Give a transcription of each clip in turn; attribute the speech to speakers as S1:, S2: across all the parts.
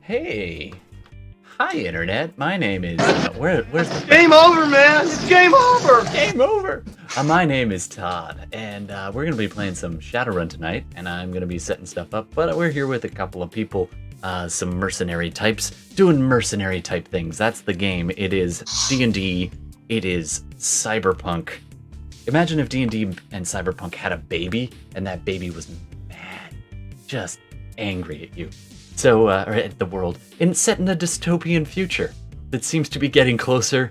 S1: Hey. Hi, Internet. My name is... where's the...
S2: Game over, man! It's game over!
S1: Game over! My name is Todd, and we're going to be playing some Shadowrun tonight, and I'm going to be setting stuff up, but we're here with a couple of people, some mercenary types, doing mercenary type things. That's the game. It is D&D. It is cyberpunk. Imagine if D&D and cyberpunk had a baby, and that baby was mad, just angry at you. So, or at the world, and set in a dystopian future that seems to be getting closer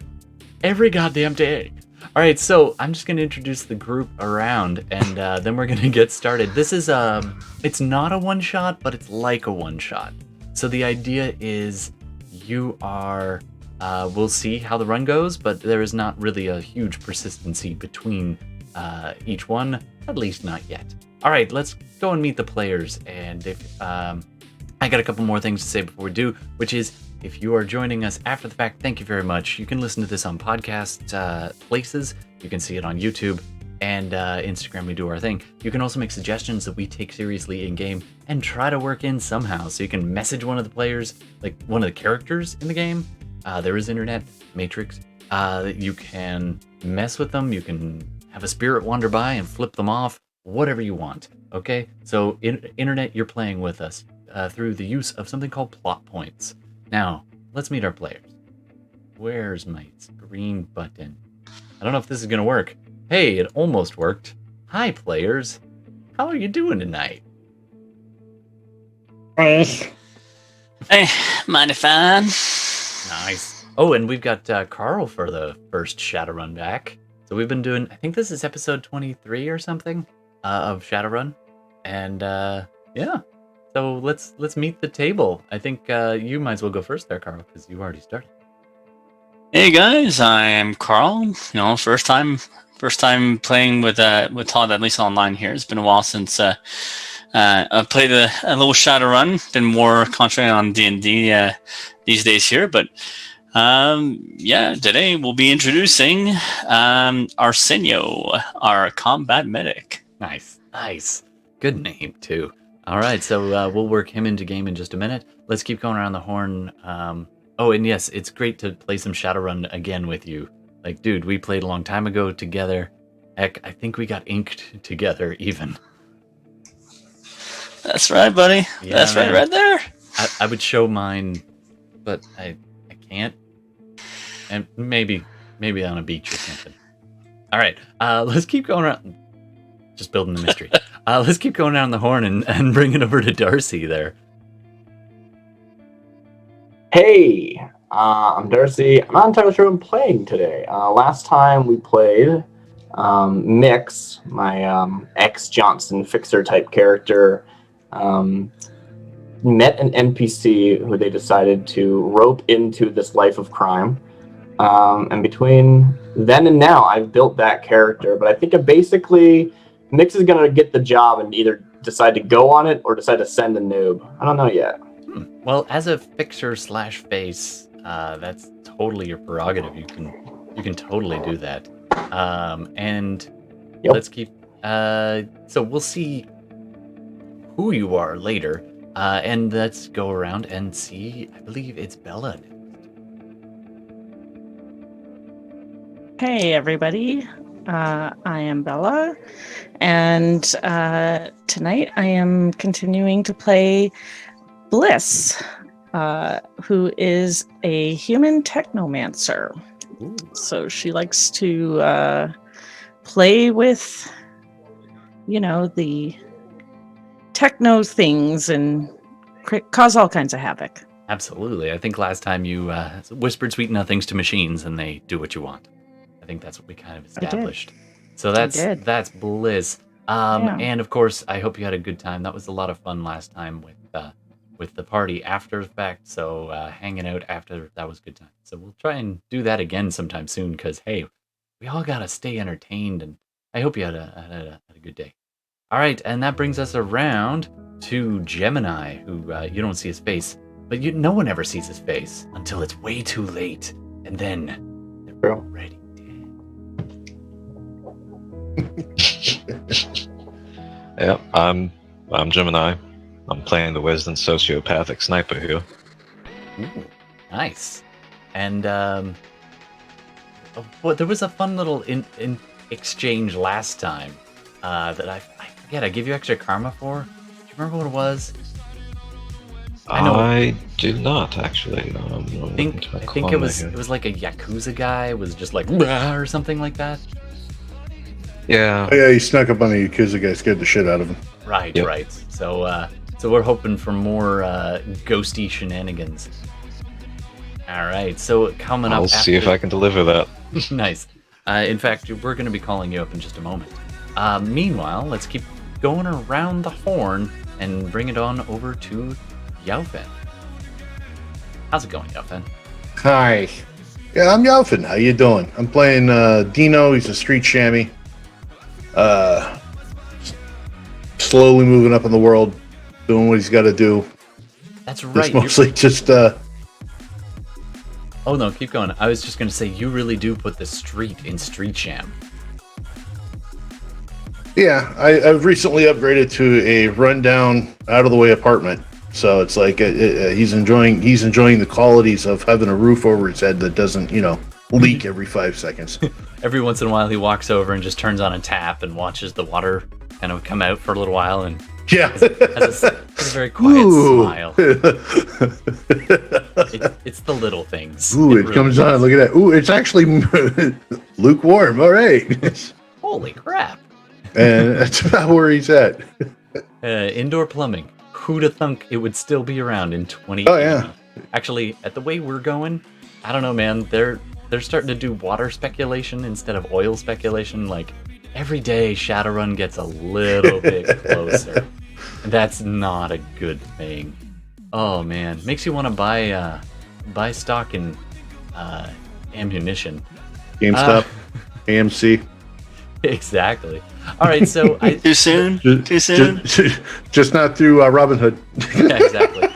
S1: every goddamn day. Alright, so I'm just going to introduce the group around, and then we're going to get started. This is, it's not a one-shot, but it's like a one-shot. So the idea is you are, we'll see how the run goes, but there is not really a huge persistency between each one, at least not yet. Alright, let's go and meet the players, and if, I got a couple more things to say before we do, which is, if you are joining us after the fact, thank you very much. You can listen to this on podcast places. You can see it on YouTube and Instagram. We do our thing. You can also make suggestions that we take seriously in game and try to work in somehow. So you can message one of the players, like one of the characters in the game. There is Internet, Matrix. You can mess with them. You can have a spirit wander by and flip them off. Whatever you want. Okay? So Internet, you're playing with us through the use of something called plot points. Now, let's meet our players. Where's my screen button? I don't know if this is going to work. Hey, it almost worked. Hi, players. How are you doing tonight?
S3: Hey, mighty fine.
S1: Nice. Oh, and we've got Carl for the first Shadowrun back. So we've been doing, I think this is episode 23 or something of Shadowrun. And yeah. So let's meet the table. I think you might as well go first there, Carl, because you already started.
S3: Hey guys, I am Carl. First time playing with Todd, at least online here. It's been a while since I played a little Shadowrun. Been more concentrating on D&D these days here, but today we'll be introducing Arsenio, our combat medic.
S1: Nice. Good name too. All right, so we'll work him into game in just a minute. Let's keep going around the horn. Oh, and yes, it's great to play some Shadowrun again with you. Like, dude, we played a long time ago together. Heck, I think we got inked together even.
S3: That's right, buddy. Yeah, that's man. Right there.
S1: I would show mine, but I can't. And maybe on a beach or something. All right, let's keep going around. Just building the mystery. Let's keep going down the horn and bring it over to Darcy there.
S2: Hey, I'm Darcy. I'm not entirely sure what I'm playing today. Last time we played Mix, my ex-Johnson Fixer type character, met an NPC who they decided to rope into this life of crime. And between then and now, I've built that character, but I think Mix is going to get the job and either decide to go on it or decide to send a noob. I don't know yet.
S1: Well, as a fixer/face, that's totally your prerogative. You can totally do that. And yep. Let's keep... so we'll see who you are later. And let's go around and see... I believe it's Bela.
S4: Hey, everybody. I am Bela, and tonight I am continuing to play Bliss, who is a human technomancer. Ooh. So she likes to play with, the techno things and cause all kinds of havoc.
S1: Absolutely. I think last time you whispered sweet nothings to machines and they do what you want. I think that's what we kind of established. So that's Bliss. Yeah. And of course, I hope you had a good time. That was a lot of fun last time with the party after the fact. So hanging out after, that was a good time. So we'll try and do that again sometime soon because, hey, we all got to stay entertained. And I hope you had a good day. All right. And that brings us around to Gemini, who you don't see his face. But no one ever sees his face until it's way too late. And then they're already
S5: Yep, I'm Gemini. I'm playing the resident sociopathic sniper here.
S1: Ooh, nice. And well, there was a fun little in exchange last time that I forget. I gave you extra karma for. Do you remember what it was?
S5: I do not actually.
S1: I think it was like a Yakuza guy was just like "Rah," or something like that.
S5: Yeah.
S6: Oh, yeah, he snuck up on the Yakuza guy, scared the shit out of him.
S1: Right,
S5: Yep.
S1: right. So we're hoping for more ghosty shenanigans. All right. So coming up.
S5: I'll see if I can deliver that.
S1: Nice. In fact, we're going to be calling you up in just a moment. Meanwhile, let's keep going around the horn and bring it on over to Yaufen. How's it going, Yaufen?
S6: Hi. Yeah, I'm Yelfin. How you doing? I'm playing Dino. He's a street chamois. Slowly moving up in the world, doing what he's got to do.
S1: That's right.
S6: It's mostly just...
S1: Oh, no, keep going. I was just going to say, you really do put the street in Street Sham.
S6: Yeah, I've recently upgraded to a rundown, out-of-the-way apartment. So it's like he's enjoying the qualities of having a roof over his head that doesn't, leak every 5 seconds.
S1: Every once in a while, he walks over and just turns on a tap and watches the water kind of come out for a little while and
S6: Yeah.
S1: has a very quiet smile. It's the little things.
S6: Ooh, it
S1: really
S6: comes
S1: is.
S6: on. Look at that. Ooh, it's actually lukewarm. All right.
S1: Holy crap.
S6: And that's about where he's at.
S1: Indoor plumbing. Who'd have thunk it would still be around in 2080?
S6: Oh, yeah.
S1: Actually, at the way we're going, I don't know, man. They're starting to do water speculation instead of oil speculation. Like, every day Shadowrun gets a little bit closer. And that's not a good thing. Oh, man. Makes you want to buy stock in ammunition.
S6: GameStop, AMC.
S1: Exactly. All right, so
S3: Too soon? Too soon?
S6: Just not through Robinhood.
S1: Yeah, exactly.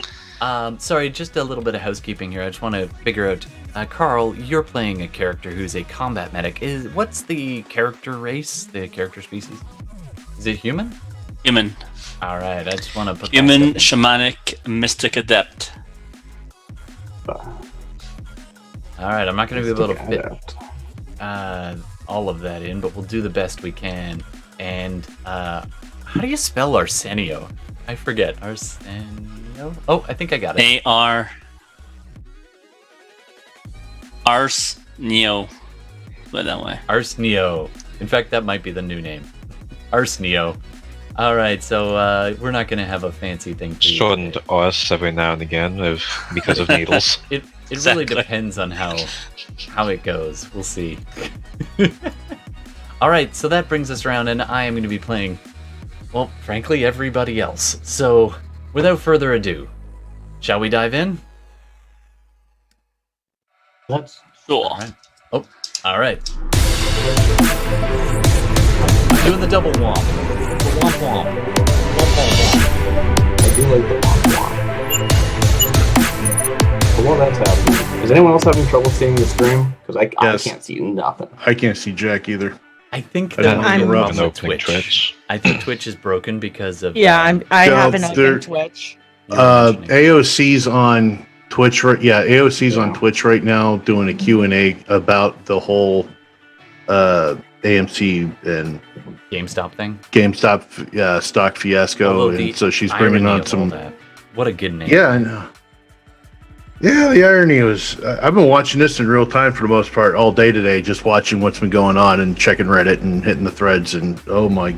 S1: Sorry, just a little bit of housekeeping here. I just want to figure out, Carl, you're playing a character who's a combat medic. What's the character race, the character species? Is it human?
S3: Human.
S1: All right, I just want to put
S3: Human,
S1: that
S3: shamanic, mystic adept.
S1: All right, I'm not going to be able to fit all of that in, but we'll do the best we can. And how do you spell Arsenio? I forget. Arsenio? Oh, I think I got it.
S3: A-R... Ars Neo. Put it that way.
S1: Arsenio. In fact, that might be the new name. Arsenio. All right, so we're not going to have a fancy thing for you.
S5: Shortened Rs every now and again because of needles.
S1: It
S3: Exactly.
S1: really depends on how it goes. We'll see. All right, so that brings us around, and I am going to be playing, well, frankly, everybody else. So, without further ado, shall we dive in?
S2: Let's.
S3: Sure.
S1: All right. Oh, all right. I'm doing the double womp. The womp womp. Womp womp womp.
S2: I do like the womp womp. But while that's happening, is anyone else having trouble seeing the stream? Because I
S6: Yes.
S2: can't see nothing.
S6: I can't see Jack either.
S1: I think
S6: I
S1: that
S6: don't
S1: might be a
S6: know.
S1: problem
S5: An
S1: with
S5: opening
S1: Twitch. I think Twitch is broken because of
S4: Yeah, I
S6: No,
S4: have an
S6: they're-
S4: open Twitch.
S1: you were mentioning.
S6: AOC's on Twitch right. Yeah, AOC's on Twitch right now doing a Q&A about the whole AMC and
S1: GameStop thing.
S6: GameStop stock fiasco,
S1: Although the
S6: and so she's bringing
S1: irony
S6: on
S1: of all
S6: some.
S1: that. What a good name.
S6: Yeah, I know. Yeah, the irony was I've been watching this in real time for the most part all day today, just watching what's been going on and checking Reddit and hitting the threads, and oh my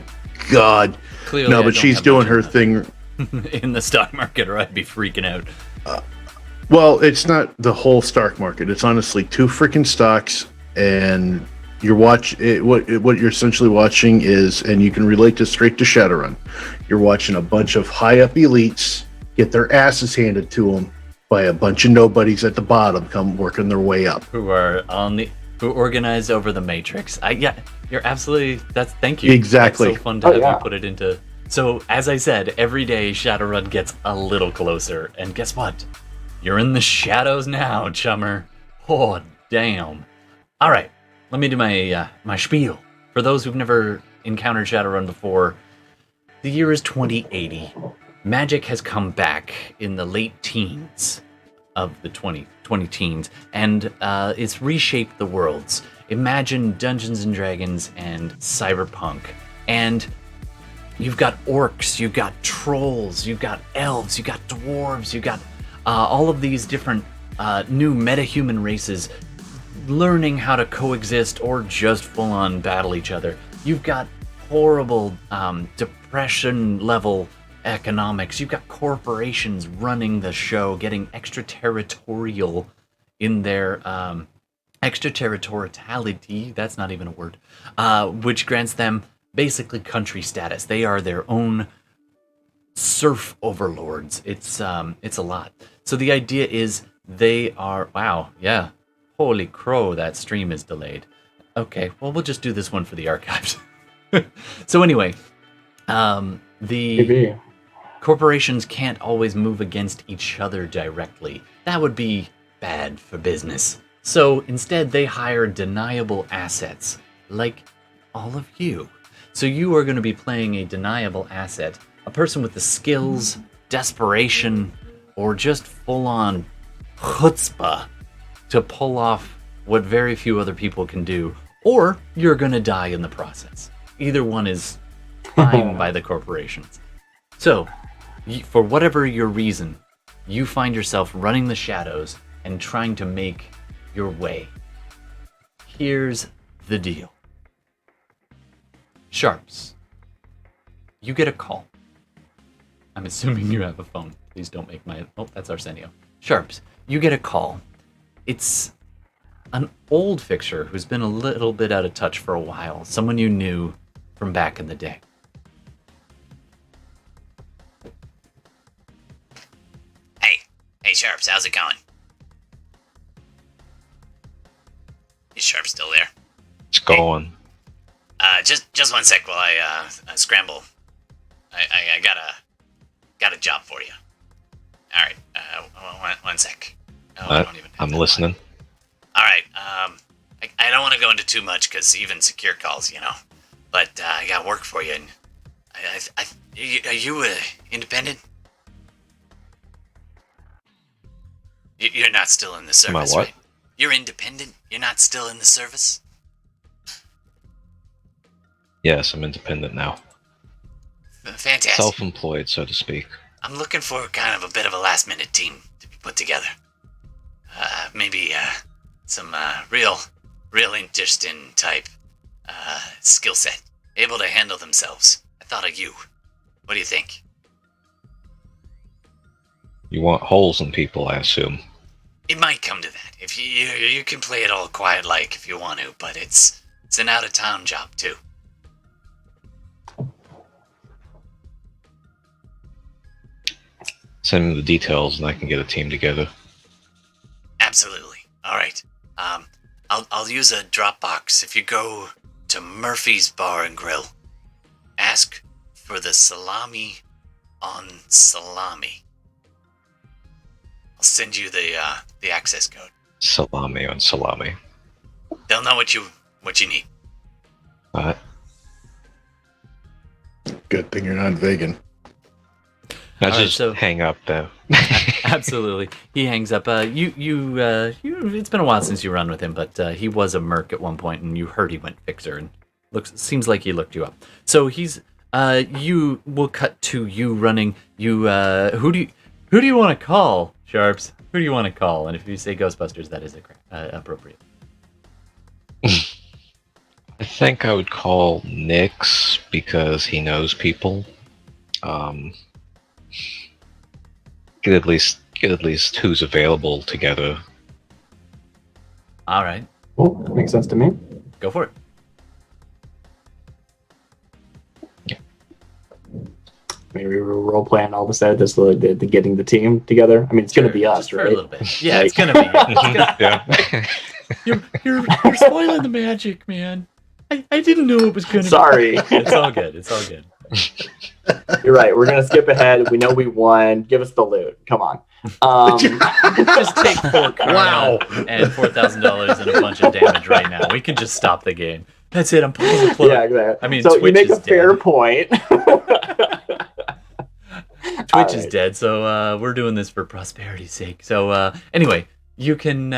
S6: god.
S1: Clearly,
S6: No,
S1: I
S6: but
S1: don't
S6: she's
S1: have
S6: doing
S1: much
S6: her
S1: of
S6: thing.
S1: that in the stock market, or I'd be freaking out.
S6: Well, it's not the whole stock market. It's honestly two freaking stocks, and what you're essentially watching is, and you can relate this straight to Shadowrun. You're watching a bunch of high up elites get their asses handed to them by a bunch of nobodies at the bottom, come working their way up.
S1: Who organize over the matrix. Yeah, you're absolutely. Thank you.
S6: Exactly.
S1: That's so fun to
S2: Oh,
S1: have
S2: yeah.
S1: you put it into. So as I said, every day Shadowrun gets a little closer, and guess what? You're in the shadows now, chummer. Oh damn! All right, let me do my my spiel. For those who've never encountered Shadowrun before, the year is 2080. Magic has come back in the late teens. of the 20 teens, and it's reshaped the worlds. Imagine Dungeons and Dragons and cyberpunk, and you've got orcs, you've got trolls, you've got elves, you've got dwarves, you've got all of these different new metahuman races learning how to coexist or just full-on battle each other. You've got horrible depression-level economics. You've got corporations running the show, getting extraterritorial in their extraterritoriality. That's not even a word. Which grants them basically country status. They are their own surf overlords. It's a lot. So the idea is they are... Wow, yeah. Holy crow, that stream is delayed. Okay, well, we'll just do this one for the archives. So anyway, the corporations can't always move against each other directly. That would be bad for business. So instead, they hire deniable assets, like all of you. So you are going to be playing a deniable asset, a person with the skills, desperation, or just full-on chutzpah to pull off what very few other people can do, or you're going to die in the process. Either one is fine by the corporations. So, for whatever your reason, you find yourself running the shadows and trying to make your way. Here's the deal. Sharps, you get a call. I'm assuming you have a phone. Please don't make my... Oh, that's Arsenio. Sharps, you get a call. It's an old fixer who's been a little bit out of touch for a while. Someone you knew from back in the day.
S7: Hey, Sharps, how's it going? Is Sharp still there?
S5: It's going.
S7: Just 1 sec while I scramble. I got a job for you. All right, one sec. Oh, I don't even have
S5: I'm
S7: that
S5: listening.
S7: All right. I don't want to go into too much because even secure calls, But I got work for you. And are you independent? You're not still in the service,
S5: what?
S7: right? You're independent. You're not still in the service.
S5: Yes, I'm independent now.
S7: Fantastic.
S5: Self-employed, so to speak.
S7: I'm looking for kind of a bit of a last-minute team to be put together. Maybe some real interesting type skill set, able to handle themselves. I thought of you. What do you think?
S5: You want holes in people, I assume.
S7: It might come to that. If you can play it all quiet like if you want to, but it's an out-of-town job too.
S5: Send me the details and I can get a team together.
S7: Absolutely. All right. I'll use a Dropbox. If you go to Murphy's Bar and Grill, ask for the salami on salami. I'll send you the access code.
S5: Salami on salami.
S7: They'll know what you need.
S5: Alright.
S6: Good thing you're not vegan.
S5: Now
S1: All
S5: just
S1: right, so-
S5: hang up though.
S1: Absolutely. He hangs up. You it's been a while since you run with him, but he was a merc at one point, and you heard he went fixer, and seems like he looked you up. So he's you will cut to you running. You who do you want to call, Sharps? Who do you want to call? And if you say Ghostbusters, that is appropriate.
S5: I think I would call Nix because he knows people. Get at least who's available together.
S1: All right,
S2: Cool. Makes sense to me.
S1: go for it.
S2: Maybe we're role playing all this out, just the getting the team together. I mean, it's going to be us,
S1: Just for
S2: right?
S1: a little bit. Yeah, it's gonna be.
S5: Yeah.
S1: You're spoiling the magic, man. I didn't know it was gonna.
S2: Sorry.
S1: It's all good. It's all good.
S2: You're right. We're going to skip ahead. We know we won. Give us the loot. Come on.
S1: Just take 4 karma and $4,000 and a bunch of damage right now. We can just stop the game. That's it. I'm pulling the plug.
S2: Yeah, exactly.
S1: I mean,
S2: so
S1: Twitch
S2: you make
S1: is
S2: a fair
S1: dead.
S2: point.
S1: Twitch is
S2: Alright.
S1: dead, so we're doing this for prosperity's sake. So anyway, you can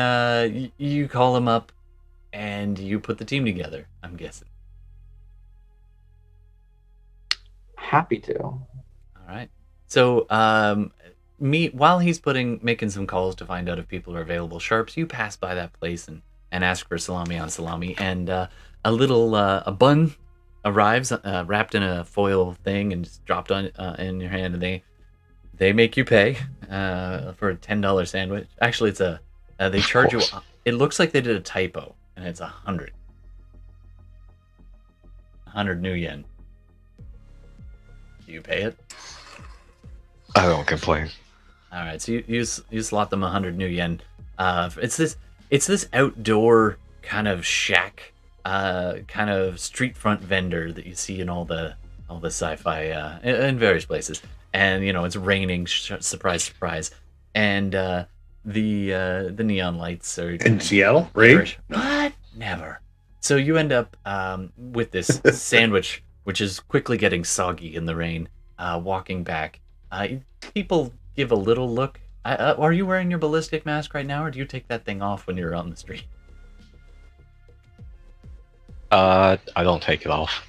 S1: you call him up, and you put the team together. I'm guessing.
S2: Happy to.
S1: All right. So while he's making some calls to find out if people are available, Sharps, you pass by that place and ask for salami on salami, and a little a bun arrives wrapped in a foil thing and just dropped on in your hand, and they make you pay for a $10 sandwich. Actually, it's they charge you. It looks like they did a typo, and it's 100 new yen. Do you pay it?
S5: I don't complain.
S1: All right, so you slot them 100 new yen. It's this outdoor kind of shack, kind of street front vendor that you see in all the sci-fi in various places. And it's raining. Surprise, surprise. And the neon lights are
S6: In Seattle, right?
S1: What? Never. So you end up with this sandwich, which is quickly getting soggy in the rain. Walking back, people give a little look. Are you wearing your ballistic mask right now, or do you take that thing off when you're on the street?
S5: I don't take it off.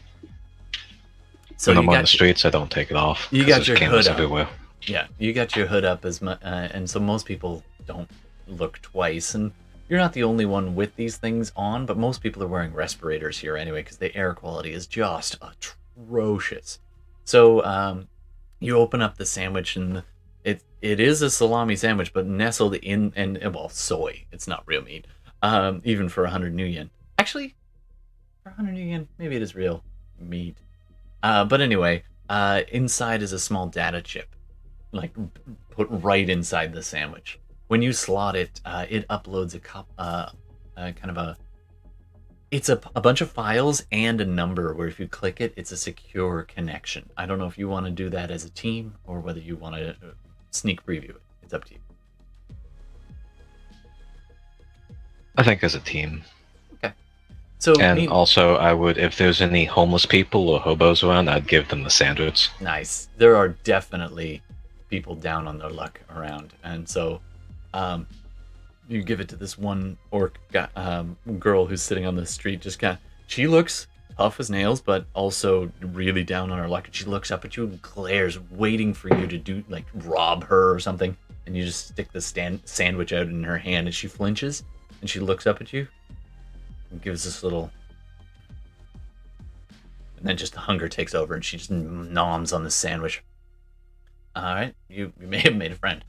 S1: So
S5: when I'm on the streets, I don't take it off.
S1: You
S5: 'cause
S1: got
S5: there's
S1: your
S5: cameras
S1: hood up.
S5: everywhere.
S1: Yeah, you got your hood up and so most people don't look twice. And you're not the only one with these things on, but most people are wearing respirators here anyway because the air quality is just atrocious. So you open up the sandwich, and it is a salami sandwich, but nestled in soy. It's not real meat. Even for 100 new yen. Actually, for 100 new yen, maybe it is real meat. But anyway, inside is a small data chip, like put right inside the sandwich. When you slot it, it uploads it's a bunch of files and a number where if you click it, it's a secure connection. I don't know if you want to do that as a team or whether you want to sneak preview it. It's up to you.
S5: I think as a team.
S1: Okay. So
S5: And also, I would, if there's any homeless people or hobos around, I'd give them the sandwich.
S1: Nice. There are definitely people down on their luck around, and so you give it to this one orc girl who's sitting on the street. She looks tough as nails, but also really down on her luck. And she looks up at you and glares, waiting for you to rob her or something. And you just stick the sandwich out in her hand, and she flinches, and she looks up at you and gives this little. And then just the hunger takes over, and she just noms on the sandwich. All right, you may have made a friend.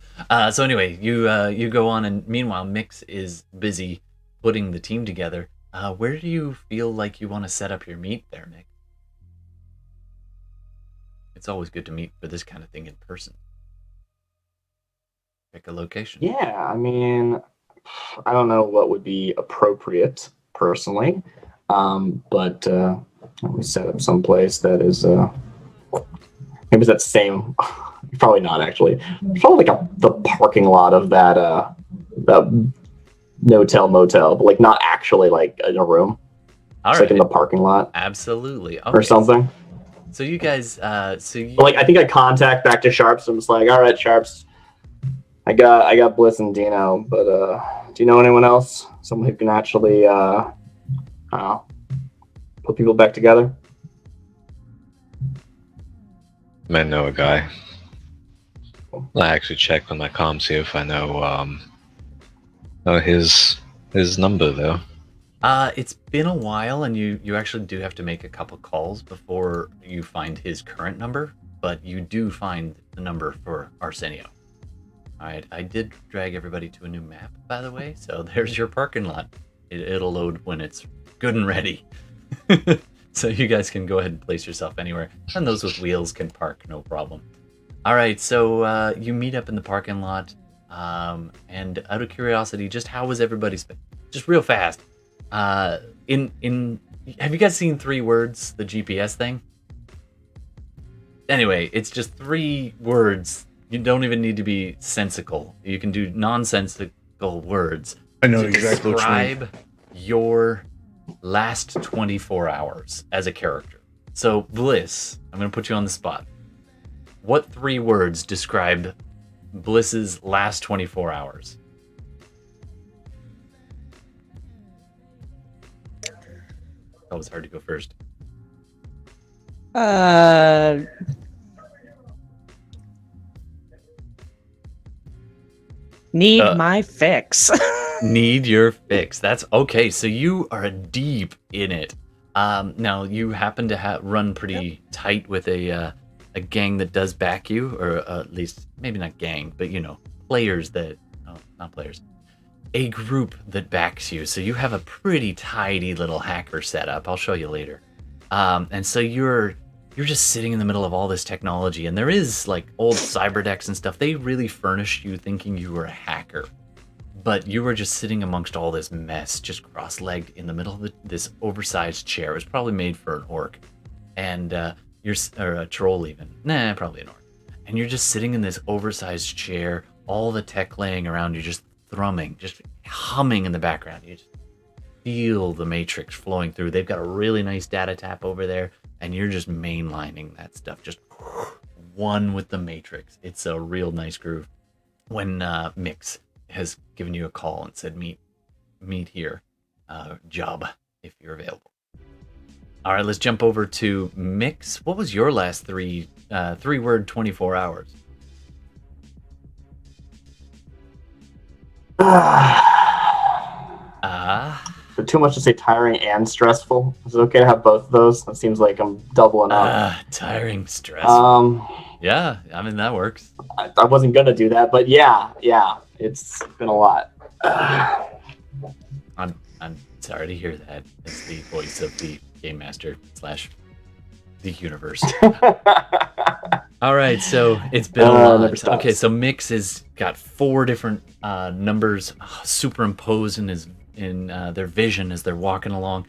S1: So anyway, you go on, and meanwhile, Mix is busy putting the team together. Where do you feel like you want to set up your meet there, Nick? It's always good to meet for this kind of thing in person. Pick a location.
S2: Yeah, I mean, I don't know what would be appropriate personally, but we set up someplace that is maybe that same. Probably not actually. Probably like the parking lot of that no-tell motel, but like not actually like in a room.
S1: All
S2: It's
S1: right.
S2: like in the parking lot
S1: Absolutely.
S2: or something.
S1: So you guys,
S2: But like I think I contact back to Sharps. I'm just like, all right, Sharps, I got Bliss and Dino, but do you know anyone else? Someone who can actually I don't know, put people back together?
S5: I know a guy. I actually check on my comms, see if I know his number though.
S1: It's been a while, and you actually do have to make a couple calls before you find his current number, but you do find the number for Arsenio. All right, I did drag everybody to a new map, by the way, so there's your parking lot. It'll load when it's good and ready. So you guys can go ahead and place yourself anywhere, and those with wheels can park, no problem. All right, so you meet up in the parking lot, and out of curiosity, just how was everybody's? Just real fast. Have you guys seen 3 words, the GPS thing? Anyway, it's just 3 words. You don't even need to be sensical. You can do nonsensical words.
S6: I know
S1: to
S6: exactly what you mean.
S1: describe your last 24 hours as a character. So, Bliss, I'm going to put you on the spot. What 3 words describe Bliss's last 24 hours? That was hard to go first.
S4: Need my fix.
S1: Need your fix. That's okay. So you are deep in it. Now you happen to run pretty tight with a gang that does back you, or at least maybe not gang, but players that not players. A group that backs you. So you have a pretty tidy little hacker setup. I'll show you later. And so you're just sitting in the middle of all this technology, and there is like old cyber decks and stuff. They really furnished you thinking you were a hacker, but you were just sitting amongst all this mess, just cross-legged in the middle of this oversized chair. It was probably made for an orc, and or a troll even. Nah, probably an orc. And you're just sitting in this oversized chair, all the tech laying around you, just thrumming, just humming in the background. You just feel the matrix flowing through. They've got a really nice data tap over there, and you're just mainlining that stuff, just one with the matrix. It's a real nice groove. When Mix has given you a call and said, meet here, job, if you're available. All right, let's jump over to Mix. What was your last three-word 24 hours?
S2: Is it too much to say tiring and stressful? Is it okay to have both of those? It seems like I'm doubling up.
S1: Tiring, stressful. Yeah, I mean, that works.
S2: I wasn't going to do that, but yeah, it's been a lot.
S1: I'm sorry to hear that. It's the voice of the Game Master / the universe. All right, so it's been a lot. Okay, so Mix has got 4 different numbers superimposed in their vision as they're walking along,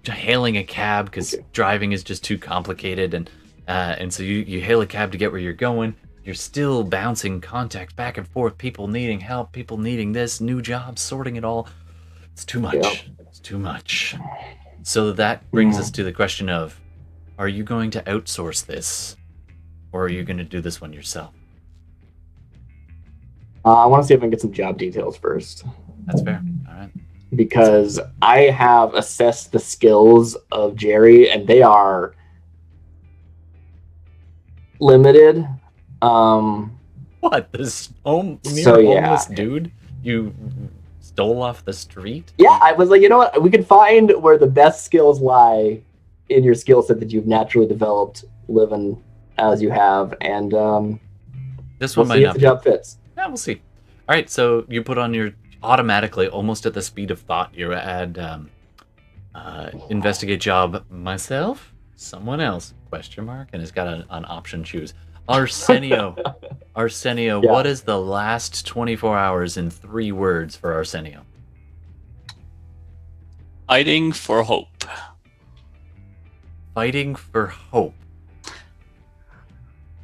S1: hailing a cab because driving is just too complicated, and so you hail a cab to get where you're going. You're still bouncing contacts back and forth, people needing help, people needing this, new jobs, sorting it all. It's too much. Yep. It's too much. So that brings us to the question of, are you going to outsource this, or are you going to do this one yourself?
S2: I want to see if I can get some job details first.
S1: That's fair. All right.
S2: Because I have assessed the skills of Jerry, and they are limited.
S1: What? This homeless dude you stole off the street?
S2: Yeah, I was like, you know what? We could find where the best skills lie in your skill set that you've naturally developed living as you have, and
S1: this one
S2: we'll
S1: might
S2: see
S1: not
S2: if the job fits.
S1: Yeah, we'll see. All right, so you put on your automatically, almost at the speed of thought, you add investigate job myself, someone else, ? And it's got an option choose. Arsenio. Arsenio,
S2: Yeah.
S1: What is the last 24 hours in 3 words for Arsenio?
S3: Fighting for hope.
S1: Fighting for hope.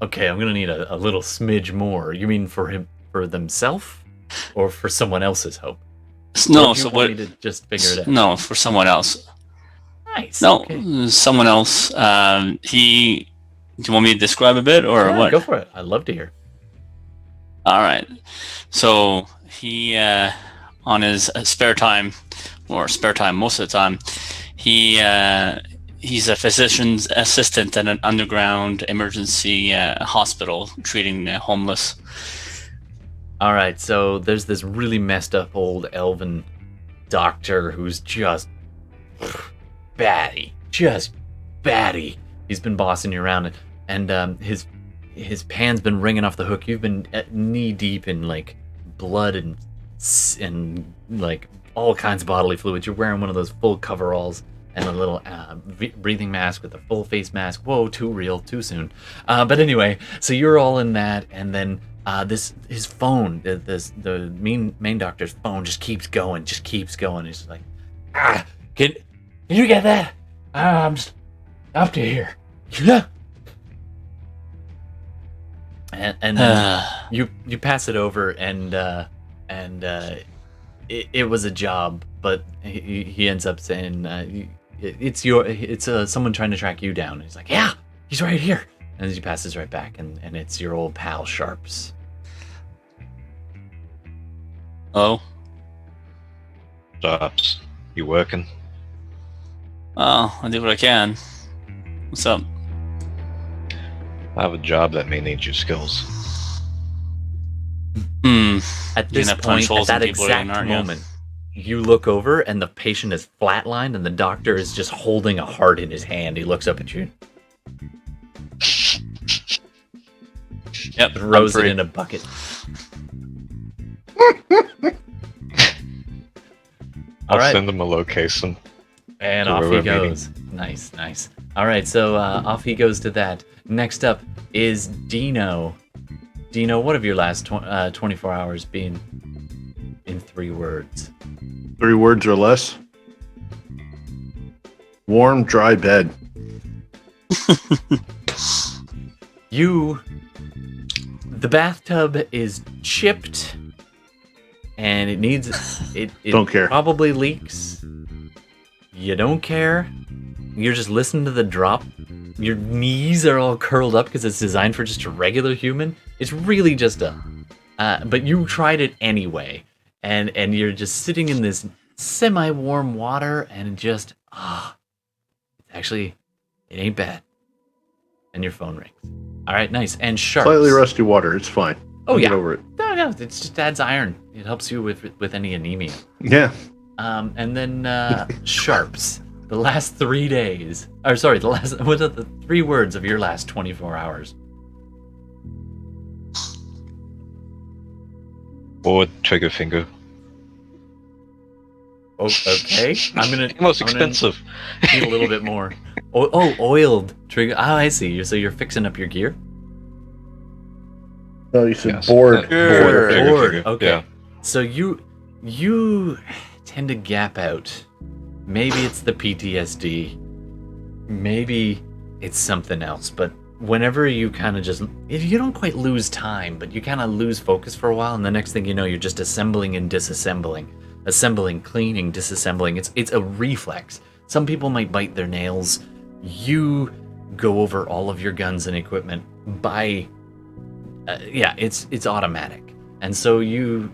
S1: Okay, I'm going to need a little smidge more. You mean for themselves or for someone else's hope?
S3: No,
S1: or do you want me to just figure it out?
S3: No, for someone else.
S1: Nice.
S3: No,
S1: okay.
S3: Someone else. Do you want me to describe a bit or what?
S1: Go for it. I'd love to hear.
S3: All right. So he, on his spare time, or spare time most of the time, he's a physician's assistant at an underground emergency hospital treating homeless.
S1: All right. So there's this really messed up old elven doctor who's just batty. Just batty. He's been bossing you around, and his pan's been ringing off the hook. You've been knee deep in like blood and like all kinds of bodily fluids. You're wearing one of those full coveralls and a little breathing mask with a full face mask. Whoa, too real, too soon. But anyway, so you're all in that, and then his phone, the main doctor's phone just keeps going. He's like, can you get that? I'm just up to here. Yeah. And then you pass it over, and it was a job, but he ends up saying it's someone trying to track you down. He's like, yeah, he's right here. And he passes right back, and it's your old pal Sharps.
S3: Oh,
S5: Stops. You working?
S3: well, I do what I can. What's up?
S5: I have a job that may need your skills.
S1: At
S3: You're
S1: this
S3: gonna punch
S1: point,
S3: holes
S1: at
S3: in
S1: that
S3: people
S1: exact
S3: again, aren't you?
S1: moment, you look over and the patient is flatlined and the doctor is just holding a heart in his hand. He looks up at you,
S3: Yep,
S1: throws
S3: I'm
S1: it
S3: free.
S1: in a bucket.
S5: I'll
S1: All right.
S5: send him a location.
S1: And
S5: So
S1: off
S5: we're
S1: he
S5: meeting.
S1: goes. Nice. All right, so off he goes to that. Next up is Dino. Dino, what have your last 24 hours been in 3 words?
S6: 3 words or less. Warm, dry bed.
S1: The bathtub is chipped, and it needs it.
S6: Don't care.
S1: Probably leaks. You don't care. You're just listening to the drop. Your knees are all curled up because it's designed for just a regular human. It's really just but you tried it anyway, and you're just sitting in this semi-warm water, and just actually, it ain't bad. And your phone rings. All right, nice. And Sharps.
S6: Slightly rusty water. It's fine.
S1: Oh,
S6: I'll
S1: yeah.
S6: Get over it.
S1: No, it just adds iron. It helps you with any anemia.
S6: Yeah.
S1: And then Sharps. The last 3 days. Or sorry, what are the 3 words of your last 24 hours?
S5: Forward trigger finger.
S1: Oh, okay.
S5: Most
S1: I'm
S5: expensive.
S1: Need a little bit more. Oiled trigger. Oh, I see. So you're fixing up your gear?
S6: No, you said
S5: Yes.
S6: bored.
S5: Trigger
S1: Bored.
S5: finger.
S1: Okay.
S5: Yeah.
S1: So you tend to gap out. Maybe it's the PTSD. Maybe it's something else. But whenever you kind of you don't quite lose time, but you kind of lose focus for a while, and the next thing you know, you're just assembling and disassembling. Assembling, cleaning, disassembling. It's a reflex. Some people might bite their nails. You go over all of your guns and equipment by... it's automatic. And so you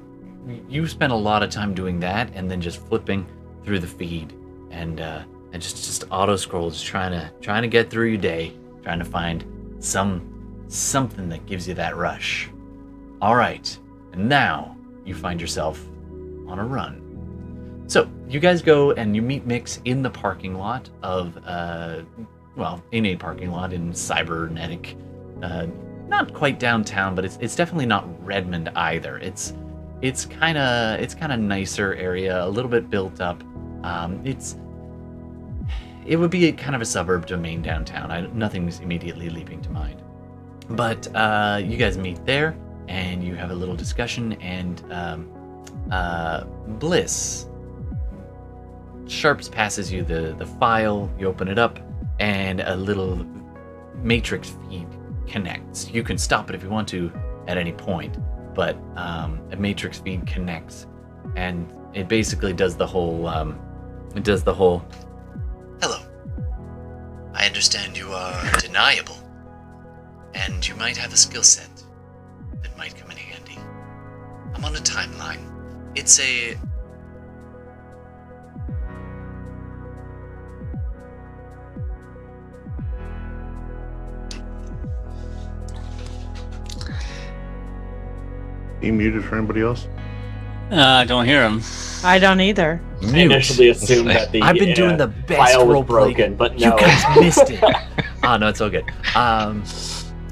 S1: spend a lot of time doing that, and then just flipping through the feed and just auto scroll, just trying to get through your day, trying to find something that gives you that rush. All right, and now you find yourself on a run. So you guys go and you meet Mix in the parking lot of in a parking lot in cybernetic, not quite downtown, but it's definitely not Redmond either. It's kind of nicer area, a little bit built up. It would be kind of a suburb to main downtown. Nothing's immediately leaping to mind. But you guys meet there, and you have a little discussion, and Bliss. Sharps passes you the file, you open it up, and a little matrix feed connects. You can stop it if you want to at any point, but a matrix feed connects, and it basically does the whole
S7: Hello. I understand you are deniable, and you might have a skill set that might come in handy. I'm on a timeline. It's a...
S6: You muted for anybody else?
S3: I don't hear him.
S4: I don't either.
S2: I
S1: mute.
S2: initially assumed that the
S1: I've been doing the best
S2: file was
S1: roleplay.
S2: broken, but no.
S1: You guys missed it. Oh no, it's all good.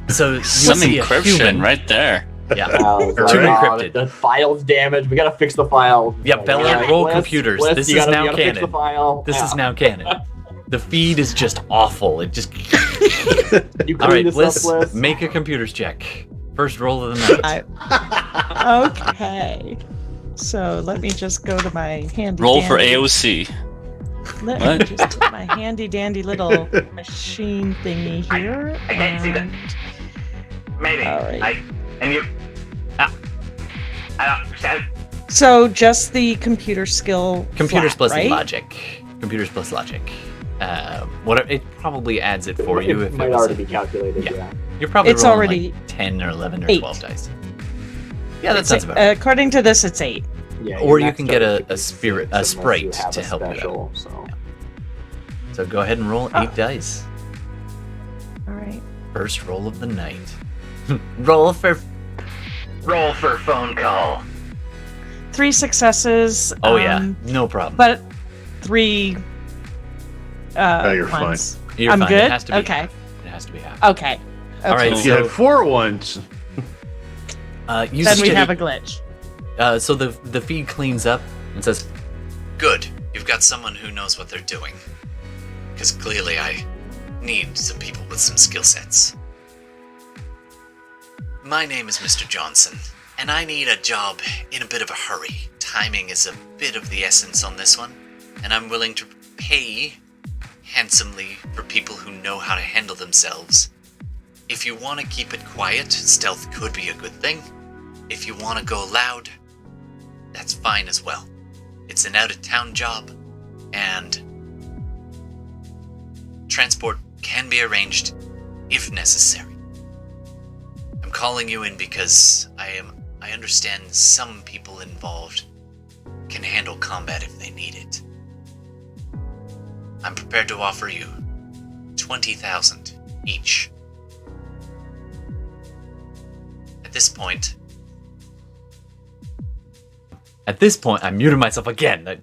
S1: So you
S3: Some
S1: see a
S3: encryption
S1: human.
S3: right there.
S1: Yeah.
S2: Too
S1: Too encrypted.
S2: The file's damaged. We gotta fix the file.
S1: Yeah, Bela,
S2: Alright,
S1: roll
S2: Bliss,
S1: computers.
S2: Bliss,
S1: This
S2: you
S1: is
S2: gotta-
S1: now
S2: you gotta fix
S1: canon.
S2: the file.
S1: This is
S2: Yeah.
S1: now canon. The feed is just awful. It just.
S2: You
S1: All
S2: clean
S1: right,
S2: this
S1: Bliss,
S2: up, Bliss.
S1: make a computers check. First roll of the night.
S4: Okay. So let me just go to my handy.
S3: Roll for
S4: dandy-
S3: AOC.
S4: Let
S3: What?
S4: me just get my handy dandy little machine thingy here.
S8: I can't see that. Maybe.
S4: All right.
S8: And you. I don't understand.
S4: So just the computer skill.
S1: Computers
S4: flat,
S1: plus
S4: right?
S1: logic. Computers plus logic. Whatever, it probably adds it for you.
S2: It
S1: If
S2: might
S1: it was
S2: already be calculated. Yeah.
S1: You're probably
S4: It's
S1: rolling
S4: already
S1: like 10 or 11 or
S4: 8.
S1: 12 dice. Yeah, that sounds about right.
S4: According to this, it's 8.
S2: Yeah.
S1: Or
S2: your
S1: you
S2: max
S1: can get
S2: target
S1: a
S2: is
S1: spirit,
S2: 6
S1: a
S2: unless you
S1: sprite
S2: have
S1: to
S2: a
S1: help you out.
S2: special, so.
S1: So go ahead and roll 8 dice.
S4: All right.
S1: First roll of the night.
S8: Roll for phone call.
S4: 3 successes.
S1: Oh yeah, no problem.
S4: But 3.
S6: you're
S4: ones.
S1: You're
S4: I'm
S1: fine.
S4: good.
S1: It has to be
S4: Okay.
S1: half. It has to be half.
S4: Okay.
S1: All right.
S6: If you had 4 ones,
S1: You
S4: Then we
S1: see-
S4: have a glitch.
S1: So the feed cleans up and says,
S7: Good. You've got someone who knows what they're doing. Because clearly I need some people with some skill sets. My name is Mr. Johnson, and I need a job in a bit of a hurry. Timing is a bit of the essence on this one, and I'm willing to pay handsomely for people who know how to handle themselves. If you want to keep it quiet, stealth could be a good thing. If you want to go loud, that's fine as well. It's an out-of-town job, and transport can be arranged if necessary. I'm calling you in because I understand some people involved can handle combat if they need it. I'm prepared to offer you 20,000 each. At this point,
S1: I muted myself again.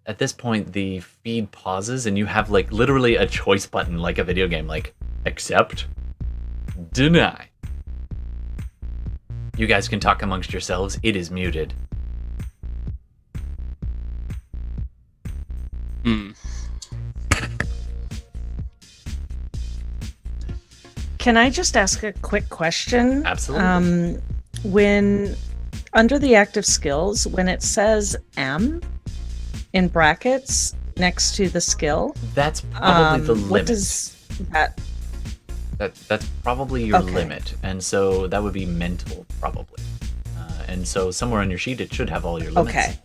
S1: At this point, the feed pauses, and you have like literally a choice button, like a video game, like accept, deny. You guys can talk amongst yourselves. It is muted.
S4: Can I just ask a quick question?
S1: Absolutely.
S4: When under the active skills, when it says M in brackets next to the skill,
S1: That's probably the limit.
S4: what does that?
S1: That's probably your
S4: Okay.
S1: limit, and so that would be mental, probably. And so somewhere on your sheet, it should have all your limits.
S4: Okay.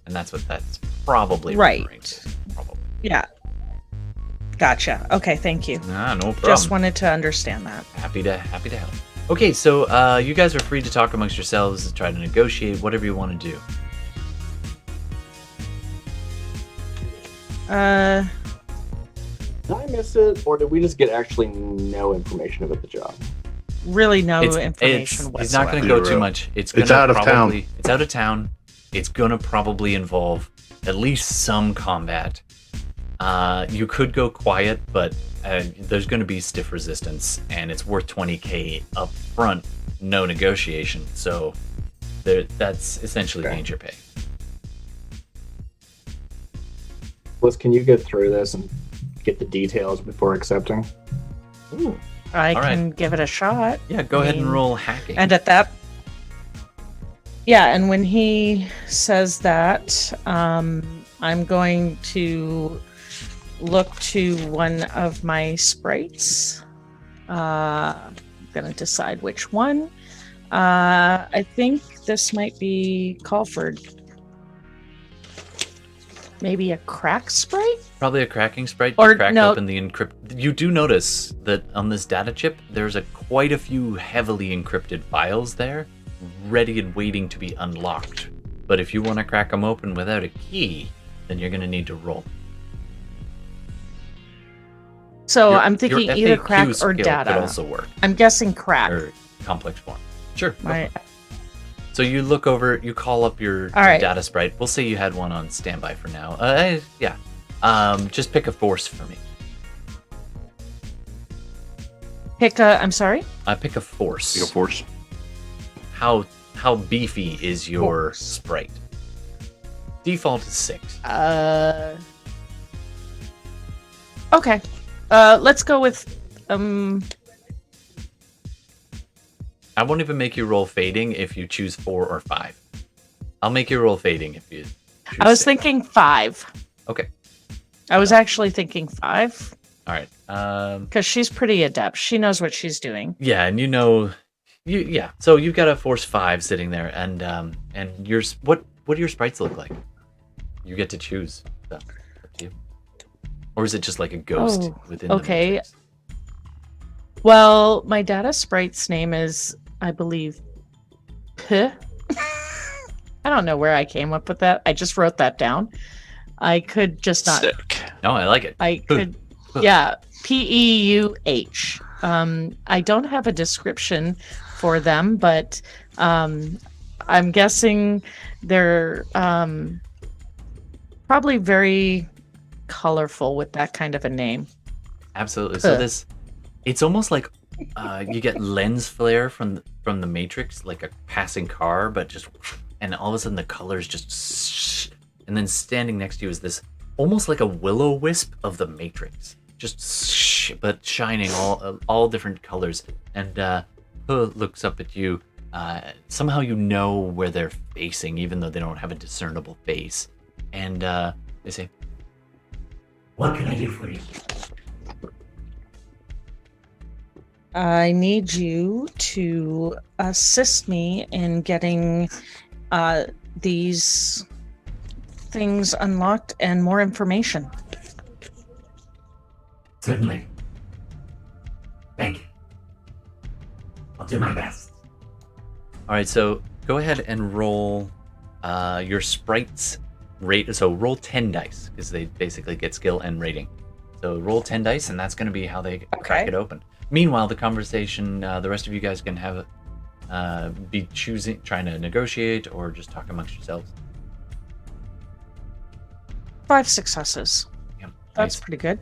S1: And that's what that's probably
S4: Right.
S1: referring to. Probably.
S4: Yeah. Gotcha. Okay, thank you.
S1: Nah, no problem.
S4: Just wanted to understand that.
S1: Happy to help. Okay, so you guys are free to talk amongst yourselves, try to negotiate, whatever you want to do.
S2: Did I miss it, or did we just get actually no information about the job?
S4: Really no
S1: It's
S4: information
S1: he's not going to
S4: whatsoever.
S1: go too
S6: Zero.
S1: much. It's
S6: out of
S1: probably,
S6: town.
S1: It's out of town. It's going to probably involve at least some combat. You could go quiet, but there's going to be stiff resistance, and it's worth 20k up front, no negotiation. So that's essentially
S2: Okay.
S1: danger pay.
S2: Liz, can you get through this and get the details before accepting?
S1: Ooh.
S4: I
S1: All right.
S4: can give it a shot.
S1: Yeah, go ahead and
S4: mean,
S1: roll hacking.
S4: And at that, yeah, and when he says that, I'm going to look to one of my sprites. I'm gonna decide which one. I think this might be Calford. Maybe a crack sprite?
S1: Probably a cracking sprite
S4: Or
S1: to crack
S4: no.
S1: open the encrypt. You do notice that on this data chip, there's quite a few heavily encrypted files there, ready and waiting to be unlocked. But if you want to crack them open without a key, then you're going to need to roll.
S4: So
S1: Your-
S4: I'm thinking
S1: your
S4: either
S1: FAQ
S4: crack or
S1: skill
S4: data.
S1: could also work,
S4: I'm guessing crack.
S1: or complex form. Sure. go
S4: My,
S1: for it. So you look over, you call up your
S4: All right.
S1: data sprite. We'll say you had one on standby for now. Yeah. Just pick a force for me.
S4: pick a. I'm sorry.
S1: Pick a force.
S6: Take a force.
S1: How beefy is your
S4: Force.
S1: sprite? Default is 6.
S4: Okay. Let's go with
S1: I won't even make you roll fading if you choose 4 or 5. I'll make you roll fading if you choose
S4: I was
S1: 6.
S4: thinking 5.
S1: Okay.
S4: I was actually thinking 5
S1: All right.
S4: because she's pretty adept. She knows what she's doing.
S1: Yeah, and yeah. So you've got a force 5 sitting there, and what do your sprites look like? You get to choose. So, up to you. Or is it just like a ghost
S4: Oh,
S1: within the
S4: okay.
S1: Matrix?
S4: Well, my data sprite's name is, I believe, P. I don't know where I came up with that. I just wrote that down. I could just not.
S3: Sick.
S1: No, I like it.
S4: I could, yeah, Peuh. I don't have a description for them, but I'm guessing they're probably very colorful with that kind of a name.
S1: Absolutely. So it's almost like you get lens flare from the Matrix, like a passing car, but just, and all of a sudden the colors just, and then standing next to you is this almost like a will-o-wisp of the Matrix, just but shining all different colors. And looks up at you. Somehow you know where they're facing, even though they don't have a discernible face. And they say,
S7: What can I do for you?
S4: I need you to assist me in getting these things unlocked and more information.
S7: Certainly. Thank you. I'll do my best.
S1: all right, so go ahead and roll your sprites rate. So roll 10 dice, because they basically get skill and rating. So roll 10 dice, and that's going to be how they crack
S4: Okay.
S1: it open. Meanwhile, the conversation, the rest of you guys can have be trying to negotiate, or just talk amongst yourselves.
S4: 5 successes.
S1: Yeah,
S4: That's
S1: nice.
S4: pretty good.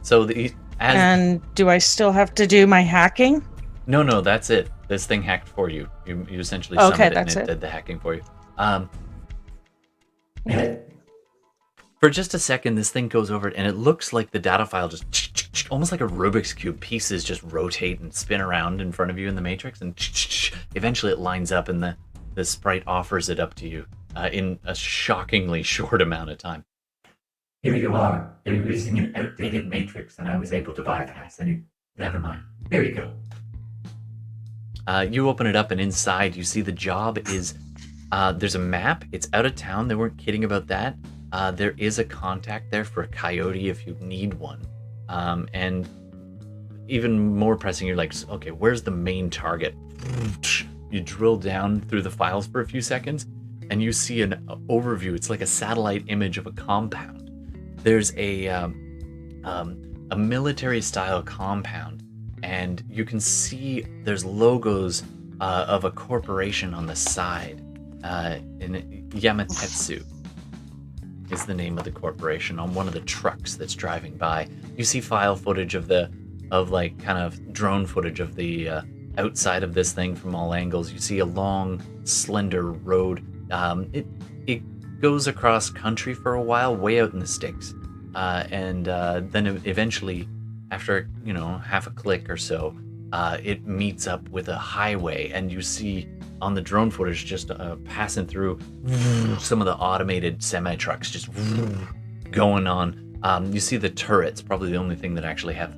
S1: So
S4: And do I still have to do my hacking?
S1: No, that's it. This thing hacked for you. You essentially
S4: Okay,
S1: summoned it,
S4: that's
S1: and
S4: it.
S1: did the hacking for you. For just a second, this thing goes over it, and it looks like the data file just almost like a Rubik's Cube. Pieces just rotate and spin around in front of you in the Matrix, and eventually it lines up, and the sprite offers it up to you in a shockingly short amount of time.
S7: Here you are. You're using an outdated matrix, and I was able to bypass any. Never mind. Here you go.
S1: You open it up, and inside you see the job is there's a map. It's out of town. They weren't kidding about that. There is a contact there for a coyote if you need one. And even more pressing, you're like, okay, where's the main target? You drill down through the files for a few seconds, and you see an overview. It's like a satellite image of a compound. There's a military-style compound, and you can see there's logos of a corporation on the side. In Yamatetsu is the name of the corporation on one of the trucks that's driving by. You see file footage of like kind of drone footage of the outside of this thing from all angles. You see a long, slender road. It goes across country for a while, way out in the sticks, and then eventually, after half a click or so, it meets up with a highway, and you see on the drone footage just passing through some of the automated semi-trucks just going on. You see the turrets, probably the only thing that actually have,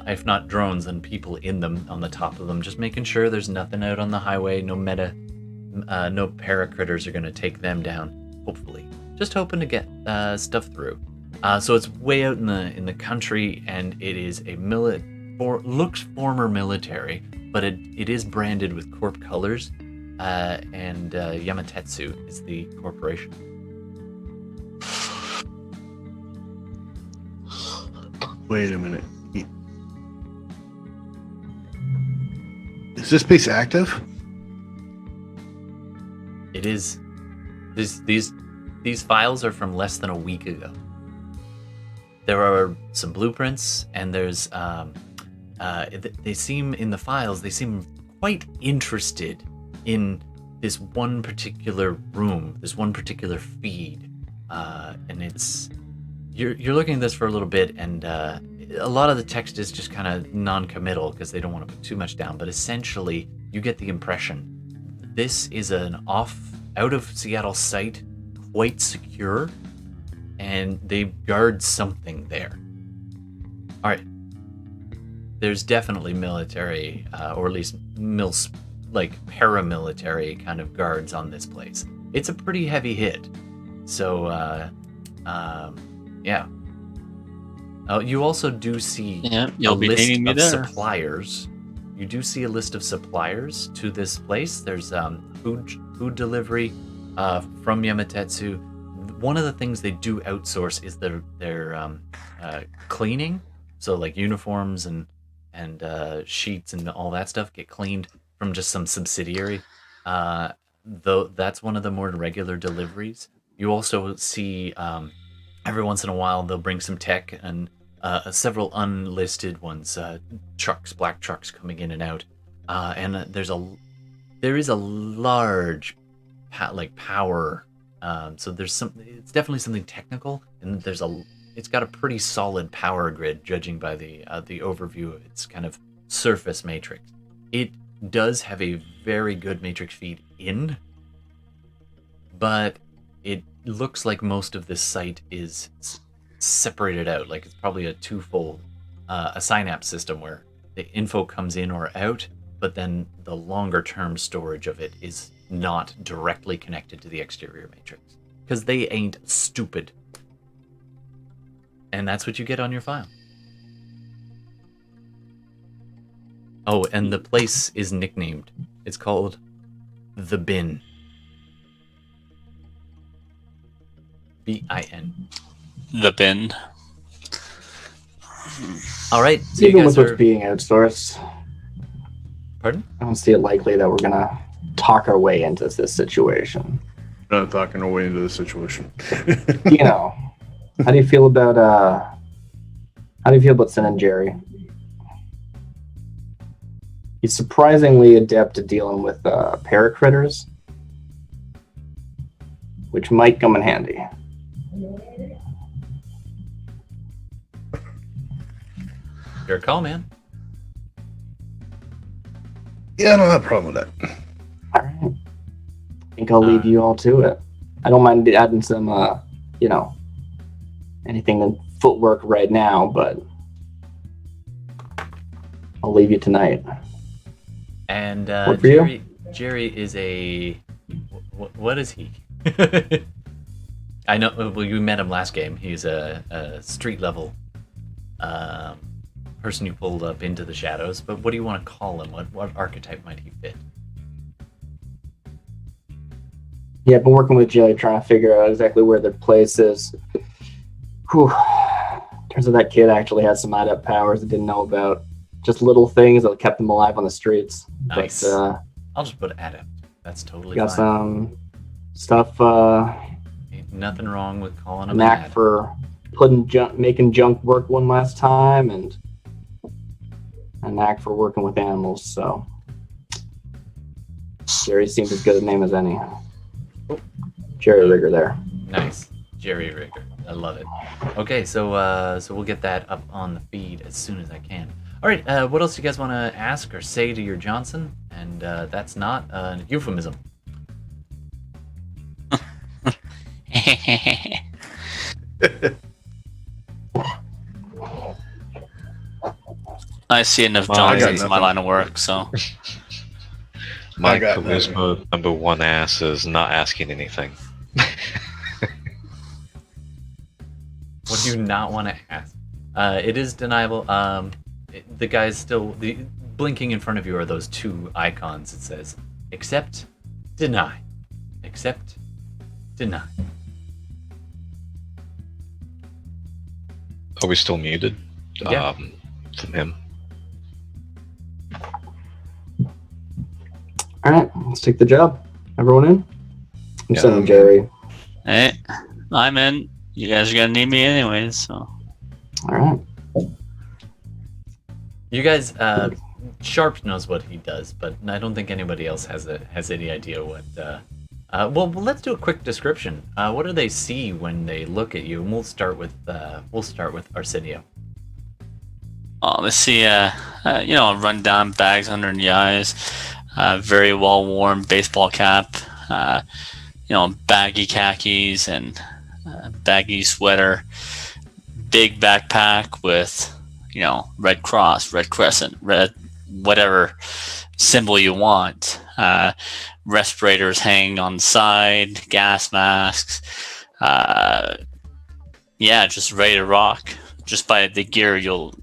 S1: if not drones, then people in them on the top of them, just making sure there's nothing out on the highway, no paracritters are going to take them down, hopefully. Just hoping to get stuff through. So it's way out in the country, and it is looks former military, but it is branded with corp colors, and Yamatetsu is the corporation.
S6: Wait a minute. Is this base active?
S1: It is. These files are from less than a week ago. There are some blueprints, and there's they seem in the files. They seem quite interested in this one particular room, this one particular feed, and it's you're looking at this for a little bit, and a lot of the text is just kind of non-committal because they don't want to put too much down. But essentially, you get the impression this is an out of Seattle site, quite secure, and they guard something there. All right. There's definitely military, or at least paramilitary kind of guards on this place. It's a pretty heavy hit. So Yeah. You also do see
S3: Yeah, you'll
S1: a
S3: be
S1: list
S3: needing me
S1: of
S3: there.
S1: suppliers. You do see a list of suppliers to this place. There's food delivery from Yamatetsu. One of the things they do outsource is their cleaning. So like uniforms and sheets and all that stuff get cleaned from just some subsidiary. Though that's one of the more regular deliveries. You also see every once in a while they'll bring some tech and several unlisted ones, trucks, black trucks coming in and out, and there is a large power. So it's definitely something technical, and it's got a pretty solid power grid, judging by the overview of its kind of surface matrix. It does have a very good matrix feed in, but it looks like most of this site is separated out. Like it's probably a twofold, a synapse system where the info comes in or out, but then the longer term storage of it is not directly connected to the exterior matrix, because they ain't stupid. And that's what you get on your file. Oh, and the place is nicknamed. It's called The Bin. BIN.
S3: The bin.
S1: All right. So
S2: Even
S1: you guys
S2: with what's
S1: are...
S2: being outsourced,
S1: Pardon?
S2: I don't see it likely that we're gonna talk our way into this situation.
S6: We're not talking our way into the situation.
S2: You know, how do you feel about Sin and Jerry? He's surprisingly adept at dealing with paracritters, which might come in handy.
S1: Your call, man.
S6: Yeah, I don't have a problem with that.
S2: All right. I think I'll leave you all to it. I don't mind adding some, anything in footwork right now, but I'll leave you tonight.
S1: And
S2: What for you?
S1: Jerry is a... What is he? I know, well, you met him last game. He's a street level person you pulled up into the shadows, but what do you want to call him? What archetype might he fit?
S2: Yeah, I've been working with Jay trying to figure out exactly where the place is. Whew. Turns out that kid actually has some adept powers I didn't know about. Just little things that kept him alive on the streets.
S1: Nice.
S2: But,
S1: I'll just put adept. That's totally
S2: got
S1: fine.
S2: some stuff,
S1: Ain't nothing wrong with calling him
S2: knack
S1: adept.
S2: for making junk work one last time, and a knack for working with animals. So Jerry seems as good a name as any. Jerry Rigger there.
S1: Nice. Jerry Rigger. I love it. Okay, so we'll get that up on the feed as soon as I can. All right, what else do you guys want to ask or say to your Johnson? And that's not a euphemism.
S3: I see enough
S5: Well, I got
S3: Johnsons in my
S6: nothing.
S3: line of work, so
S5: My
S6: I got
S5: charisma number one ass is not asking anything.
S1: What do you not want to ask? It is deniable. The guy's still blinking in front of you are those two icons. It says accept, deny, accept, deny.
S5: Are we still muted?
S1: Yeah.
S5: From him.
S2: All right, let's take the job. Everyone in? I'm
S5: Yeah,
S2: sending
S5: I'm
S2: Jerry.
S3: hey, I'm in. You guys are gonna need me anyways, so
S2: All right.
S1: You guys, Sharp knows what he does, but I don't think anybody else has any idea what. Well, let's do a quick description. What do they see when they look at you? And we'll start with Arsenio.
S3: let's see. Rundown bags under the eyes, very well worn baseball cap, baggy khakis and baggy sweater, big backpack with red cross, red crescent, red whatever symbol you want. Respirators hanging on the side, gas masks, Yeah, just ready to rock. Just by the gear, you'll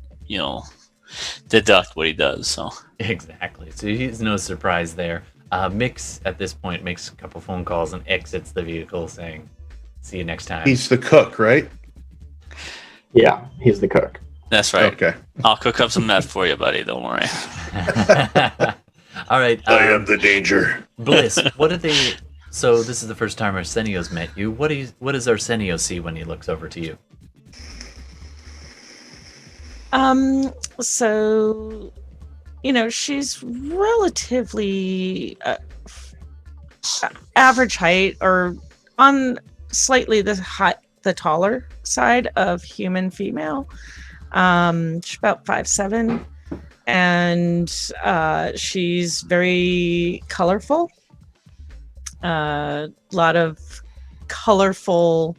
S3: deduct what he does. So
S1: Exactly. So he's no surprise there. Mix at this point makes a couple phone calls and exits the vehicle, saying, "See you next time."
S6: He's the cook, right?
S2: Yeah, he's the cook.
S3: that's right.
S6: Okay.
S3: I'll cook up some meth for you, buddy. Don't worry.
S1: All right.
S6: I am the danger.
S1: Bliss, what did they? So this is the first time Arsenio's met you. What does Arsenio see when he looks over to you?
S4: So, she's relatively average height, or on slightly the taller side of human female. She's about 5'7", and she's very colorful. A lot of colorful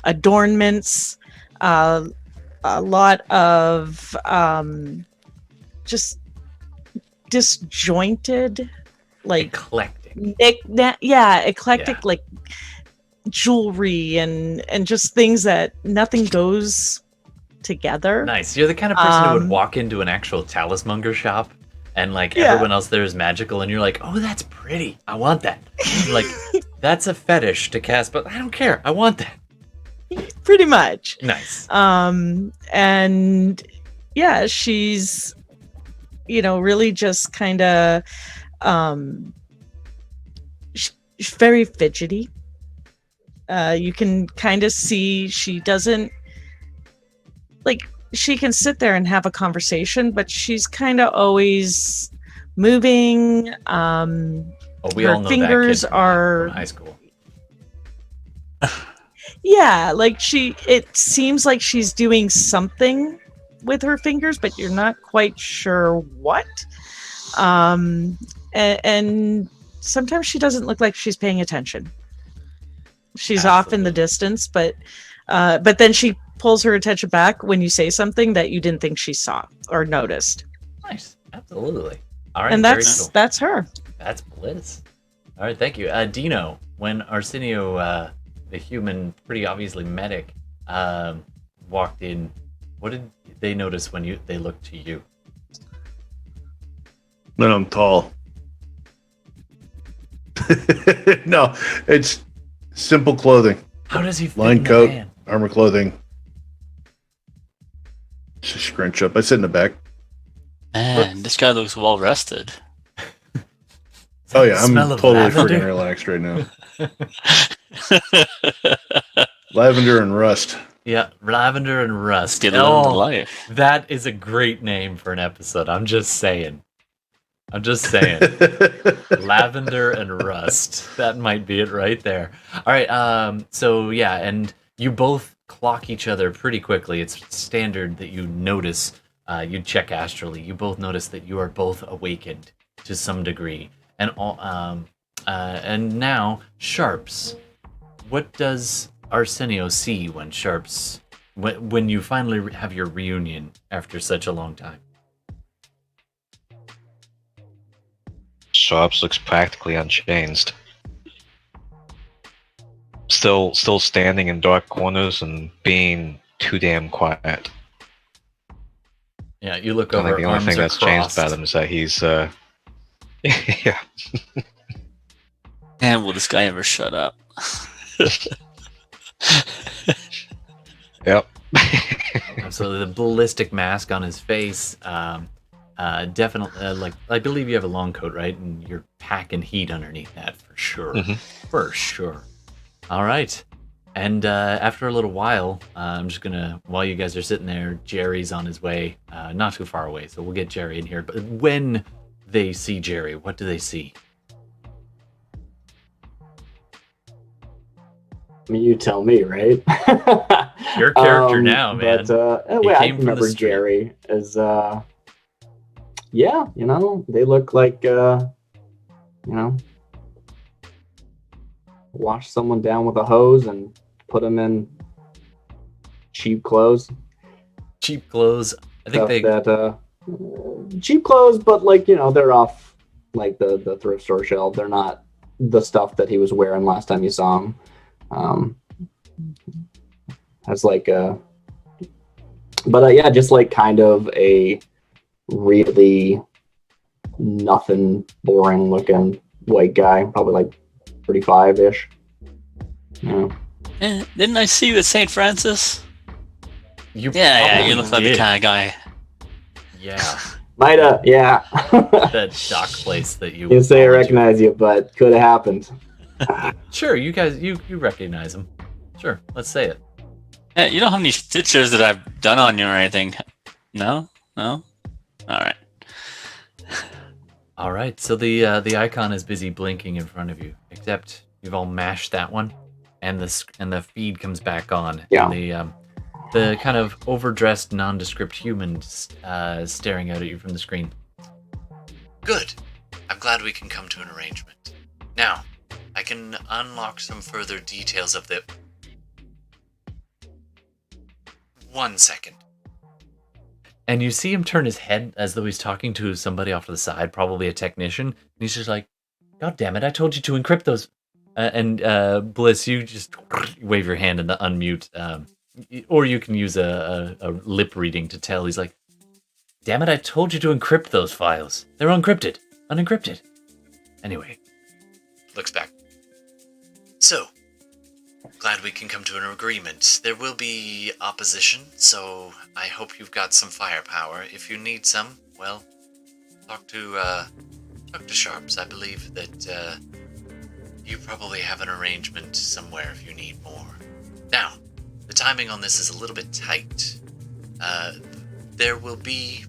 S4: adornments. A lot of just disjointed, like
S1: Eclectic.
S4: eclectic,
S1: Yeah.
S4: like jewelry and just things that nothing goes together.
S1: Nice. You're the kind of person who would walk into an actual talismonger shop and like
S4: Yeah.
S1: everyone else there is magical and you're like, "Oh, that's pretty. I want that." Like that's a fetish to cast, but I don't care. I want that.
S4: Pretty much.
S1: Nice.
S4: And yeah, she's really just kind of she's very fidgety. You can kind of see she doesn't like, she can sit there and have a conversation, but she's kind of always moving.
S1: We
S4: her
S1: all know
S4: fingers
S1: that kid
S4: are
S1: from high school.
S4: Yeah, like it seems like she's doing something with her fingers, but you're not quite sure what. And sometimes she doesn't look like she's paying attention. She's off in the distance, but then she pulls her attention back when you say something that you didn't think she saw or noticed.
S1: Nice. Absolutely. All right.
S4: And
S1: very
S4: that's
S1: cool.
S4: that's her.
S1: That's Bliss. All right, thank you. Dino, when Arsenio, the human, pretty obviously medic, walked in, what did they notice when they looked to you?
S6: Then I'm tall. No, it's simple clothing.
S1: How does he fit
S6: Line
S1: in the
S6: coat,
S1: van?
S6: armor clothing. Just scrunch up. I sit in the back.
S3: Man, this guy looks well rested.
S6: Oh yeah, I'm
S1: Smell of
S6: totally
S1: lavender?
S6: freaking relaxed right now. Lavender and rust.
S1: Yeah, Lavender and Rust.
S3: Get living the life.
S1: That is a great name for an episode. I'm just saying. Lavender and Rust. That might be it right there. All right. So yeah, and you both clock each other pretty quickly. It's standard that you notice. You check astrally. You both notice that you are both awakened to some degree, and and now Sharps. What does Arsenio see when Sharps, when you finally have your reunion after such a long time?
S5: Sharps looks practically unchanged. Still standing in dark corners and being too damn quiet.
S1: Yeah, you look
S5: I
S1: over.
S5: think the only
S1: arms
S5: thing
S1: are
S5: that's changed
S1: crossed.
S5: about him is that he's yeah.
S3: Man, will this guy ever shut up?
S5: Yep.
S1: So the ballistic mask on his face, definitely. Like I believe you have a long coat, right? And you're packing heat underneath that for sure.
S5: Mhm.
S1: For sure. All right. And after a little while, I'm just gonna, while you guys are sitting there, Jerry's on his way, not too far away, so we'll get Jerry in here. But when they see Jerry, what do they see?
S2: I mean, you tell me, right?
S1: Your character now, man.
S2: But
S1: He
S2: anyway, I
S1: came from the
S2: remember
S1: street.
S2: Jerry as yeah, they look like wash someone down with a hose and put them in cheap clothes.
S1: Cheap clothes. I think they.
S2: Cheap clothes, but like they're off like the thrift store shelf. They're not the stuff that he was wearing last time you saw him. has like a, but yeah, just like kind of a really nothing, boring looking white guy, probably like 35-ish. Yeah.
S3: Didn't I see you at St. Francis?
S1: You
S3: You look like the
S1: did.
S3: kind of guy.
S1: Yeah,
S2: Might have, yeah.
S1: that dock place that you.
S2: Didn't say I recognize you, but could have happened.
S1: Sure, you guys, you recognize him. Sure, let's say it.
S3: Yeah, you don't have any stitches that I've done on you or anything. No? All right.
S1: All right, so the icon is busy blinking in front of you, except you've all mashed that one, and the feed comes back on.
S2: Yeah.
S1: And the kind of overdressed, nondescript human staring out at you from the screen.
S7: Good. I'm glad we can come to an arrangement. Now, I can unlock some further details of the... 1 second.
S1: And you see him turn his head as though he's talking to somebody off to the side, probably a technician. And he's just like, God damn it, I told you to encrypt those. And Bliss, you just wave your hand in the unmute. Or you can use a lip reading to tell. He's like, damn it, I told you to encrypt those files. They're unencrypted. Unencrypted. Anyway.
S7: Looks back. So, glad we can come to an agreement. There will be opposition, so I hope you've got some firepower. If you need some, well, talk to Sharps. I believe that you probably have an arrangement somewhere if you need more. Now, the timing on this is a little bit tight. There will be...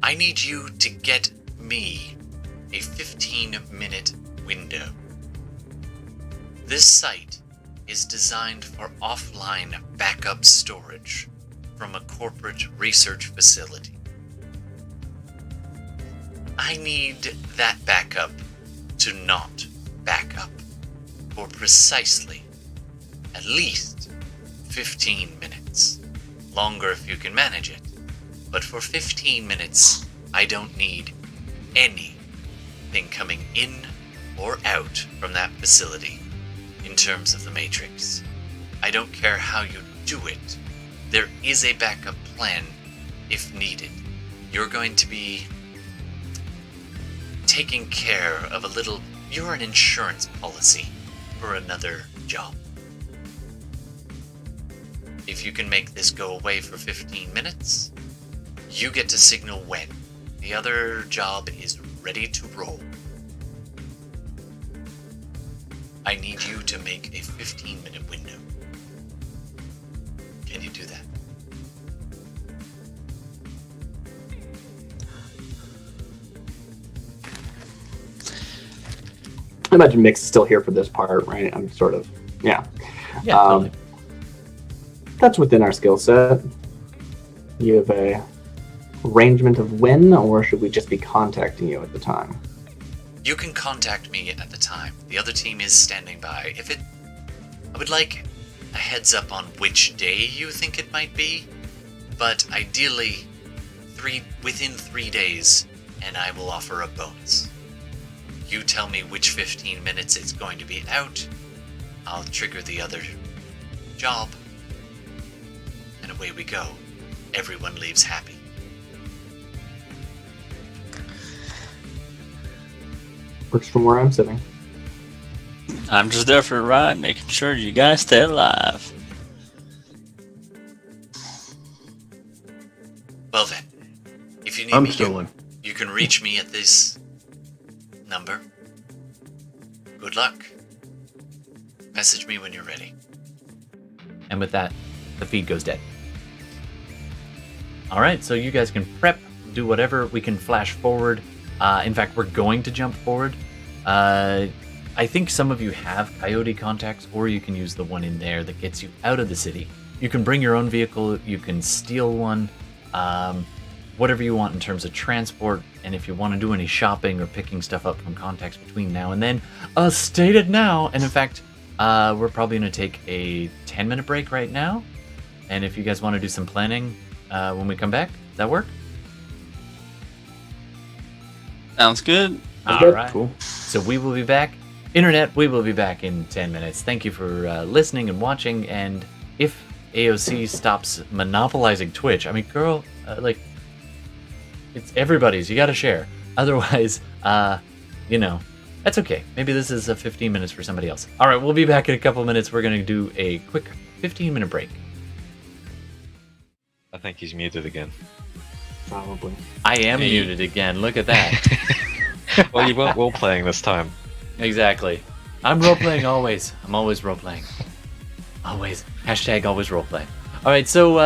S7: I need you to get me a 15-minute window. This site is designed for offline backup storage from a corporate research facility. I need that backup to not back up for precisely at least 15 minutes. Longer if you can manage it, but for 15 minutes, I don't need anything coming in or out from that facility. In terms of the Matrix, I don't care how you do it. There is a backup plan if needed. You're going to be taking care of a little... You're an insurance policy for another job. If you can make this go away for 15 minutes, you get to signal when. The other job is ready to roll. I need you to make a 15-minute window. Can you do that?
S2: I imagine Mix is still here for this part, right? I'm sort of, yeah.
S1: Yeah, totally.
S2: That's within our skill set. You have a arrangement of when, or should we just be contacting you at the time?
S7: You can contact me at the time. The other team is standing by. I would like a heads up on which day you think it might be, but ideally within 3 days, and I will offer a bonus. You tell me which 15 minutes it's going to be out, I'll trigger the other job, and away we go. Everyone leaves happy.
S2: Works from where I'm sitting.
S3: I'm just there for a ride, making sure you guys stay alive.
S7: Well then, if you need
S6: I'm
S7: me,
S6: still in.
S7: you can reach me at this number. Good luck. Message me when you're ready.
S1: And with that, the feed goes dead. All right, so you guys can prep, do whatever. We can flash forward. In fact, we're going to jump forward. I think some of you have Coyote contacts, or you can use the one in there that gets you out of the city. You can bring your own vehicle. You can steal one. Whatever you want in terms of transport. And if you want to do any shopping or picking stuff up from contacts between now and then, state it now. And in fact, we're probably going to take a 10-minute break right now. And if you guys want to do some planning when we come back, does that work?
S3: Sounds good.
S1: All right.
S6: Cool.
S1: So we will be back. Internet, we will be back in 10 minutes. Thank you for listening and watching, and if AOC stops monopolizing Twitch, I mean, girl, like, it's everybody's. You got to share. Otherwise, you know, that's okay. Maybe this is a 15 minutes for somebody else. All right, we'll be back in a couple minutes. We're going to do a quick 15-minute break.
S5: I think he's muted again.
S2: Probably.
S1: I am muted again. Look at that.
S5: Well, you weren't role playing this time.
S1: Exactly. I'm role-playing always. I'm always role-playing. Always. Hashtag always role-playing. All right, so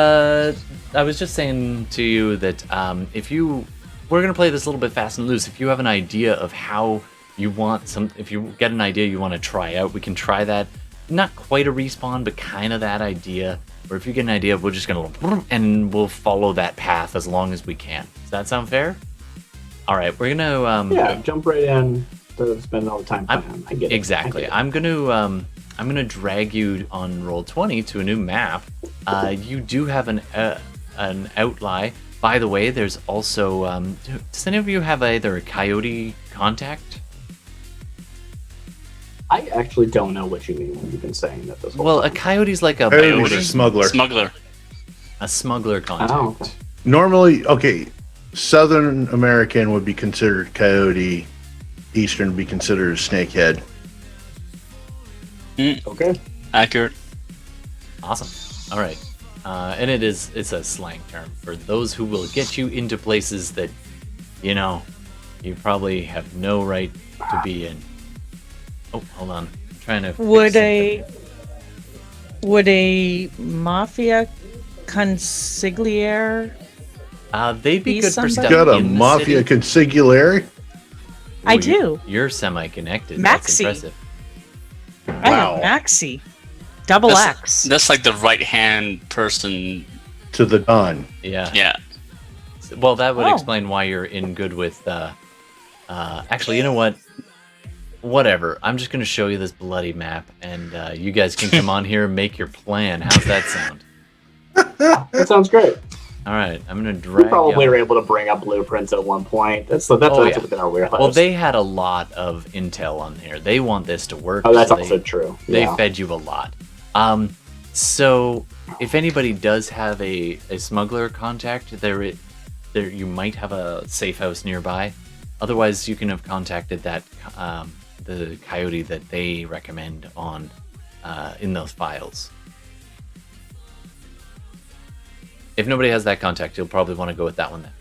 S1: I was just saying to you that we're going to play this a little bit fast and loose. If you have an idea of how you want if you get an idea you want to try out, we can try that. Not quite a respawn, but kind of that idea. Or if you get an idea, we're just going to, and we'll follow that path as long as we can. Does that sound fair? All right, we're going to...
S2: yeah, jump right in. To spend all the time playing. I get it.
S1: Exactly. I'm gonna drag you on Roll20 to a new map. You do have an outlie. By the way, there's also does any of you have either a coyote contact?
S2: I actually don't know what you mean when you've been saying that this whole
S1: Well,
S2: time.
S1: a coyote's like a
S6: Coyote's a smuggler.
S1: a smuggler contact.
S2: Oh, okay.
S6: Normally, okay, Southern American would be considered coyote. Eastern would be considered a snakehead.
S2: Okay.
S3: Accurate.
S1: Awesome. All right. And it's a slang term for those who will get you into places that, you know, you probably have no right to be in. Oh, hold on. I'm trying to.
S4: Would a mafia consigliere?
S1: They'd be
S4: Be
S1: good for
S4: somebody?
S1: stuff.
S6: Got a
S1: in the
S6: mafia
S1: city.
S6: consigliere?
S4: I
S1: Ooh,
S4: do.
S1: You're semi-connected.
S4: Maxi.
S1: That's impressive.
S4: I have Maxi. Double X.
S3: That's like the right hand person.
S6: To the Don.
S1: Yeah.
S3: Yeah.
S1: Well, that would
S4: Oh.
S1: explain why you're in good with. Actually, you know what? Whatever. I'm just gonna show you this bloody map, and you guys can come on here and make your plan. How's that sound?
S2: That sounds great.
S1: All right. I'm gonna
S2: We
S1: drag.
S2: probably
S1: you.
S2: were able to bring up blueprints at one point. That's
S1: Oh,
S2: that's
S1: yeah.
S2: within our warehouse.
S1: Well, they had a lot of intel on here. They want this to work.
S2: Oh, that's
S1: so
S2: also true.
S1: They
S2: Yeah.
S1: fed you a lot. So if anybody does have a smuggler contact, there you might have a safe house nearby. Otherwise, you can have contacted that the coyote that they recommend on in those files. If nobody has that contact, you'll probably want to go with that one then.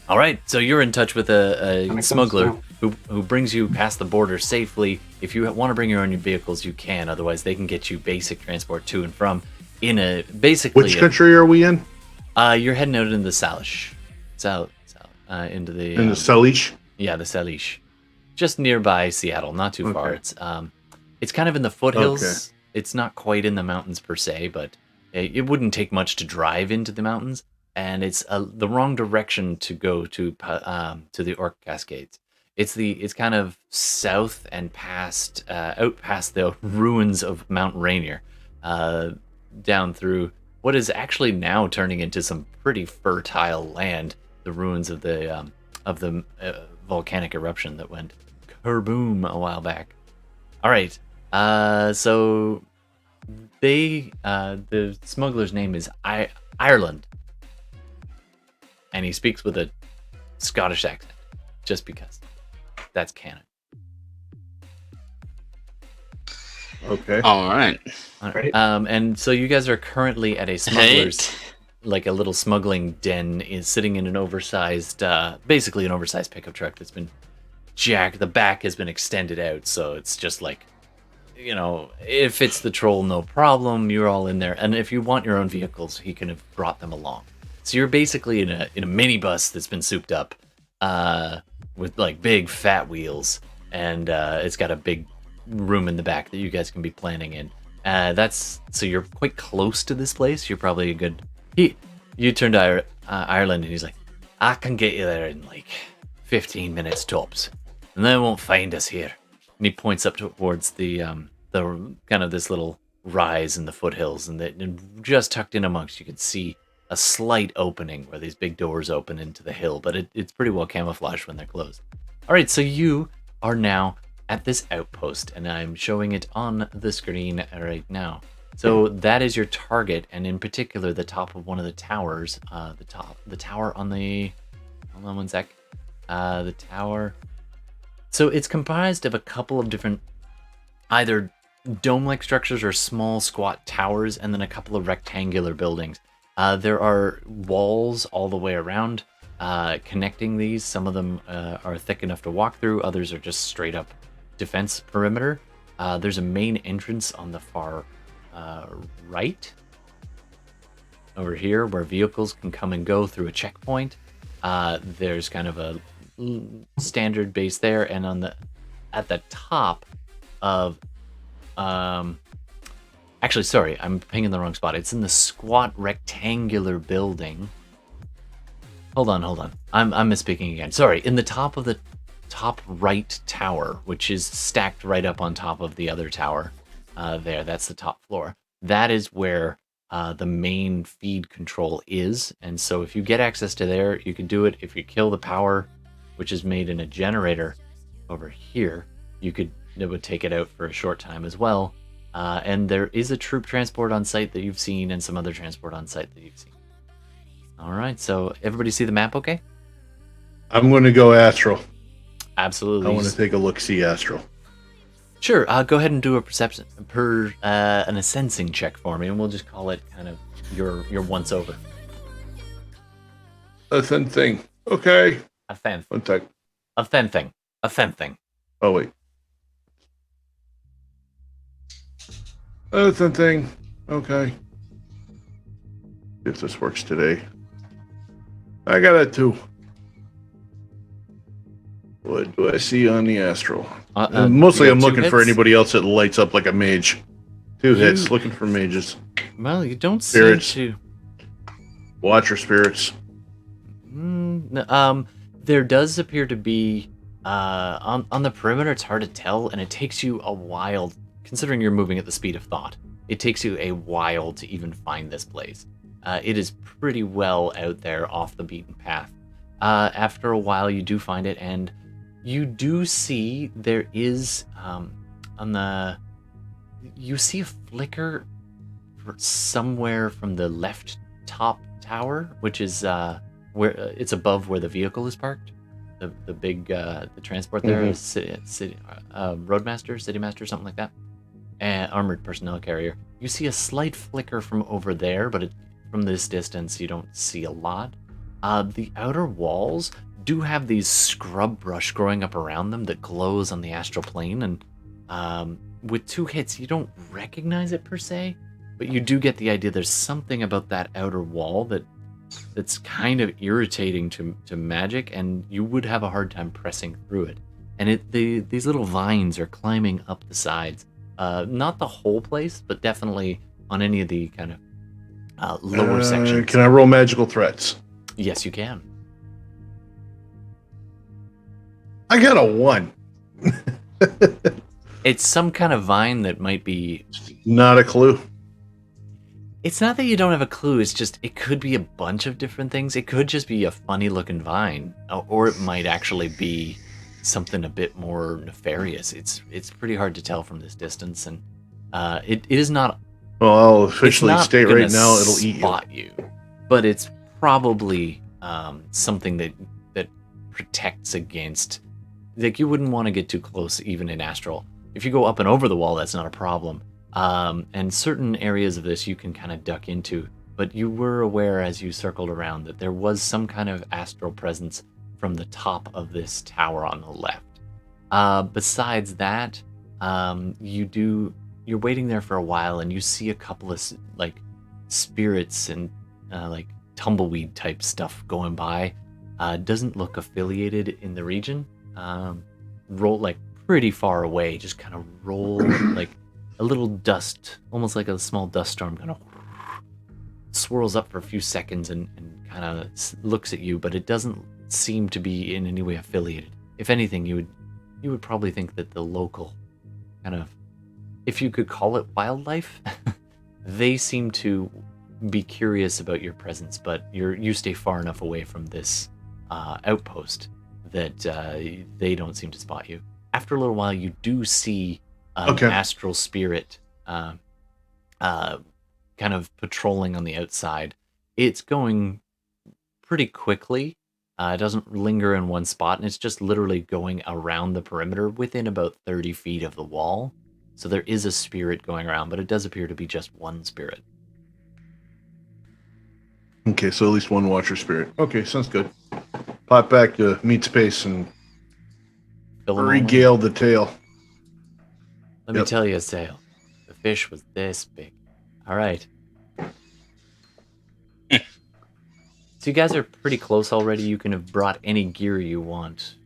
S1: All right, so you're in touch with a
S2: makes
S1: smuggler
S2: sense,
S1: who brings you past the border safely. If you want to bring your own vehicles, you can. Otherwise, they can get you basic transport to and from in a basically.
S6: Which country are we in?
S1: You're heading out into the Salish, into the
S6: In the Salish?
S1: yeah, the Salish, just nearby Seattle, not too far.
S6: Okay.
S1: It's kind of in the foothills.
S6: Okay.
S1: It's not quite in the mountains per se, but it wouldn't take much to drive into the mountains, and it's the wrong direction to go to the Orc Cascades. It's kind of south and out past the ruins of Mount Rainier, down through what is actually now turning into some pretty fertile land. The ruins of the volcanic eruption that went kerboom a while back. All right, so the smuggler's name is Ireland, and he speaks with a Scottish accent, just because that's canon.
S6: Okay.
S3: All right.
S1: All
S2: Great.
S1: And so you guys are currently at a smuggler's, like a little smuggling den, is sitting in an oversized, basically an oversized pickup truck that's been jacked. The back has been extended out, so it's just like, you know, if it's the troll, no problem. You're all in there, and if you want your own vehicles, he can have brought them along. So you're basically in a minibus that's been souped up, with like big fat wheels, and it's got a big room in the back that you guys can be planning in. So you're quite close to this place. You're probably a good. You turn to Ireland, and he's like, I can get you there in like 15 minutes tops, and they won't find us here. And he points up towards the kind of this little rise in the foothills, and just tucked in amongst, you can see a slight opening where these big doors open into the hill, but it's pretty well camouflaged when they're closed. All right, so you are now at this outpost, and I'm showing it on the screen right now. So that is your target, and in particular, the top of one of the towers. The tower on the. Hold on one sec. The tower. So it's comprised of a couple of different, either dome-like structures or small squat towers, and then a couple of rectangular buildings. There are walls all the way around connecting these. Some of them are thick enough to walk through. Others are just straight up defense perimeter. There's a main entrance on the far right over here where vehicles can come and go through a checkpoint. There's kind of a standard base there, and at the top of actually, sorry, I'm pinging the wrong spot. It's in the squat rectangular building. Hold on. I'm misspeaking again. Sorry, in the top of the top right tower, which is stacked right up on top of the other tower. That's the top floor. That is where the main feed control is. And so if you get access to there, you can do it. If you kill the power, which is made in a generator over here, it would take it out for a short time as well. And there is a troop transport on site that you've seen, and some other transport on site that you've seen. All right, so everybody see the map okay?
S6: I'm going to go astral.
S1: Absolutely.
S6: I want to take a look-see astral.
S1: Sure, go ahead and do a perception a sensing check for me, and we'll just call it kind of your once over.
S6: A thin thing. Okay.
S1: A thin.
S6: One sec.
S1: A thin thing. A thin thing.
S6: Oh, wait. A thin thing. Okay. If this works today. I got a 2. What do I see on the astral? Mostly I'm looking for anybody else that lights up like a mage. 2 hits, looking for mages.
S1: Well, you don't
S6: Spirits.
S1: seem to...
S6: Watcher spirits.
S1: There does appear to be... on the perimeter, it's hard to tell, and it takes you a while, considering you're moving at the speed of thought. It takes you a while to even find this place. It is pretty well out there off the beaten path. After a while, you do find it, and you do see there is you see a flicker somewhere from the left top tower, which is where it's above where the vehicle is parked. The big the transport there, roadmaster, city master, something like that, armored personnel carrier. You see a slight flicker from over there, but from this distance, you don't see a lot. The outer walls do have these scrub brush growing up around them that glows on the astral plane, and with 2 hits, you don't recognize it per se, but you do get the idea there's something about that outer wall that's kind of irritating to magic, and you would have a hard time pressing through it. And these little vines are climbing up the sides. Not the whole place, but definitely on any of the kind of lower sections.
S6: Can I roll magical threats?
S1: Yes, you can.
S6: I got a 1.
S1: It's some kind of vine that might be...
S6: Not a clue.
S1: It's not that you don't have a clue, it's just it could be a bunch of different things. It could just be a funny looking vine, or it might actually be something a bit more nefarious. It's pretty hard to tell from this distance, and it is not...
S6: Well, I'll officially state right
S1: gonna
S6: now it'll eat
S1: spot you. But it's probably something that protects against... Like, you wouldn't want to get too close, even in Astral. If you go up and over the wall, that's not a problem. And certain areas of this you can kind of duck into. But you were aware as you circled around that there was some kind of astral presence from the top of this tower on the left. Besides that, you're waiting there for a while, and you see a couple of like spirits and like tumbleweed type stuff going by. Doesn't look affiliated in the region. Roll like pretty far away, just kind of roll like a little dust, almost like a small dust storm, kind of swirls up for a few seconds and kind of looks at you, but it doesn't seem to be in any way affiliated. If anything, you would probably think that the local kind of, if you could call it wildlife, they seem to be curious about your presence, but you stay far enough away from this outpost that they don't seem to spot you. After a little while, you do see an astral spirit kind of patrolling on the outside. It's going pretty quickly. It doesn't linger in one spot, and it's just literally going around the perimeter within about 30 feet of the wall. So there is a spirit going around, but it does appear to be just one spirit.
S6: Okay, so at least one watcher spirit. Okay, sounds good. Pop back to meat space and regale the tale.
S1: Let me tell you, Sale. The fish was this big. All right. So you guys are pretty close already. You can have brought any gear you want.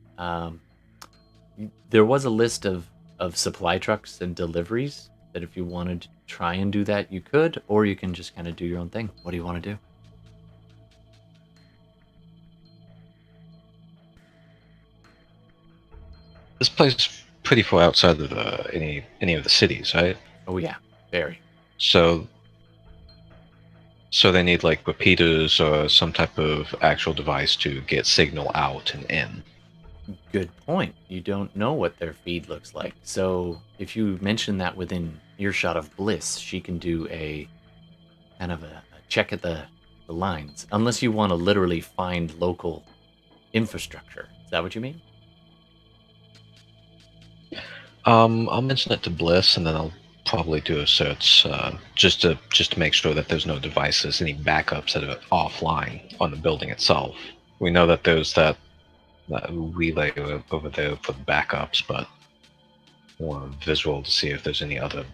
S1: There was a list of supply trucks and deliveries that if you wanted to try and do that, you could, or you can just kind of do your own thing. What do you want to do?
S5: This place is pretty far outside of any of the cities, right?
S1: Oh yeah, very.
S5: So they need like repeaters or some type of actual device to get signal out and in.
S1: Good point. You don't know what their feed looks like. So if you mention that within earshot of Bliss, she can do a kind of a check at the lines. Unless you want to literally find local infrastructure. Is that what you mean?
S5: I'll mention it to Bliss, and then I'll probably do a search just to make sure that there's no devices, any backups that are offline on the building itself. We know that there's that relay over there for the backups, but I want a visual to see if there's any other.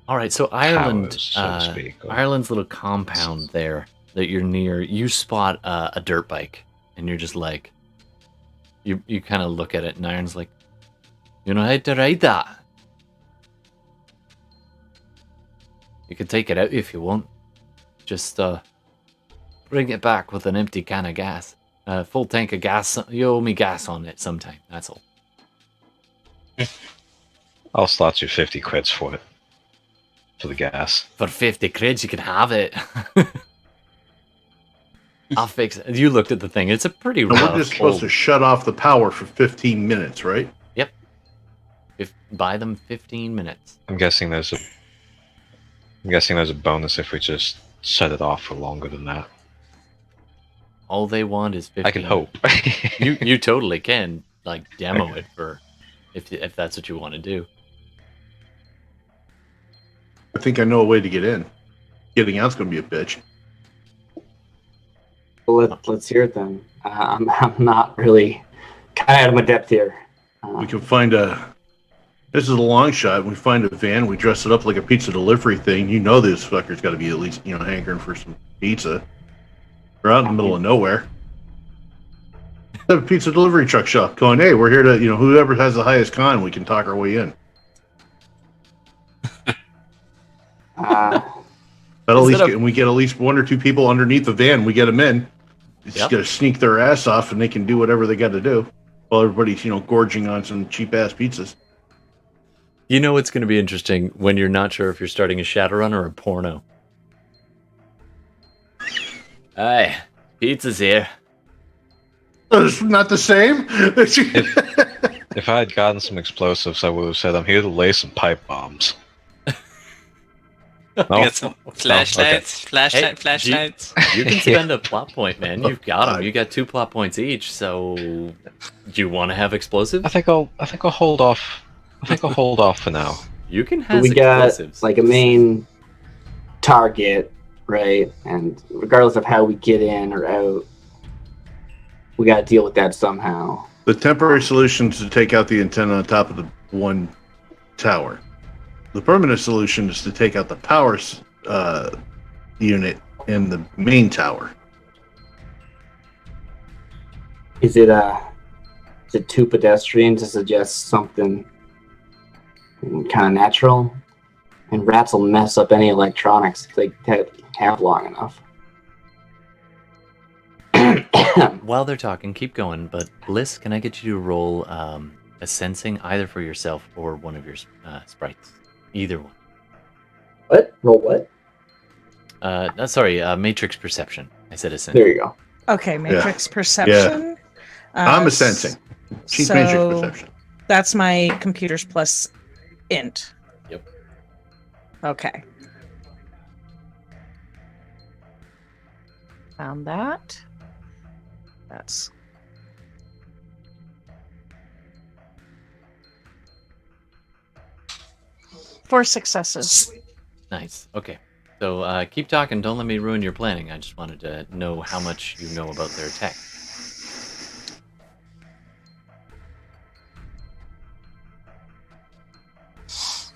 S1: All right, so Ireland,
S5: towers, so to speak,
S1: Ireland's little compound there that you're near. You spot a dirt bike, and you're just like, you kind of look at it, and Iron's like, you know how to ride that? You can take it out if you want. Just bring it back with an empty can of gas. Full tank of gas. You owe me gas on it sometime. That's all.
S5: I'll slot you 50 crits for it. For the gas.
S1: For 50 crits, you can have it. I'll fix it. You looked at the thing. It's a pretty rough.
S6: We're just supposed to shut off the power for 15 minutes, right?
S1: Yep. Buy them 15 minutes.
S5: I'm guessing there's a bonus if we just set it off for longer than that.
S1: All they want is 15.
S5: I can hope.
S1: you totally can like demo it for if that's what you want to do.
S6: I think I know a way to get in. Getting out's going to be a bitch.
S2: Well, let's hear it then. I'm not really kind of out of my depth here.
S6: We can find this is a long shot. We find a van. We dress it up like a pizza delivery thing. You know this fucker's got to be at least, hankering for some pizza. We're out in the middle of nowhere. Have a pizza delivery truck shop going, hey, we're here to, whoever has the highest con, we can talk our way in. But at least, and we get at least one or two people underneath the van. We get them in. Just got to sneak their ass off, and they can do whatever they got to do while everybody's, gorging on some cheap ass pizzas.
S1: You know it's going to be interesting when you're not sure if you're starting a Shadowrun or a porno. Hi, pizza's here.
S6: It's not the same.
S5: If I had gotten some explosives, I would have said, I'm here to lay some pipe bombs.
S3: I got some flashlights.
S1: Okay.
S3: Flashlights.
S1: You can spend a plot point, man. You've got them. You got 2 plot points each. So, do you want to have explosives?
S5: I think I'll hold off. I'll hold off for now.
S1: You can have
S2: explosives. Got like a main target, right? And regardless of how we get in or out, we got to deal with that somehow.
S6: The temporary solution is to take out the antenna on top of the one tower. The permanent solution is to take out the power unit in the main tower.
S2: Is it too pedestrian to suggest something kind of natural? And rats will mess up any electronics if they have long enough.
S1: While they're talking, keep going. But Bliss, can I get you to roll a sensing either for yourself or one of your sprites? Either one.
S2: What? Roll what?
S1: Matrix perception. I said a sensing.
S2: There you go.
S4: Okay, matrix perception.
S6: Yeah. I'm a sensing. She's
S4: so
S6: matrix perception.
S4: That's my computers plus int.
S1: Yep.
S4: Okay. Found that. That's 4 successes.
S1: Nice. Okay. So keep talking. Don't let me ruin your planning. I just wanted to know how much you know about their tech.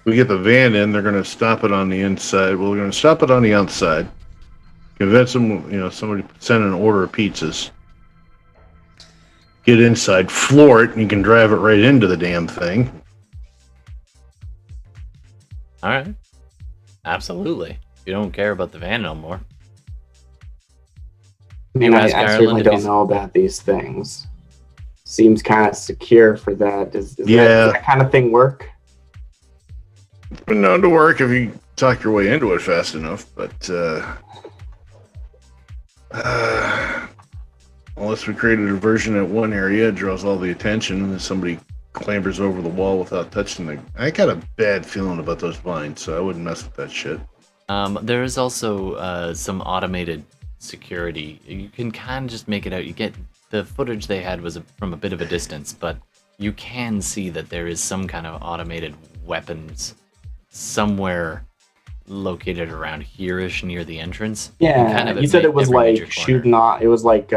S6: We get the van in, they're going to stop it on the inside. Well, we're going to stop it on the outside. Convince them, somebody send an order of pizzas. Get inside, floor it, and you can drive it right into the damn thing.
S1: All right. Absolutely. You don't care about the van no more.
S2: I mean,
S1: You
S2: I
S1: ask
S2: certainly
S1: Ireland if
S2: don't
S1: he's-
S2: know about these things. Seems kind of secure for that. Does
S6: Yeah.
S2: that kind of thing work?
S6: Been known to work if you talk your way into it fast enough, but unless we create a diversion at one area, it draws all the attention, and then somebody clambers over the wall without touching the... I got a bad feeling about those blinds, so I wouldn't mess with that shit.
S1: There is also some automated security. You can kind of just make it out. You get the footage they had was from a bit of a distance, but you can see that there is some kind of automated weapons somewhere located around here-ish near the entrance.
S2: Yeah,
S1: kind of
S2: you said it was
S1: every
S2: like
S1: major corner.
S2: shooting off. It was like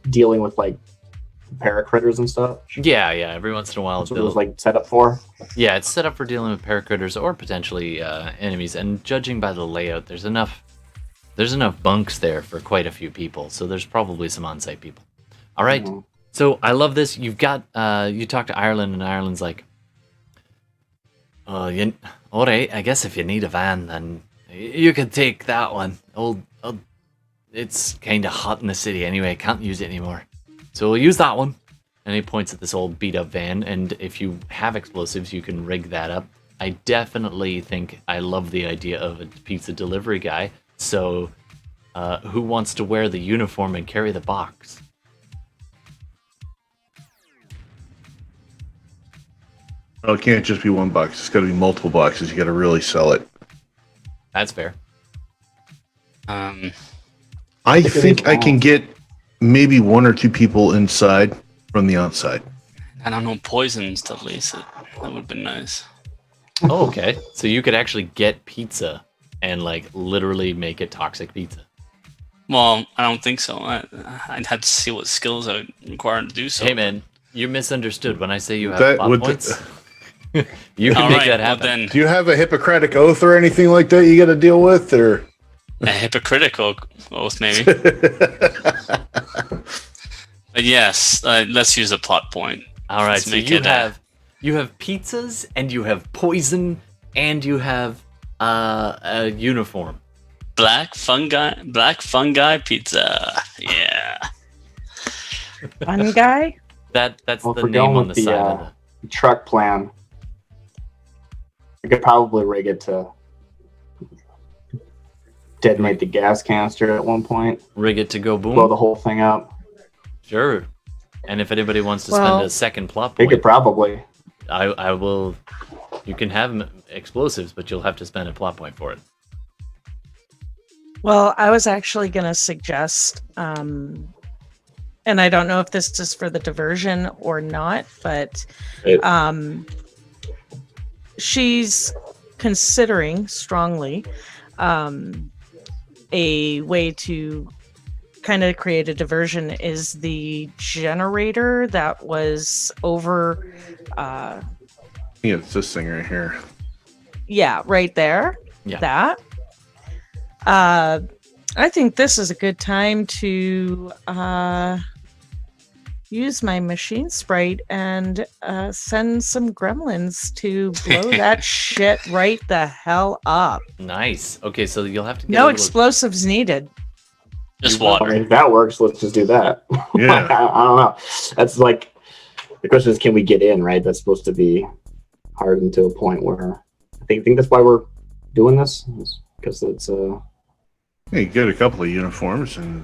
S2: dealing with like paracritters and stuff.
S1: Yeah. Every once in a while,
S2: That's what it was like set up for.
S1: Yeah, it's set up for dealing with paracritters or potentially enemies. And judging by the layout, there's enough bunks there for quite a few people. So there's probably some on-site people. All right.
S2: Mhm.
S1: So I love this. You've got you talk to Ireland, and Ireland's like, all right. I guess if you need a van, then you could take that one. It's kind of hot in the city anyway. I can't use it anymore. So we'll use that one. And he points at this old beat up van, and if you have explosives, you can rig that up. I definitely think I love the idea of a pizza delivery guy. So who wants to wear the uniform and carry the box?
S6: Oh, it can't just be one box. It's got to be multiple boxes. You got to really sell it.
S1: That's fair.
S5: Um,
S6: I think I can get maybe 1 or 2 people inside from the outside.
S3: I don't know, poisons at least. That would have been nice.
S1: Oh, okay. So you could actually get pizza and like literally make it toxic pizza.
S3: Well, I don't think so. I'd have to see what skills I would require to do so.
S1: Hey man, you misunderstood when I say you have
S6: That
S1: plot
S6: would-
S1: points. You can
S3: All
S1: make
S3: right,
S1: that
S3: well
S1: happen.
S3: then,
S6: Do you have a Hippocratic oath or anything like that you got to deal with, or?
S3: a hypocritical oath, maybe. But yes, let's use a plot point.
S1: All right,
S3: Let's
S1: so
S3: make
S1: you
S3: it,
S1: have pizzas and you have poison and you have a uniform.
S3: Black fungi pizza. Yeah.
S4: Fun guy?
S1: That's
S2: Well, if
S1: the
S2: we're
S1: name
S2: going
S1: on the
S2: with the,
S1: side of the.
S2: Truck plan. I could probably rig it to detonate the gas canister at one point.
S1: Rig it to go boom.
S2: Blow the whole thing up.
S1: Sure. And if anybody wants to
S4: Well-
S1: spend a second plot
S2: We
S1: point,
S2: could probably.
S1: I will. You can have explosives, but you'll have to spend a plot point for it.
S4: Well, I was actually going to suggest, and I don't know if this is for the diversion or not, but
S2: It-
S4: she's considering strongly a way to kind of create a diversion is the generator that was over,
S6: Yeah, it's this thing right here.
S4: yeah, right there.
S1: Yeah.
S4: That. I think this is a good time to use my machine sprite and send some gremlins to blow that shit right the hell up.
S1: Nice. Okay, so you'll have to get
S4: No
S1: a little,
S4: explosives needed.
S3: Just
S2: I
S3: water.
S2: mean, if that works, let's just do that.
S6: Yeah.
S2: I don't know. That's like the question is, can we get in? Right? That's supposed to be hardened to a point where I think that's why we're doing this, because it's
S6: Yeah, you get a couple of uniforms and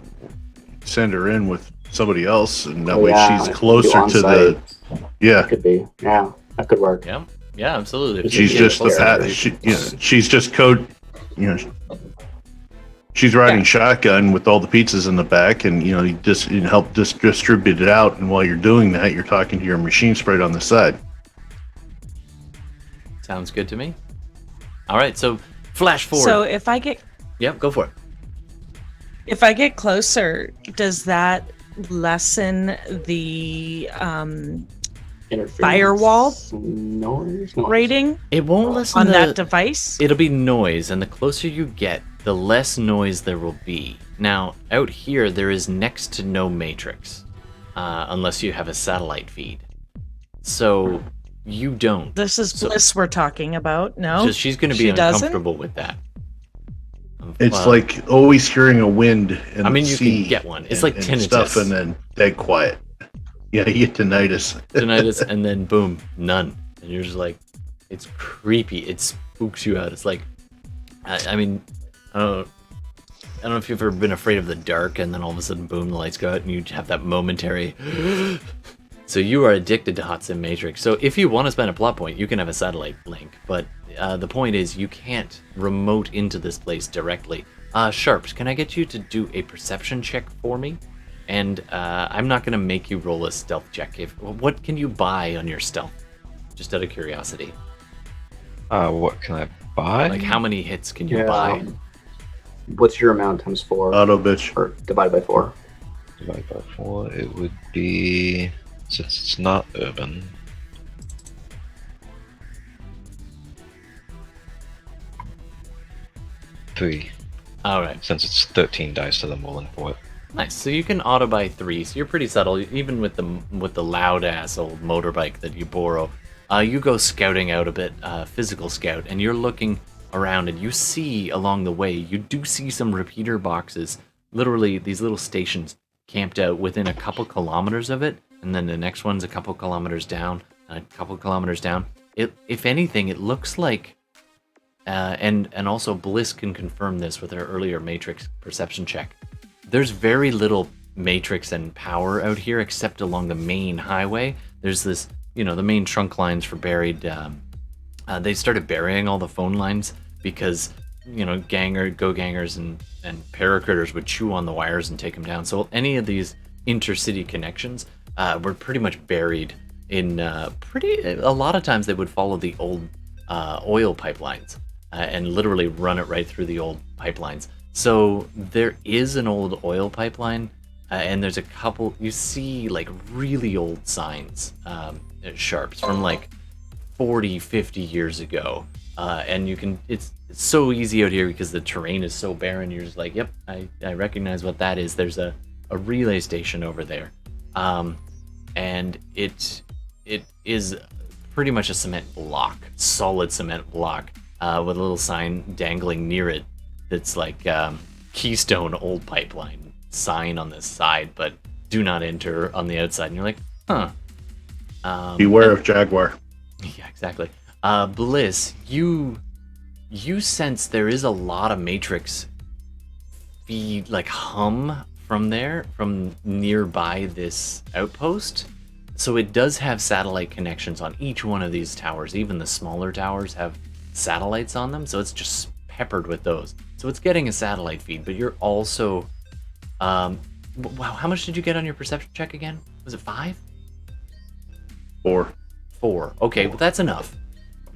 S6: send her in with somebody else, and that
S2: Oh,
S6: way
S2: yeah,
S6: she's
S2: do
S6: closer to the.
S2: on-site.
S6: Yeah,
S2: could be. Yeah, that could work.
S1: Yeah. Yeah, absolutely.
S6: She's
S2: Yeah,
S6: just
S2: yeah.
S6: she's just code. She's riding shotgun with all the pizzas in the back, and you just help distribute it out. And while you're doing that, you're talking to your machine sprite on the side.
S1: Sounds good to me. All right, so flash forward.
S4: So if I get
S1: Yep, go for it.
S4: closer, does that lessen the
S2: Interference
S4: Firewall?
S2: noise.
S4: rating
S1: It won't listen
S4: on
S1: to
S4: that device?
S1: It'll be noise, and the closer you get, the less noise there will be. Now, out here, there is next to no matrix, unless you have a satellite feed. So you don't.
S4: This is
S1: So-
S4: Bliss we're talking about. No,
S1: So she's going to be
S4: she doesn't?
S1: uncomfortable with that.
S6: It's
S1: Well,
S6: like always hearing a wind and
S1: I mean,
S6: the
S1: you
S6: sea
S1: can get one. It's
S6: and-
S1: like
S6: and
S1: tinnitus.
S6: stuff, and then dead quiet. Yeah, you get tinnitus.
S1: tinnitus, and then boom, none. And you're just like, it's creepy. It spooks you out. It's like, I mean, I don't know if you've ever been afraid of the dark, and then all of a sudden, boom, the lights go out, and you have that momentary. So you are addicted to Hot Sim Matrix. So if you want to spend a plot point, you can have a satellite link, but the point is you can't remote into this place directly. Sharps, can I get you to do a perception check for me? And I'm not going to make you roll a stealth check. What can you buy on your stealth? Just out of curiosity.
S5: What can I buy?
S1: Like, how many hits can you
S2: Yeah.
S1: buy?
S2: What's your amount times 4?
S6: Auto bitch.
S2: Or divided by 4?
S5: Divided by 4, it would be, since it's not urban. Three,
S1: All right.
S5: since it's 13 dice to the rolling for it.
S1: Nice. So you can auto buy 3. So you're pretty subtle, even with the loud ass old motorbike that you borrow. You go scouting out a bit, physical scout, and you're looking around, and you see along the way, you do see some repeater boxes. Literally, these little stations camped out within a couple kilometers of it, and then the next one's a couple kilometers down, and a couple kilometers down. If anything, it looks like, and also Bliss can confirm this with her earlier Matrix perception check. There's very little matrix and power out here except along the main highway. There's this, the main trunk lines for buried. They started burying all the phone lines because, go-gangers and paracritters would chew on the wires and take them down. So any of these intercity connections were pretty much buried in a lot of times they would follow the old oil pipelines and literally run it right through the old pipelines. So there is an old oil pipeline, and there's a couple, you see like really old signs at Sharps from like 40, 50 years ago. And it's so easy out here because the terrain is so barren. You're just like, yep, I recognize what that is. There's a relay station over there. And it is pretty much a cement block, solid cement block, with a little sign dangling near it. That's like Keystone old pipeline sign on this side, but do not enter on the outside. And you're like, huh.
S6: Beware of Jaguar.
S1: Yeah, exactly. Bliss, you sense there is a lot of Matrix feed, like hum from nearby this outpost. So it does have satellite connections on each one of these towers. Even the smaller towers have satellites on them, so it's just peppered with those. So it's getting a satellite feed, but you're also, wow, how much did you get on your perception check again? Was it 5?
S6: 4.
S1: 4. Okay, well that's enough.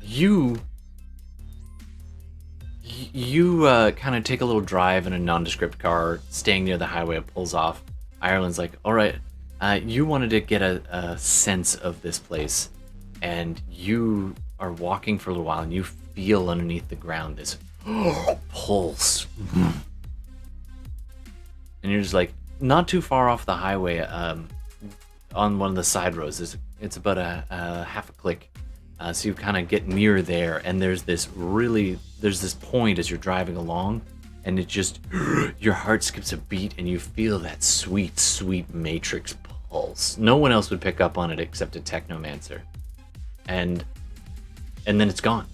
S1: You kind of take a little drive in a nondescript car, staying near the highway. It pulls off. Ireland's like, all right, you wanted to get a sense of this place, and you are walking for a little while, and you feel underneath the ground this pulse. And you're just like, not too far off the highway, on one of the side roads. It's about a half a click. So you kind of get near there, and there's this point as you're driving along, and it just, your heart skips a beat, and you feel that sweet, sweet Matrix pulse. No one else would pick up on it except a Technomancer. And then it's gone.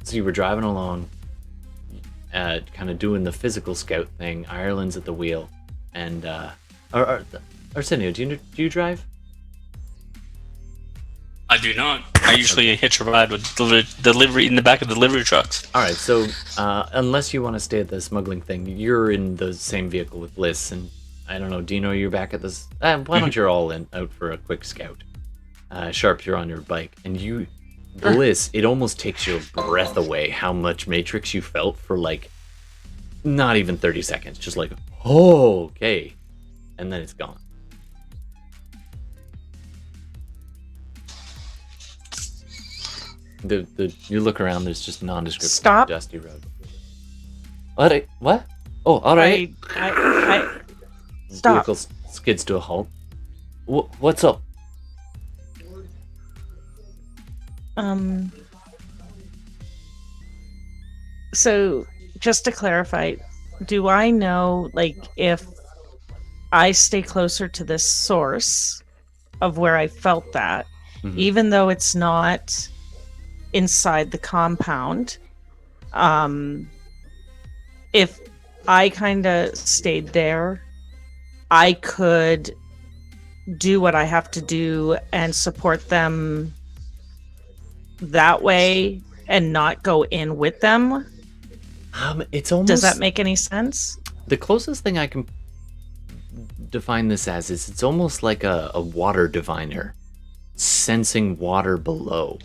S1: So you were driving along, kind of doing the physical scout thing. Ireland's at the wheel, and Arsenio, do you drive?
S3: I do not. I usually hitch a ride with delivery in the back of the delivery trucks.
S1: All right, so unless you want to stay at the smuggling thing, you're in the same vehicle with Bliss, and I don't know, Dino, you're back at this. Why don't you all out for a quick scout? Sharp, you're on your bike, and Bliss, it almost takes your breath away how much Matrix you felt for like not even 30 seconds, just like, oh, okay, and then it's gone. You look around. There's just nondescript
S4: Stop.
S1: dusty road. What? Oh, all right.
S4: I stop.
S1: Vehicle skids to a halt. What's up?
S4: So just to clarify, do I know, like, if I stay closer to this source of where I felt that, even though it's not inside the compound, if I kind of stayed there, I could do what I have to do and support them that way and not go in with them.
S1: It's almost...
S4: Does that make any sense?
S1: The closest thing I can define this as is it's almost like a water diviner sensing water below,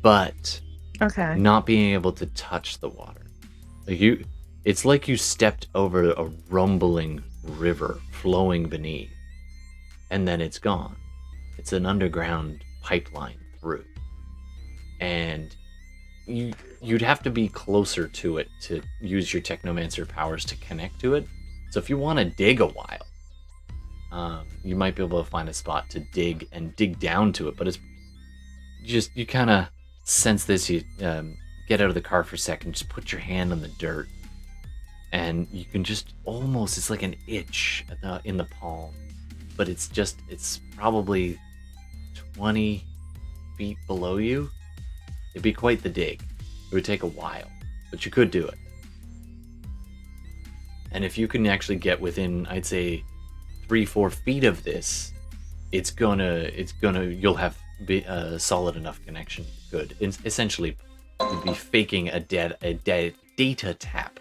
S1: but not being able to touch the water. It's like you stepped over a rumbling river flowing beneath, and then it's gone. It's an underground pipeline through, and you'd have to be closer to it to use your Technomancer powers to connect to it. So if you want to dig a while, you might be able to find a spot to dig down to it, but it's just, you kind of sense this. You get out of the car for a second, just put your hand on the dirt, and you can just almost, it's like an itch in the palm, but it's probably 20 feet below you. It'd be quite the dig. It would take a while, but you could do it. And if you can actually get within, I'd say, 3-4 feet of this, you'll have a solid enough connection. Good. Essentially, you'd be faking a data tap,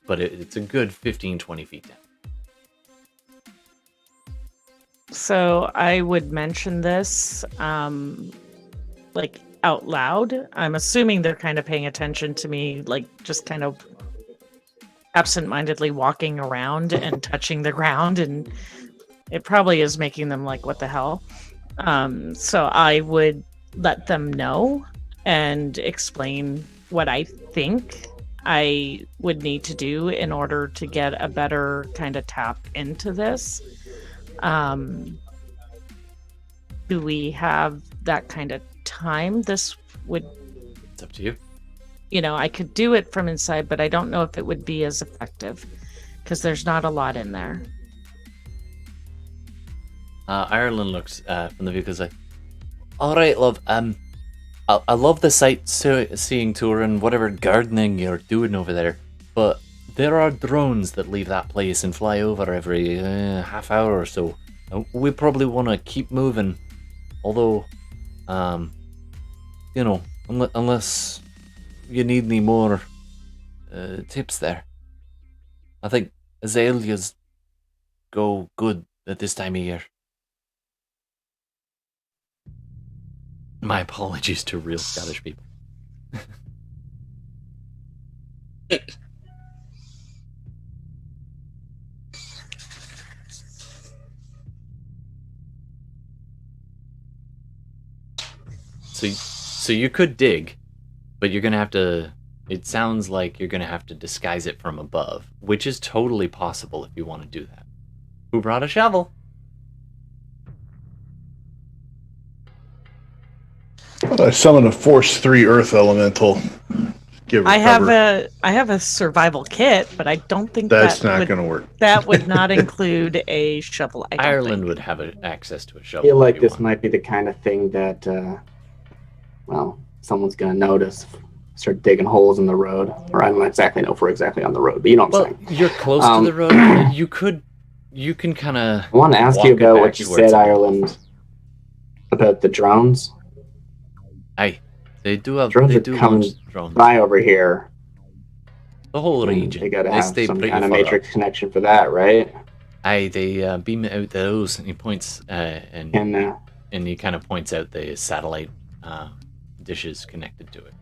S1: but it's a good 15-20 feet down.
S4: So I would mention this, like, out loud. I'm assuming they're kind of paying attention to me, like, just kind of absent-mindedly walking around and touching the ground, and it probably is making them like, what the hell? So I would let them know and explain what I think I would need to do in order to get a better kind of tap into this. Do we have that kind of time? It's
S1: up to you.
S4: I could do it from inside, but I don't know if it would be as effective because there's not a lot in there.
S1: Ireland looks from the vehicle like, all right, love. I love the sightseeing tour and whatever gardening you're doing over there, but there are drones that leave that place and fly over every half hour or so. We probably want to keep moving, although, unless you need any more tips there. I think azaleas go good at this time of year. My apologies to real Scottish people. So you could dig, but you're gonna have to. It sounds like you're gonna have to disguise it from above, which is totally possible if you want to do that. Who brought a shovel?
S6: I summon a Force 3 Earth Elemental.
S4: I have a survival kit, but I don't think
S6: that's not going to work.
S4: That would not include a shovel.
S1: Ireland would have access to a shovel.
S2: I feel like this might be the kind of thing that, someone's going to notice. Start digging holes in the road, or I don't exactly know if we're exactly on the road, but you know what I'm saying.
S1: You're close to the road. You can kind of.
S2: I want to ask you about what you said, Ireland. about the drones.
S1: Aye, they do have.
S2: Drones
S1: They
S2: are
S1: do
S2: coming
S1: launch drones.
S2: by over here.
S1: The whole
S2: And
S1: region.
S2: They gotta have
S1: stay
S2: some
S1: pretty
S2: kind of
S1: far
S2: matrix
S1: up.
S2: connection for that, right?
S1: Aye, they beam out those, and he points, and he kind of points out the satellite dishes connected to it,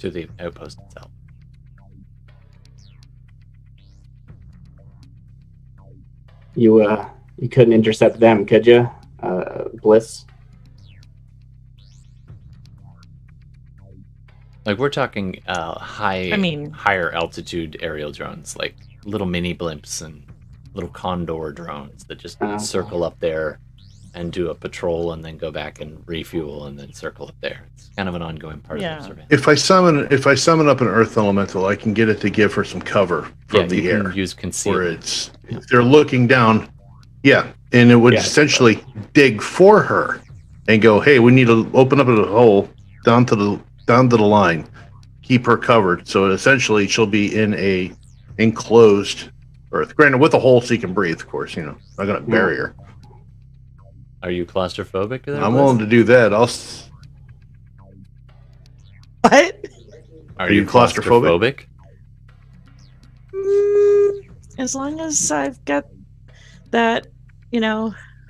S1: to the outpost itself.
S2: You couldn't intercept them, could you, Bliss?
S1: Like we're talking higher altitude aerial drones, like little mini blimps and little condor drones that just circle up there and do a patrol and then go back and refuel and then circle up there. It's kind of an ongoing part of the surveillance.
S6: If I summon up an earth elemental, I can get it to give her some cover from the air.
S1: Can use concealment.
S6: If they're looking down, and it would essentially dig for her and go, hey, we need to open up a hole down to the line, keep her covered. So essentially she'll be in a enclosed earth, granted with a hole so you can breathe, of course, not gonna bury her.
S1: Are you claustrophobic there,
S6: I'm
S1: Bliss?
S6: willing to do that.
S4: What?
S1: Are you claustrophobic?
S4: As long as I've got that,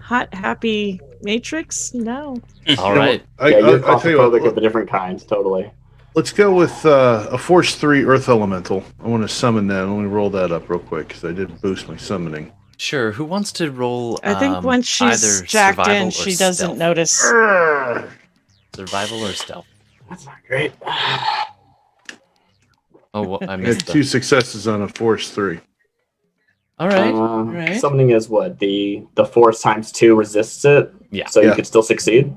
S4: hot, happy matrix, no.
S1: All right.
S2: You're
S6: I'll tell you what,
S2: claustrophobic of the different kinds, totally.
S6: let's go with a Force 3 Earth Elemental. I want to summon that. Let me roll that up real quick because I did boost my summoning.
S1: Sure. Who wants to roll?
S4: I think once she's
S1: either
S4: jacked
S1: survival
S4: in,
S1: or
S4: she doesn't
S1: stealth?
S4: notice.
S1: Survival or stealth?
S2: That's not great.
S1: Oh, well, I
S6: I
S1: missed
S6: had 2 successes on a Force 3.
S1: All right. All right.
S2: Summoning is what? The Force times 2 resists it?
S1: Yeah.
S2: So you could still succeed?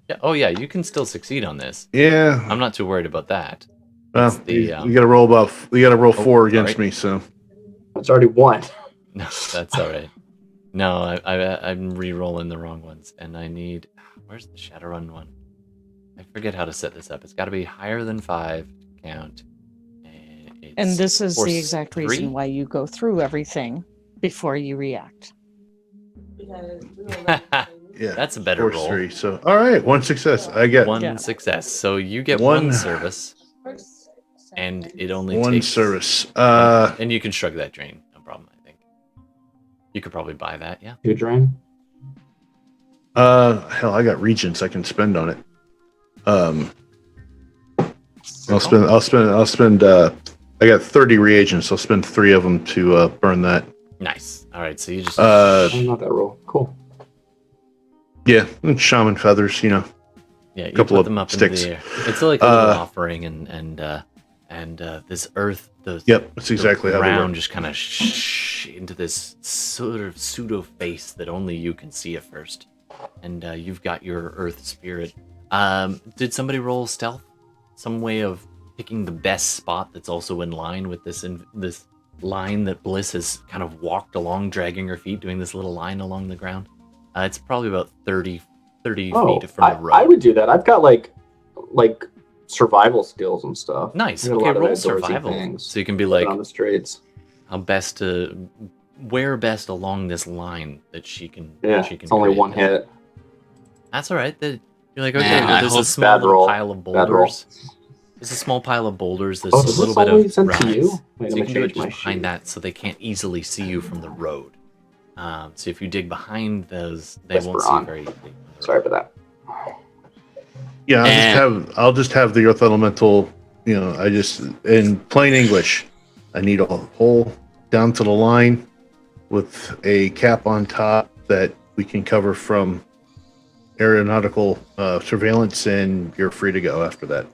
S1: Yeah. Oh, yeah. You can still succeed on this.
S6: Yeah.
S1: I'm not too worried about that.
S6: Well, you got to roll 4 against me, so.
S2: It's already 1.
S1: No, that's all right. No, I'm re-rolling the wrong ones, and I need. Where's the Shadowrun one? I forget how to set this up. It's got to be higher than 5 to count.
S4: And this is
S1: Force
S4: the exact
S1: 3?
S4: reason why you go through everything before you react.
S1: Yeah, that's a better
S6: Force
S1: roll.
S6: 3. So, all right, 1 success. I get
S1: One success. So you get
S6: One-
S1: one service, and it only
S6: 1
S1: takes
S6: service.
S1: and you can shrug that drain. No problem. I think you could probably buy that. Yeah.
S2: 2 drain?
S6: Hell, I got regents I can spend on it. I'll spend. I got 30 reagents. I'll spend 3 of them to burn that.
S1: Nice. All right. So you just.
S2: I not that roll. Cool.
S6: Yeah, and shaman feathers.
S1: Yeah, you
S6: couple
S1: put
S6: of
S1: them up
S6: sticks.
S1: in the air. It's like a little offering, and this earth,
S6: Yep, that's exactly how they
S1: ground
S6: work.
S1: just kind of into this sort of pseudo face that only you can see at first, and you've got your earth spirit. Did somebody roll stealth? Some way of picking the best spot that's also in line with this line that Bliss has kind of walked along, dragging her feet, doing this little line along the ground. It's probably about 30 feet from the road.
S2: I would do that. I've got like survival skills and stuff.
S1: Nice.
S2: I got a
S1: Okay,
S2: lot of
S1: roll
S2: outdoorsy
S1: survival.
S2: things.
S1: So you can be like,
S2: on the streets.
S1: where best along this line that she can.
S2: Yeah,
S1: she can
S2: it's only
S1: create
S2: 1
S1: this.
S2: hit.
S1: That's all right. You're like, okay,
S3: Man, I
S1: there's a
S3: hope-
S1: small
S2: Bad roll.
S1: pile of
S2: Bad roll.
S1: boulders. There's a small pile of boulders. There's
S2: Oh,
S1: a
S2: does
S1: little
S2: this
S1: bit
S2: always
S1: of
S2: send
S1: rise.
S2: to you? Wait,
S1: So
S2: I'm
S1: you
S2: gonna
S1: can do it
S2: change
S1: just
S2: my
S1: behind
S2: sheet.
S1: that, so they can't easily see you from the road. So if you dig behind those, they
S2: Whisper
S1: won't see
S2: on.
S1: you very easily.
S2: Sorry for that.
S6: Yeah,
S3: And-
S6: I'll just have the earth elemental. In plain English, I need a hole down to the line with a cap on top that we can cover from aeronautical surveillance, and you're free to go after that.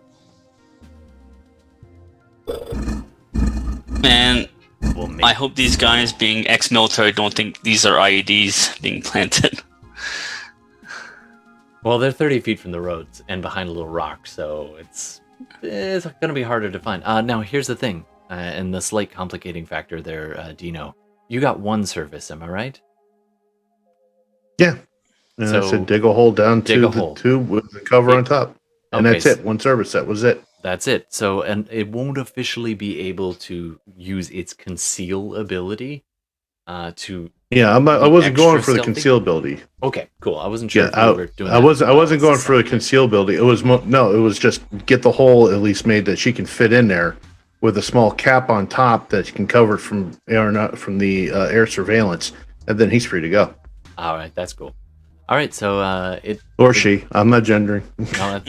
S3: Man,
S1: We'll make
S3: I hope these guys, being ex-military, don't think these are IEDs being planted.
S1: Well, they're 30 feet from the roads and behind a little rock, so it's going to be harder to find. Now, here's the thing, and the slight complicating factor there, Dino. You got 1 service, am I right?
S6: Yeah. And I
S1: So,
S6: said dig a hole down
S1: dig
S6: to
S1: a
S6: the
S1: hole.
S6: tube with the cover on top. And
S1: Okay,
S6: that's it. 1 service. That was it.
S1: That's it. So, and it won't officially be able to use its conceal ability to
S6: Yeah, I wasn't
S1: extra
S6: going for the
S1: stealthy?
S6: concealability.
S1: Okay, cool. I wasn't sure
S6: Yeah,
S1: if you were doing
S6: I wasn't going
S1: It's
S6: for the concealability. It was no, it was just get the hole at least made that she can fit in there with a small cap on top that you can cover from air, not from the air surveillance, and then he's free to go.
S1: All right, that's cool. All right, so
S6: Or she. I'm not gendering.
S1: no,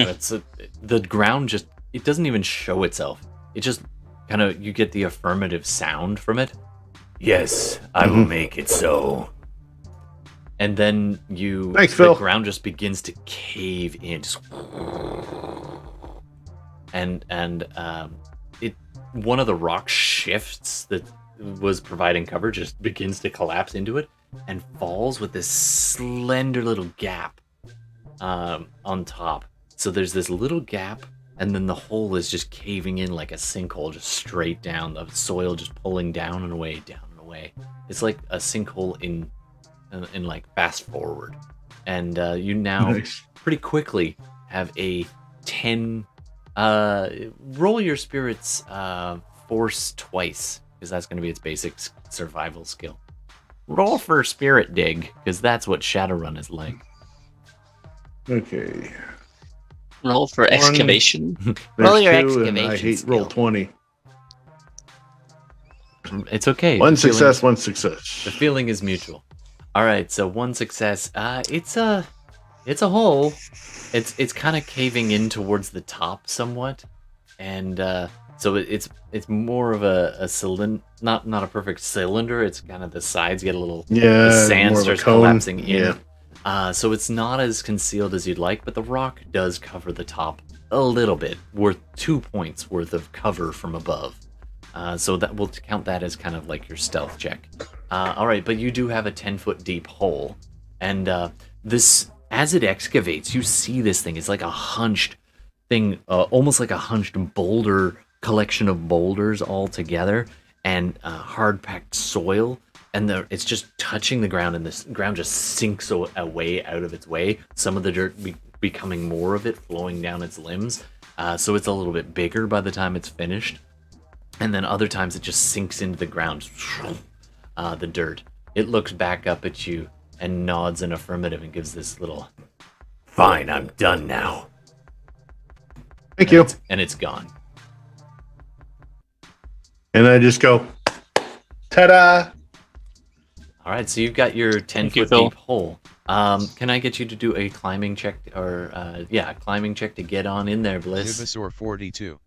S1: the ground just it doesn't even show itself. It just kind of you get the affirmative sound from it. Yes, I will make it so. And then
S6: Thanks,
S1: the
S6: Phil.
S1: ground just begins to cave in, just, and it one of the rock shifts that was providing cover just begins to collapse into it and falls with this slender little gap on top. So there's this little gap, and then the hole is just caving in like a sinkhole, just straight down. The soil just pulling down and away, down and away. It's like a sinkhole in like fast forward, and you now
S6: Nice.
S1: pretty quickly have a 10. Roll your spirits force twice, because that's going to be its basic survival skill. Roll for spirit dig, because that's what Shadowrun is like.
S6: Okay.
S3: Roll for excavation.
S6: There's
S8: Roll your
S6: 2, and
S8: excavation
S6: I hate
S8: skill.
S6: roll 20.
S1: It's okay.
S6: One
S1: The feeling-
S6: success, one success.
S1: The feeling is mutual. All right, so one success. It's a hole. It's kind of caving in towards the top somewhat, and so it's more of a cylinder, not a perfect cylinder. It's kind of the sides get a little.
S6: Yeah,
S1: the sand
S6: more of a
S1: starts
S6: cone.
S1: collapsing in.
S6: Yeah.
S1: So it's not as concealed as you'd like, but the rock does cover the top a little bit, worth 2 points worth of cover from above. So that we'll count that as kind of like your stealth check. All right, but you do have a 10-foot deep hole, and this as it excavates, you see this thing. It's like a hunched thing, almost like a hunched boulder collection of boulders all together, and hard-packed soil. And it's just touching the ground, and this ground just sinks away out of its way. Some of the dirt becoming more of it flowing down its limbs. So it's a little bit bigger by the time it's finished. And then other times it just sinks into the ground, the dirt. It looks back up at you and nods in affirmative and gives this little, "Fine, I'm done now."
S6: Thank you.
S1: And it's gone.
S6: And I just go, ta-da!
S1: All right, so you've got your 10-foot
S3: Phil.
S1: deep hole. Can I get you to do a climbing check, or a climbing check to get on in there, Bliss?
S9: Nubasaur 42.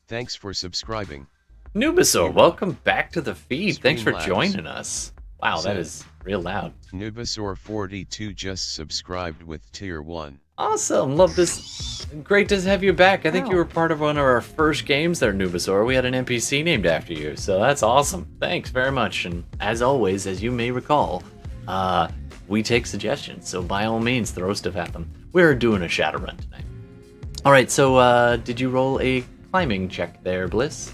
S9: Thanks for subscribing.
S1: Nubasaur, welcome back to the feed. Thanks for
S9: Streamlabs.
S1: joining us. Wow, that
S9: Sid.
S1: is real loud.
S9: Nubasaur 42 just subscribed with tier 1.
S1: Awesome, love this. Great to have you back. I think you
S4: Wow.
S1: were part of one of our first games there, Nubasaur. We had an NPC named after you, so that's awesome. Thanks very much. And as always, as you may recall, we take suggestions, so by all means, throw stuff at them. We're doing a Shadowrun tonight. All right, so did you roll a climbing check there, Bliss?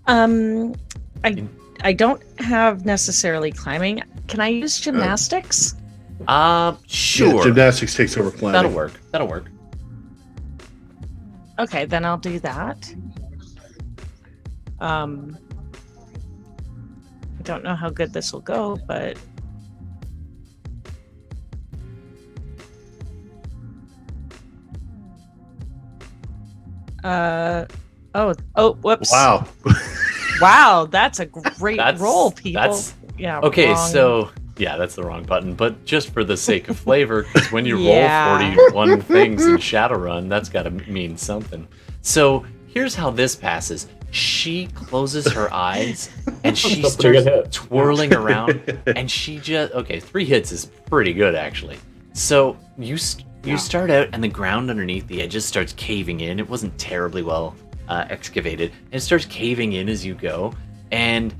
S4: I don't have necessarily climbing. Can I use gymnastics?
S1: Sure.
S6: Yeah, gymnastics takes over climbing.
S1: That'll work. That'll work.
S4: Okay, then I'll do that. I don't know how good this will go, but whoops.
S6: Wow.
S4: Wow, that's a great
S1: That's-
S4: roll, people.
S1: that's-
S4: yeah.
S1: Okay,
S4: wrong.
S1: so yeah, that's the wrong button. But just for the sake of flavor, because when you
S4: Yeah.
S1: roll 41 things in Shadowrun, that's got to mean something. So here's how this passes. She closes her eyes and she
S2: That's a pretty good
S1: starts
S2: hit.
S1: twirling around, and she just 3 hits is pretty good actually. So you start out, and the ground underneath the edges starts caving in. It wasn't terribly well excavated. And it starts caving in as you go, and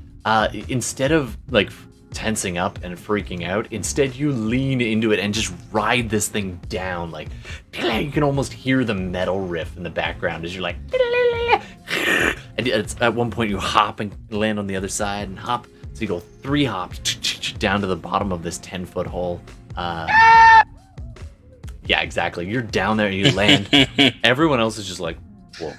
S1: instead of like tensing up and freaking out, instead you lean into it and just ride this thing down. Like you can almost hear the metal riff in the background as you're like, and it's, at one point you hop and land on the other side and hop. So you go 3 hops down to the bottom of this 10-foot hole. Yeah, exactly. You're down there and you land. Everyone else is just like, whoa.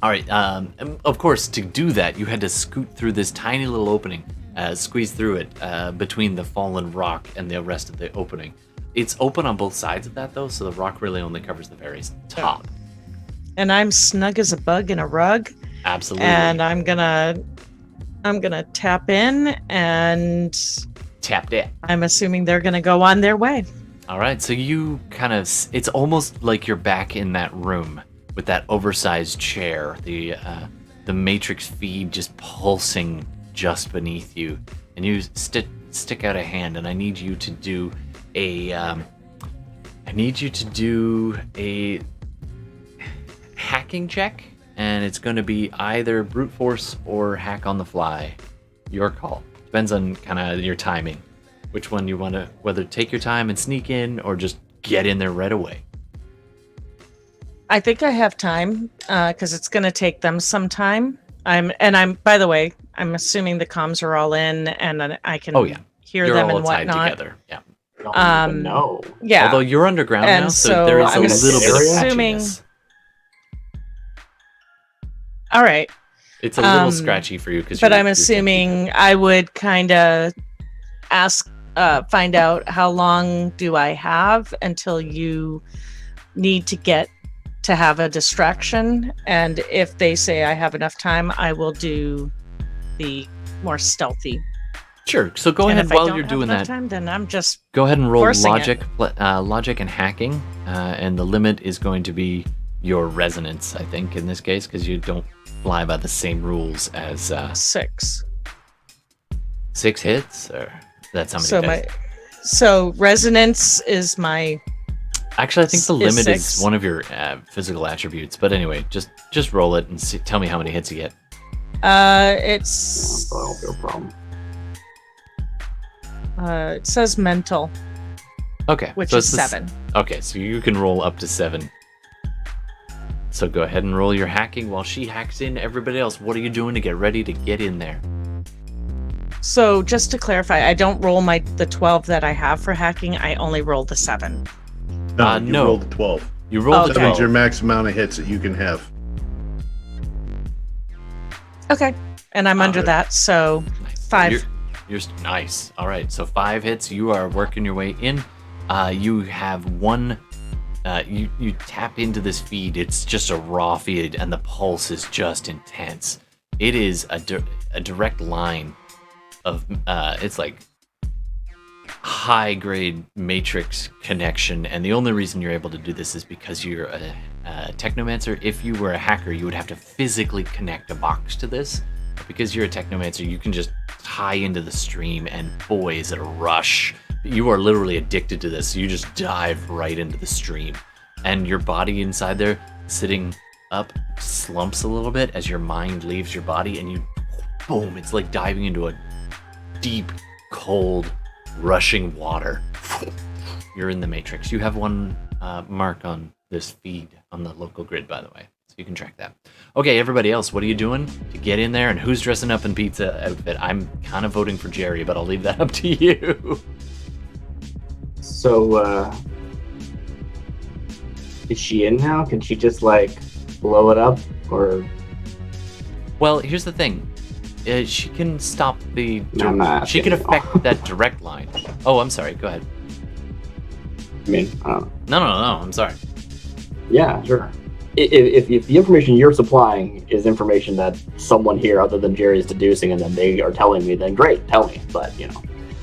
S1: All right. And of course, to do that, you had to scoot through this tiny little opening squeeze through it between the fallen rock and the rest of the opening. It's open on both sides of that, though, so the rock really only covers the very top.
S4: And I'm snug as a bug in a rug.
S1: Absolutely.
S4: And I'm gonna tap in, and
S1: Tapped it.
S4: I'm assuming they're gonna go on their way.
S1: All right, so you kind of, it's almost like you're back in that room with that oversized chair, the matrix feed just pulsing just beneath you, and you stick out a hand, and I need you to do a hacking check, and it's going to be either brute force or hack on the fly. Your call. Depends on kind of your timing. Which one you want to, whether take your time and sneak in or just get in there right away.
S4: I think I have time because it's going to take them some time. By the way, I'm assuming the comms are all in and I can hear
S1: you're
S4: them
S1: all
S4: and
S1: tied
S4: whatnot.
S1: together. Yeah.
S2: No.
S4: Yeah.
S1: Although you're underground
S4: And
S1: now, so there is
S4: I'm
S1: a little bit of
S4: assuming-
S1: patchiness.
S4: All right.
S1: It's a little scratchy for you because.
S4: But I'm assuming I would kind of find out how long do I have until you need to have a distraction, and if they say I have enough time, I will do the more stealthy.
S1: Sure. So go
S4: And
S1: ahead
S4: if I
S1: while
S4: don't
S1: you're
S4: have
S1: doing
S4: enough
S1: that.
S4: time, then I'm just
S1: Go ahead and roll
S4: forcing
S1: logic and hacking, and the limit is going to be your resonance, I think, in this case, because you don't fly by the same rules as
S4: 6.
S1: 6 hits, or that's how many dice?
S4: So resonance is my.
S1: Actually, I think the
S4: is
S1: limit is
S4: 6.
S1: one of your physical attributes. But anyway, just roll it and tell me how many hits you get.
S4: It's.
S2: That'll be a problem.
S4: It says mental,
S1: Okay,
S4: which
S1: so
S4: is
S1: it's the
S4: 7.
S1: Okay, so you can roll up to 7. So go ahead and roll your hacking while she hacks in everybody else. What are you doing to get ready to get in there?
S4: So just to clarify, I don't roll the 12 that I have for hacking. I only roll the 7.
S6: No, you
S1: no.
S6: rolled the 12.
S1: You rolled the
S4: Okay.
S6: That's
S1: 12.
S6: your max amount of hits that you can have.
S4: Okay, and I'm under that, so
S1: Nice.
S4: 5.
S1: You're nice. All right, so 5 hits. You are working your way in. You have one. You tap into this feed. It's just a raw feed, and the pulse is just intense. It is a direct line of. It's like high grade matrix connection, and the only reason you're able to do this is because you're a technomancer. If you were a hacker, you would have to physically connect a box to this. Because you're a technomancer, you can just tie into the stream, and boy, is it a rush. You are literally addicted to this. You just dive right into the stream, and your body inside there, sitting up, slumps a little bit as your mind leaves your body, and you, boom, it's like diving into a deep, cold, rushing water. You're in the matrix. You have one mark on this feed on the local grid, by the way, so you can track that. Okay, everybody else, what are you doing to get in there, and who's dressing up in pizza outfit? I'm kind of voting for Jerry, but I'll leave that up to you.
S2: So, is she in now? Can she just, blow it up? Or...
S1: Well, here's the thing. She can stop the...
S2: No, I'm not
S1: she can
S2: asking you.
S1: affect that direct line. Oh, I'm sorry. Go ahead.
S2: I mean,
S1: No, I'm sorry.
S2: yeah, sure. If the information you're supplying is information that someone here other than Jerry is deducing and then they are telling me, then great, tell me. But,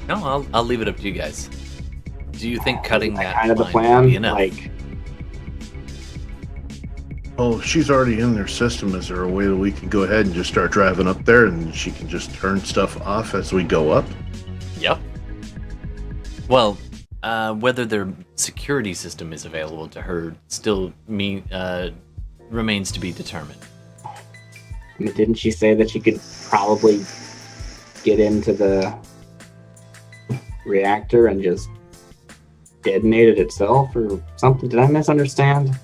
S1: No, I'll leave it up to you guys. Do you think cutting that
S2: kind of the
S1: line
S2: plan?
S1: would be enough?
S6: Oh, she's already in their system. Is there a way that we can go ahead and just start driving up there and she can just turn stuff off as we go up?
S1: Yep. Well, whether their security system is available to her still remains to be determined.
S2: I mean, didn't she say that she could probably get into the reactor and just detonate it itself or something? Did I misunderstand?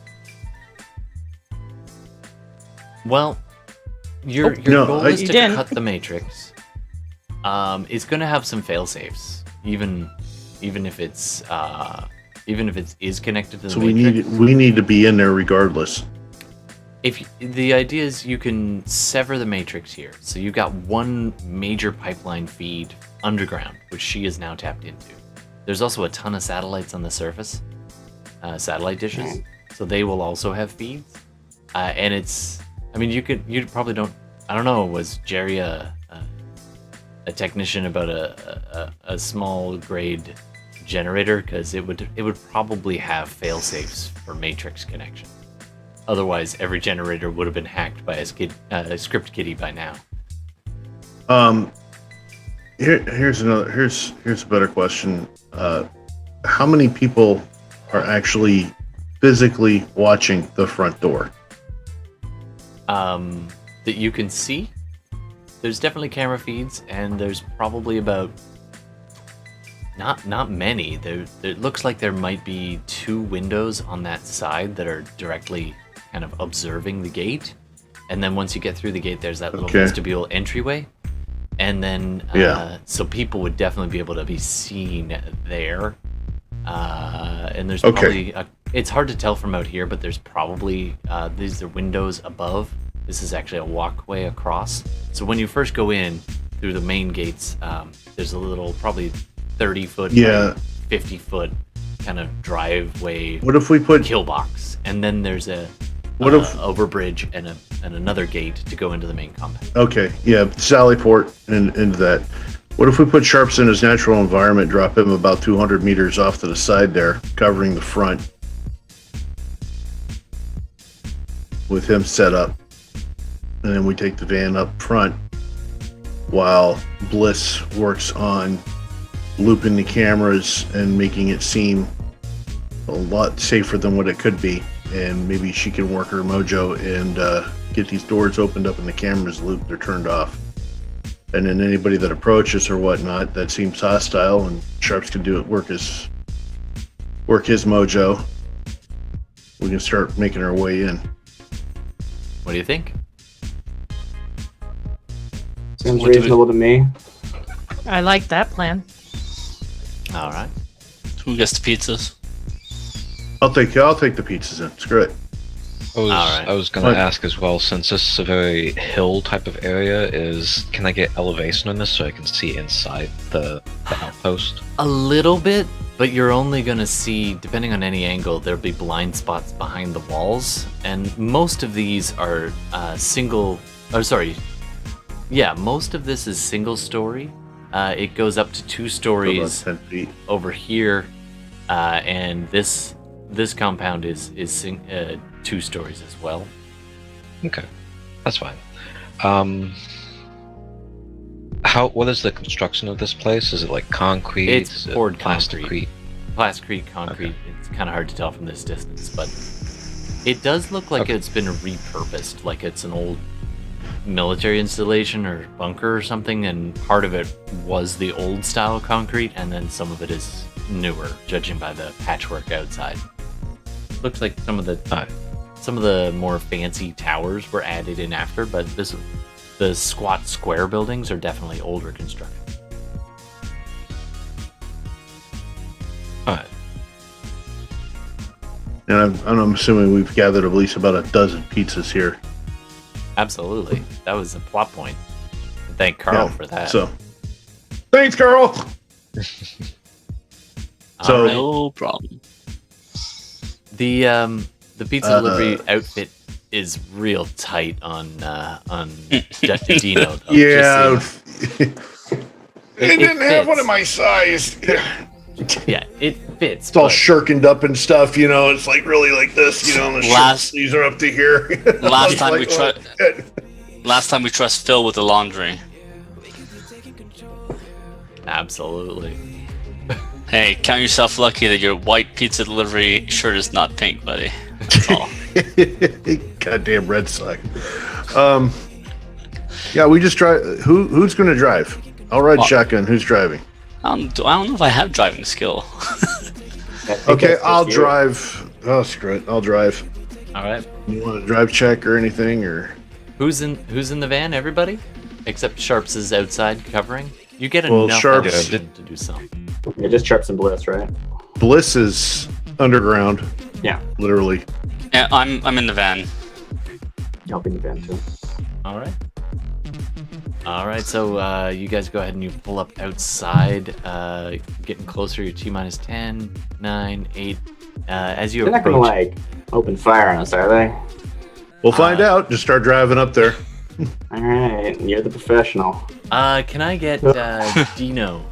S1: Well, your
S6: no,
S1: goal is
S4: You
S1: to
S4: didn't.
S1: cut the matrix. It's going to have some fail safes, even if it's is connected to the
S6: So
S1: matrix.
S6: we need to be in there regardless.
S1: The idea is you can sever the matrix here. So you've got one major pipeline feed underground, which she is now tapped into. There's also a ton of satellites on the surface, satellite dishes. So they will also have feeds. And it's, I mean, you probably don't, I don't know, was Jerry a technician about a small grade generator? Because it would probably have fail safes for matrix connection. Otherwise, every generator would have been hacked by a script kiddie by now.
S6: Here's a better question. How many people are actually physically watching the front door?
S1: That you can see. There's definitely camera feeds, and there's probably about not many. It looks like there might be 2 windows on that side that are directly kind of observing the gate, and then once you get through the gate, there's that little vestibule entryway, and then so people would definitely be able to be seen there. And there's probably it's hard to tell from out here, but there's probably these are windows above. This is actually a walkway across. So when you first go in through the main gates, there's a little probably 30-foot, 50-foot kind of driveway.
S6: What if we put
S1: kill box, and then there's a overbridge and another gate to go into the main compound.
S6: Okay, yeah, Sallyport and into that. What if we put Sharps in his natural environment, drop him about 200 meters off to the side there, covering the front, with him set up, and then we take the van up front while Bliss works on looping the cameras and making it seem a lot safer than what it could be. And maybe she can work her mojo and get these doors opened up and the cameras looped or turned off. And then anybody that approaches or whatnot that seems hostile, and Sharps can do it, work his mojo. We can start making our way in.
S1: What do you think?
S2: Seems reasonable to me.
S4: I like that plan.
S1: All right.
S3: Who gets the pizzas?
S6: I'll take the pizzas in. Screw it.
S5: I was going to ask as well, since this is a very hill type of area, can I get elevation on this so I can see inside the outpost?
S1: A little bit, but you're only going to see, depending on any angle, there'll be blind spots behind the walls, and most of these are most of this is single story. It goes up to 2 stories
S6: 10 feet.
S1: over here, and this compound is 2 stories as well.
S5: Okay, that's fine. What is the construction of this place? Is it like concrete?
S1: It's poured
S5: concrete.
S1: Plasticrete concrete. Okay. It's kind of hard to tell from this distance, but it does look like it's been repurposed, like it's an old military installation or bunker or something, and part of it was the old style concrete, and then some of it is newer, judging by the patchwork outside. Looks like some of the more fancy towers were added in after, but the squat square buildings are definitely older construction.
S5: Alright.
S6: And I'm assuming we've gathered at least about a dozen pizzas here.
S1: Absolutely. That was a plot point. Thank Carl for that.
S6: So, thanks, Carl!
S1: So,
S3: no problem.
S1: The pizza delivery outfit is real tight on Dino. Though.
S6: Yeah.
S1: They
S6: didn't have one of my size.
S1: Yeah, it fits.
S6: It's all shirkened up and stuff, you know. It's like really like this, you know. And the shirt sleeves are up to here.
S3: Last time we trust Phil with the laundry.
S1: Absolutely.
S3: Hey, count yourself lucky that your white pizza delivery shirt is not pink, buddy. That's all.
S6: Goddamn Red Sox. Yeah, we just drive. Who's going to drive? I'll ride shotgun. Who's driving?
S3: I don't know if I have driving skill.
S6: Okay, I'll drive. Oh, screw it. I'll drive.
S1: All right.
S6: You want a drive check or anything, or
S1: who's in the van? Everybody, except Sharps is outside covering. You get enough
S6: Sharps
S1: to do something.
S2: Yeah, just Sharps and Bliss, right?
S6: Bliss is underground.
S2: Yeah,
S6: literally.
S3: Yeah, I'm in the van.
S2: helping the van too.
S1: All right. All right, so you guys go ahead and you pull up outside, getting closer. You're T-minus 10, 9, 8. As you
S2: They're not gonna
S1: approach,
S2: like open fire on us, are they?
S6: We'll find out. Just start driving up there.
S2: All right, you're the professional.
S1: can I get Dino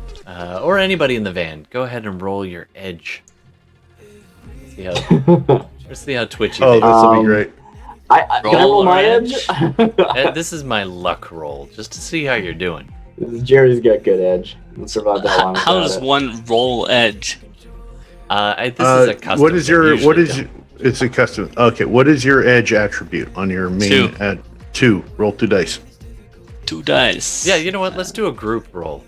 S1: or anybody in the van? Go ahead and roll your edge. See how twitchy.
S6: Oh,
S1: they
S6: this
S1: are.
S6: will be great.
S2: Can I roll my edge?
S1: This is my luck roll, just to see how you're doing.
S2: Jerry's got good edge. We'll survive that long.
S3: How
S2: without
S3: does
S2: it.
S3: one roll edge?
S1: This is a custom.
S6: What is
S1: thing.
S6: your? What
S1: Usually
S6: is?
S1: don't.
S6: It's a custom. Okay. What is your edge attribute on your main?
S3: 2.
S6: At 2. Roll 2 dice.
S3: 2 dice.
S1: Yeah, you know what? Let's do a group roll.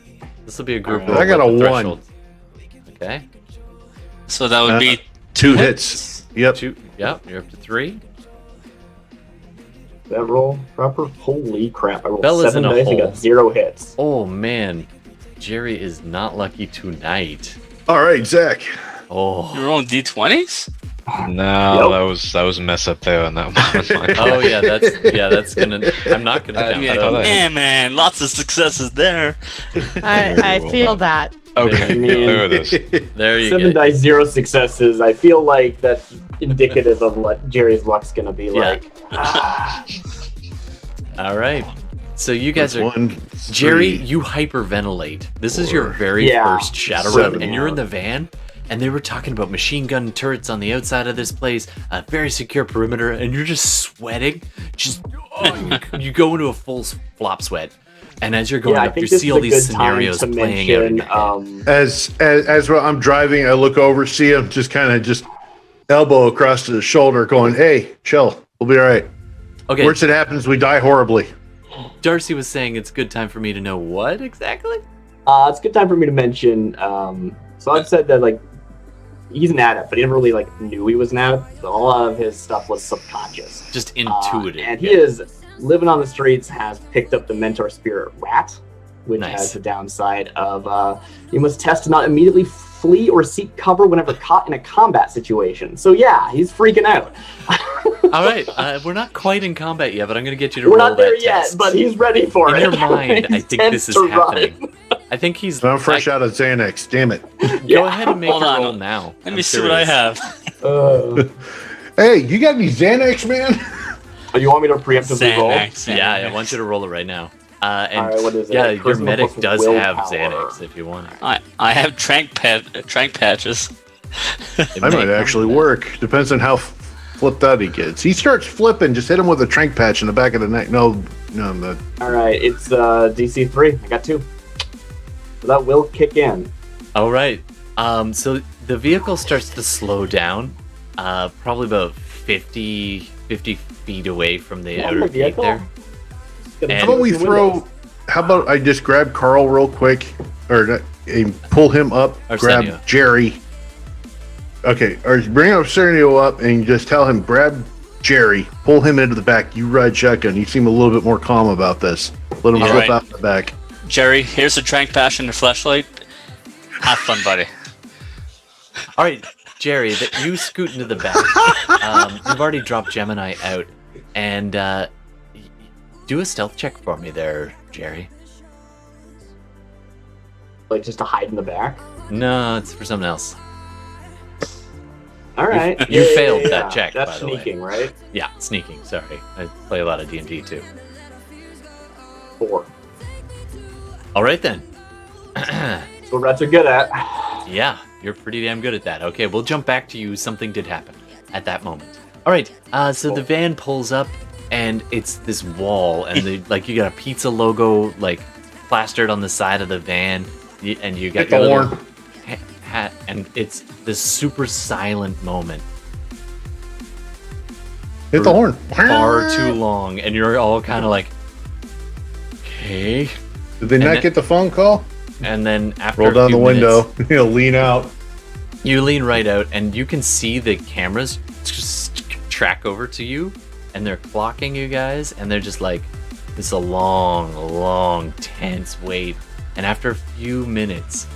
S1: This will be a group
S2: Alright.
S1: roll.
S6: I got
S1: with
S6: a
S1: the
S6: 1.
S1: threshold. Okay.
S3: So that would be
S6: 2 hits. Yep.
S1: 2. Yep. You're up to 3.
S2: That roll proper? Holy crap! I rolled
S1: Bella's
S2: 7
S1: in a
S2: dice and
S1: hole.
S2: got 0 hits.
S1: Oh man, Jerry is not lucky tonight.
S6: All right, Zach.
S1: Oh.
S3: you're rolling d20s.
S5: No,
S2: Yep.
S5: that was a mess up there on that one.
S1: Oh yeah, that's gonna. I'm not gonna count
S3: Yeah,
S1: that up.
S3: yeah, man, lots of successes there.
S4: I feel that.
S5: Okay,
S2: Man.
S5: there it is.
S1: There you
S2: 7
S1: go.
S2: dice, 0 successes. I feel like that's indicative of what Jerry's luck's gonna be
S1: Yeah.
S2: like.
S1: All right. So you guys
S6: That's
S1: are
S6: 1.
S1: Jerry.
S6: 3.
S1: You hyperventilate. This is your very
S2: Yeah.
S1: first Shadowrun,
S6: 7.
S1: and you're in the van. And they were talking about machine gun turrets on the outside of this place, a very secure perimeter, and you're just sweating. You go into a full flop sweat. And as you're going
S2: Yeah, I
S1: up, you
S2: think this
S1: see
S2: is
S1: all
S2: a
S1: these
S2: good time
S1: scenarios
S2: to
S1: playing out in
S2: mention.
S1: your head.
S6: As well, I'm driving, I look over, see him just kind of just elbow across the shoulder, going, "Hey, chill. We'll be all right.
S1: Okay,
S6: Worst that happens, we die horribly."
S1: Darcy was saying it's a good time for me to know what exactly?
S2: It's a good time for me to mention. So I've said that like he's an adept, but he never really like knew he was an adept. So a lot of his stuff was subconscious.
S1: Just intuitive.
S2: And he is living on the streets, has picked up the mentor spirit rat, which
S1: Nice.
S2: has the downside of you must test to not immediately flee or seek cover whenever caught in a combat situation. So yeah, he's freaking out.
S1: All right, we're not quite in combat yet, but I'm going to get you to
S2: We're
S1: roll
S2: not there
S1: that
S2: yet,
S1: test.
S2: but he's ready for
S1: in
S2: it.
S1: your mind, I
S2: He's
S1: think this
S2: tense
S1: is
S2: to run.
S1: happening. I think he's.
S6: I'm fresh out of Xanax. Damn it.
S1: Go ahead and make
S3: Hold
S1: your
S3: on.
S1: roll now.
S3: Let
S1: I'm
S3: me see what I
S1: curious.
S3: have.
S6: Hey, you got any Xanax, man?
S2: You want me to preemptively roll?
S3: Xanax.
S1: Yeah, I want you to roll it right now. And
S2: All right, what is it?
S1: yeah, your
S2: Charisma
S1: medic
S2: plus
S1: does have
S2: willpower.
S1: Xanax if you want.
S3: I have trank patches.
S1: It
S6: That
S1: may
S6: might
S1: come
S6: actually
S1: to that.
S6: work. Depends on how flipped out he gets. He starts flipping, just hit him with a trank patch in the back of the neck. No, I'm not.
S2: All right, it's DC 3. I got 2. So that will kick in.
S1: All right. So the vehicle starts to slow down, probably about 50 feet away from the
S2: Yeah,
S1: outer
S2: the
S1: gate
S2: vehicle.
S1: there.
S2: Gonna
S1: And-
S6: How about we
S2: close the
S6: throw?
S2: windows.
S6: How about I just grab Carl real quick, or not, and pull him up,
S1: Arsenio.
S6: grab Jerry. Okay, or bring Arsenio up and just tell him grab Jerry, pull him into the back. You ride shotgun. You seem a little bit more calm about this. Let him
S3: All
S6: flip
S3: right.
S6: out the back.
S3: Jerry, here's a trank patch and a flashlight. Have fun, buddy.
S1: All right, Jerry, that you scoot into the back. You've already dropped Gemini out, and do a stealth check for me there, Jerry.
S2: Like just to hide in the back.
S1: No, it's for something else.
S2: All right.
S1: You failed that check,
S2: That's
S1: by the way.
S2: sneaking, right?
S1: Yeah, sneaking. Sorry, I play a lot of D&D too.
S2: 4.
S1: All right then.
S2: That's what rats are good at.
S1: Yeah, you're pretty damn good at that. Okay, we'll jump back to you. Something did happen at that moment. All right, so the van pulls up, and it's this wall, and you got a pizza logo like plastered on the side of the van, and you got
S6: Hit the
S1: your little
S6: horn.
S1: hat, and it's this super silent moment,
S6: Hit the horn.
S1: far too long, and you're all kind of like, okay.
S6: Did they
S1: And
S6: not
S1: then-
S6: get the phone call?
S1: And then after
S6: Roll
S1: a
S6: down
S1: few
S6: the
S1: minutes,
S6: window. He'll lean out.
S1: you lean right out, and you can see the cameras just track over to you, and they're clocking you guys, and they're just like, this is a long, tense wait. And after a few minutes,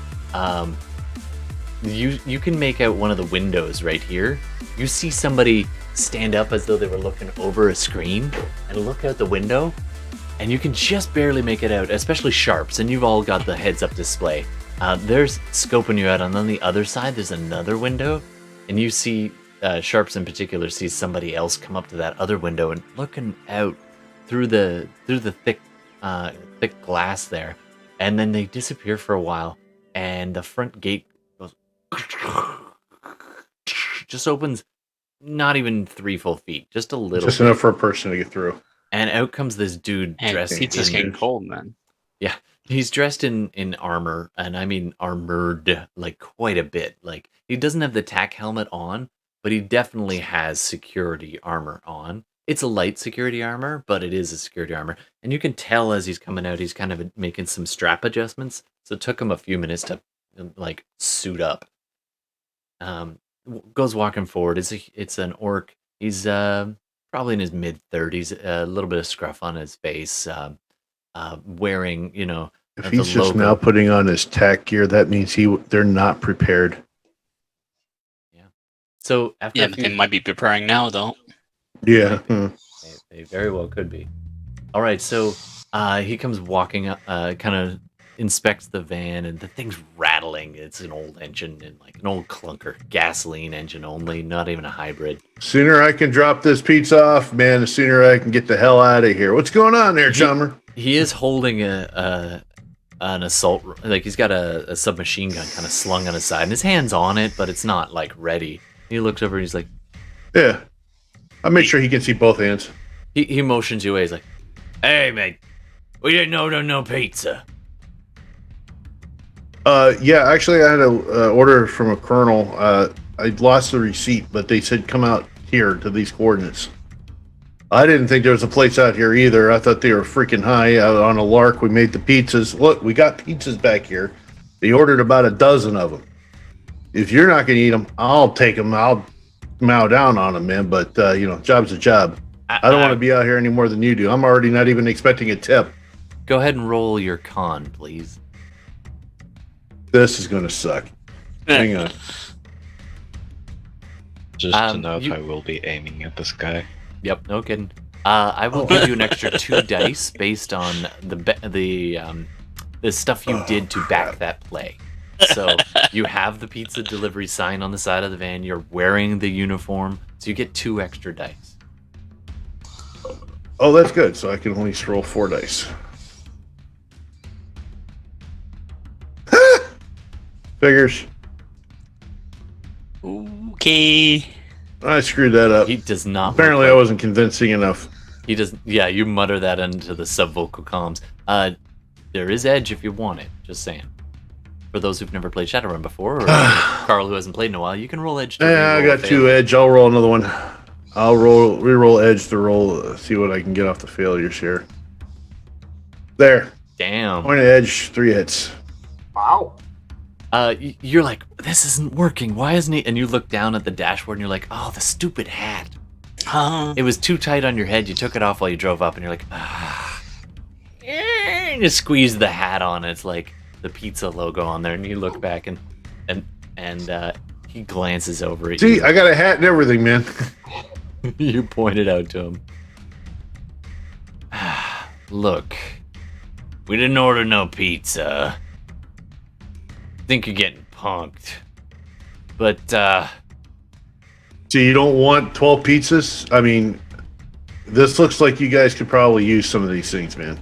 S1: you can make out one of the windows right here. You see somebody stand up as though they were looking over a screen and look out the window, and you can just barely make it out, especially Sharps, and you've all got the heads-up display. There's scoping you out, and on the other side there's another window, and you see Sharps in particular sees somebody else come up to that other window and looking out through the thick glass there, and then they disappear for a while, and the front gate goes just opens, not even 3 full feet, just a little,
S6: just enough for a person to get through.
S1: And out comes this dude dressed
S10: pizza's
S1: in...
S10: getting cold, man.
S1: Yeah, he's dressed in armor, and I mean armored, like, quite a bit. Like, he doesn't have the tack helmet on, but he definitely has security armor on. It's a light security armor, but it is a security armor. And you can tell as he's coming out, he's kind of making some strap adjustments. So it took him a few minutes to, like, suit up. Goes walking forward. It's an orc. He's probably in his mid-30s, a little bit of scruff on his face, wearing,
S6: if he's just now putting on his tack gear, that means they're not prepared.
S1: Yeah. So after
S10: but they might be preparing now, though.
S6: Yeah.
S1: They very well could be. All right, so he comes walking up, kind of inspects the van, and the thing's rattling. It's an old engine, and like an old clunker, gasoline engine only, not even a hybrid.
S6: Sooner I can drop this pizza off, man, the sooner I can get the hell out of here. What's going on there, chummer?
S1: He is holding an assault, like he's got a submachine gun kind of slung on his side, and his hand's on it, but it's not like ready. He looks over and he's like,
S6: yeah. I'll make sure he can see both hands.
S1: He motions you away. He's like, hey, mate, we didn't order no pizza.
S6: Yeah, actually, I had a order from a colonel. I lost the receipt, but they said come out here to these coordinates. I didn't think there was a place out here either. I thought they were freaking high out on a lark. We made the pizzas. Look, we got pizzas back here. They ordered about a dozen of them. If you're not going to eat them, I'll take them. I'll mow down on them, man. But, job's a job. I don't want to be out here any more than you do. I'm already not even expecting a tip.
S1: Go ahead and roll your con, please.
S6: This is going to suck. Hang on.
S5: Just to note, I will be aiming at this guy.
S1: Yep, no kidding. I will give you an extra 2 dice based on the stuff you did to back that play. So you have the pizza delivery sign on the side of the van. You're wearing the uniform, so you get 2 extra dice.
S6: Oh, that's good. So I can only roll 4 dice. Figures.
S10: Okay.
S6: I screwed that up.
S1: He does not.
S6: Apparently, I wasn't convincing enough.
S1: He does. Yeah, you mutter that into the subvocal comms. There is edge if you want it. Just saying. For those who've never played Shadowrun before, or Carl who hasn't played in a while, you can roll edge.
S6: Yeah, I got 2 edge. I'll roll another one. I'll re-roll edge to roll. See what I can get off the failures here. There.
S1: Damn.
S6: Point of edge, 3 hits.
S2: Wow.
S1: You're like, this isn't working. Why isn't he? And you look down at the dashboard and you're like, oh, the stupid hat. It was too tight on your head. You took it off while you drove up, and you're like, ah. And you squeeze the hat on. It's like the pizza logo on there, and you look back and he glances over at you.
S6: See, I got a hat and everything, man.
S1: You pointed out to him. Look, we didn't order no pizza. Think you're getting punked. But,
S6: So you don't want 12 pizzas? I mean, this looks like you guys could probably use some of these things, man.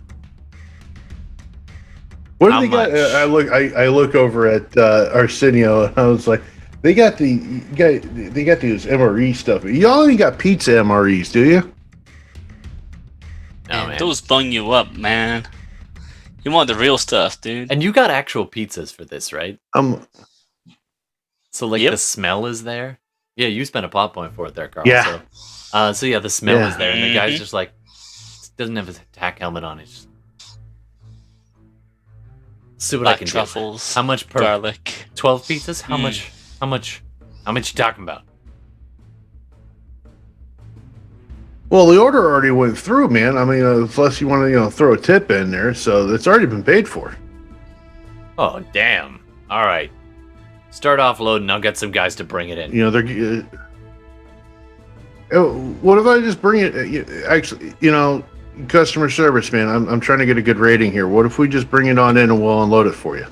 S6: What do they got? I look over at Arsenio, and I was like, they got these MRE stuff. You only got pizza MREs, do you?
S1: oh, man.
S10: Those bung you up, man. You want the real stuff, dude.
S1: And you got actual pizzas for this, right? So, like,
S10: Yep.
S1: the smell is there? Yeah, you spent a plot point for it there, Carl.
S6: Yeah.
S1: So yeah, the smell
S6: Yeah.
S1: is there, and the guy's just like, doesn't have his tack helmet on. He's just... See what I
S10: Black
S1: can
S10: truffles,
S1: do. How much per...
S10: garlic.
S1: 12 pizzas? How much you talking about?
S6: Well, the order already went through, man. I mean, unless you want to, throw a tip in there, so it's already been paid for.
S1: Oh, damn. All right. Start offloading. I'll get some guys to bring it in.
S6: You know, they're. What if I just bring it? Actually, you know, customer service, man. I'm trying to get a good rating here. What if we just bring it on in and we'll unload it for you?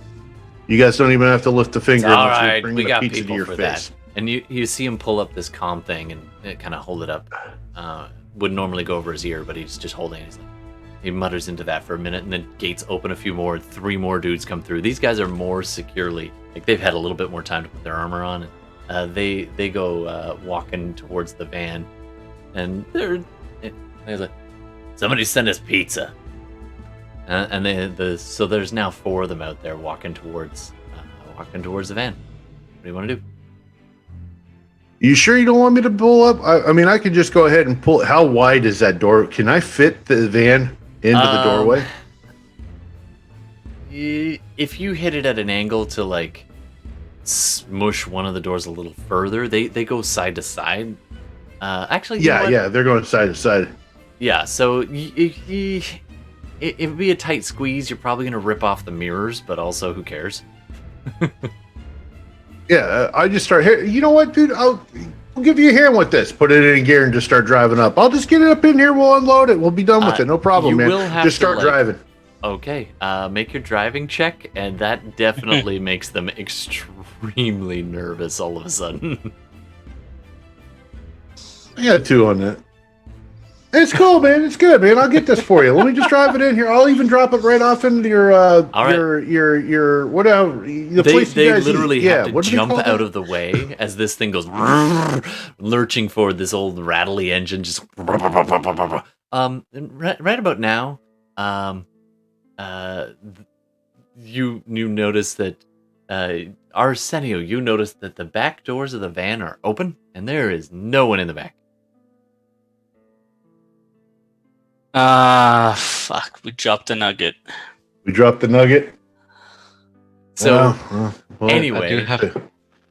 S6: You guys don't even have to lift a finger.
S1: All
S6: unless
S1: right,
S6: bring
S1: we
S6: the
S1: got
S6: pizza to
S1: people
S6: your
S1: for
S6: face.
S1: that. And you see him pull up this comm thing and kind of hold it up. Would normally go over his ear, but he's just holding it. He's like, he mutters into that for a minute, and then gates open a few more. 3 more dudes come through. These guys are more securely, like they've had a little bit more time to put their armor on. And, they go walking towards the van, and they're like, somebody send us pizza. And so there's now 4 of them out there walking towards the van. What do you want to do?
S6: You sure you don't want me to pull up? I mean, I could just go ahead and pull. How wide is that door? Can I fit the van into the doorway?
S1: If you hit it at an angle to like smush one of the doors a little further, they go side to side. Actually,
S6: yeah, they're going side to side.
S1: Yeah, so it would be a tight squeeze. You're probably going to rip off the mirrors, but also, who cares?
S6: Yeah, I just start here. You know what, dude? I'll give you a hand with this. Put it in gear and just start driving up. I'll just get it up in here. We'll unload it. We'll be done with it. No problem, man. Just start driving.
S1: Okay, make your driving check, and that definitely makes them extremely nervous all of a sudden.
S6: I got a 2 on that. It's cool, man. It's good, man. I'll get this for you. Let me just drive it in here. I'll even drop it right off into your your whatever. The place
S1: they
S6: you guys
S1: literally
S6: eat.
S1: have to jump out of the way as this thing goes lurching forward. This old rattly engine just right about now. You notice that Arsenio, you notice that the back doors of the van are open and there is no one in the back.
S10: Fuck. We dropped the nugget.
S6: We dropped the nugget.
S1: So,
S6: well,
S1: anyway.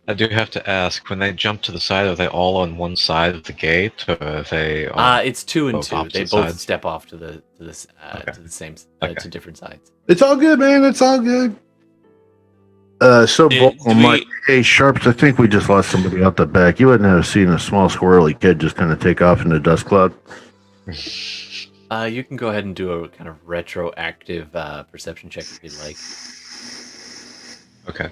S5: I do have to ask, when they jump to the side, are they all on one side of the gate, or are they
S1: it's 2 and 2. They both
S5: sides?
S1: step off to the same to different sides.
S6: It's all good, man. It's all good. Hey, Sharps, I think we just lost somebody out the back. You wouldn't have seen a small squirrely kid just kind of take off in the dust cloud.
S1: You can go ahead and do a kind of retroactive perception check if you'd like.
S5: Okay.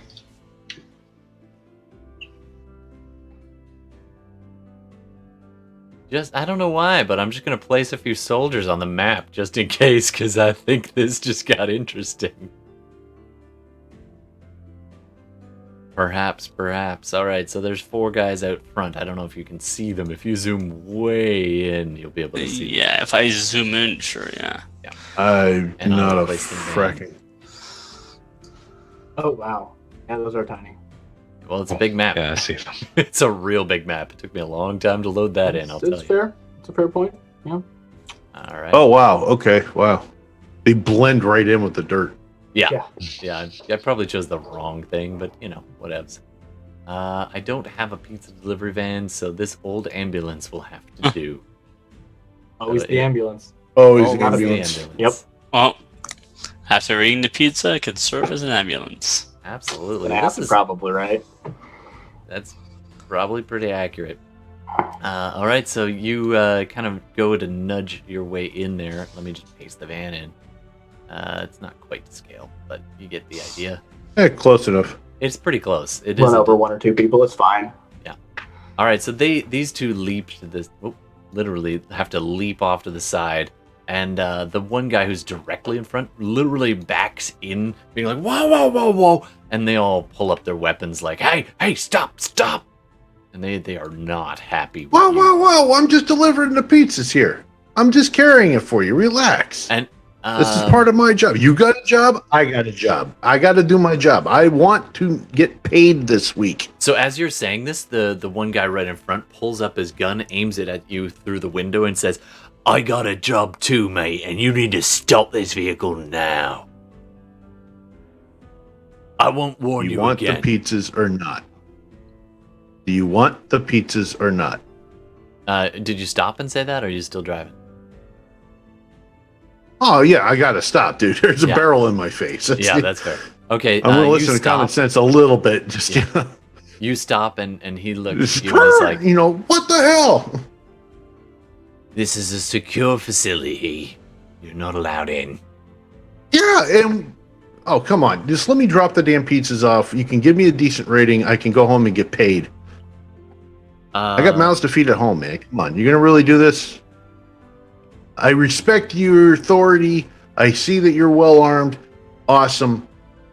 S1: I don't know why, but I'm just going to place a few soldiers on the map just in case, because I think this just got interesting. Perhaps. All right, so there's 4 guys out front. I don't know if you can see them. If you zoom way in, you'll be able to see them.
S10: Yeah, if I zoom in, sure, yeah.
S6: I'm not a fracking.
S2: Oh, wow. Yeah, those are tiny.
S1: Well, it's a big map.
S5: Yeah, I see them.
S1: It's a real big map. It took me a long time to load that in, I'll tell you.
S2: It's fair. It's a fair point. Yeah.
S1: All right.
S6: Oh, wow. Okay. Wow. They blend right in with the dirt.
S1: Yeah. I probably chose the wrong thing, but whatevs. I don't have a pizza delivery van, so this old ambulance will have to do.
S2: Always the ambulance.
S6: Always the ambulance.
S2: Yep.
S10: Well, after eating the pizza, it could serve as an ambulance.
S1: Absolutely.
S2: That's probably right.
S1: That's probably pretty accurate. All right, so you kind of go to nudge your way in there. Let me just paste the van in. It's not quite to scale, but you get the idea.
S6: Close enough.
S1: It's pretty close. It
S2: Run over 1 or 2 people, it's fine.
S1: Yeah. All right, so these 2 leap to this. Literally have to leap off to the side, and the one guy who's directly in front literally backs in, being like, whoa, and they all pull up their weapons like, hey, stop, and they are not happy with you.
S6: Whoa, I'm just delivering the pizzas here. I'm just carrying it for you. Relax.
S1: And
S6: this is part of my job. You got a job, I got a job. I got to do my job. I want to get paid this week.
S1: So as you're saying this, the one guy right in front pulls up his gun, aims it at you through the window, and says, I got a job too, mate, and you need to stop this vehicle now. I won't warn you again.
S6: Do you want the pizzas or not? Do you want the pizzas or not?
S1: Did you stop and say that, or are you still driving?
S6: Oh, yeah, I got to stop, dude. There's a barrel in my face.
S1: That's fair. Okay,
S6: I'm gonna
S1: you
S6: listen to common
S1: stop.
S6: sense a little bit. Just
S1: Yeah. You stop and he looks at you and
S6: Spur!
S1: is like,
S6: you know, what the hell?
S7: This is a secure facility. You're not allowed in.
S6: Yeah, and oh, come on. Just let me drop the damn pizzas off. You can give me a decent rating. I can go home and get paid. I got mouths to feed at home, man. Come on. You're going to really do this? I respect your authority. I see that you're well armed. Awesome.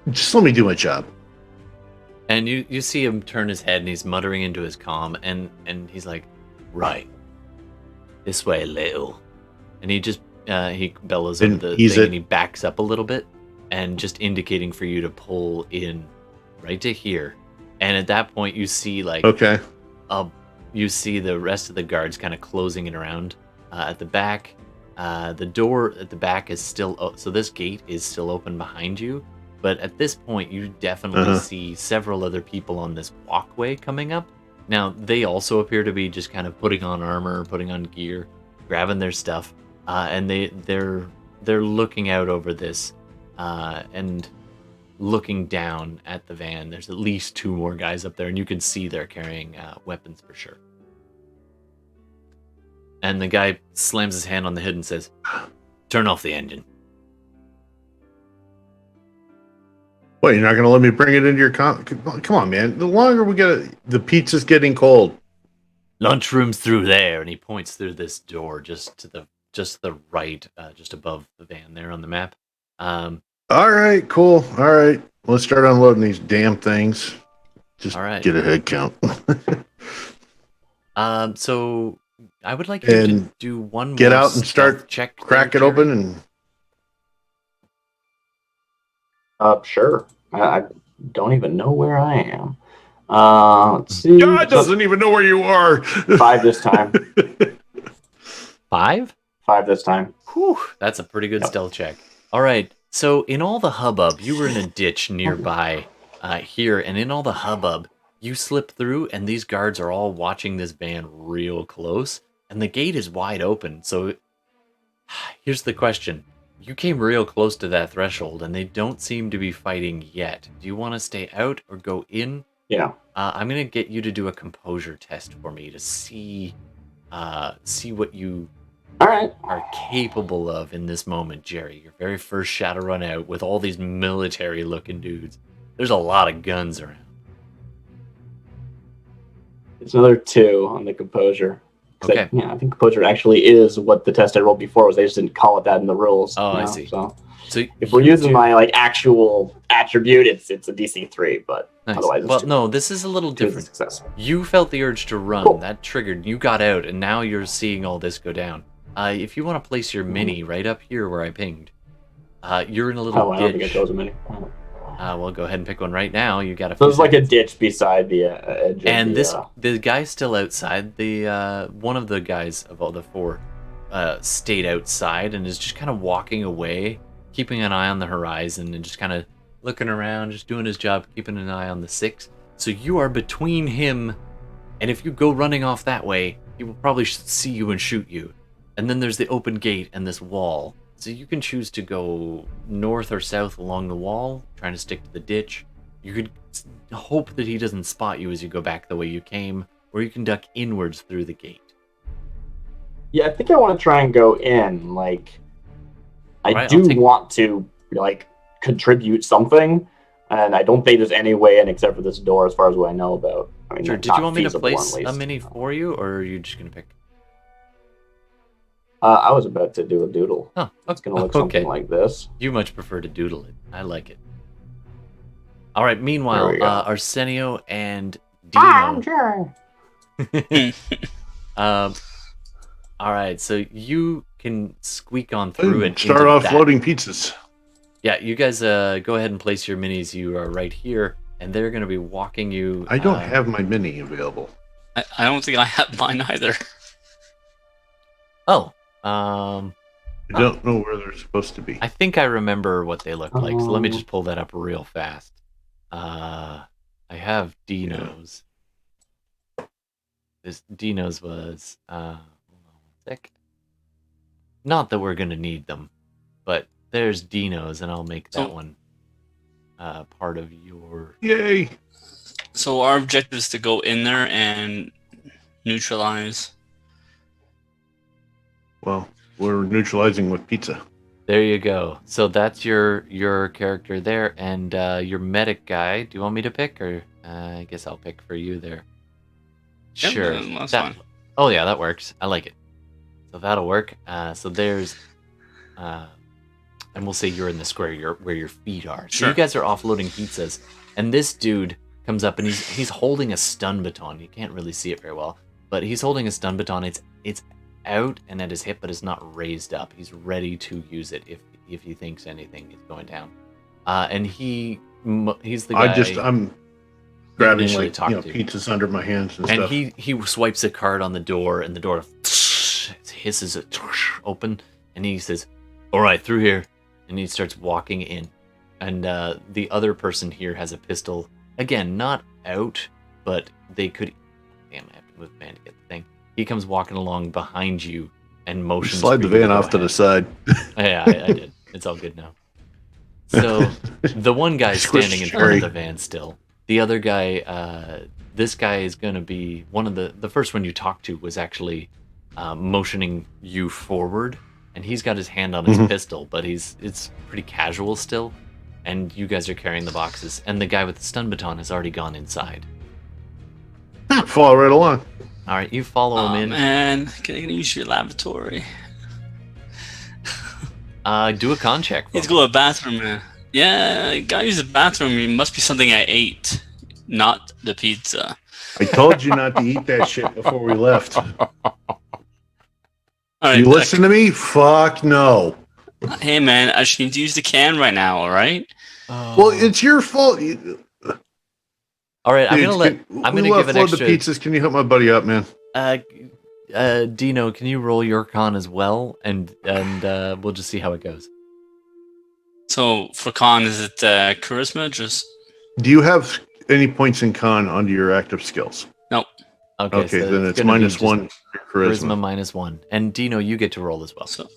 S6: Just let me do my job.
S1: And you see him turn his head and he's muttering into his comm and he's like, right, this way a little. And he just, he bellows over the thing and he backs up a little bit and just indicating for you to pull in right to here. And at that point you see like,
S6: okay,
S1: you see the rest of the guards kind of closing it around at the back. The door at the back is still, so this gate is still open behind you. But at this point, you definitely see several other people on this walkway coming up. Now, they also appear to be just kind of putting on armor, putting on gear, grabbing their stuff, and they're looking out over this and looking down at the van. There's at least 2 more guys up there, and you can see they're carrying weapons for sure. And the guy slams his hand on the hood and says, "Turn off the engine."
S6: What, you're not going to let me bring it into your come on, man. The longer we get the pizza's getting cold.
S1: Lunchroom's through there, and he points through this door just to the right, just above the van there on the map.
S6: All right, cool. All right, let's start unloading these damn things. Just get a head count.
S1: So I would like you to do one
S6: get
S1: more
S6: out and start
S1: check.
S6: Crack it open and.
S2: Sure. I don't even know where I am. Let's see.
S6: God doesn't even know where you are.
S2: 5 this time.
S1: 5?
S2: 5 this time.
S1: Whew, that's a pretty good stealth check. All right. So in all the hubbub, you were in a ditch nearby here, and in all the hubbub, you slip through, and these guards are all watching this van real close, and the gate is wide open. So here's the question. You came real close to that threshold, and they don't seem to be fighting yet. Do you want to stay out or go in?
S2: Yeah.
S1: I'm going to get you to do a composure test for me to see what you are capable of in this moment, Jerry. Your very first Shadowrun out with all these military-looking dudes. There's a lot of guns around.
S2: It's another 2 on the composure.
S1: Okay.
S2: I think composure actually is what the test I rolled before was. They just didn't call it that in the rules.
S1: Oh, I see.
S2: So if
S1: you
S2: we're using my actual attribute, it's a DC 3, but otherwise it's
S1: no, this is a little different.
S2: Success.
S1: You felt the urge to run. Cool. That triggered. You got out, and now you're seeing all this go down. If you want to place your mini right up here where I pinged, you're in a little ditch.
S2: I don't think I chose a mini.
S1: Well, go ahead and pick one right now. You got a.
S2: So there's like a ditch beside the edge.
S1: And the guy's still outside. The one of the guys of all the 4 stayed outside and is just kind of walking away, keeping an eye on the horizon and just kind of looking around, just doing his job, keeping an eye on the 6. So you are between him, and if you go running off that way, he will probably see you and shoot you. And then there's the open gate and this wall. So you can choose to go north or south along the wall, trying to stick to the ditch. You could hope that he doesn't spot you as you go back the way you came, or you can duck inwards through the gate.
S2: Yeah, I think I want to try and go in. Like, I want to contribute something, and I don't think there's any way in except for this door, as far as what I know about. I mean,
S1: sure. Did you want me to place a mini for you, or are you just gonna pick?
S2: I was about to do a doodle.
S1: Oh,
S2: it's gonna look something like this.
S1: You much prefer to doodle it. I like it. All right. Meanwhile, Arsenio and Dino.
S2: I'm sure.
S1: All right. So you can squeak on through and
S6: start offloading pizzas.
S1: Yeah, you guys go ahead and place your minis. You are right here, and they're going to be walking you.
S6: I don't have my mini available.
S10: I don't think I have mine either.
S1: Oh.
S6: I don't know where they're supposed to be.
S1: I think I remember what they look like, so let me just pull that up real fast. I have Dino's. Dino's was hold on a sec. Not that we're gonna need them, but there's Dino's, and I'll make that one. part of your.
S6: Yay!
S3: So our objective is to go in there and neutralize.
S6: Well, we're neutralizing with pizza.
S1: There you go. So that's your character there, and your medic guy. Do you want me to pick, or I guess I'll pick for you there.
S3: Yep,
S1: Sure.
S3: that's fine.
S1: Oh yeah, that works. I like it. So that'll work. So there's, and we'll say you're in the square where your feet are. So
S3: Sure.
S1: you guys are offloading pizzas, and this dude comes up and he's holding a stun baton. You can't really see it very well, but he's holding a stun baton. It's out and at his hip, but it's not raised up. He's ready to use it if he thinks anything is going down. And he's the guy.
S6: I'm grabbing
S1: initially
S6: like
S1: talked to.
S6: pizzas under my hands and
S1: And
S6: stuff.
S1: he swipes a card on the door, and the door hisses it open, and he says, "All right, through here." And he starts walking in, and the other person here has a pistol. Again, not out, but they could. Damn, I have to move the van to get the thing. He comes walking along behind you and motions.
S6: Slide the
S1: for you
S6: van
S1: go
S6: off to the
S1: ahead.
S6: side.
S1: Yeah, I did. It's all good now. So the one guy's standing in front of the van still. The other guy, this guy is going to be one of the first one you talked to was actually motioning you forward, and he's got his hand on his pistol, but it's pretty casual still, and you guys are carrying the boxes, and the guy with the stun baton has already gone inside.
S6: Follow right along.
S1: All right, you follow him in.
S3: Man, can I use your laboratory?
S1: Do a con check.
S3: Need to go to the bathroom, man. Yeah, gotta use the bathroom. It must be something I ate, not the pizza.
S6: I told you not to eat that shit before we left.
S3: All right,
S6: You listen to me? Fuck no.
S3: Hey, man, I just need to use the can right now. All right.
S6: Well, it's your fault.
S1: All right, I'm
S6: Dude,
S1: gonna give an
S6: offload
S1: extra.
S6: the pizzas. Can you help my buddy up, man?
S1: Dino, can you roll your con as well, and we'll just see how it goes.
S3: So for con, is it charisma? Just
S6: Do you have any points in con under your active skills?
S3: nope.
S6: Okay,
S1: so
S6: then it's
S1: gonna be
S6: minus
S1: just
S6: one for your
S1: charisma
S6: charisma.
S1: -1, and Dino, you get to roll as well,
S3: So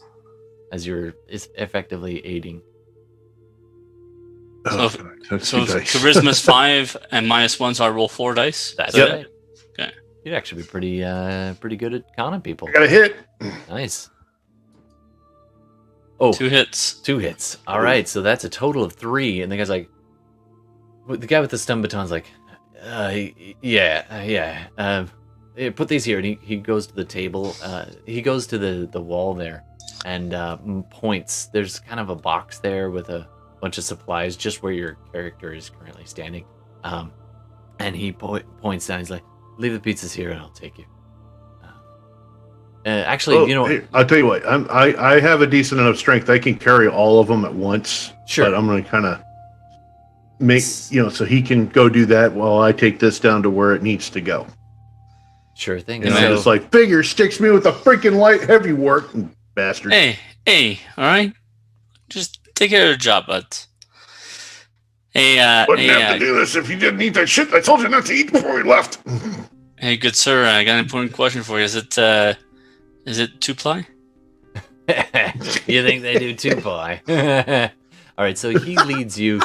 S1: as you're effectively aiding.
S6: Oh,
S3: So-
S6: God, that's
S3: so
S6: two dice.
S3: charisma's 5 and -1, so I roll 4 dice.
S1: That's
S3: Is that
S1: right.
S3: it? Okay.
S1: You'd actually be pretty good at conning people.
S6: I got a hit.
S1: Nice. Oh,
S3: 2 hits.
S1: 2 hits. All right, so that's a total of 3. And the guy's like, the guy with the stun baton's like, yeah. Put these here. And he goes to the table. He goes to the wall there and points. There's kind of a box there with a bunch of supplies just where your character is currently standing. And he points down. He's like, leave the pizzas here and I'll take you. Actually,
S6: Hey, I'll tell you what. I have a decent enough strength. I can carry all of them at once.
S1: Sure.
S6: But I'm going to kind of make so he can go do that while I take this down to where it needs to go.
S1: Sure thing.
S6: And
S1: So-
S6: I'm just like, figure sticks me with a freaking light heavy work, bastard.
S3: Hey, all right. Just take care of the job, bud. Hey,
S6: Wouldn't have to do this if you didn't eat that shit I told you not to eat before we left.
S3: hey, good sir. I got an important question for you. Is it 2-ply?
S1: You think they do too, boy? All right, so he leads you.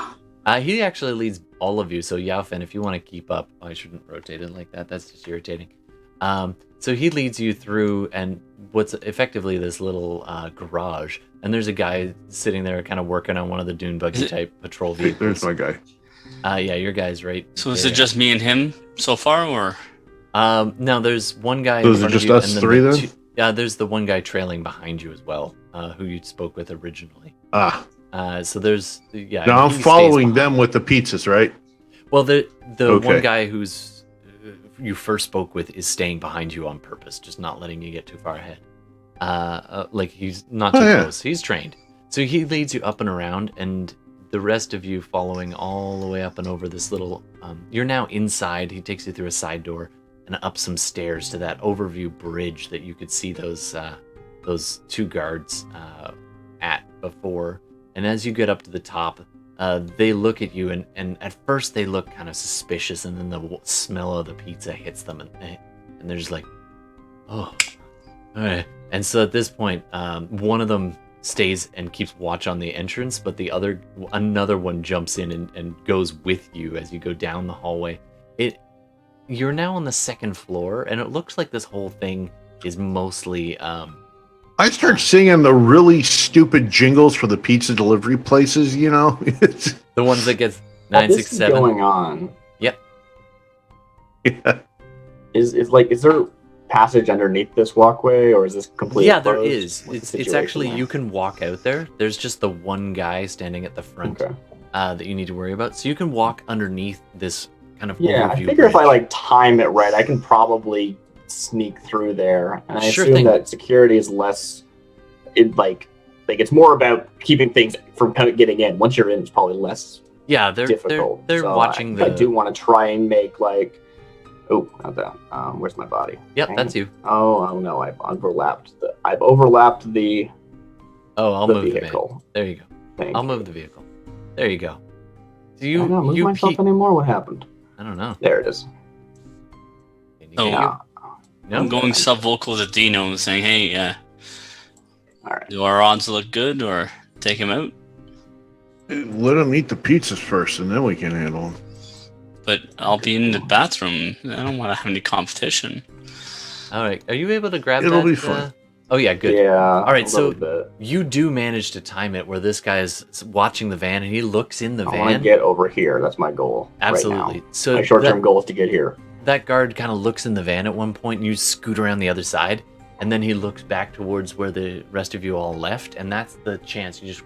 S1: He actually leads all of you. So Yaofen, if you want to keep up, I shouldn't rotate it like that. That's just irritating. So he leads you through, and what's effectively this little garage. And there's a guy sitting there, kind of working on one of the dune buggy type patrol
S6: Hey,
S1: vehicles.
S6: there's my guy.
S1: Yeah, your guy's right.
S3: So is
S1: there.
S3: it just me and him so far, or?
S1: No, there's one guy.
S6: So
S1: in
S6: is it
S1: front
S6: just
S1: of you,
S6: us
S1: and then
S6: three
S1: the
S6: then?
S1: Yeah, there's the one guy trailing behind you as well, who you spoke with originally. So there's
S6: Now I'm
S1: he stays
S6: following
S1: behind.
S6: them with the pizzas, right?
S1: Well, the
S6: Okay.
S1: one guy who's you first spoke with is staying behind you on purpose, just not letting you get too far ahead. Like he's not too close. He's trained, so he leads you up and around, and the rest of you following all the way up and over this little. You're now inside. He takes you through a side door and up some stairs to that overview bridge that you could see those two guards at before. And as you get up to the top, they look at you, and at first they look kind of suspicious, and then the smell of the pizza hits them, and they're just like, oh, all right. And so at this point, one of them stays and keeps watch on the entrance, but another one jumps in and goes with you as you go down the hallway. You're now on the second floor, and it looks like this whole thing is mostly
S6: I start singing the really stupid jingles for the pizza delivery places, you know?
S1: the ones that get
S2: While this is
S1: 967.
S2: going on,
S1: Yep.
S6: Yeah.
S2: is there passage underneath this walkway, or is this completely
S1: Yeah, there
S2: closed?
S1: is.
S2: What's the
S1: It's
S2: situation
S1: actually
S2: there?
S1: you can walk out there. There's just the one guy standing at the front
S2: Okay.
S1: that you need to worry about. So you can walk underneath this kind of
S2: Yeah, I
S1: overview
S2: figure if I
S1: bridge.
S2: like time it right, I can probably sneak through there. And I
S1: Sure
S2: assume
S1: thing.
S2: that security is less. Like it's more about keeping things from getting in. Once you're in, it's probably less
S1: Yeah, they're
S2: difficult.
S1: they're
S2: So
S1: watching
S2: I
S1: the.
S2: do want to try and make like. Oh, not that. Where's my body?
S1: Yep,
S2: Dang
S1: that's
S2: it.
S1: you.
S2: Oh no, I've overlapped the
S1: Oh, I'll
S2: the
S1: move the van.
S2: vehicle.
S1: There you go.
S2: Thank
S1: I'll
S2: you.
S1: move the vehicle. There you go. Do
S2: I don't move
S1: you
S2: myself anymore. What happened?
S1: I don't know.
S2: There it is.
S1: Can you
S3: Oh.
S1: hear
S2: Yeah.
S1: No?
S3: I'm going sub-vocal to Dino saying, hey,
S2: All right.
S3: do our odds look good or take him out?
S6: Let them eat the pizzas first, and then we can handle them.
S3: But I'll be in the bathroom. I don't want to have any competition.
S1: All right. Are you able to grab
S6: It'll
S1: that?
S6: be fun.
S1: Oh yeah, good.
S2: Yeah.
S1: All right,
S2: a
S1: so
S2: little bit.
S1: you do manage to time it where this guy is watching the van and he looks in the
S2: I want to
S1: van.
S2: get over here. That's my goal.
S1: Absolutely.
S2: Right now.
S1: So
S2: My short-term goal is to get here.
S1: that guard kind of looks in the van at one point and you scoot around the other side, and then he looks back towards where the rest of you all left, and that's the chance you just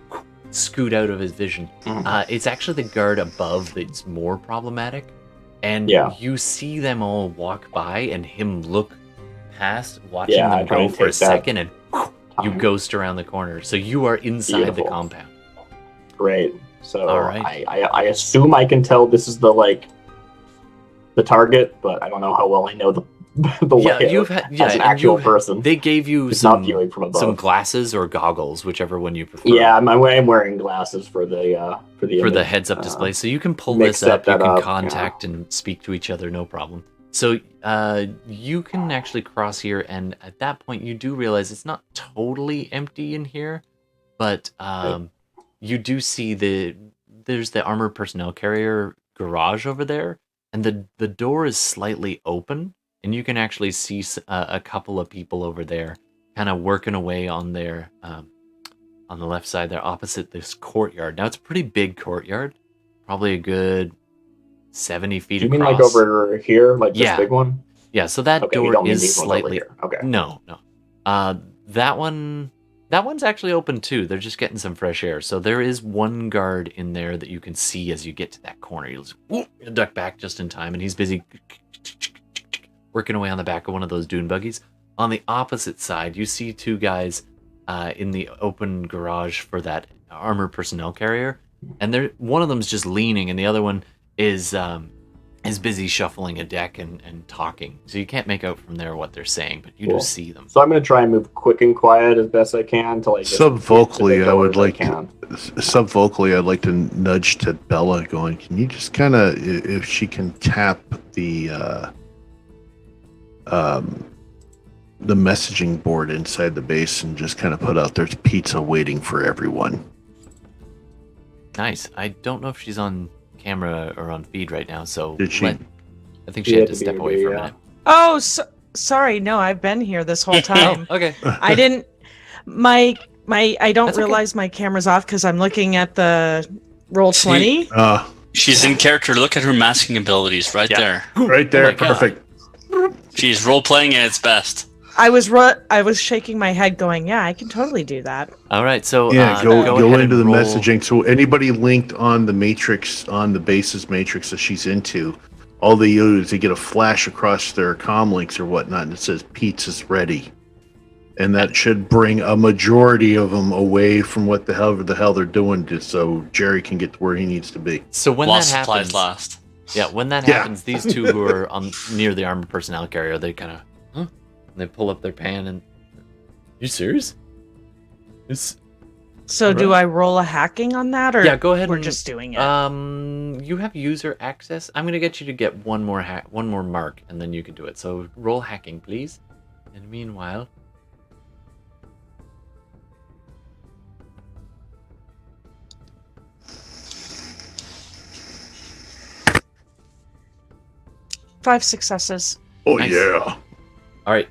S1: scoot out of his vision.
S2: Mhm.
S1: It's actually the guard above that's more problematic, and
S2: Yeah.
S1: you see them all walk by and him look past, watching
S2: Yeah, I
S1: them
S2: try
S1: go
S2: and
S1: for a
S2: take that
S1: second, and you
S2: time.
S1: ghost around the corner. So you are inside the
S2: Beautiful.
S1: compound.
S2: Great. So
S1: All right.
S2: I assume I can tell this is the target, but I don't know how well I know the
S1: Yeah,
S2: layout
S1: you've had
S2: as an
S1: and
S2: actual person.
S1: They gave you
S2: It's not
S1: some
S2: viewing from above.
S1: glasses or goggles, whichever one you prefer.
S2: Yeah, I'm wearing glasses for the
S1: for the
S2: image.
S1: heads-up display, so you can pull
S2: mix
S1: this up. You
S2: that
S1: can
S2: up,
S1: contact and speak to each other, no problem. So you can actually cross here, and at that point, you do realize it's not totally empty in here, but you do see there's the armored personnel carrier garage over there, and the door is slightly open, and you can actually see a couple of people over there, kind of working away on their on the left side there, opposite this courtyard. Now it's a pretty big courtyard, probably a good 70 feet
S2: Do you
S1: across.
S2: mean like over here, like
S1: Yeah.
S2: this big one?
S1: Yeah, so that
S2: Okay, you
S1: door
S2: don't mean
S1: is
S2: these ones over
S1: slightly.
S2: here. Okay.
S1: No. That one's actually open too. They're just getting some fresh air. So there is one guard in there that you can see as you get to that corner. You'll duck back just in time, and he's busy working away on the back of one of those dune buggies. On the opposite side, you see two guys in the open garage for that armored personnel carrier, and one of them's just leaning, and the other one is busy shuffling a deck and talking. So you can't make out from there what they're saying, but you
S2: Cool.
S1: do see them.
S2: So I'm gonna try and move quick and quiet as best I can to just
S6: Subvocally,
S2: get to
S6: I
S2: the
S6: would
S2: doors
S6: like
S2: can.
S6: subvocally, I'd like to nudge to Bella, going, "Can you just kind of, if she can tap the messaging board inside the base and just kind of put out there's pizza waiting for everyone."
S1: Nice. I don't know if she's on camera or on feed right now, so
S6: Did she?
S1: I think she
S2: She
S1: had
S2: had
S1: to
S2: to
S1: step
S2: be,
S1: away for a
S2: yeah.
S1: minute.
S4: Oh, sorry. No, I've been here this whole time.
S1: Oh, okay.
S4: I didn't. I don't
S1: That's okay.
S4: realize my camera's off because I'm looking at the roll
S3: See-
S4: 20.
S3: She's in character. Look at her masking abilities right
S1: Yeah.
S3: there.
S6: Right there,
S1: Oh my God.
S6: perfect.
S3: She's role playing at its best.
S4: I was shaking my head, going, "Yeah, I can totally do that."
S1: All right, so
S6: Yeah,
S1: go
S6: go
S1: ahead
S6: into
S1: and
S6: the
S1: roll.
S6: messaging. So anybody linked on the matrix, on the base's matrix that she's into, all they do is they get a flash across their comm links or whatnot, and it says "Pizza's ready," and that should bring a majority of them away from what the hell they're doing, just so Jerry can get to where he needs to be.
S1: So when
S3: Lost
S1: that
S3: supplies
S1: happens,
S3: last.
S1: yeah, when that
S6: Yeah.
S1: happens, these two who are near the armored personnel carrier, they kind of, huh? And they pull up their pan and, you serious?
S4: So do I roll a hacking on that, or
S1: Yeah, go ahead.
S4: we're
S1: and,
S4: just doing it?
S1: You have user access. I'm gonna get you to get one more mark, and then you can do it. So roll hacking, please. And meanwhile,
S4: 5 successes.
S6: Oh
S1: Nice.
S6: yeah.
S1: All right.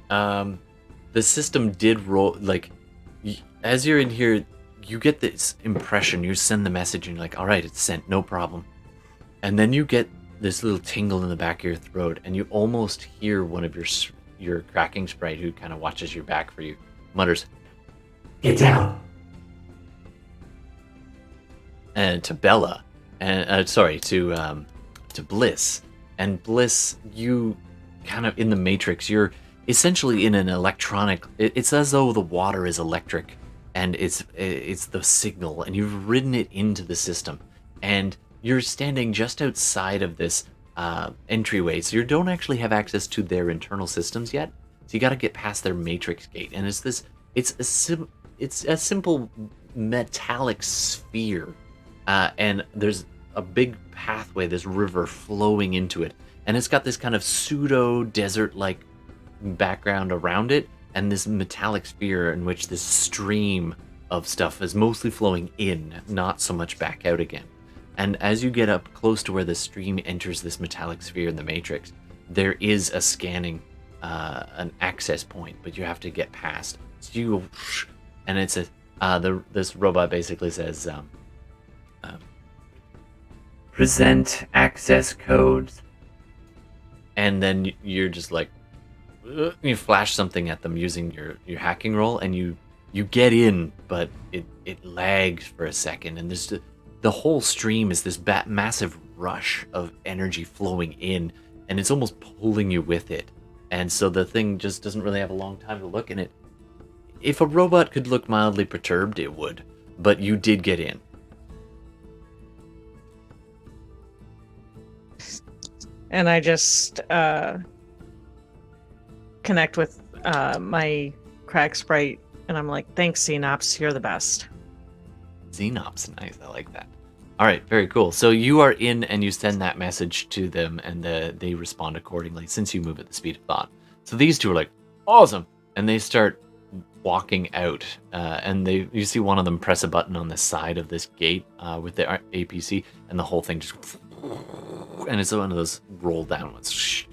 S1: The system did roll like as you're in here, you get this impression. You send the message, and you're like, "All right, it's sent, no problem." And then you get this little tingle in the back of your throat, and you almost hear one of your cracking sprite, who kind of watches your back for you, mutters, "Get down." And to Bela, and to Bliss, and Bliss, you kind of in the Matrix. You're essentially in an electronic. It's as though the water is electric, and it's the signal, and you've ridden it into the system, and you're standing just outside of this entryway, so you don't actually have access to their internal systems yet. So you got to get past their Matrix gate, and it's a simple metallic sphere, and there's a big pathway, this river flowing into it, and it's got this kind of pseudo desert-like background around it, and this metallic sphere in which this stream of stuff is mostly flowing in, not so much back out again. And as you get up close to where the stream enters this metallic sphere in the Matrix, there is a scanning, an access point, but you have to get past. So you go, and it's this robot basically says, present access codes. And then you're just like, you flash something at them using your hacking roll, and you get in, but it lags for a second, and there's the whole stream is this massive rush of energy flowing in, and it's almost pulling you with it. And so the thing just doesn't really have a long time to look in it. If a robot could look mildly perturbed, it would, but you did get in.
S4: And I just connect with my crack sprite, and I'm like, thanks, Xenops, you're the best.
S1: Xenops, nice, I like that. All right, very cool. So you are in, and you send that message to them, and they respond accordingly, since you move at the speed of thought. So these two are like, awesome, and they start walking out, and you see one of them press a button on the side of this gate with the APC, and the whole thing just, and it's one of those roll down ones.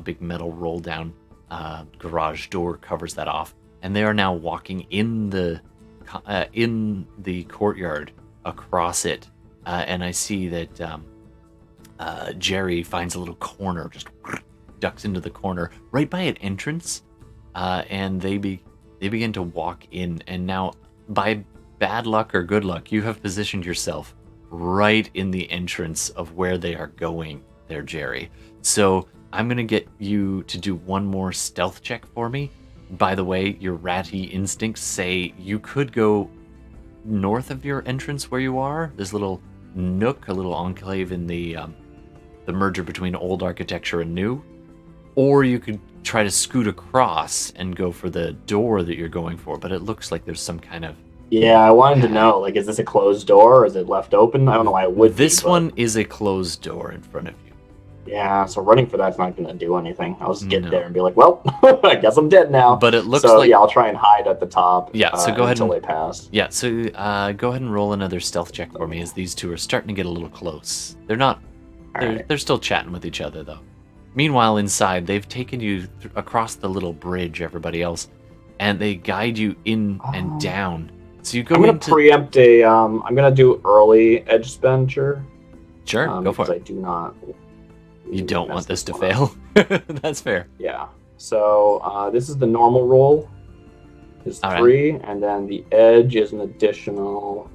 S1: Big metal roll down garage door covers that off, and they are now walking in the courtyard across it, and I see that Jerry finds a little corner, just ducks into the corner right by an entrance, and they begin to walk in, and now by bad luck or good luck, you have positioned yourself right in the entrance of where they are going there, Jerry. So I'm gonna get you to do one more stealth check for me. By the way, your ratty instincts say you could go north of your entrance where you are. This little nook, a little enclave in the merger between old architecture and new. Or you could try to scoot across and go for the door that you're going for, but it looks like there's some kind of...
S2: Yeah, I wanted to know, like, is this a closed door or is it left open? I don't know why it would
S1: This
S2: be, but...
S1: one is a closed door in front of you.
S2: Yeah, so running for that's not going to do anything. I'll just get there and be like, well, I guess I'm dead now.
S1: But it looks
S2: so,
S1: like...
S2: yeah, I'll try and hide at the top.
S1: Yeah, so go ahead
S2: until
S1: and...
S2: they pass.
S1: Yeah, so go ahead and roll another stealth check for me, as these two are starting to get a little close. They're not... They're still chatting with each other, though. Meanwhile, inside, they've taken you across the little bridge, everybody else, and they guide you in and down. So you go
S2: I'm going to preempt a... I'm going to do early edge expenditure.
S1: Sure, go for it.
S2: Because I do not...
S1: You don't want this to fail. That's fair.
S2: Yeah. So this is the normal roll. Is 3, right. And then the edge is an additional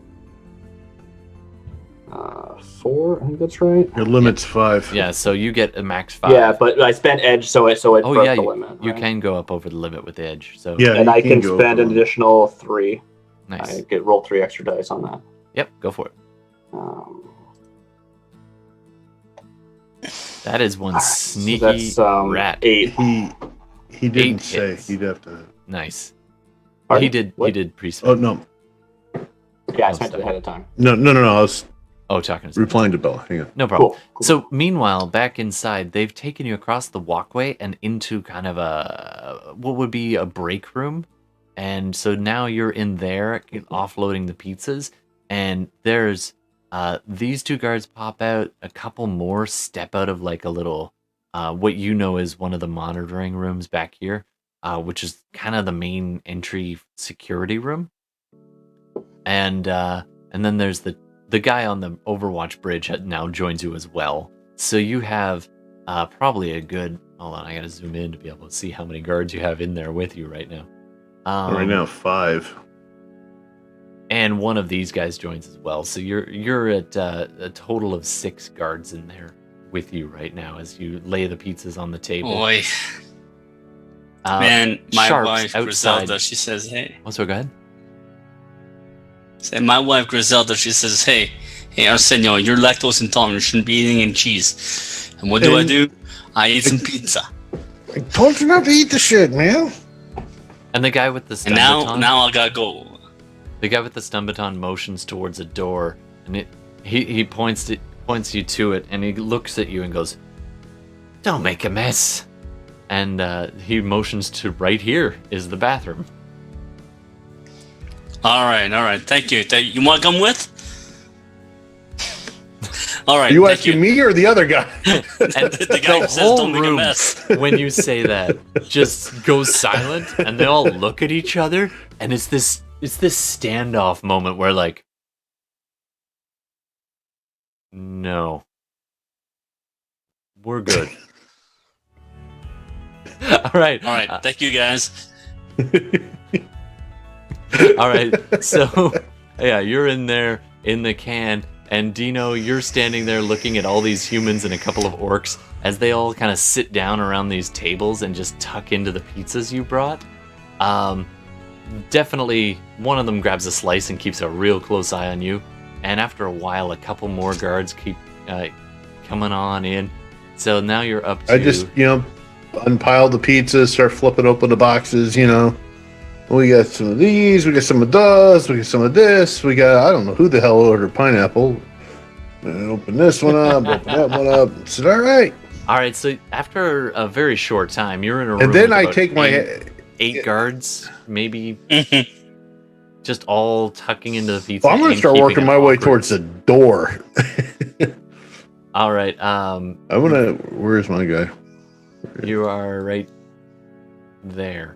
S2: 4. I think that's right.
S6: Your limit's 5.
S1: Yeah, so you get a max 5.
S2: Yeah, but I spent edge, so it broke the limit. Right?
S1: You can go up over the limit with edge. So
S6: yeah,
S2: and I can spend an additional 3.
S1: Nice.
S2: I get roll 3 extra dice on that.
S1: Yep, go for it. That is one sneaky rat.
S2: 8.
S6: He didn't say. He'd have to.
S1: Nice.
S2: Pardon?
S1: He did pre-spend.
S6: Oh no.
S2: Yeah, I spent it ahead of time.
S6: No. I was
S1: talking to
S6: replying to Bela. Hang on.
S1: No problem.
S2: Cool.
S1: So meanwhile, back inside, they've taken you across the walkway and into kind of what would be a break room. And so now you're in there offloading the pizzas, and there's these two guards pop out, a couple more step out of like a little what you know is one of the monitoring rooms back here, which is kind of the main entry security room. And then there's the guy on the Overwatch bridge now joins you as well. So you have probably a good... Hold on, I gotta zoom in to be able to see how many guards you have in there with you right now.
S6: Right now, 5.
S1: And one of these guys joins as well. So you're at a total of 6 guards in there with you right now as you lay the pizzas on the table.
S10: Boy. Man, my
S1: Sharps
S10: wife,
S1: outside.
S10: Griselda, she says, hey.
S1: Oh, so go ahead.
S10: Say, my wife, Griselda, she says, hey, Arsenio, you're lactose intolerant. You shouldn't be eating in cheese. And what do? I eat some pizza.
S6: I told you not to eat the shit, man.
S1: And the guy with the stun
S10: And
S1: baton,
S10: now I gotta go.
S1: the guy with the stun baton motions towards a door, and he points you to it, and he looks at you and goes, "Don't make a mess." And he motions to right here is the bathroom.
S10: All right. Thank you. You want to come with? All right.
S6: You asking me or the other guy?
S1: And
S10: the guy who says don't make a mess.
S1: When you say that, just goes silent, and they all look at each other, and it's this standoff moment where like, no, we're good. All right.
S10: Thank you, guys.
S1: All right. So, yeah, you're in there in the can, and Dino, you're standing there looking at all these humans and a couple of orcs as they all kind of sit down around these tables and just tuck into the pizzas you brought. Definitely, one of them grabs a slice and keeps a real close eye on you. And after a while, a couple more guards keep coming on in. So now you're up to...
S6: I just, unpile the pizzas, start flipping open the boxes, We got some of these, we got some of those, we got some of this, we got, I don't know who the hell ordered pineapple. Open this one up, open that one up. I said, all right.
S1: All right, so after a very short time, you're in a room
S6: And then
S1: with
S6: I
S1: about
S6: take
S1: eight guards, maybe, just all tucking into the pizza.
S6: Well, I'm going to start working my way towards the door.
S1: All right.
S6: Where's my guy?
S1: You are right there.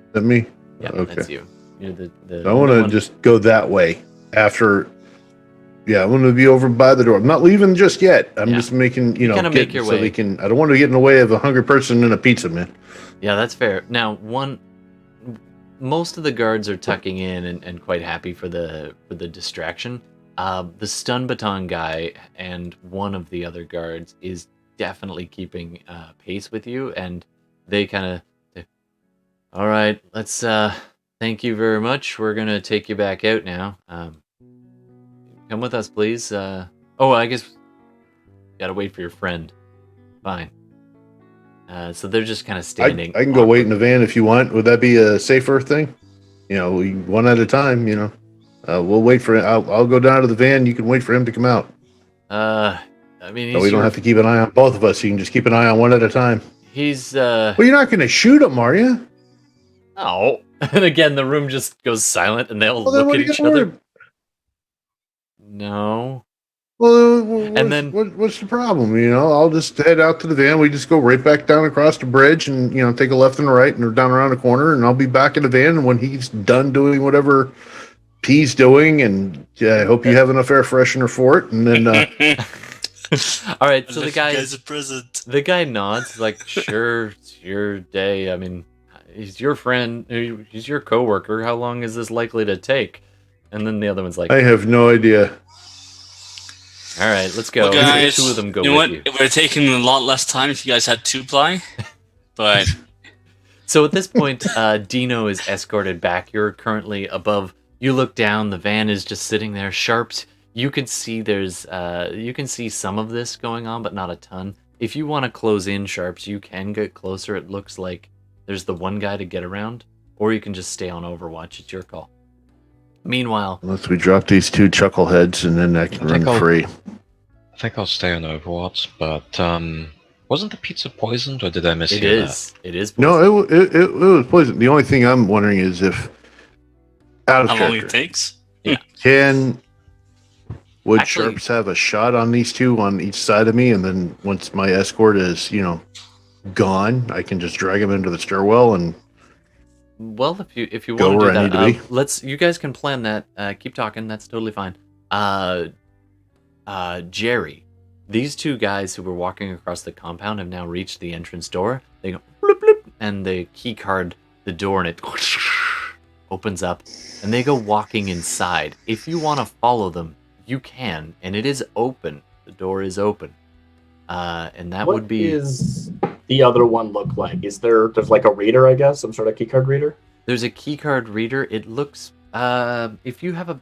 S6: Is that me?
S1: Yeah,
S6: okay.
S1: That's you. You're the
S6: I want to just go that way after. Yeah, I'm going to be over by the door. I'm not leaving just yet. I'm just making,
S1: make your way.
S6: They can. I don't want to get in the way of a hungry person and a pizza, man.
S1: Yeah, that's fair. Now, most of the guards are tucking in and quite happy for the distraction. The stun baton guy and one of the other guards is definitely keeping pace with you, and they kind of, all right, let's thank you very much. We're gonna take you back out now. Come with us, please. I guess gotta wait for your friend. Fine. So they're just kind of standing.
S6: I can go wait in the van if you want. Would that be a safer thing? One at a time. We'll wait for. I'll go down to the van. You can wait for him to come out. We don't have to keep an eye on both of us. You can just keep an eye on one at a time.
S1: He's.
S6: Well, you're not going to shoot him, are you?
S1: Oh. And again, the room just goes silent, and they all look at each other. No.
S6: Well, what's the problem? I'll just head out to the van. We just go right back down across the bridge, and take a left and a right, and down around the corner, and I'll be back in the van. And when he's done doing whatever he's doing, and I hope you have enough air freshener for it, and then.
S1: All right, so
S10: the
S1: guy nods, like, sure, it's your day. I mean, he's your friend, he's your coworker. How long is this likely to take? And then the other one's like,
S6: I have no idea.
S1: All right, let's go.
S10: Well, guys,
S1: two of them go
S10: you know
S1: with
S10: what?
S1: you.
S10: It would have taken a lot less time if you guys had 2-ply, but...
S1: So at this point, Dino is escorted back. You're currently above. You look down, the van is just sitting there. Sharps, you can see you can see some of this going on, but not a ton. If you want to close in, Sharps, you can get closer. It looks like there's the one guy to get around, or you can just stay on Overwatch. It's your call. Meanwhile,
S6: unless we drop these 2 chuckleheads and then I can run free.
S5: I think I'll stay on Overwatch, but wasn't the pizza poisoned, or did I miss
S1: it?
S5: It
S1: Is poisoned.
S6: No, it was poisoned. The only thing I'm wondering is if
S10: how long it takes.
S1: Yeah.
S6: Would
S1: Actually-
S6: Sharps have a shot on these two on each side of me, and then once my escort is, gone, I can just drag him into the stairwell and
S1: Well, if you
S6: Go
S1: want to
S6: where
S1: do
S6: I
S1: that,
S6: need to be.
S1: you guys can plan that. Keep talking. That's totally fine. Jerry, these two guys who were walking across the compound have now reached the entrance door. They go bloop, bloop, and they key card the door, and it opens up, and they go walking inside. If you want to follow them, you can, and it is open. The door is open, and that would be.
S2: What is the other one look like? There's like a reader, I guess, some sort of keycard reader?
S1: There's a keycard reader. It looks, if you have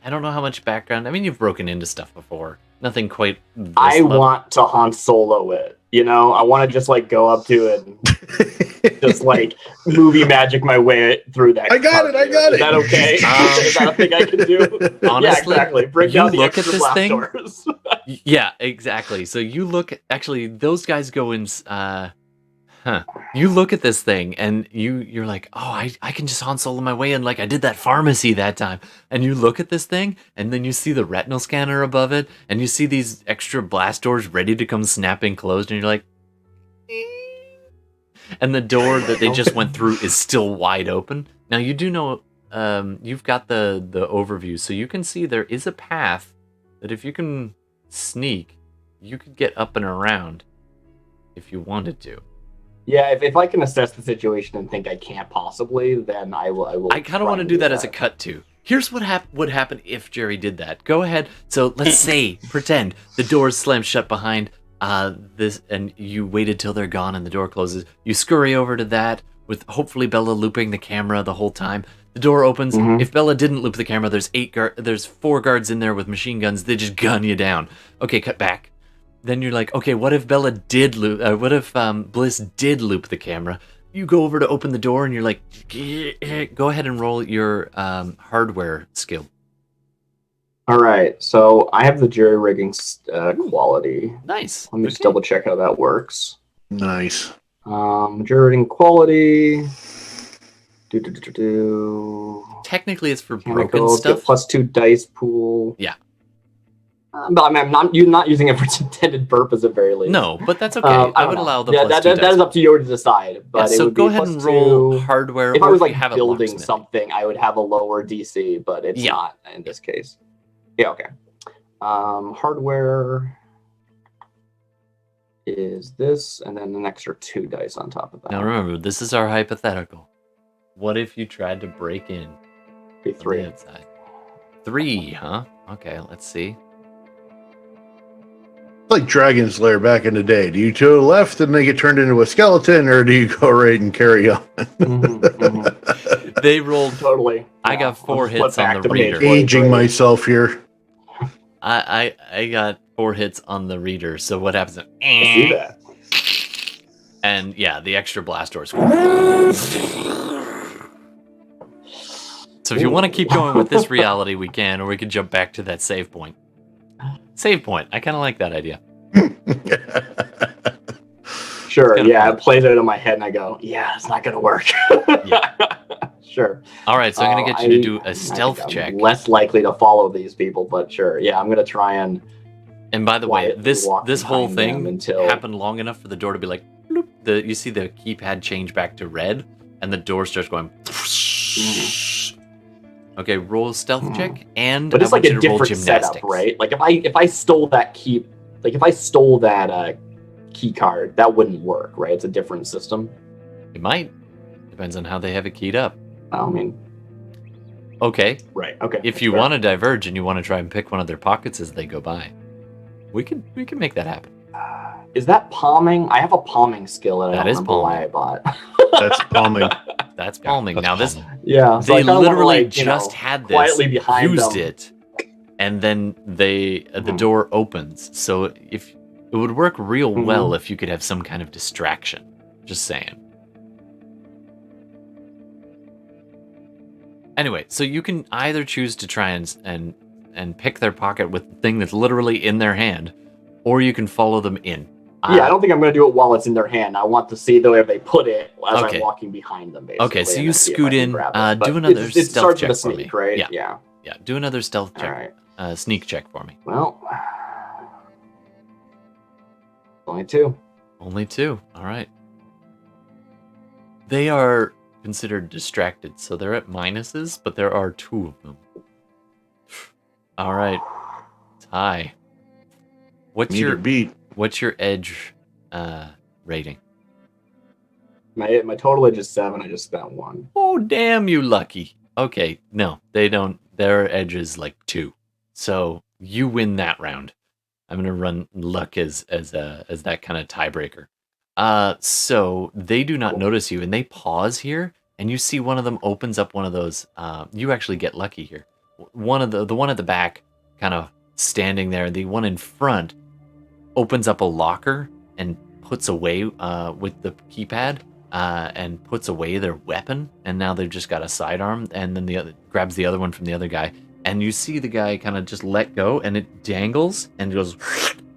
S1: I don't know how much background. I mean, you've broken into stuff before. Nothing quite.
S2: I want to Han Solo it. I want to just like go up to it and just like movie magic my way through that.
S6: I got it.
S2: Is that okay? Is that a thing I can do?
S1: Honestly,
S2: yeah, exactly. Bring
S1: you
S2: down the
S1: look at
S2: extra
S1: this
S2: blast
S1: thing.
S2: doors.
S1: Yeah, exactly. So you look. Actually, those guys go in. You look at this thing and you're like, oh, I can just Han Solo my way in like I did that pharmacy that time. And you look at this thing and then you see the retinal scanner above it and you see these extra blast doors ready to come snapping closed and you're like, and the door that they just went through is still wide open. Now you do know you've got the overview, so you can see there is a path that if you can sneak, you could get up and around if you wanted to.
S2: Yeah, if I can assess the situation and think I can't possibly, then I will.
S1: I kind of want to do that as a cut to. Here's what would happen if Jerry did that. Go ahead. So let's say, pretend the doors slam shut behind this, and you waited till they're gone and the door closes. You scurry over to that with hopefully Bela looping the camera the whole time. The door opens.
S2: Mhm.
S1: If Bela didn't loop the camera, there's 4 guards in there with machine guns. They just gun you down. Okay, cut back. Then you're like, okay, what if Bela did loop? What if Bliss did loop the camera? You go over to open the door, and you're like, go ahead and roll your hardware skill.
S2: All right, so I have the jury rigging quality.
S1: Nice.
S2: Let me just double check how that works.
S6: Nice.
S2: Jury rigging quality.
S1: Technically, it's for broken
S2: Chemicals,
S1: stuff.
S2: get +2 dice pool.
S1: Yeah.
S2: But I'm not using it for its intended purpose at very least.
S1: No, but that's okay.
S2: I
S1: I
S2: don't
S1: would
S2: know.
S1: allow the
S2: yeah,
S1: plus
S2: that
S1: 2 dice.
S2: is up to you to decide. But
S1: Yeah, so
S2: it would
S1: go
S2: be
S1: ahead and
S2: +2.
S1: roll hardware.
S2: If I
S1: or
S2: was
S1: you
S2: like
S1: have it
S2: building
S1: locksmith.
S2: something, I would have a lower DC, but it's
S1: Yeah.
S2: not in this case. Yeah, okay. Hardware is this, and then an extra 2 dice on top of that.
S1: Now remember, this is our hypothetical. What if you tried to break in?
S2: Be
S1: on
S2: 3.
S1: the outside? 3, huh? Okay, let's see.
S6: Like Dragon's Lair back in the day. Do you go to the left and they get turned into a skeleton, or do you go right and carry on?
S1: They rolled.
S2: Totally.
S1: I
S2: Yeah,
S1: got 4
S2: I'll just flip
S1: hits on
S2: back
S1: the
S2: to
S1: reader.
S2: page
S6: Aging
S2: 43.
S6: myself here.
S1: I got 4 hits on the reader. So what happens?
S2: I see that.
S1: And yeah, the extra blast doors. So if you want to keep going with this reality, we can, or we can jump back to that save point. Save point. I kind of like that idea.
S2: Sure,
S1: kinda
S2: yeah,
S1: fun.
S2: it plays out in my head, and I go, yeah, it's not going to work. Sure.
S1: All right, so I'm gonna get you to do a
S2: I
S1: stealth
S2: think I'm
S1: check.
S2: less likely to follow these people, but sure. Yeah, I'm going to try and...
S1: And by the way,
S2: quietly
S1: this
S2: walk
S1: whole
S2: behind them
S1: thing
S2: until-
S1: happened long enough for the door to be like, bloop. You see the keypad change back to red, and the door starts going. Okay, roll a stealth check, and
S2: But it's
S1: I
S2: like
S1: want
S2: a
S1: you to roll
S2: different setup,
S1: gymnastics.
S2: right? Like if I stole that key, like if I stole that key card, that wouldn't work, right? It's a different system.
S1: It might. Depends on how they have it keyed up.
S2: I mean,
S1: Okay,
S2: right? Okay.
S1: if you want to diverge and you want to try and pick one of their pockets as they go by, we can make that happen.
S2: Is that palming? I have a palming skill, and I
S1: That
S2: don't
S1: is
S2: remember why I
S1: palming.
S2: bought.
S6: That's palming.
S1: That's palming.
S5: That's
S1: Now this,
S5: common.
S2: Yeah, so I
S1: they
S2: kinda wanna,
S1: literally
S2: like, you
S1: just
S2: know,
S1: had this,
S2: quietly behind
S1: used
S2: them.
S1: it, and then the door opens. So if it would work real well if you could have some kind of distraction. Just saying. Anyway, so you can either choose to try and pick their pocket with the thing that's literally in their hand, or you can follow them in.
S2: Yeah, I don't think I'm going to do it while it's in their hand. I want to see where they put it as
S1: Okay.
S2: I'm walking behind them, basically.
S1: Okay, so
S2: and
S1: you
S2: then see if
S1: scoot
S2: I can
S1: in,
S2: grab it. But
S1: do another
S2: it
S1: stealth
S2: starts
S1: check
S2: with a
S1: for me.
S2: sneak, right?
S1: Yeah.
S2: Yeah.
S1: Yeah, do another stealth check.
S2: All right.
S1: sneak check for me.
S2: Well, only 2.
S1: Only 2. All right. They are considered distracted, so they're at minuses, but there are 2 of them. All right, Ty. What's
S6: Meet or
S1: your
S6: beat.
S1: What's your edge rating?
S2: My total edge is 7. I just spent 1.
S1: Oh, damn you lucky. Okay, no, they don't. Their edge is like 2, so you win that round. I'm gonna run luck as that kind of tiebreaker. So they do not notice you, and they pause here, and you see one of them opens up one of those. You actually get lucky here. One of the one at the back, kind of standing there. The one in front opens up a locker and puts away with the keypad and puts away their weapon, and now they've just got a sidearm. And then the other grabs the other one from the other guy, and you see the guy kind of just let go, and it dangles and goes.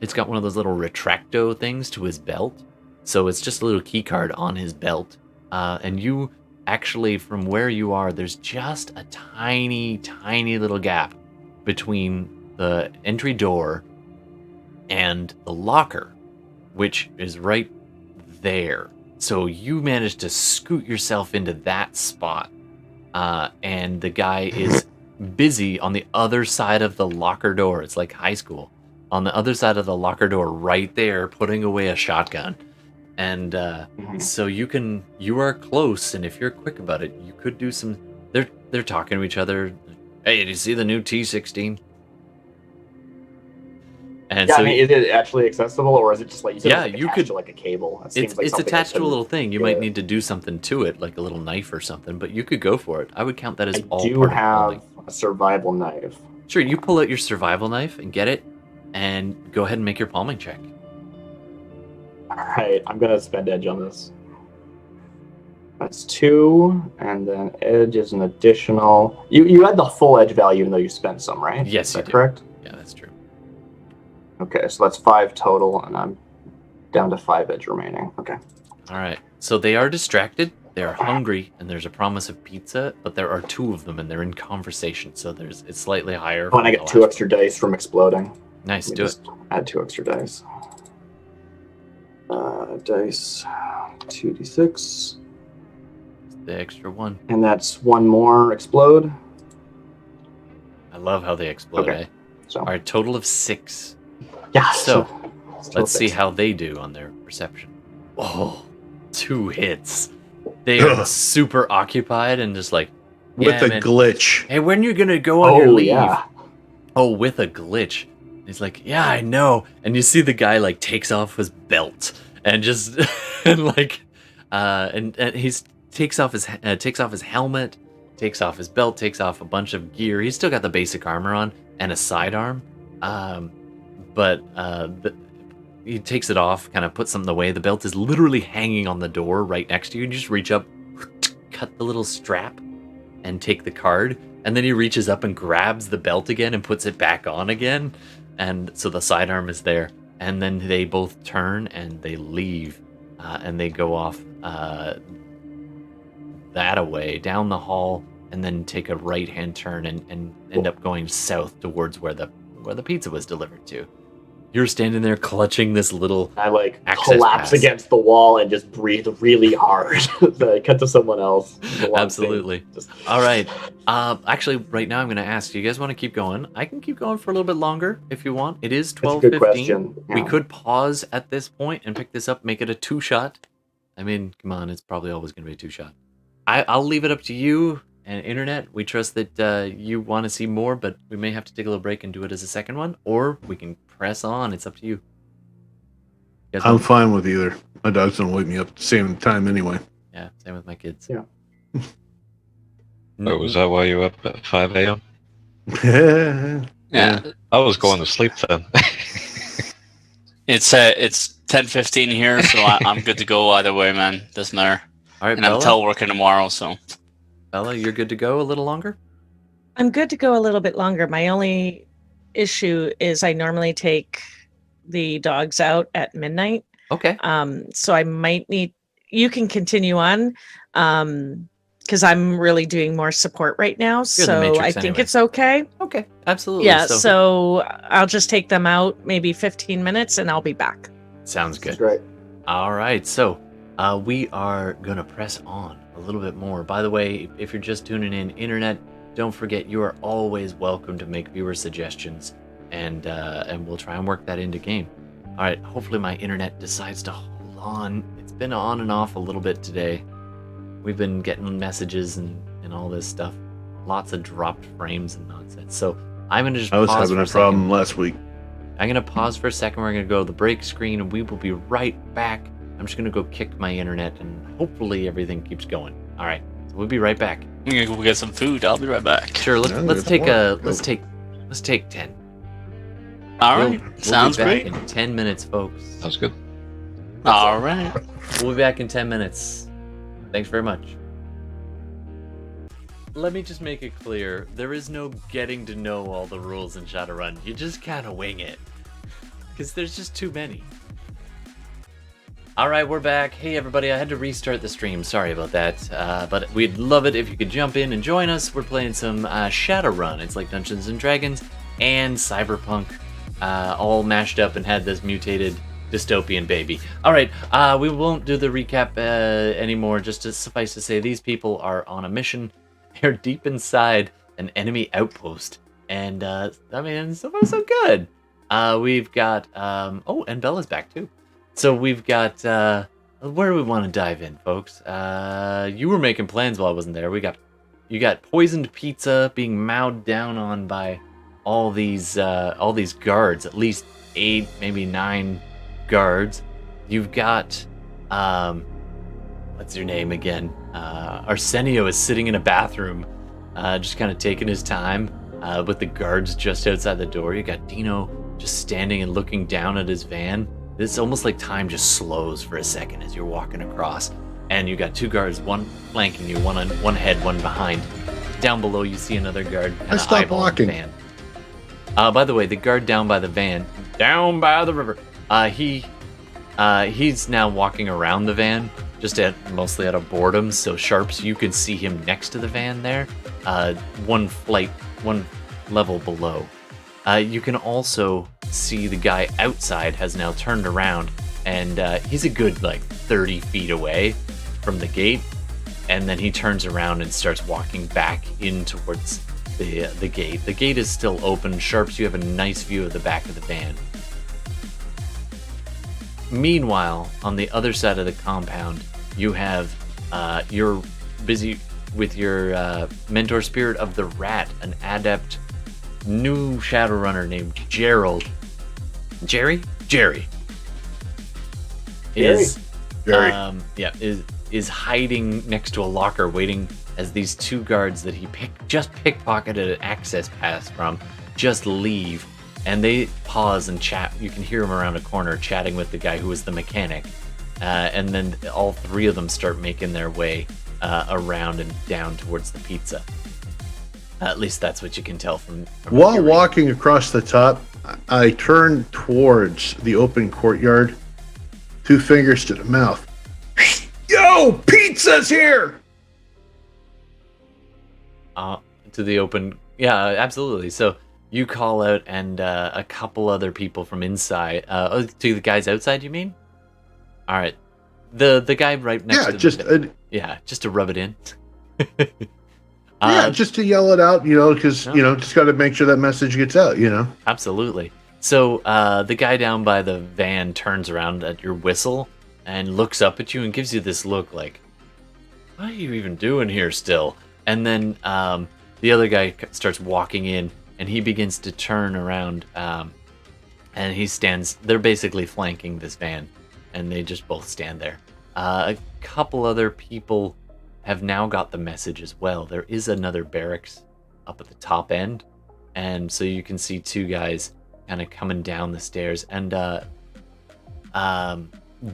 S1: It's got one of those little retracto things to his belt. So it's just a little key card on his belt. And you actually, from where you are, there's just a tiny, tiny little gap between the entry door and the locker, which is right there. So you managed to scoot yourself into that spot. And the guy is busy on the other side of the locker door. It's like high school. On the other side of the locker door, right there, putting away a shotgun. And so you are close, and if you're quick about it, you could do some. They're talking to each other. Hey, did you see the new T16? And
S2: Yeah,
S1: so
S2: I mean, is it actually accessible, or is it just like you said?
S1: Yeah,
S2: it's like
S1: you
S2: attached
S1: could-
S2: to like a cable. It
S1: it's
S2: seems like
S1: it's
S2: something that
S1: attached to a
S2: shouldn't-
S1: little thing. You
S2: yeah.
S1: might need to do something to it, like a little knife or something. But you could go for it. I would count that as
S2: I
S1: all
S2: do
S1: part of
S2: have
S1: calling.
S2: a survival knife.
S1: Sure, you pull out your survival knife and get it, and go ahead and make your palming check.
S2: All right, I'm gonna spend edge on this. That's 2, and then edge is an additional. You had the full edge value, even though you spent some, right?
S1: Yes,
S2: is
S1: you
S2: that
S1: do.
S2: correct?
S1: Yeah, that's true.
S2: Okay, so that's 5 total, and I'm down to 5 edge remaining. Okay.
S1: All right. So they are distracted. They are hungry, and there's a promise of pizza. But there are 2 of them, and they're in conversation. So it's slightly higher.
S2: Oh, and I
S1: from
S2: get
S1: the
S2: 2
S1: last
S2: extra dice from exploding.
S1: one. Nice.
S2: Let me
S1: Do it.
S2: just add 2 extra dice. Dice 2d6,
S1: The extra one.
S2: and that's 1 more explode.
S1: I love how they explode.
S2: Okay.
S1: Eh?
S2: So
S1: All right. Total of 6.
S2: yeah.
S1: So,
S2: still
S1: Let's see
S2: 6.
S1: how they do on their perception. Oh, 2 hits. They are super occupied and just like,
S6: With
S1: yeah,
S6: a
S1: man.
S6: glitch.
S1: Hey, when you gonna go on your
S2: Oh
S1: leave?
S2: yeah.
S1: Oh, with a glitch. He's like, yeah, I know. And you see the guy like takes off his belt and just and like, and he's takes off his helmet, takes off his belt, takes off a bunch of gear. He's still got the basic armor on and a sidearm, but he takes it off, kind of puts something away. The belt is literally hanging on the door right next to you. You just reach up, cut the little strap, and take the card. And then he reaches up and grabs the belt again and puts it back on again. And so the sidearm is there. And then they both turn and they leave. And they go off that away, down the hall, and then take a right-hand turn and end up going south towards where the pizza was delivered to. You're standing there clutching this little
S2: I like
S1: access
S2: collapse
S1: pass.
S2: against the wall and just breathe really hard. So I cut to someone else. The long
S1: Absolutely.
S2: thing, just-
S1: All right. Actually, right now I'm going to ask, do you guys want to keep going? I can keep going for a little bit longer if you want. It is
S2: That's a good
S1: 12:15.
S2: question.
S1: We
S2: Yeah.
S1: could pause at this point and pick this up, make it a 2-shot. I mean, come on, it's probably always going to be a 2-shot. I'll leave it up to you and internet. We trust that you want to see more, but we may have to take a little break and do it as a second one, or we can press on. It's up to you. You guys
S6: I'm
S1: want-
S6: fine with either. My dog's don't wake me up at the same time anyway.
S1: Yeah, same with my kids.
S2: Yeah.
S5: Oh, was that why you were up at 5 a.m.?
S10: Yeah,
S5: I was going to sleep then.
S10: it's 10:15 here, so I'm good to go either way, man. Doesn't matter.
S1: All right,
S10: And I'm
S1: Bella,
S10: teleworking tomorrow, so
S1: Bella, you're good to go a little longer?
S4: I'm good to go a little bit longer. My only issue is I normally take the dogs out at midnight.
S1: Okay.
S4: So I might need, you can continue on. because I'm really doing more support right now.
S1: You're the
S4: So
S1: Matrix
S4: I think
S1: anyway.
S4: it's okay.
S1: Okay, absolutely.
S4: Yeah, so I'll just take them out maybe 15 minutes and I'll be back.
S1: sounds
S2: That's
S1: good.
S2: great.
S1: All right, so we are gonna press on a little bit more. By the way, if you're just tuning in, internet, don't forget you are always welcome to make viewer suggestions, and we'll try and work that into game. All right, hopefully my internet decides to hold on. It's been on and off a little bit today. We've been getting messages and all this stuff, lots of dropped frames and nonsense. So I'm gonna just
S6: I was
S1: pause
S6: having
S1: for
S6: a
S1: a second.
S6: problem last week.
S1: I'm gonna pause for a second. We're gonna go to the break screen, and we will be right back. I'm just gonna go kick my internet, and hopefully everything keeps going. All right, so we'll be right back.
S10: I'm gonna go get some food. I'll be right back.
S1: Sure, let's
S6: Yeah,
S1: let's
S6: there's
S1: take
S6: more.
S1: let's take 10.
S10: All
S1: We'll-
S10: right,
S1: we'll be
S10: sounds
S1: back
S10: great.
S1: in 10 minutes, folks.
S5: Sounds good.
S10: All right.
S1: We'll be back in 10 minutes. Thanks very much. Let me just make it clear, there is no getting to know all the rules in Shadowrun. You just kind of wing it. Because there's just too many. Alright, we're back. Hey everybody, I had to restart the stream. Sorry about that. But we'd love it if you could jump in and join us. We're playing some Shadowrun. It's like Dungeons and Dragons and cyberpunk all mashed up and had this mutated dystopian baby. Alright, we won't do the recap anymore. Just to suffice to say, these people are on a mission. They're deep inside an enemy outpost. And, I mean, so far so good. We've got, oh, and Bela's back too. So we've got, where do we want to dive in, folks? You were making plans while I wasn't there. You got poisoned pizza being mowed down on by all these guards, at least 8, maybe 9 guards. You've got, what's your name again? Arsenio is sitting in a bathroom, just kind of taking his time, with the guards just outside the door. You got Dino just standing and looking down at his van. It's almost like time just slows for a second as you're walking across. And you got 2 guards, one flanking you, one ahead, one behind. Down below, you see another guard.
S6: I stopped
S1: eyeballing
S6: walking.
S1: the van. By the way, the guard down by the van, down by the river, he's now walking around the van, just mostly out of boredom. So Sharps, you can see him next to the van there, one level below. You can also see the guy outside has now turned around, and he's a good 30 feet away from the gate, and then he turns around and starts walking back in towards the gate. The gate is still open. Sharps, you have a nice view of the back of the van. Meanwhile, on the other side of the compound, you have you're busy with your mentor spirit of the rat, an adept new Shadowrunner named Gerald. Jerry is is hiding next to a locker, waiting as these 2 guards that he just pickpocketed an access pass from just leave, and they pause and chat. You can hear him around a corner chatting with the guy who was the mechanic, and then all 3 of them start making their way around and down towards the pizza. At least that's what you can tell from
S6: While
S1: hearing.
S6: walking across the top, I turned towards the open courtyard, 2 fingers to the mouth. Yo, pizza's here!
S1: To the open, yeah, absolutely. So you call out, and a couple other people from inside. To the guys outside, you mean? All right, the guy right next to just to rub it in.
S6: Just to yell it out, because just got to make sure that message gets out.
S1: Absolutely. So the guy down by the van turns around at your whistle and looks up at you and gives you this look like, what are you even doing here still? And then the other guy starts walking in, and he begins to turn around, and he stands. They're basically flanking this van, and they just both stand there. A couple other people have now got the message as well. There is another barracks up at the top end, and so you can see 2 guys kind of coming down the stairs. And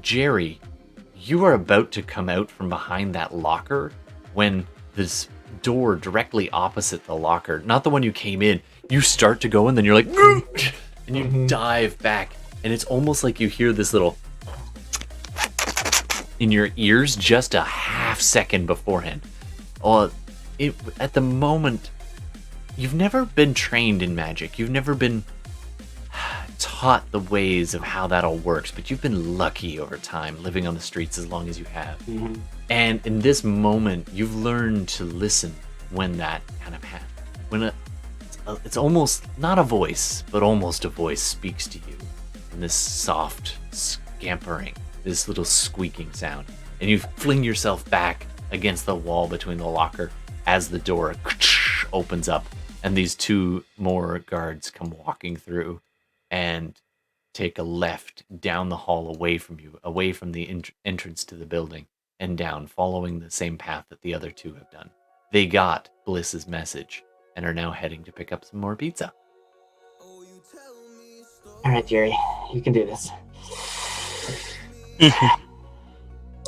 S1: Jerry, you are about to come out from behind that locker when this door directly opposite the locker, not the one you came in, you start to go, and then you're like, and you dive back, and it's almost like you hear this little in your ears just a half second beforehand. at the moment, you've never been trained in magic. You've never been taught the ways of how that all works, but you've been lucky over time living on the streets as long as you have.
S2: Mhm.
S1: And in this moment, you've learned to listen when that kind of happens. When it's almost not a voice, but almost a voice speaks to you in this soft scampering, this little squeaking sound. And you fling yourself back against the wall between the locker as the door opens up, and these two more guards come walking through and take a left down the hall away from you, away from the entrance to the building, and down, following the same path that the other two have done. They got Bliss's message and are now heading to pick up some more pizza.
S2: All right, Jerry, you can do this.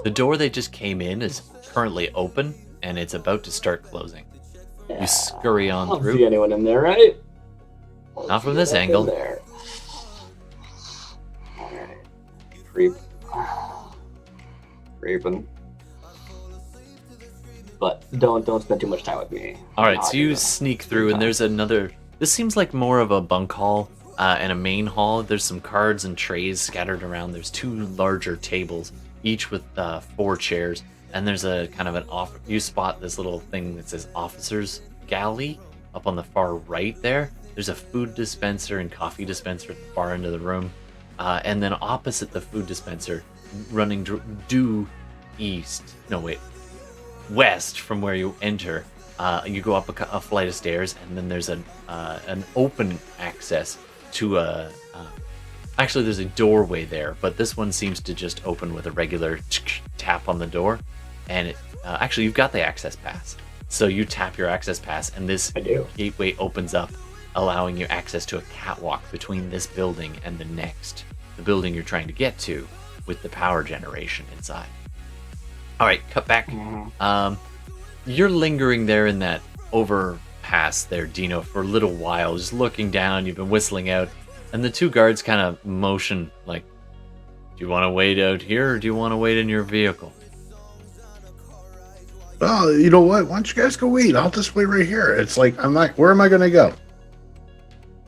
S1: The door they just came in is currently open, and it's about to start closing. You scurry on
S2: I don't
S1: through.
S2: see anyone in there, right?
S1: Not from this angle.
S2: There. All right. Creeping. But don't spend too much time with me.
S1: All right, so you sneak through, and there's another. This seems like more of a bunk hall and a main hall. There's some cards and trays scattered around. There's two larger tables, each with 4 chairs, and there's a kind of an off. You spot this little thing that says "Officers Galley" up on the far right there. There's a food dispenser and coffee dispenser at the far end of the room, and then opposite the food dispenser, running due west from where you enter. You go up a flight of stairs, and then there's an open access to actually there's a doorway there, but this one seems to just open with a regular tap on the door, and actually you've got the access pass, so you tap your access pass, and this gateway opens up, allowing you access to a catwalk between this building and the building you're trying to get to, with the power generation inside. All right, cut back. You're lingering there in that overpass there, Dino, for a little while, just looking down. You've been whistling out, and the two guards kind of motion like, do you want to wait out here, or do you want to wait in your vehicle?
S6: Oh, you know what? Why don't you guys go wait? I'll just wait right here. It's like, where am I going to go?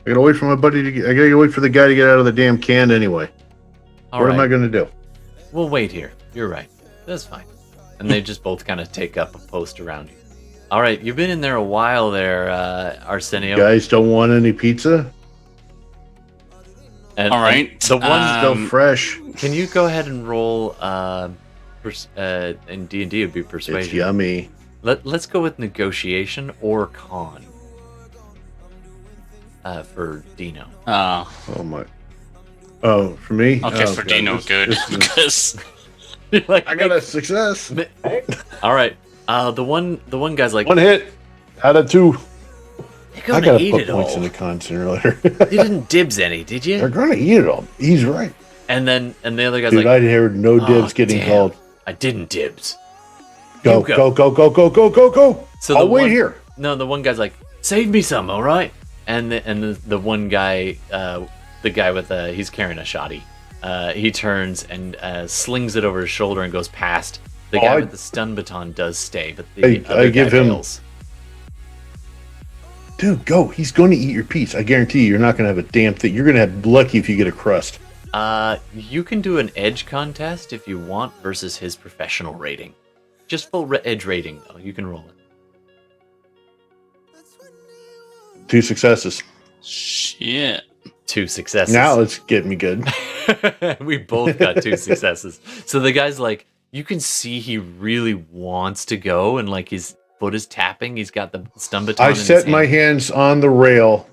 S6: I gotta wait for my buddy I gotta wait for the guy to get out of the damn can anyway. What am I going to do?
S1: We'll wait here. You're right. That's fine. And they just both kind of take up a post around you. All right, you've been in there a while there, Arsenio.
S6: You guys don't want any pizza?
S1: And,
S3: all right.
S1: The one's
S6: still fresh.
S1: Can you go ahead and roll in D&D would be persuasion.
S6: It's yummy.
S1: Let's go with negotiation or con. For Dino.
S6: Oh my. Oh, for me?
S3: Okay,
S6: oh,
S3: for
S6: God,
S3: Dino, good. Because
S1: like,
S6: I got a success.
S1: All right. The one guy's like,
S6: 1 hit out of 2.
S1: They're
S6: I
S1: gonna
S6: gotta
S1: eat
S6: put
S1: it
S6: points
S1: all.
S6: in the con sooner or later.
S1: You didn't dibs any, did you?
S6: They're gonna eat it all. He's right.
S1: And the other guy's
S6: Dude,
S1: like,
S6: I heard no dibs getting
S1: damn.
S6: called.
S1: I didn't dibs.
S6: Go.
S1: So
S6: I'll wait here.
S1: No, the one guy's like, save me some, all right? And the one guy, the guy with he's carrying a shoddy. He turns and slings it over his shoulder and goes past. The guy with the stun baton does stay, but the other
S6: I give
S1: guy
S6: him.
S1: bails.
S6: Dude, go. He's going to eat your piece. I guarantee you're not going to have a damn thing. You're going to have lucky if you get a crust.
S1: You can do an edge contest if you want versus his professional rating. Just full edge rating, though. You can roll it.
S6: 2 successes.
S3: shit.
S1: 2 successes.
S6: Now it's getting me good.
S1: We both got 2 successes. So the guy's like, you can see he really wants to go, and like his foot is tapping. He's got the stun baton.
S6: I set my hands on the rail.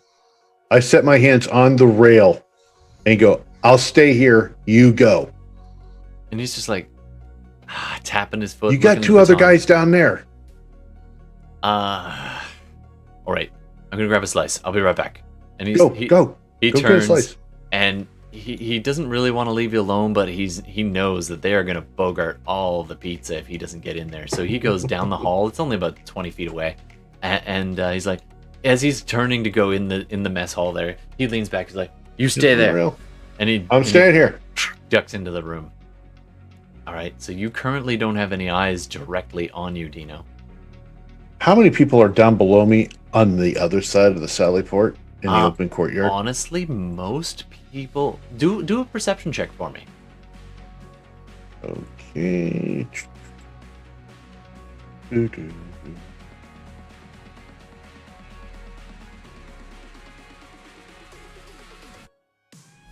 S6: And go, I'll stay here. You go.
S1: And he's just like tapping his foot.
S6: You got 2 other guys down there.
S1: All right. I'm gonna grab a slice. I'll be right back. And he's
S6: Go.
S1: He
S6: Go get a
S1: turns
S6: slice.
S1: and he doesn't really want to leave you alone, but he knows that they are gonna bogart all the pizza if he doesn't get in there. So he goes down the hall. It's only about 20 feet away, and he's like, as he's turning to go in the mess hall there, he leans back. He's like, "You stay there," and
S6: I'm staying here.
S1: Ducks into the room. All right. So you currently don't have any eyes directly on you, Dino.
S6: How many people are down below me on the other side of the Sally Port in the open courtyard?
S1: Honestly, most people do a perception check for me.
S6: Okay.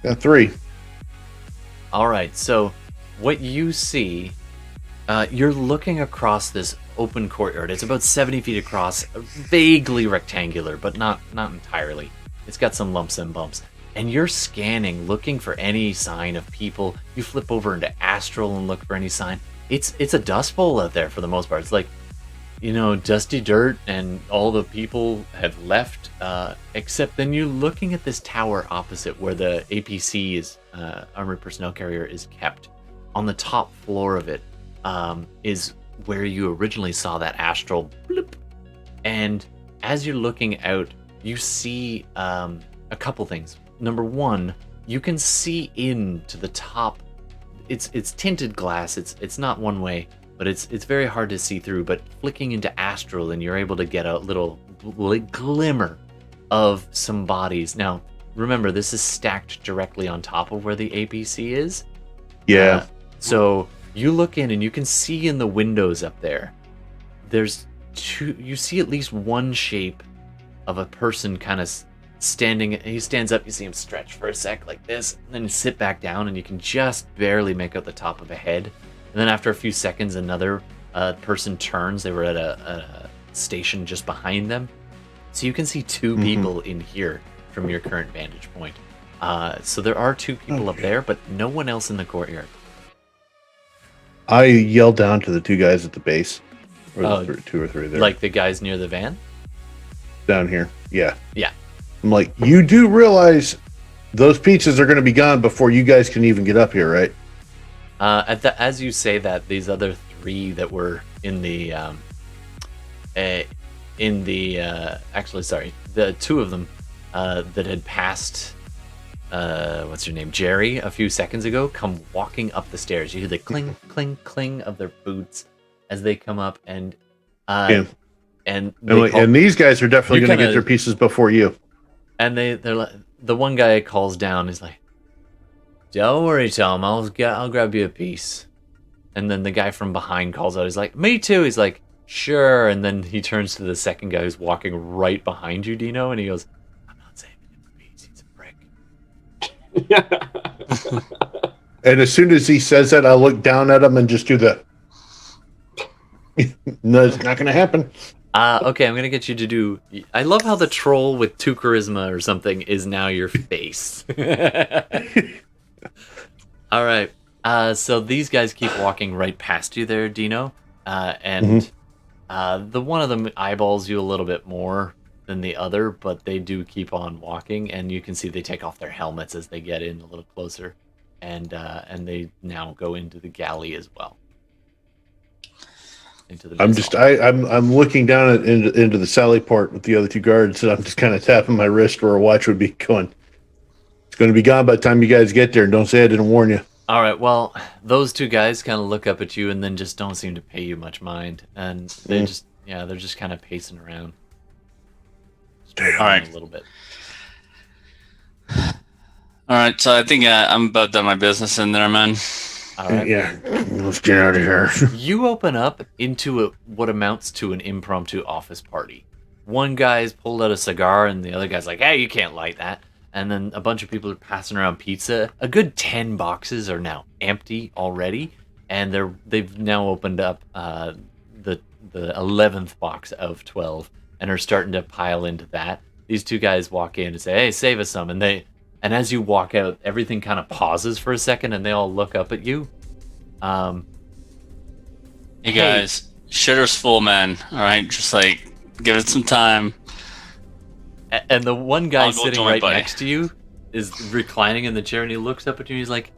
S6: Got 3.
S1: All right, so what you see, you're looking across this open courtyard. It's about 70 feet across, vaguely rectangular, but not entirely. It's got some lumps and bumps. And you're scanning, looking for any sign of people. You flip over into Astral and look for any sign. It's a dust bowl out there for the most part. It's like, dusty dirt, and all the people have left, except then you're looking at this tower opposite where the APC is, Armored Personnel Carrier, is kept. On the top floor of it is where you originally saw that astral bloop. And as you're looking out, you see a couple things. Number one, you can see into the top. It's tinted glass. It's not one way, but it's very hard to see through. But flicking into astral, and you're able to get a little glimmer of some bodies. Now, remember, this is stacked directly on top of where the APC is.
S6: Yeah.
S1: So you look in, and you can see in the windows up there. There's two. You see at least one shape of a person kind of standing. He stands up. You see him stretch for a sec like this, and then sit back down, and you can just barely make out the top of a head. And then after a few seconds, another person turns. They were at a station just behind them, so you can see two people in here from your current vantage point. So there are two people up there, but no one else in the courtyard.
S6: I yelled down to the 2 guys at the base, or the 2 or 3 there,
S1: Like the guys near the van?
S6: down here. Yeah.
S1: Yeah.
S6: I'm like, you do realize those pizzas are going to be gone before you guys can even get up here, right?
S1: As you say that, these other 3 that were in the actually, sorry, the 2 of them that had passed, what's your name, Jerry, a few seconds ago, come walking up the stairs. You hear the cling, cling, cling of their boots as they come up, and and
S6: these guys are definitely going to get their pieces before you.
S1: And they're like, the one guy calls down. He's like, "Don't worry, Tom. I'll grab you a piece." And then the guy from behind calls out. He's like, "Me too." He's like, "Sure." And then he turns to the second guy who's walking right behind you, Dino, and he goes, "I'm not saving him for peace. He's a prick."
S6: And as soon as he says that, I look down at him and just do the. No, it's not going to happen.
S1: Okay, I'm going to get you to do... I love how the troll with 2 charisma or something is now your face. All right. So these guys keep walking right past you there, Dino. And the one of them eyeballs you a little bit more than the other, but they do keep on walking, and you can see they take off their helmets as they get in a little closer. And they now go into the galley as well.
S6: I'm looking down into the Sally Port with the other 2 guards, and I'm just kind of tapping my wrist where a watch would be going. It's going to be gone by the time you guys get there, and don't say I didn't warn you.
S1: All right, well, those 2 guys kind of look up at you and then just don't seem to pay you much mind, and they they're just kind of pacing around.
S3: All right,
S1: a little bit.
S3: All right, so I think I'm about done my business in there, man.
S1: All right.
S6: Yeah, let's get out of here.
S1: You open up into what amounts to an impromptu office party. One guy's pulled out a cigar, and the other guy's like, "Hey, you can't light that." And then a bunch of people are passing around pizza. A good 10 boxes are now empty already, and they've now opened up the 11th box of 12 and are starting to pile into that. These 2 guys walk in and say, "Hey, save us some," and as you walk out, everything kind of pauses for a second, and they all look up at you.
S3: Hey guys, shitter's full, man. All right, just like give it some time.
S1: And the one guy
S3: I'll go
S1: sitting
S3: join,
S1: right
S3: buddy.
S1: next to you is reclining in the chair, and he looks up at you, and he's like,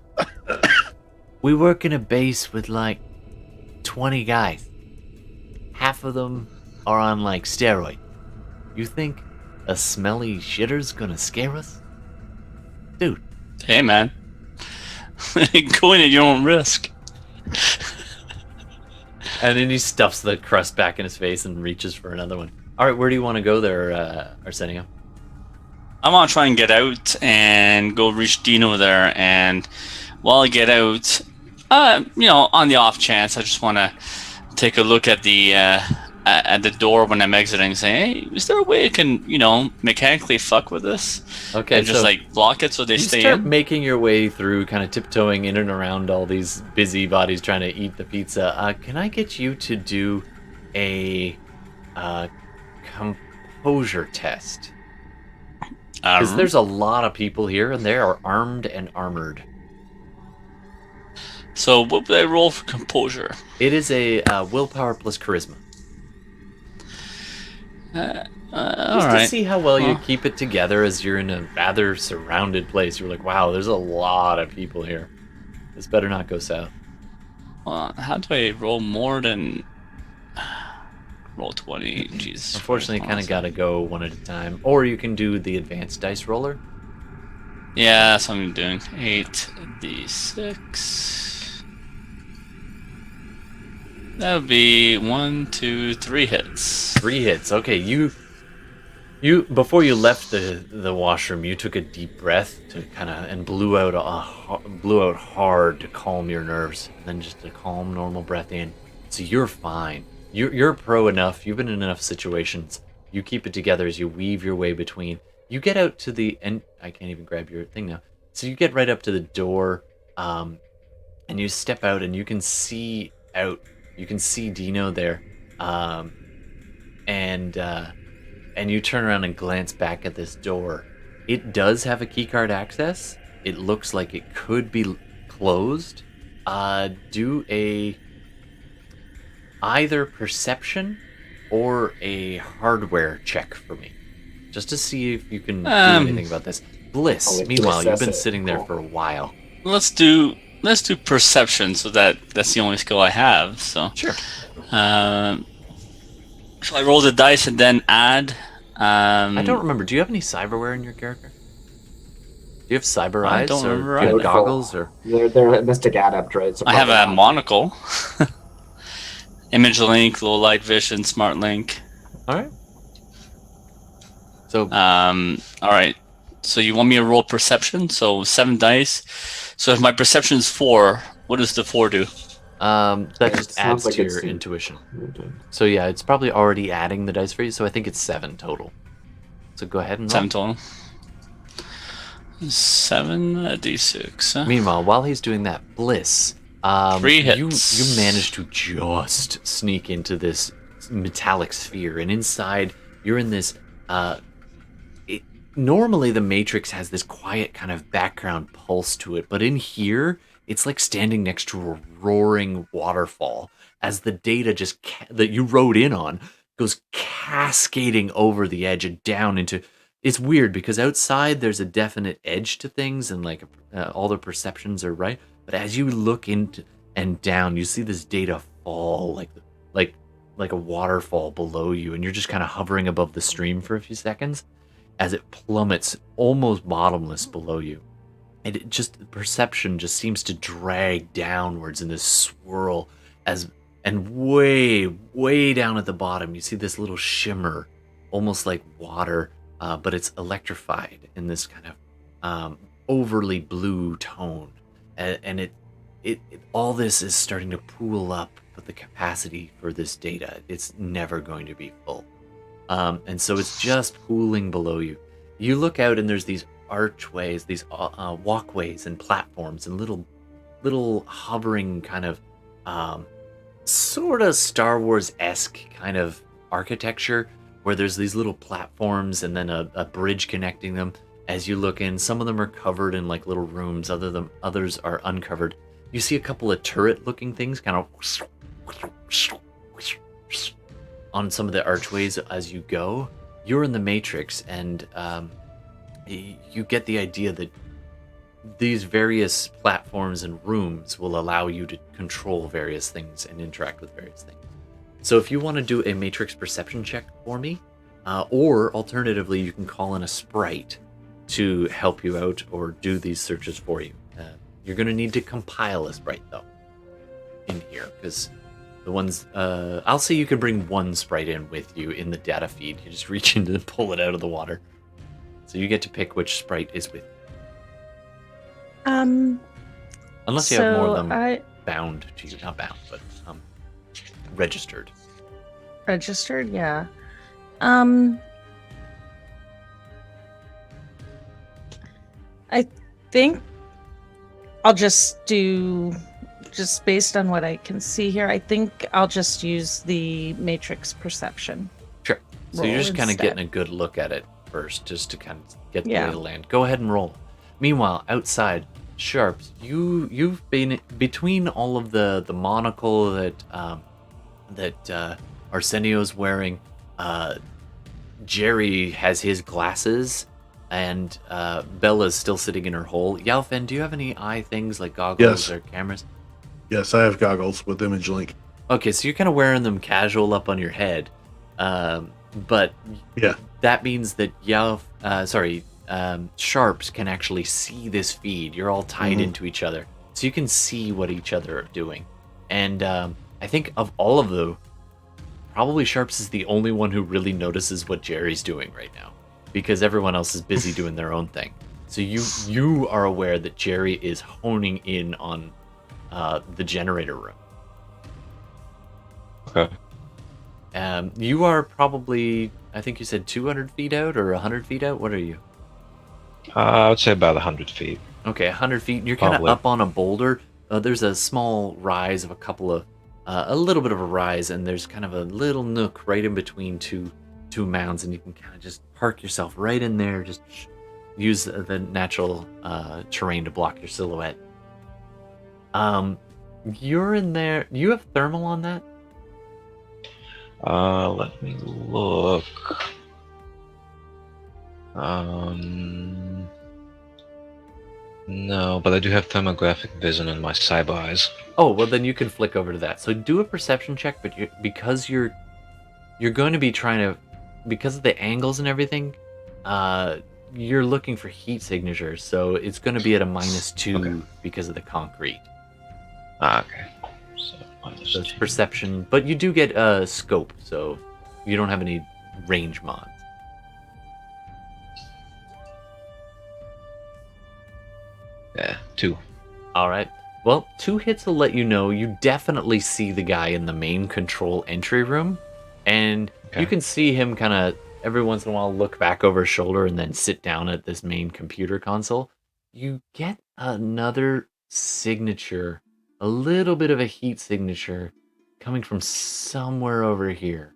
S1: "We work in a base with like 20 guys. Half of them are on like steroids. You think a smelly shitter's gonna scare us? Dude."
S3: Hey, man. Go in at your own risk.
S1: And then he stuffs the crust back in his face and reaches for another one. All right, where do you want to go there, Arsenio?
S3: I want to try and get out and go reach Dino there. And while I get out, on the off chance, I just want to take a look at the door when I'm exiting and say, hey, is there a way I can, mechanically fuck with this?
S1: Okay,
S3: and just
S1: so
S3: block it so they
S1: you
S3: stay
S1: start
S3: in?
S1: making your way through, kind of tiptoeing in and around all these busybodies trying to eat the pizza. Can I get you to do a composure test? Because there's a lot of people here, and they are armed and armored.
S3: So what would I roll for composure?
S1: It is a willpower plus charisma. Just to see how well you keep it together as you're in a rather surrounded place. You're like, wow, there's a lot of people here. This better not go south.
S3: Well, how do I roll more than... Roll 20, jeez.
S1: Unfortunately, you kind of got to go one at a time. Or you can do the advanced dice roller.
S3: Yeah, that's what I'm doing. 8d6. That would be 1, 2, 3 hits.
S1: 3 hits. Okay, you before you left the washroom, you took a deep breath to and blew out hard to calm your nerves, and then just a calm, normal breath in. So you're fine. You're pro enough. You've been in enough situations. You keep it together as you weave your way between. You get out to the end. I can't even grab your thing now. So you get right up to the door, and you step out, and you can see out. You can see Dino there, and you turn around and glance back at this door. It does have a keycard access. It looks like it could be closed. Do either perception or a hardware check for me, just to see if you can do anything about this. Bliss. Meanwhile, you've been sitting there for a while.
S3: Let's do perception, so that's the only skill I have. So
S1: sure.
S3: So I roll the dice and then add.
S1: I don't remember. Do you have any cyberware in your character? Do you have cyber eyes?
S3: don't remember
S1: do you have
S3: either.
S1: goggles or?
S2: They're mystic adept, right? So
S3: I have
S2: probably
S3: a monocle. Image link, low light vision, smart link.
S1: All right. So.
S3: All right. So you want me to roll perception? So 7 dice. So if my perception is 4, what does the 4 do?
S1: That just adds
S2: sounds like
S1: to
S2: it's
S1: your
S2: the-
S1: intuition. So yeah, it's probably already adding the dice for you. So I think it's 7 total. So go ahead and roll.
S3: 7 total. 7 d6. Huh?
S1: Meanwhile, while he's doing that, Bliss,
S3: 3 hits.
S1: You manage to just sneak into this metallic sphere, and inside you're in this. Normally, the Matrix has this quiet kind of background pulse to it, but in here, it's like standing next to a roaring waterfall as the data that you rode in on goes cascading over the edge and down into. It's weird because outside there's a definite edge to things and all the perceptions are right, but as you look into and down, you see this data fall like a waterfall below you, and you're just kind of hovering above the stream for a few seconds as it plummets almost bottomless below you. And perception just seems to drag downwards in this swirl and way, way down at the bottom, you see this little shimmer, almost like water, but it's electrified in this kind of overly blue tone. And it all this is starting to pool up with the capacity for this data. It's never going to be full. And so it's just pooling below you. You look out and there's these archways, these walkways and platforms and little hovering kind of sort of Star Wars-esque kind of architecture where there's these little platforms and then a bridge connecting them. As you look in, some of them are covered in like little rooms, others are uncovered. You see a couple of turret-looking things kind of on some of the archways as you go. You're in the Matrix, and you get the idea that these various platforms and rooms will allow you to control various things and interact with various things. So if you want to do a Matrix perception check for me, or alternatively, you can call in a sprite to help you out or do these searches for you. You're going to need to compile a sprite, though, in here, because The ones, I'll say you can bring one sprite in with you in the data feed. You just reach in and pull it out of the water. So you get to pick which sprite is with you. Unless you have more of them bound to you. Not bound, but registered.
S4: Registered, yeah. I think I'll just based on what I can see here, I think I'll just use the matrix perception.
S1: Sure. So you're just kind of getting a good look at it first, just to kind of get the lay of the land. Go ahead and roll. Meanwhile, outside, Sharps, you've been between all of the monocle that Arsenio's wearing. Jerry has his glasses, and Bela's still sitting in her hole. Yalfen, do you have any eye things like goggles or cameras?
S6: Yes, I have goggles with image link.
S1: Okay, so you're kind of wearing them casual up on your head, but that means that Sharps can actually see this feed. You're all tied into each other, so you can see what each other are doing. And I think of all of them, probably Sharps is the only one who really notices what Jerry's doing right now, because everyone else is busy doing their own thing. So you are aware that Jerry is honing in on the generator room.
S5: Okay.
S1: You are probably, I think you said 200 feet out or 100 feet out. What are you?
S5: I would say about 100 feet.
S1: Okay, 100 feet. You're kind of up on a boulder. There's a small rise of a little bit of a rise, and there's kind of a little nook right in between two mounds, and you can kind of just park yourself right in there. Just use the natural terrain to block your silhouette. You're in there. You have thermal on that?
S5: Let me look. No, but I do have thermographic vision in my cyber eyes.
S1: Oh, well then you can flick over to that. So do a perception check, but because you're going to be trying to, because of the angles and everything, you're looking for heat signatures, so it's going to be at a -2 because of the concrete.
S5: Okay.
S1: So it's perception, but you do get a scope, so you don't have any range mods.
S5: Yeah, 2.
S1: All right. Well, 2 hits will let you know. You definitely see the guy in the main control entry room, and you can see him kind of every once in a while look back over his shoulder and then sit down at this main computer console. You get another signature, a little bit of a heat signature coming from somewhere over here.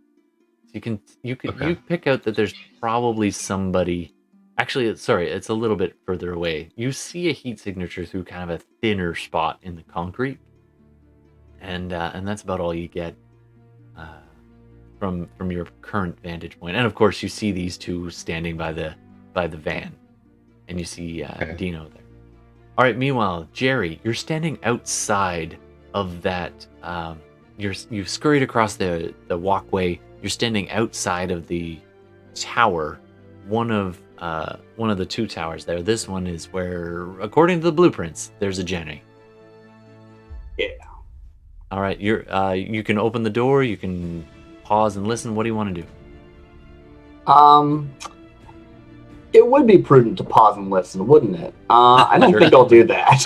S1: So you pick out that there's probably somebody. Actually, it's a little bit further away. You see a heat signature through kind of a thinner spot in the concrete, and that's about all you get from your current vantage point. And of course, you see these two standing by the van, and you see Dino there. All right. Meanwhile, Jerry, you're standing outside of that. You've scurried across the walkway. You're standing outside of the tower. One of the 2 towers there. This one is where, according to the blueprints, there's a Jenny.
S2: Yeah.
S1: All right. You can open the door. You can pause and listen. What do you want to do?
S2: It would be prudent to pause and listen, wouldn't it? I don't think I'll do that.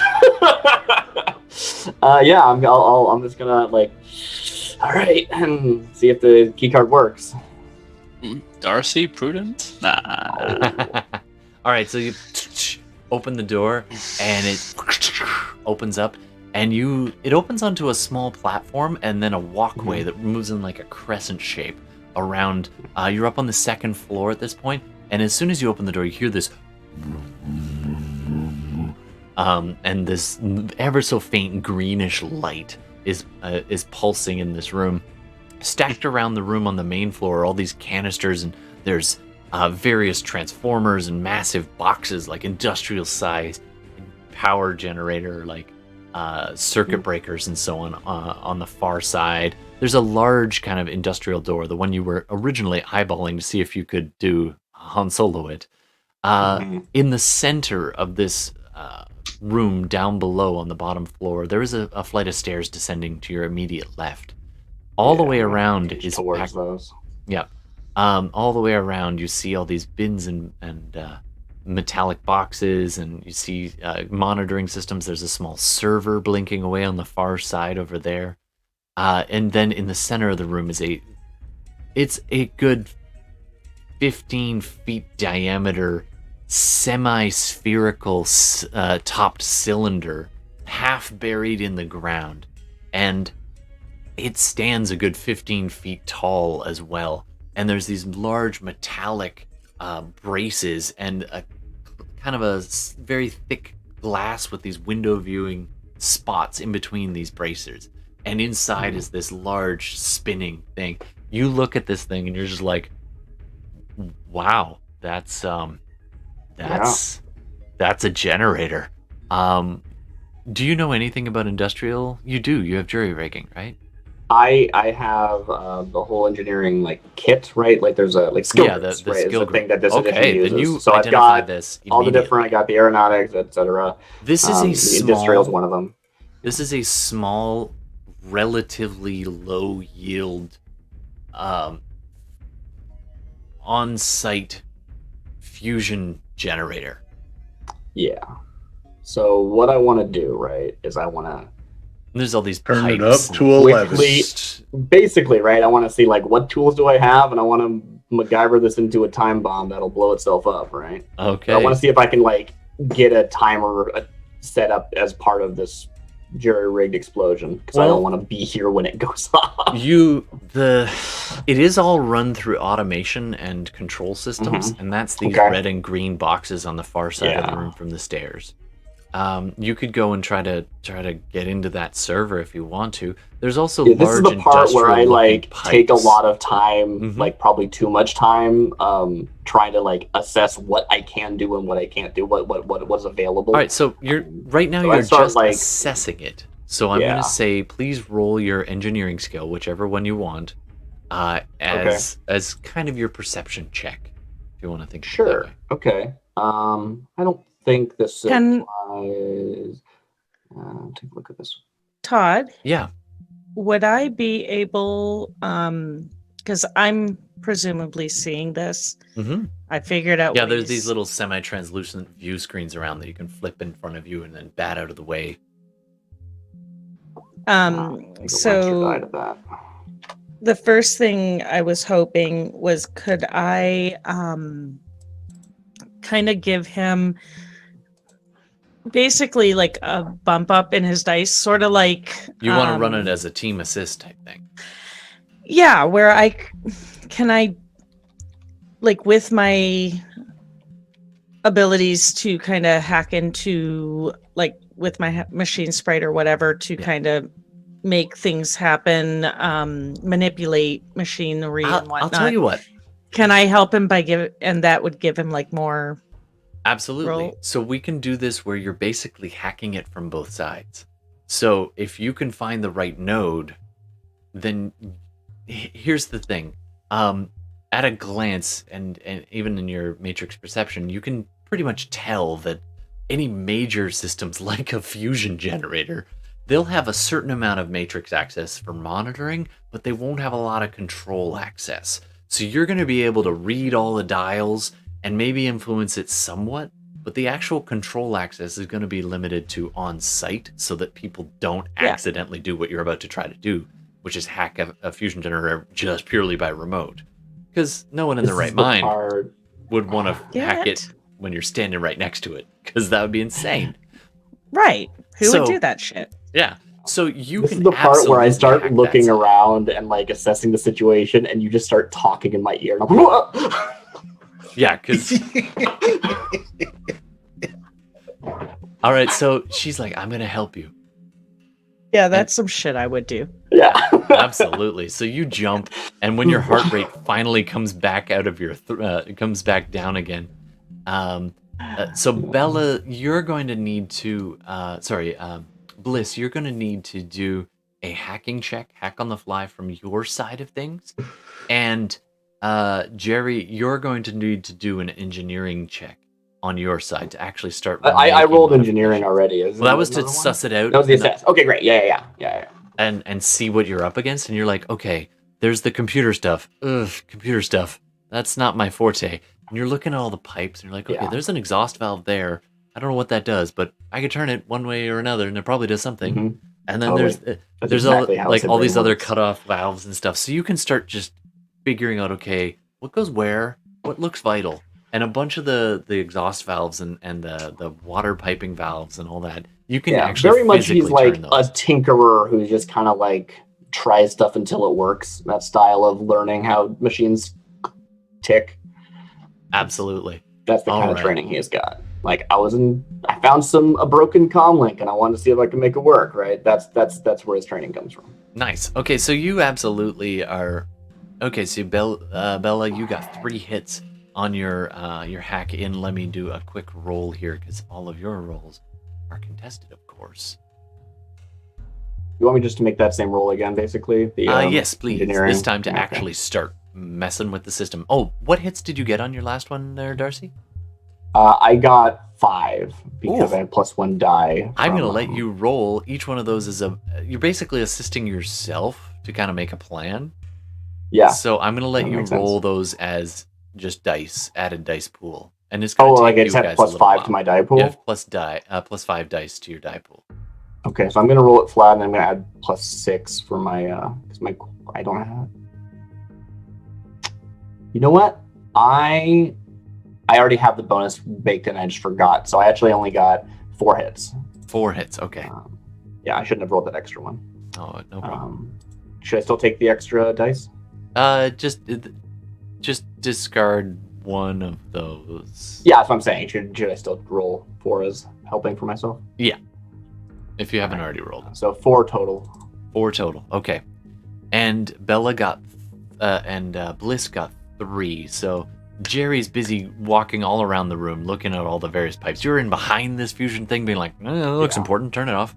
S2: I'm just gonna all right, and see if the keycard works.
S10: Darcy, prudent? Nah.
S1: All right, so you open the door, and it opens up, and it opens onto a small platform, and then a walkway that moves in like a crescent shape around. You're up on the 2nd floor at this point, and as soon as you open the door, you hear this, and this ever so faint greenish light is pulsing in this room. Stacked around the room on the main floor are all these canisters, and there's various transformers and massive boxes, like industrial size power generator, like circuit breakers and so on the far side. There's a large kind of industrial door, the one you were originally eyeballing to see if you could do Han Solo it. In the center of this room, down below on the bottom floor, there is a flight of stairs descending to your immediate left. All the way around
S2: inch
S1: is
S2: towards
S1: packed.
S2: those.
S1: Yeah. All the way around, you see all these bins and metallic boxes, and you see monitoring systems. There's a small server blinking away on the far side over there. And then in the center of the room is it's a good 15 feet diameter, semi-spherical topped cylinder, half buried in the ground. And it stands a good 15 feet tall as well. And there's these large metallic braces and a kind of a very thick glass with these window viewing spots in between these bracers. And inside is this large spinning thing. You look at this thing and you're just like, wow, that's a generator. Do you know anything about industrial? You do. You have jury rigging, right?
S2: I have the whole engineering like kit, right? Like there's a like skill
S1: the
S2: groups, right?
S1: skill
S2: Is the thing that this
S1: group.
S2: edition
S1: Okay,
S2: uses.
S1: then you
S2: so I've
S1: identify
S2: got
S1: this
S2: all the different. I
S1: immediately.
S2: got the aeronautics, etc.
S1: This is a
S2: The industrial is
S1: small.
S2: one of them.
S1: This is a small, relatively low yield, on-site fusion generator.
S2: Yeah. So what I want to do, right, is I want to
S1: There's all these
S6: Turn it
S1: pipes
S6: up to 11.
S2: basically, right, I want to see like what tools do I have, and I want to MacGyver this into a time bomb that'll blow itself up, right?
S1: Okay.
S2: So I want to see if I can like get a timer set up as part of this jury-rigged explosion, because I don't want to be here when it goes off.
S1: It is all run through automation and control systems, and that's these red and green boxes on the far side of the room from the stairs. You could go and try to get into that server if you want to. There's also
S2: this
S1: large
S2: is the part where I like
S1: pipes.
S2: take a lot of time, like probably too much time, trying to like assess what I can do and what I can't do, what's available.
S1: All right, so you're just assessing it. So I'm going to say, please roll your engineering skill, whichever one you want, as kind of your perception check, if you want to think.
S2: Sure.
S1: Of it
S2: Okay. I don't think this applies. Take a look at this.
S4: Todd?
S1: Yeah.
S4: Would I be able, because I'm presumably seeing this.
S1: Mm-hmm.
S4: I figured out.
S1: Yeah, there's these little semi-translucent view screens around that you can flip in front of you and then bat out of the way.
S4: So the first thing I was hoping was, could I kind of give him basically like a bump up in his dice, sort of like
S1: you want to run it as a team assist type thing.
S4: Yeah, where I like with my abilities to kind of hack into, like with my machine sprite or whatever, to kind of make things happen, manipulate machinery and whatnot.
S1: I'll tell you what.
S4: Can I help him by and that would give him like more?
S1: Absolutely.
S4: Roll?
S1: So we can do this where you're basically hacking it from both sides. So if you can find the right node, then here's the thing. At a glance, and even in your matrix perception, you can pretty much tell that any major systems like a fusion generator, they'll have a certain amount of matrix access for monitoring, but they won't have a lot of control access. So you're going to be able to read all the dials and maybe influence it somewhat, but the actual control access is going to be limited to on-site so that people don't accidentally do what you're about to try to do, which is hack a fusion generator just purely by remote. Because no one in their right mind would want to hack it when you're standing right next to it, because that would be insane.
S4: Right. Who would do that shit?
S1: Yeah. So you
S2: this
S1: can
S2: is the part where I start
S1: hack
S2: looking
S1: that
S2: around and like assessing the situation, and you just start talking in my ear. And I'm like,
S1: yeah, because all right. So she's like, "I'm gonna help you."
S4: Yeah, that's some shit I would do.
S2: Yeah,
S1: absolutely. So you jump, and when your heart rate finally comes back out of your comes back down again. So Bela, you're going to need to Bliss, you're going to need to do a hacking check, hack on the fly from your side of things. And Jerry, you're going to need to do an engineering check on your side to actually start.
S2: I rolled engineering already.
S1: Well, that was to suss it out.
S2: That was the assess. Okay, great. Yeah.
S1: and see what you're up against, and you're like, okay, there's the computer stuff. Ugh, computer stuff. That's not my forte. And you're looking at all the pipes, and you're like, okay, there's an exhaust valve there. I don't know what that does, but I could turn it one way or another, and it probably does something.
S2: Mm-hmm.
S1: And then there's
S2: exactly
S1: all these other cutoff valves and stuff. So you can start just figuring out, okay, what goes where, what looks vital, and a bunch of the exhaust valves and the water piping valves and all that. You can actually
S2: very much he's like
S1: turn those.
S2: a tinkerer who just kind of like tries stuff until it works. That style of learning how machines tick.
S1: Absolutely.
S2: That's the kind of training he's got. Like I found a broken comm link and I wanted to see if I could make it work, right? That's where his training comes from.
S1: Nice. Okay, so you absolutely are. Okay, so Bela, you got 3 hits on your hack in. Let me do a quick roll here because all of your rolls are contested, of course.
S2: You want me just to make that same roll again, basically?
S1: Yes, please.
S2: Engineering?
S1: This time to actually start messing with the system. Oh, what hits did you get on your last one there, Darcy?
S2: I got 5 because I had +1 die.
S1: I'm going to let you roll. Each one of those is you're basically assisting yourself to kind of make a plan.
S2: Yeah.
S1: So I'm going to let you roll those as just dice, added dice pool. And it's going to
S2: like it's at +5 to my die pool?
S1: Yeah, +5 dice to your die pool.
S2: Okay, so I'm going to roll it flat and I'm going to add +6 for my, because I don't have. You know what? I already have the bonus baked in. I just forgot. So I actually only got 4 hits.
S1: 4 hits. Okay.
S2: Yeah, I shouldn't have rolled that extra one.
S1: Oh, no problem.
S2: Should I still take the extra dice?
S1: Just discard one of those.
S2: Yeah, that's what I'm saying. Should I still roll 4 as helping for myself?
S1: Yeah. If you haven't already rolled.
S2: So 4 total.
S1: 4 total. Okay. And Bela got, Bliss got 3. So Jerry's busy walking all around the room, looking at all the various pipes. You're in behind this fusion thing, being like, it looks important, turn it off.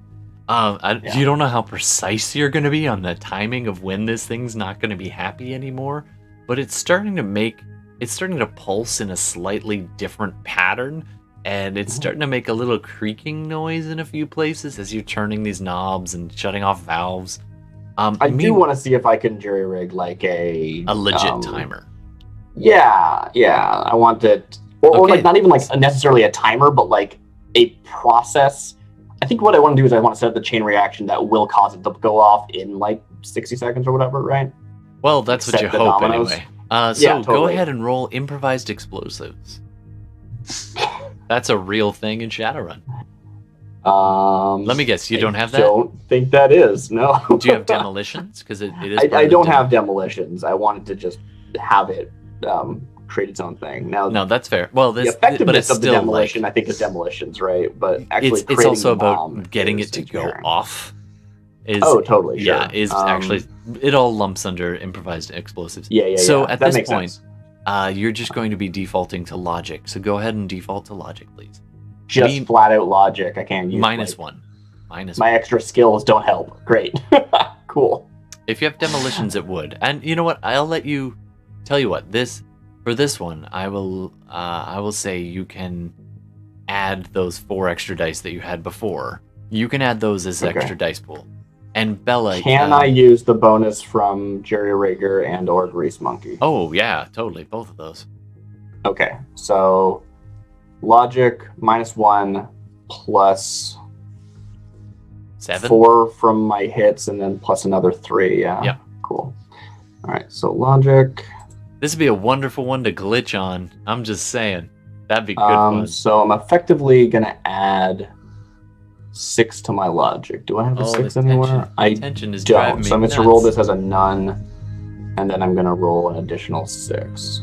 S1: You don't know how precise you're going to be on the timing of when this thing's not going to be happy anymore, but it's starting to pulse in a slightly different pattern, and it's starting to make a little creaking noise in a few places as you're turning these knobs and shutting off valves.
S2: I do want to see if I can jury-rig like a
S1: legit timer.
S2: Yeah, I want it, or like not even like necessarily a timer, but like a process. I think what I want to do is I want to set up the chain reaction that will cause it to go off in like 60 seconds or whatever, right?
S1: Well, that's what you hope anyway.
S2: Totally.
S1: Go ahead and roll improvised explosives. That's a real thing in Shadowrun. Let me guess, you don't have that?
S2: I don't think that is, no.
S1: Do you have demolitions? Because it is.
S2: I don't have demolitions. I wanted to just have it create its own thing. Now,
S1: no, that's fair. Well,
S2: the effectiveness of the demolition, I think, is demolitions, right? But actually,
S1: it's also about getting it to go off.
S2: Totally. Sure.
S1: Yeah, actually it all lumps under improvised explosives.
S2: Yeah.
S1: So at
S2: that
S1: this point,
S2: sense.
S1: You're just going to be defaulting to logic. So go ahead and default to logic, please.
S2: Just flat out logic. I can't use
S1: -1.
S2: My extra skills don't help. Great. Cool.
S1: If you have demolitions, it would. And you know what? I'll let you tell you what. For this one, I will say you can add those 4 extra dice that you had before. You can add those as extra dice pool. And Bela,
S2: can I use the bonus from Jerry Rigger and or Grease Monkey?
S1: Oh yeah, totally, both of those.
S2: Okay, so logic -1 plus
S1: 7.
S2: 4 from my hits, and then plus another 3. Yeah.
S1: Yep.
S2: Cool. All right, so logic.
S1: This would be a wonderful one to glitch on. I'm just saying. That'd be good fun.
S2: So I'm effectively going to add 6 to my logic. Do I have a 6 anywhere? I don't. So I'm going to roll this as a none, and then I'm going to roll an additional 6.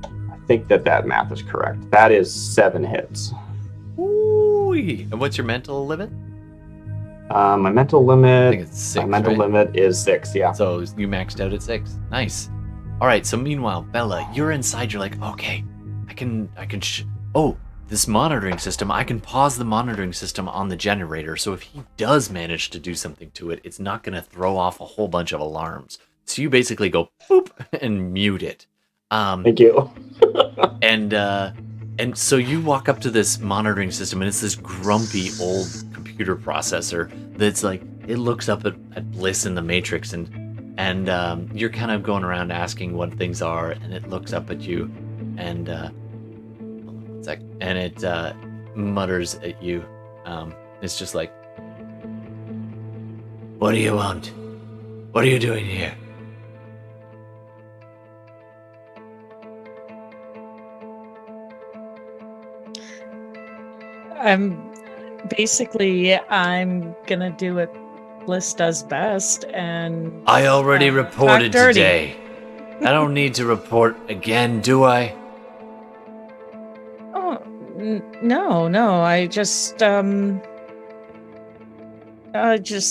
S2: I think that math is correct. That is 7 hits.
S1: Ooh. And what's your mental limit?
S2: My mental limit.
S1: I think it's 6.
S2: My mental limit is 6. Yeah.
S1: So you maxed out at 6. Nice. All right. So meanwhile, Bela, you're inside. You're like, okay, I can. This monitoring system. I can pause the monitoring system on the generator. So if he does manage to do something to it, it's not going to throw off a whole bunch of alarms. So you basically go boop and mute it.
S2: Thank you.
S1: And so you walk up to this monitoring system, and it's this grumpy old computer processor that's like, it looks up at Bliss in the Matrix, and you're kind of going around asking what things are, and it looks up at you, and hold on one sec, and it mutters at you. It's just like, "What do you want? What are you doing here?"
S4: I'm gonna do what Bliss does best, and
S1: I already reported
S4: talk dirty.
S1: today. I don't need to report again, do I?
S4: Oh no, I just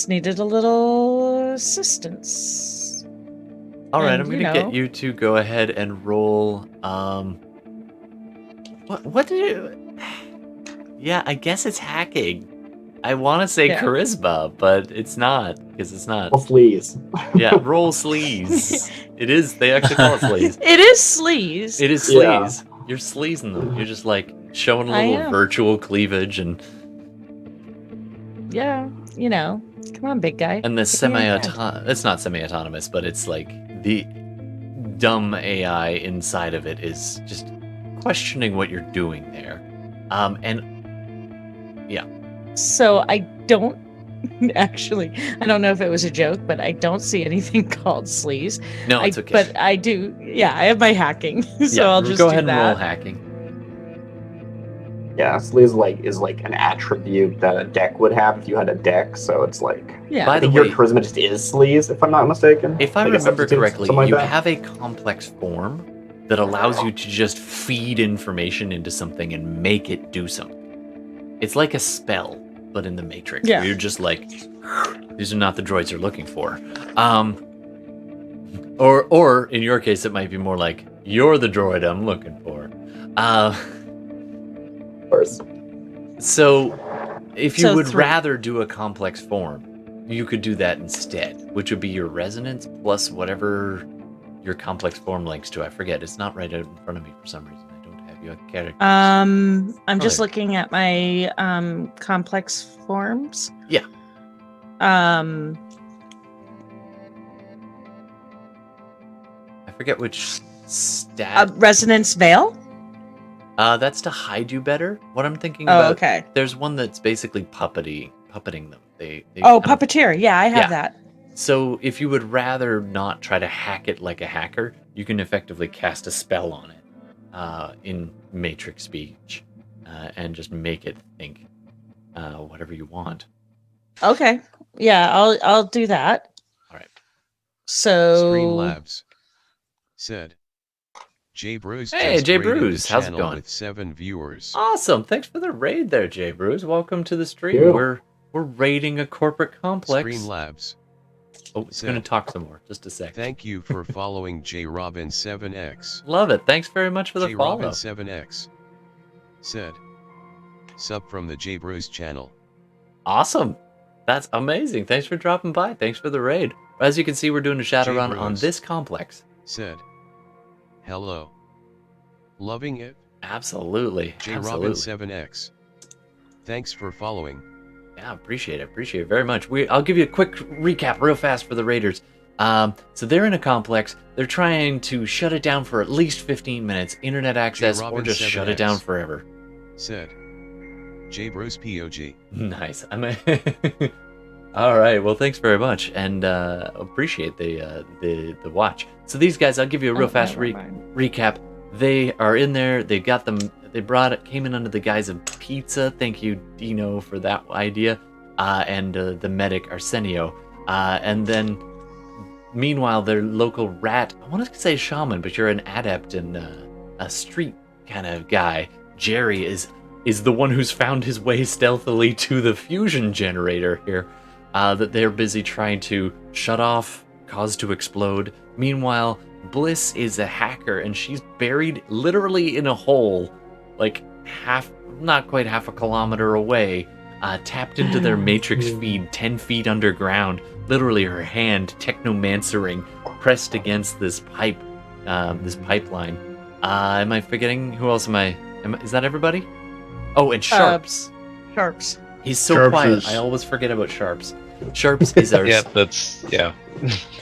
S4: needed a little assistance.
S1: All right,
S4: And,
S1: I'm
S4: you
S1: gonna
S4: know.
S1: get you to go ahead and roll. What did you? Yeah, I guess it's hacking. I want to say
S4: Yeah.
S1: charisma, but it's not because it's not.
S2: Well, fleas.
S1: Yeah, roll sleaze. It is. They actually call it sleaze.
S4: It is sleaze.
S1: It is
S2: Yeah.
S1: sleaze. You're sleazing them. You're just like showing a
S4: I
S1: little
S4: am.
S1: virtual cleavage and
S4: Yeah, come on, big guy.
S1: the
S4: Give me a hand.
S1: it's not semi-autonomous, but it's like the dumb AI inside of it is just questioning what you're doing there. And
S4: So I don't actually. I don't know if it was a joke, but I don't see anything called sleaze.
S1: no, it's okay.
S4: But I do. Yeah, I have my hacking, so
S1: Yeah,
S4: I'll just
S1: go
S4: do
S1: ahead and
S4: that.
S1: roll hacking.
S2: Yeah, sleaze is like an attribute that a deck would have if you had a deck. So it's like
S4: Yeah.
S1: By
S2: I
S1: the
S2: think
S1: way,
S2: your charisma just is sleaze, if I'm not mistaken.
S1: if I
S2: Like a
S1: remember
S2: substitute,
S1: correctly,
S2: something like
S1: you
S2: that.
S1: have a complex form that allows you to just feed information into something and make it do something. It's like a spell, but in the Matrix.
S4: Yeah.
S1: Where you're just like, these are not the droids you're looking for. Or in your case, it might be more like, you're the droid I'm looking for.
S2: Of course.
S1: So, if you
S4: So
S1: would
S4: 3.
S1: rather do a complex form, you could do that instead, which would be your resonance plus whatever your complex form links to. I forget. It's not right out in front of me for some reason. I don't have you characters.
S4: I'm just
S1: there.
S4: looking at my complex forms.
S1: Yeah. I forget which stat.
S4: Resonance veil.
S1: That's to hide you better. What I'm thinking
S4: Oh,
S1: about.
S4: okay.
S1: There's one that's basically puppeting them. They
S4: Oh,
S1: kind of-
S4: puppeteer. Yeah, I have
S1: Yeah.
S4: that.
S1: So if you would rather not try to hack it like a hacker, you can effectively cast a spell on it in Matrix speech and just make it think whatever you want.
S4: Okay. Yeah, I'll do that.
S1: All right.
S4: So
S9: Streamlabs said, Jay Bruce.
S1: Hey,
S9: just
S1: Jay
S9: raided the
S1: Bruce, how's it
S9: channel
S1: going?
S9: With 7 viewers.
S1: Awesome. Thanks for the raid there, Jay Bruce. Welcome to the stream.
S2: Yeah.
S1: We're raiding a corporate complex.
S9: Streamlabs.
S1: Oh, it's
S9: said,
S1: going to talk some more. Just a sec.
S9: Thank you for following J Robin 7X.
S1: Love it. Thanks very much for the
S9: J
S1: follow.
S9: Robin 7X said, sub from the J Bruce channel.
S1: Awesome. That's amazing. Thanks for dropping by. Thanks for the raid. As you can see, we're doing a Shadowrun on
S9: Bruce.
S1: this complex.
S9: Said, hello. Loving it.
S1: Absolutely.
S9: J
S1: Absolutely.
S9: Robin 7X. Thanks for following.
S1: Yeah, appreciate it very much. I'll give you a quick recap real fast for the raiders. So they're in a complex. They're trying to shut it down for at least 15 minutes, internet access, or
S9: Robin
S1: just shut it
S9: 7X.
S1: down forever.
S9: Said, J Bruce POG.
S1: Nice. All right. Well, thanks very much, and appreciate the watch. So these guys, I'll give you a real fast
S4: never mind.
S1: recap. They are in there. They got them. They came in under the guise of pizza. Thank you, Dino, for that idea. And the medic Arsenio. And then, meanwhile, their local rat. I want to say shaman, but you're an adept and a street kind of guy. Jerry is the one who's found his way stealthily to the fusion generator here. That they're busy trying to shut off, cause to explode. Meanwhile, Bliss is a hacker, and she's buried literally in a hole, like not quite half a kilometer away, tapped into their matrix feed 10 feet underground. Literally her hand technomancering, pressed against this pipeline. Am I forgetting? Who else is that everybody? Oh, and Sharps.
S4: Sharps.
S1: He's so
S6: Sharps
S1: quiet.
S6: is-
S1: I always forget about Sharps. Sharps is our.
S5: Yeah, that's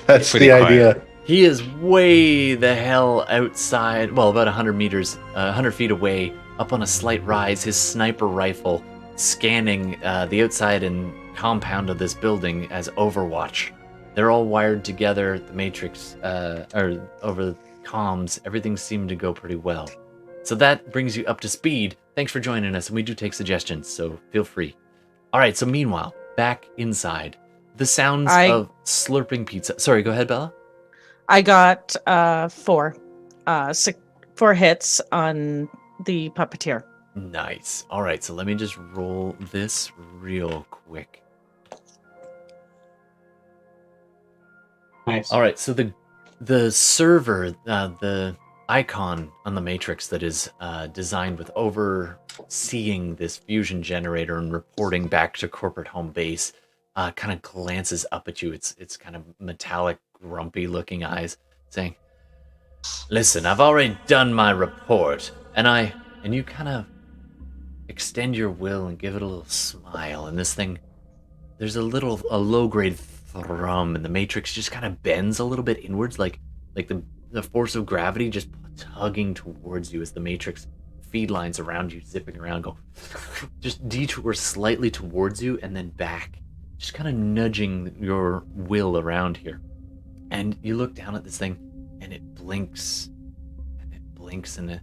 S6: That's
S5: Pretty
S6: the
S5: quiet.
S6: idea.
S1: He is way the hell outside. Well, about 100 meters, 100 feet away, up on a slight rise. His sniper rifle scanning the outside and compound of this building as Overwatch. They're all wired together. The Matrix, or over comms, everything seemed to go pretty well. So that brings you up to speed. Thanks for joining us, and we do take suggestions, so feel free. All right, so meanwhile, back inside, the sounds of slurping pizza. Sorry, go ahead, Bella.
S4: I got 4 hits on the puppeteer.
S1: Nice. All right, so let me just roll this real quick.
S2: Nice.
S1: All right, so the server, the icon on the Matrix that is designed with overseeing this fusion generator and reporting back to corporate home base, kind of glances up at you. It's kind of metallic, grumpy-looking eyes, saying, "Listen, I've already done my report," and you kind of extend your will and give it a little smile, and this thing, there's a low-grade thrum, and the Matrix just kind of bends a little bit inwards, like the force of gravity just tugging towards you as the Matrix feed lines around you, zipping around, go just detour slightly towards you and then back, just kind of nudging your will around here. And you look down at this thing, and it blinks, and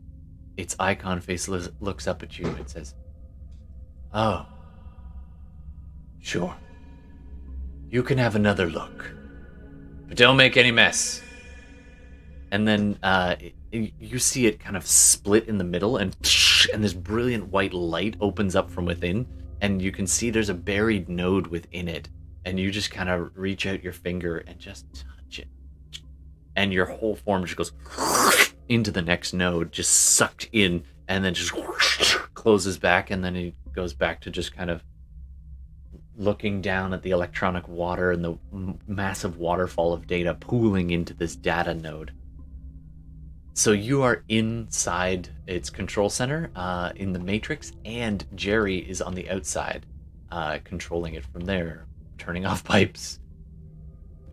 S1: its icon face looks up at you and says, "Oh, sure. You can have another look, but don't make any mess." And then you see it kind of split in the middle, and this brilliant white light opens up from within, and you can see there's a buried node within it, and you just kind of reach out your finger and just touch it, and your whole form just goes into the next node, just sucked in, and then just closes back, and then it goes back to just kind of looking down at the electronic water and the massive waterfall of data pooling into this data node. So you are inside its control center in the Matrix, and Jerry is on the outside, controlling it from there, turning off pipes,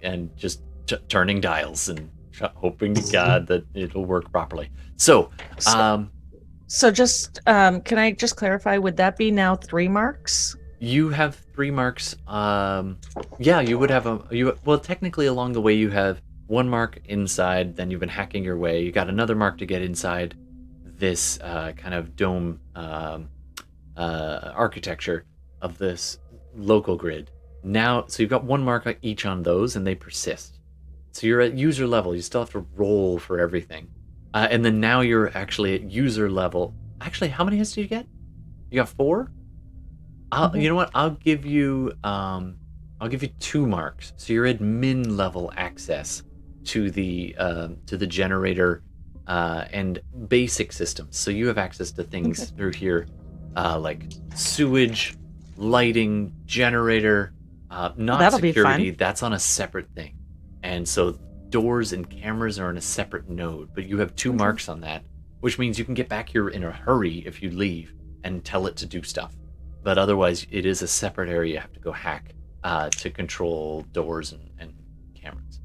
S1: and just turning dials and hoping to God that it'll work properly. So
S4: just can I just clarify? Would that be now 3 marks?
S1: you have 3 marks. Yeah, you would have well, technically along the way you have 1 mark inside, then you've been hacking your way. You got another mark to get inside this kind of dome architecture of this local grid. Now, so you've got 1 mark each on those, and they persist. So you're at user level. You still have to roll for everything. And then now you're actually at user level. Actually, how many hits did you get? You got 4? You know what? I'll give you 2 marks. So you're at min level access to the generator and basic systems. So you have access to things through here, like sewage, lighting, generator, not
S4: That'll be
S1: security.
S4: fun.
S1: That's on a separate thing. And so doors and cameras are in a separate node, but you have 2 marks on that, which means you can get back here in a hurry if you leave and tell it to do stuff. But otherwise, it is a separate area you have to go hack to control doors and cameras.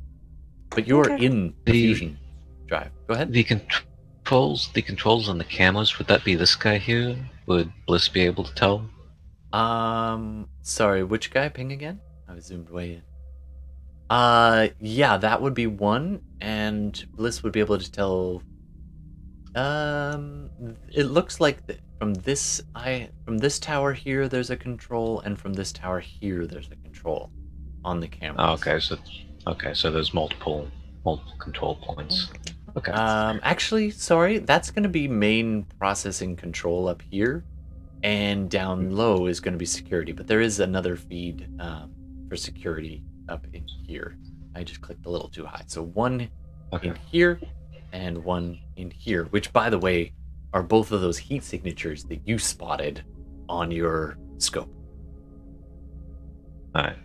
S1: But you're in the fusion drive. Go ahead.
S5: The controls on the cameras, would that be this guy here? Would Bliss be able to tell?
S1: Sorry, which guy? Ping again? I was zoomed way in. Yeah, that would be 1, and Bliss would be able to tell. It looks like from this tower here there's a control, and from this tower here there's a control on the camera.
S5: Oh, okay, so there's multiple control points. Okay.
S1: Actually, sorry, that's going to be main processing control up here, and down low is going to be security. But there is another feed for security up in here. I just clicked a little too high. So 1 in here and 1 in here, which, by the way, are both of those heat signatures that you spotted on your scope.
S5: All right.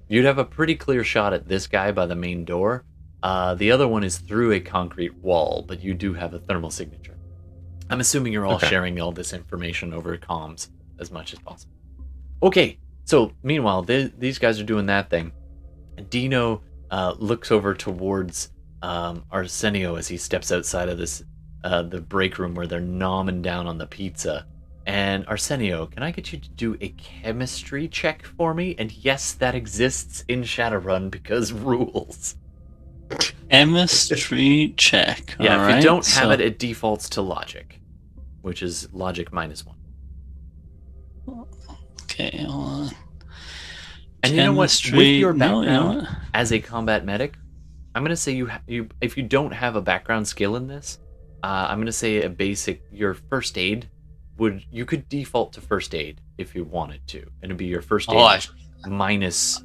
S1: You'd have a pretty clear shot at this guy by the main door. The other one is through a concrete wall, but you do have a thermal signature. I'm assuming you're all sharing all this information over comms as much as possible. Okay, So meanwhile, these guys are doing that thing. Dino looks over towards Arsenio as he steps outside of this the break room where they're nomming down on the pizza. And Arsenio, can I get you to do a chemistry check for me? And yes, that exists in Shadowrun because rules.
S3: Chemistry check.
S1: Yeah,
S3: All
S1: if you
S3: right,
S1: don't have it, it defaults to logic, which is logic -1.
S3: Okay, hold on.
S1: And you know what? With
S3: Chemistry-
S1: your
S3: no, you know
S1: background
S3: what?
S1: as a combat medic, I'm gonna say you if you don't have a background skill in this, I'm gonna say your first aid you could default to first aid if you wanted to, and it'd be your first aid -2.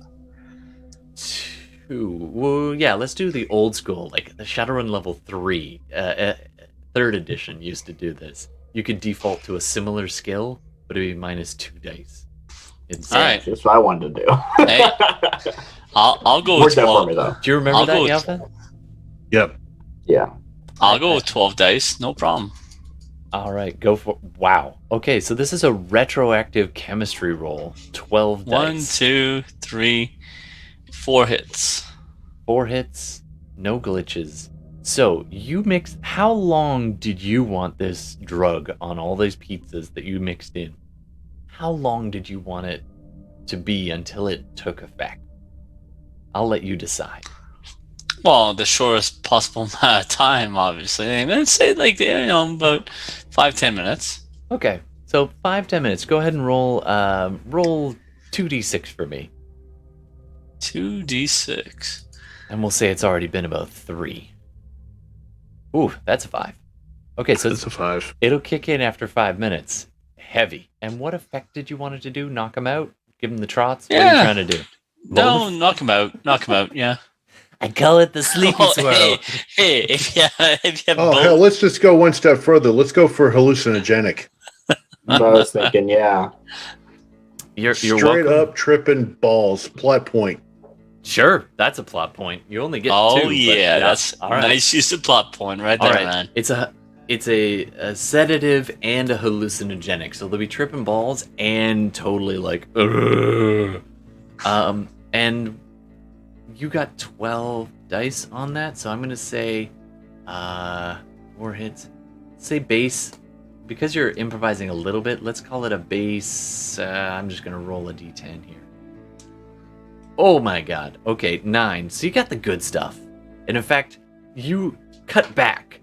S1: Well, yeah, let's do the old school, like the Shadowrun level 3, 3rd edition used to do this. You could default to a similar skill, but it'd be -2 dice.
S3: All right.
S2: That's what I wanted to do.
S3: Hey, I'll go with
S2: Worked out for
S3: 12.
S2: me though.
S1: Do you remember
S3: I'll
S1: that,
S3: go with-
S1: Yalva?
S6: Yep.
S2: Yeah.
S3: I'll go with 12 dice. No problem.
S1: All right, go for. Wow. Okay, so this is a retroactive chemistry roll. 12
S3: 1,
S1: dice.
S3: 2, 3, 4 hits.
S1: 4 hits, no glitches. So you mixed. How long did you want this drug on all those pizzas that you mixed in? How long did you want it to be until it took effect? I'll let you decide.
S3: Well, the shortest possible amount of time, obviously. Let's say about 5-10 minutes.
S1: Okay, so 5-10 minutes. Go ahead and roll 2d6 for me.
S3: 2d6.
S1: And we'll say it's already been about 3. Ooh, that's a 5. Okay, so
S6: That's a 5.
S1: it'll kick in after 5 minutes. Heavy. And what effect did you want it to do? Knock him out? Give him the trots? What are you
S3: Yeah.
S1: trying to do?
S3: No,
S1: Both?
S3: knock him out. Knock him out, yeah.
S1: I call it the sleepy
S3: Oh,
S1: swirl.
S3: hey, if you have
S6: Oh,
S3: both.
S6: hell, let's just go one step further. Let's go for hallucinogenic.
S2: So I was thinking, yeah.
S1: You're
S6: Straight
S1: welcome.
S6: up tripping balls. Plot point.
S1: Sure, that's a plot point. You only get 2.
S3: Oh,
S1: but
S3: yeah, that's
S1: all right.
S3: nice use of plot point right
S1: All
S3: there,
S1: right.
S3: man.
S1: It's a sedative and a hallucinogenic, so they'll be tripping balls and totally like, ugh. And you got 12 dice on that, so I'm gonna say 4 hits. Say base, because you're improvising a little bit. Let's call it a base. I'm just gonna roll a d10 here. Oh my god. Okay, 9. So you got the good stuff. And in fact, you cut back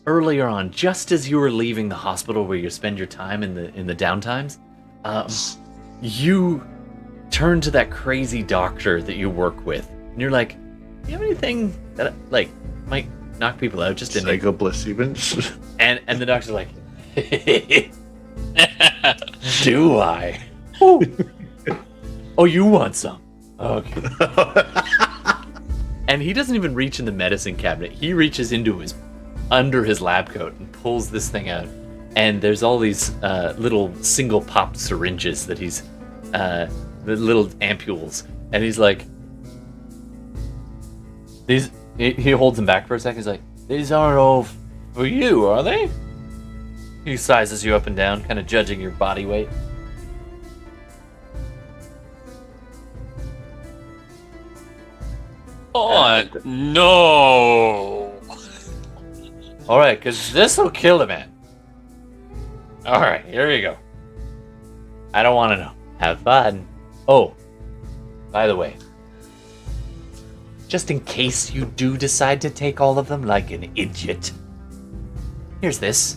S1: earlier on, just as you were leaving the hospital where you spend your time in the downtimes. You turn to that crazy doctor that you work with, and you're like, "Do you have anything that like might knock people out?" Just in
S6: Psycho Bliss Evens.
S1: and the doctor's like, "Do I? Oh, oh, you want some? Okay." And he doesn't even reach in the medicine cabinet. He reaches into under his lab coat and pulls this thing out. And there's all these little single popped syringes that he's, the little ampules. And he's like, he holds them back for a second. He's like, "These aren't all for you, are they?" He sizes you up and down, kind of judging your body weight.
S3: Oh, no.
S1: All right, because this will kill the man. All right, here you go. I don't want to know. Have fun. Oh, by the way, just in case you do decide to take all of them like an idiot, here's this.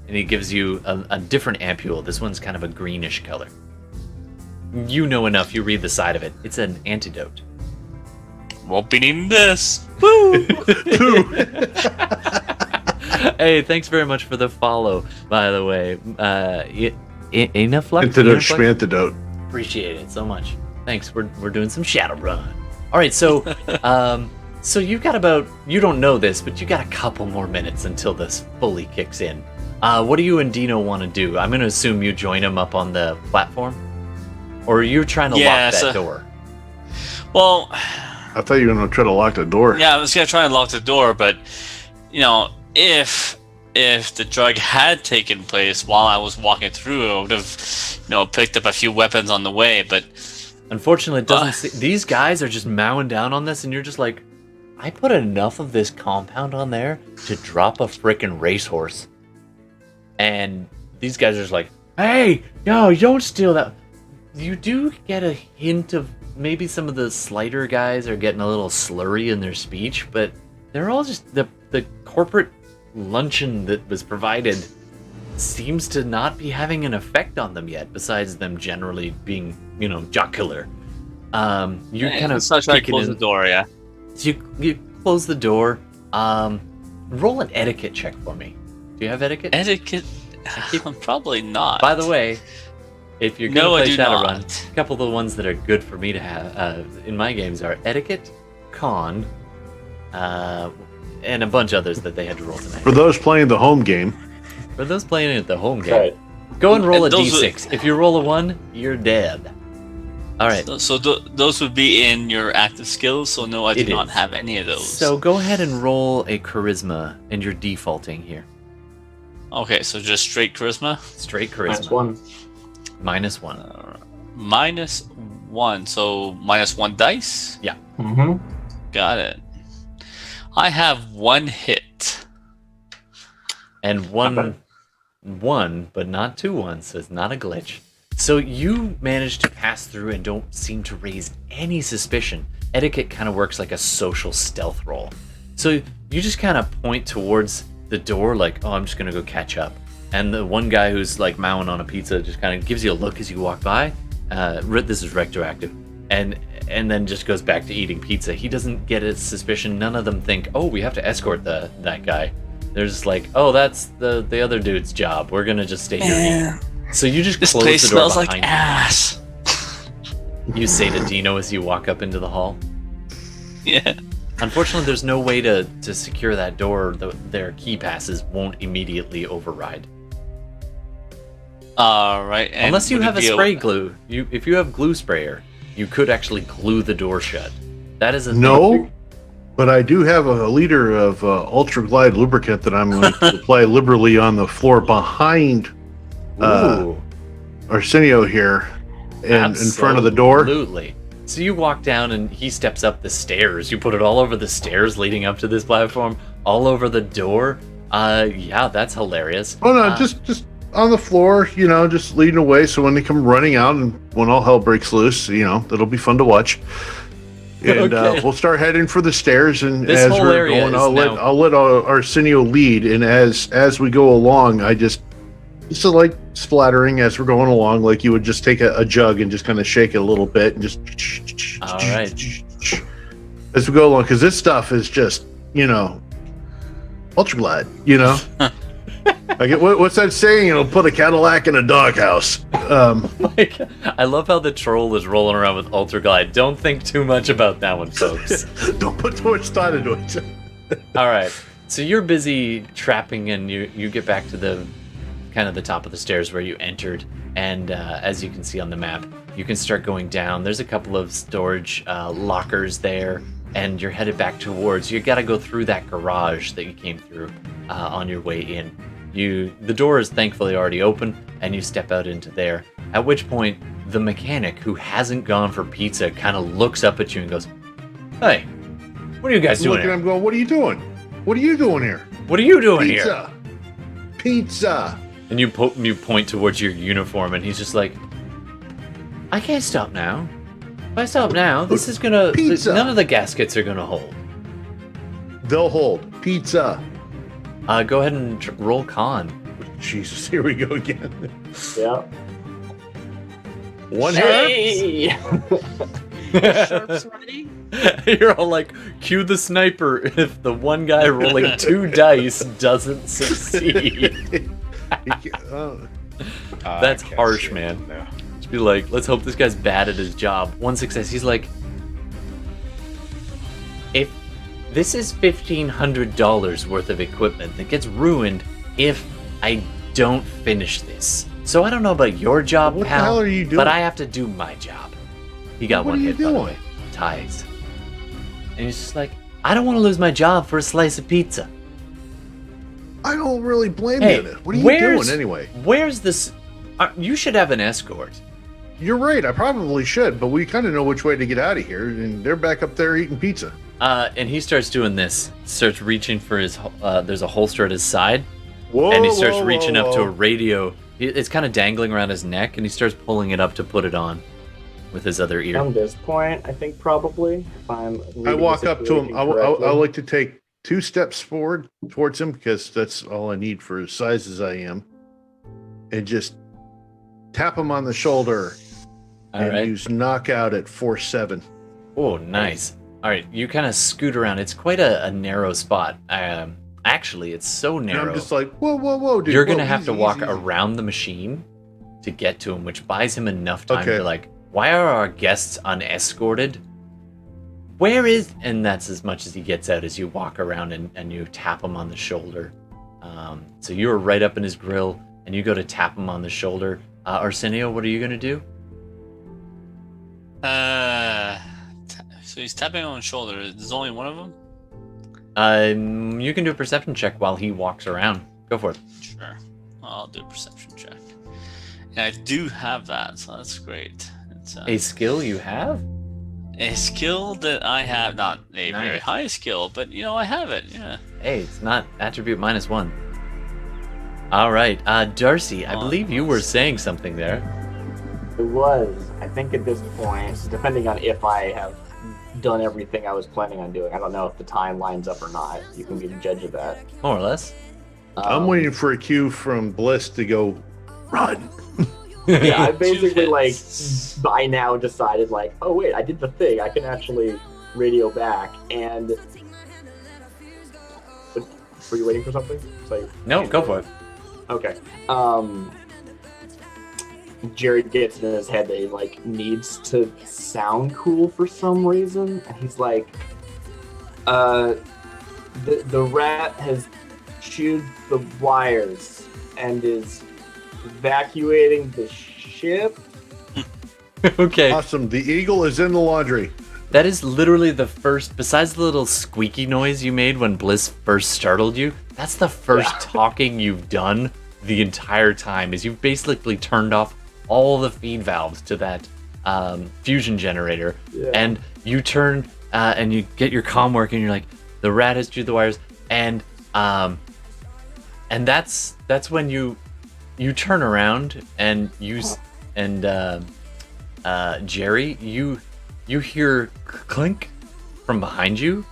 S1: And he gives you a different ampule. This one's kind of a greenish color. You know enough. You read the side of it. It's an antidote.
S3: Won't be needing this.
S1: Woo! Hey, thanks very much for the follow, by the way. Enough luck.
S6: Antidote schmantidote.
S1: Appreciate it so much. Thanks. We're doing some Shadowrun. All right, so so you've got about, you don't know this, but you got a couple more minutes until this fully kicks in. What do you and Dino want to do? I'm going to assume you join him up on the platform, or you're trying to lock that door.
S3: Well,
S6: I thought you were going to try to lock the door.
S3: yeah, I was gonna try and lock the door, but if the drug had taken place while I was walking through, I would have picked up a few weapons on the way. But
S1: Unfortunately, it doesn't. These guys are just mowing down on this, and you're just like, I put enough of this compound on there to drop a frickin' racehorse, and these guys are just like, hey, no, don't steal that. You do get a hint of maybe some of the slighter guys are getting a little slurry in their speech, but they're all just the corporate luncheon that was provided seems to not be having an effect on them yet, besides them generally being, jocular. You kind of
S3: close the door, yeah.
S1: So you close the door. Roll an etiquette check for me. Do you have etiquette?
S3: Etiquette? Probably not.
S1: By the way, if you're going to play Shadowrun,
S3: not.
S1: a couple of the ones that are good for me to have in my games are etiquette, con, and a bunch of others that they had to roll tonight.
S6: For those playing the home game.
S1: For those playing at the home game,
S2: Right.
S1: go and roll a
S3: And those
S1: d6. If you roll a 1, you're dead. All right.
S3: So those would be in your active skills, so no, I do
S1: It
S3: not
S1: is.
S3: have any of those.
S1: So go ahead and roll a charisma, and you're defaulting here.
S3: Okay, so just straight charisma?
S1: Straight charisma.
S2: -1.
S1: -1.
S3: -1, so -1 dice?
S1: Yeah.
S2: Mm-hmm.
S3: Got it. I have 1 hit.
S1: And one, but not 2 1s, so it's not a glitch. So you manage to pass through and don't seem to raise any suspicion. Etiquette kind of works like a social stealth roll. So you just kind of point towards the door like, oh, I'm just going to go catch up. And the one guy who's like mowing on a pizza just kind of gives you a look as you walk by. This is retroactive. And then just goes back to eating pizza. He doesn't get a suspicion. None of them think, oh, we have to escort that guy. They're just like, oh, that's the other dude's job. We're going to just stay here and eat. So you just
S3: This
S1: close
S3: place
S1: the door
S3: smells like
S1: behind
S3: ass.
S1: you say to Dino as you walk up into the hall.
S3: Yeah.
S1: Unfortunately, there's no way to secure that door. Their key passes won't immediately override.
S3: All right.
S1: Unless you have a spray glue. If you have glue sprayer, you could actually glue the door shut. That is a
S6: No,
S1: thing.
S6: but I do have a liter of Ultra Glide lubricant that I'm going to apply liberally on the floor behind
S1: Ooh.
S6: Arsenio here, and in front of the door.
S1: Absolutely. So you walk down and he steps up the stairs. You put it all over the stairs leading up to this platform, all over the door. Yeah, that's hilarious.
S6: Oh no, just on the floor, just leading away. So when they come running out and when all hell breaks loose, that'll be fun to watch. And
S1: Okay.
S6: we'll start heading for the stairs. And
S1: This
S6: as
S1: whole
S6: we're
S1: area
S6: going,
S1: is
S6: I'll let Arsenio lead. And as we go along, I just like splattering as we're going along, like you would just take a jug and just kind of shake it a little bit and just.
S1: All right.
S6: As we go along, because this stuff is just ultra glide. I get what's that saying? It'll put a Cadillac in a doghouse.
S1: I love how the troll is rolling around with Ultra Glide. Don't think too much about that one, folks.
S6: Don't put too much thought into it.
S1: All right. So you're busy trapping, and you get back to the kind of the top of the stairs where you entered. And as you can see on the map, you can start going down. There's a couple of storage lockers there, and you're headed back towards. You got to go through that garage that you came through on your way in. The door is thankfully already open, and you step out into there. At which point, the mechanic, who hasn't gone for pizza, kind of looks up at you and goes, "Hey, what are you guys doing
S6: Looking at
S1: here?
S6: him going, what are you doing? What are you doing here?
S1: What are you doing here?"
S6: Pizza. Pizza.
S1: And you point towards your uniform, and he's just like, "I can't stop now. If I stop now, this is gonna.
S6: Pizza.
S1: None of the gaskets are gonna hold."
S6: They'll hold. Pizza.
S1: Go ahead and roll con.
S6: Jesus, here we go again.
S2: Yeah.
S6: One hit.
S2: Hey!
S4: Sharks ready?
S1: You're all like, cue the sniper if the one guy rolling 2 dice doesn't succeed. That's harsh, man.
S5: No.
S1: Just be like, let's hope this guy's bad at his job. 1 success. He's like, if this is $1,500 worth of equipment that gets ruined if I don't finish this. So I don't know about your job,
S6: What the
S1: pal,
S6: hell are you doing?
S1: but I have to do my job. He got
S6: What
S1: one
S6: are you
S1: hit, by the
S6: doing?
S1: way. Ties. And he's just like, I don't want to lose my job for a slice of pizza.
S6: I don't really blame
S1: Hey,
S6: you. What are you
S1: where's-
S6: doing anyway?
S1: Where's this? You should have an escort.
S6: You're right. I probably should, but we kind of know which way to get out of here, and they're back up there eating pizza.
S1: And he starts doing this. Starts reaching for his. There's a holster at his side,
S6: Whoa!
S1: and he starts reaching
S6: whoa.
S1: up to a radio. It's kind of dangling around his neck, and he starts pulling it up to put it on with his other ear.
S2: From this point, I think probably, if I'm
S6: I
S2: reading
S6: walk
S2: the
S6: up to him.
S2: situation
S6: I
S2: correctly.
S6: like to take 2 steps forward towards him because that's all I need for as size as I am, and just tap him on the shoulder.
S1: All
S6: and
S1: right.
S6: use knockout at 4-7.
S1: Oh, nice. All right, you kind of scoot around. It's quite a narrow spot. Actually, it's so
S6: And
S1: narrow.
S6: I'm just like, whoa, dude.
S1: You're
S6: whoa,
S1: gonna have to
S6: easy,
S1: walk
S6: easy.
S1: around the machine to get to him, which buys him enough time
S6: Okay.
S1: to like, why are our guests unescorted? Where is? And that's as much as he gets out as you walk around and you tap him on the shoulder. So you're right up in his grill, and you go to tap him on the shoulder. Arsenio, what are you gonna do?
S3: So he's tapping on his shoulder. There's only one of them?
S1: You can do a perception check while he walks around. Go for it.
S3: Sure. I'll do a perception check. And I do have that, so that's great. It's
S1: A skill you have?
S3: a skill that I have, not a very
S1: Nice.
S3: high skill, but I have it. Yeah.
S1: Hey, it's not attribute -1. All right, Darcy, I believe you were saying something there.
S2: It was. I think at this point, depending on if I have done everything I was planning on doing, I don't know if the time lines up or not. You can be the judge of that.
S1: More or less.
S6: I'm waiting for a cue from Bliss to go, run.
S2: Yeah, I basically
S3: Two
S2: like
S3: hits.
S2: by now decided like, oh wait, I did the thing. I can actually radio back. And were you waiting for something? So
S1: No, go for it.
S2: Okay. Jared gets in his head that he like needs to sound cool for some reason, and he's like, the rat has chewed the wires and is evacuating the ship.
S1: Okay.
S6: Awesome. The eagle is in the laundry.
S1: That is literally the first, besides the little squeaky noise you made when Bliss first startled you, that's the first talking you've done the entire time, is you've basically turned off all the feed valves to that fusion generator, and you turn and you get your comm working, and you're like, the rat has chewed the wires, and that's when you turn around and Jerry, you hear clink from behind you,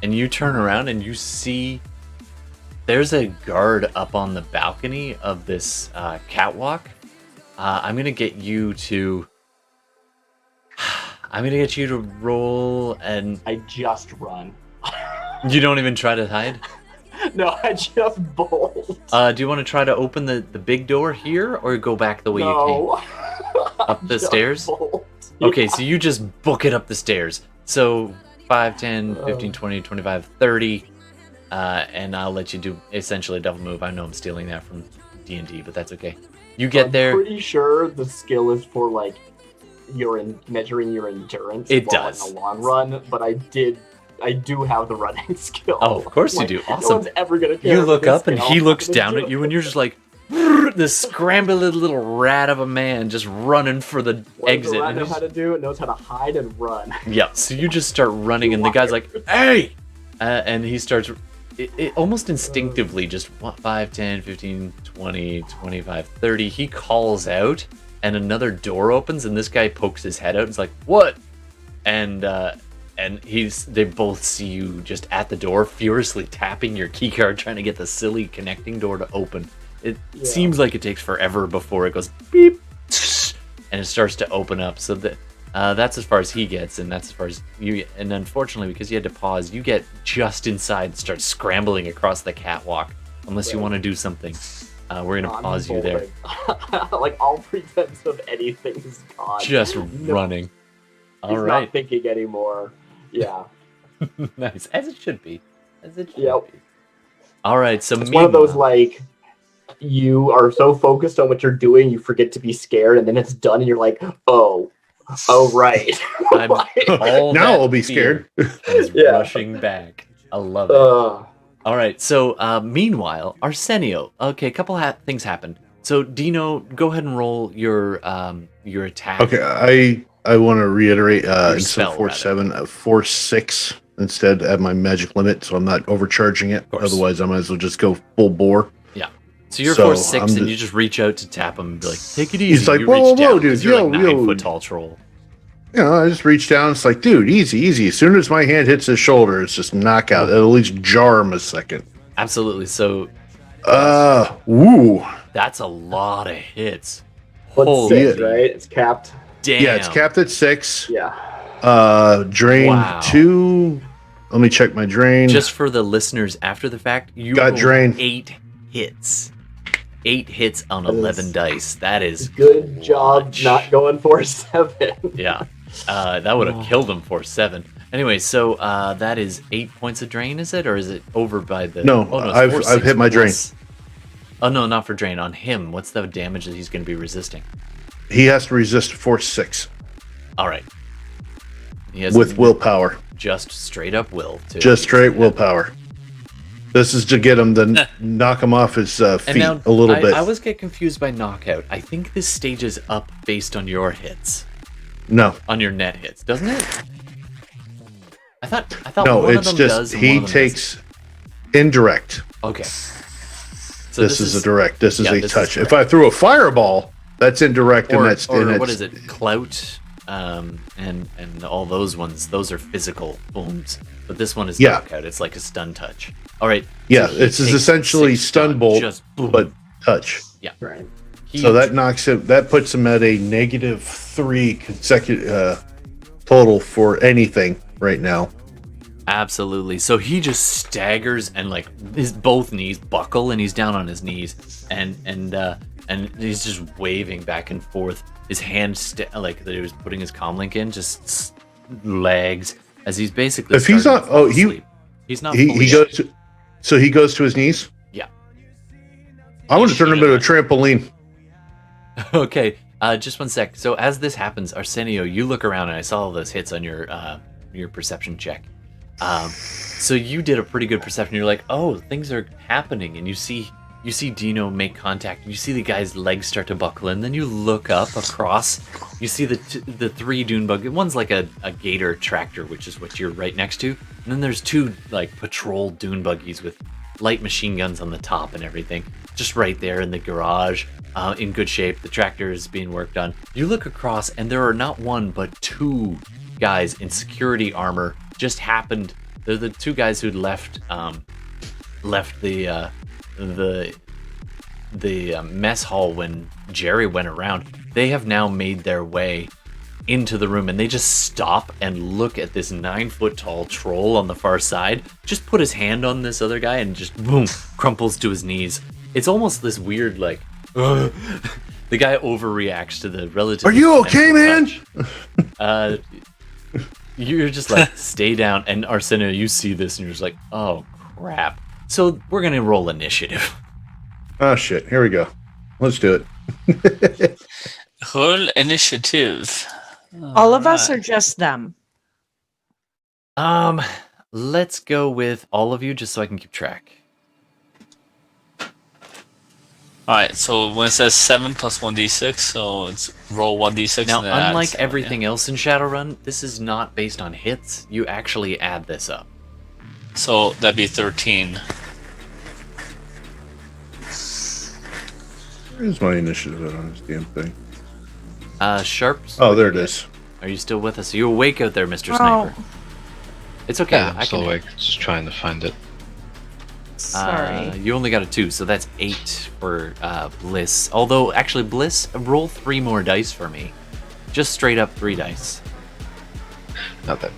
S1: and you turn around and you see there's a guard up on the balcony of this catwalk. I'm gonna get you to roll, and
S2: I just run.
S1: you don't even try to hide.
S2: No, I just bolt.
S1: Do you want to try to open the big door here, or go back the way you came? Up the
S2: Just
S1: stairs?
S2: bolt.
S1: Okay, so you just book it up the stairs. So 5, 10, 15, 20, 25, 30. And I'll let you do essentially a double move. I know I'm stealing that from D&D, but that's okay. You get
S2: I'm
S1: there.
S2: pretty sure the skill is for like measuring your endurance.
S1: It
S2: while
S1: does.
S2: in the long run, but I do have the running skill.
S1: Oh, of course you
S2: Like,
S1: do.
S2: No
S1: Awesome.
S2: one's ever gonna care.
S1: You
S2: for
S1: look
S2: this
S1: up and
S2: skill.
S1: he
S2: I'm
S1: looks
S2: gonna
S1: down
S2: do
S1: at you,
S2: it.
S1: and you're just like, this scrambling little rat of a man just running for the
S2: What does
S1: exit.
S2: the rat
S1: And
S2: know
S1: he's-
S2: how to do? It knows how to hide and run.
S1: Yeah, so you just start running, and the guy's like, hey! And he starts, it almost instinctively, just 5, 10, 15, 20, 25, 30. He calls out, and another door opens, and this guy pokes his head out and is like, what? And they both see you just at the door, furiously tapping your keycard, trying to get the silly connecting door to open. It seems like it takes forever before it goes beep, and it starts to open up. So that's as far as he gets, and that's as far as you get. And unfortunately, because you had to pause, you get just inside and start scrambling across the catwalk. Unless you want to do something, we're gonna
S2: I'm
S1: pause you there.
S2: bolting. Like all pretense of anything is gone.
S1: Just
S2: No,
S1: running. All
S2: he's
S1: right,
S2: not thinking anymore. Yeah.
S1: nice, as it should be. As it should
S2: Yep.
S1: be. All right, so
S2: It's one of those
S1: meanwhile-
S2: like you are so focused on what you're doing, you forget to be scared, and then it's done, and you're like, oh right.
S1: I'm all
S6: Now
S1: that
S6: I'll be
S1: fear
S6: scared.
S1: is
S2: Yeah.
S1: rushing back. I love it.
S2: Ugh.
S1: All right, so meanwhile, Arsenio. Okay, a couple things happened. So Dino, go ahead and roll your attack.
S6: Okay, I want to reiterate instead
S1: spell,
S6: of 4-7, 4-6 instead at my magic limit, so I'm not overcharging it. Otherwise, I might as well just go full bore.
S1: Yeah. So you're
S6: So,
S1: 4-6, and you just reach out to tap him and be like, "Take it easy."
S6: He's like,
S1: You
S6: "Whoa,
S1: reach
S6: whoa,
S1: down,
S6: whoa, dude,
S1: 'cause you're like
S6: yo,
S1: 9
S6: yo."
S1: foot tall troll.
S6: You know, I just reach down. It's like, dude, easy. As soon as my hand hits his shoulder, it's just knockout. It'll at least jar him a second.
S1: Absolutely. So
S6: Woo.
S1: that's a lot of hits.
S2: What's
S1: Holy
S2: 6, right? It's capped.
S1: damn.
S6: Yeah, it's capped at 6.
S2: Yeah.
S6: Drain
S1: Wow.
S6: 2. Let me check my drain.
S1: Just for the listeners after the fact, you
S6: Got
S1: rolled
S6: drained.
S1: 8 hits. 8 hits on
S2: That is
S1: 11 dice. That is
S2: Good job
S1: clutch.
S2: not going 4-7.
S1: Yeah. That would have killed him for 7. Anyway, so that is 8 points of drain, is it? Or is it over by the...
S6: No,
S1: it's
S6: I've
S1: 4-6
S6: hit my drain.
S1: plus- Oh, no, not for drain. On him, what's the damage that he's going to be resisting?
S6: He has to resist 4-6
S1: All right. He has
S6: with willpower.
S1: just straight up will, too.
S6: Just straight willpower. This is to get him to knock him off his
S1: And
S6: feet
S1: now,
S6: a little bit.
S1: I always get confused by knockout. I think this stages up based on your hits.
S6: No,
S1: On your net hits, doesn't it? I thought
S6: no,
S1: one of
S6: it's
S1: them
S6: just
S1: does and one
S6: he
S1: of them
S6: takes indirect.
S1: doesn't. Okay. So
S6: This is a direct. This is
S1: yeah,
S6: a
S1: this is
S6: touch. If
S1: direct.
S6: I threw a fireball, that's indirect,
S1: or,
S6: and that's
S1: or
S6: and it's,
S1: what is it? Clout, and all those ones. Those are physical booms, but this one is
S6: Yeah.
S1: knockout. It's like a stun touch. All right.
S6: Yeah,
S1: he
S6: it's
S1: takes
S6: essentially
S1: 6
S6: stun bolt,
S1: just boom.
S6: but touch.
S2: Right.
S6: So that knocks him. That puts him at a -3 consecutive total for anything right now.
S1: Absolutely. So he just staggers and like his both knees buckle and he's down on his knees and he's just waving back and forth. His hand like that he was putting his comlink in just lags as he's basically.
S6: If he's
S1: starting
S6: not,
S1: to fall
S6: oh,
S1: asleep. He's not.
S6: he
S1: fully
S6: goes to, so he goes to his knees.
S1: Yeah.
S6: I want to turn him into a trampoline.
S1: Okay. Just one sec. So as this happens, Arsenio, you look around and I saw all those hits on your perception check. So you did a pretty good perception. You're like, oh, things are happening, and you see Dino make contact. You see the guy's legs start to buckle, and then you look up across. You see the 3 dune bug. One's like a gator tractor, which is what you're right next to, and then there's 2 like patrol dune buggies with light machine guns on the top and everything, just right there in the garage, in good shape. The tractor is being worked on. You look across, and there are not 1 but 2 guys in security armor. Just happened. They're the 2 guys who'd left the mess hall when Jerry went around. They have now made their way into the room, and they just stop and look at this 9-foot tall troll on the far side. Just put his hand on this other guy and just boom, crumples to his knees. It's almost this weird like. The guy overreacts to the relatively.
S6: Are you okay, man?
S1: Touch. You're just like, stay down. And Arsenio, you see this and you're just like, oh, crap. So we're going to roll initiative.
S6: Oh, shit. Here we go. Let's do it.
S10: Whole initiative.
S4: All of us or just them?
S1: Let's go with all of you just so I can keep track.
S10: Alright, so when it says 7 plus 1d6, so it's roll 1d6.
S1: Now,
S10: and then add
S1: unlike
S10: 7,
S1: everything else in Shadowrun, this is not based on hits. You actually add this up.
S10: yeah. So that'd be 13.
S6: Where's my initiative at on this damn thing?
S1: Sharps.
S6: Oh, there it is.
S1: Are you still with us? Are you awake out there, Mr. Sniper? It's okay.
S5: Yeah,
S1: I
S5: I'm still
S1: can.
S5: awake. Just trying to find it.
S4: Sorry.
S1: You only got a 2, so that's 8 for Bliss. Although, actually, Bliss, roll 3 more dice for me. Just straight up 3 dice.
S5: Not that.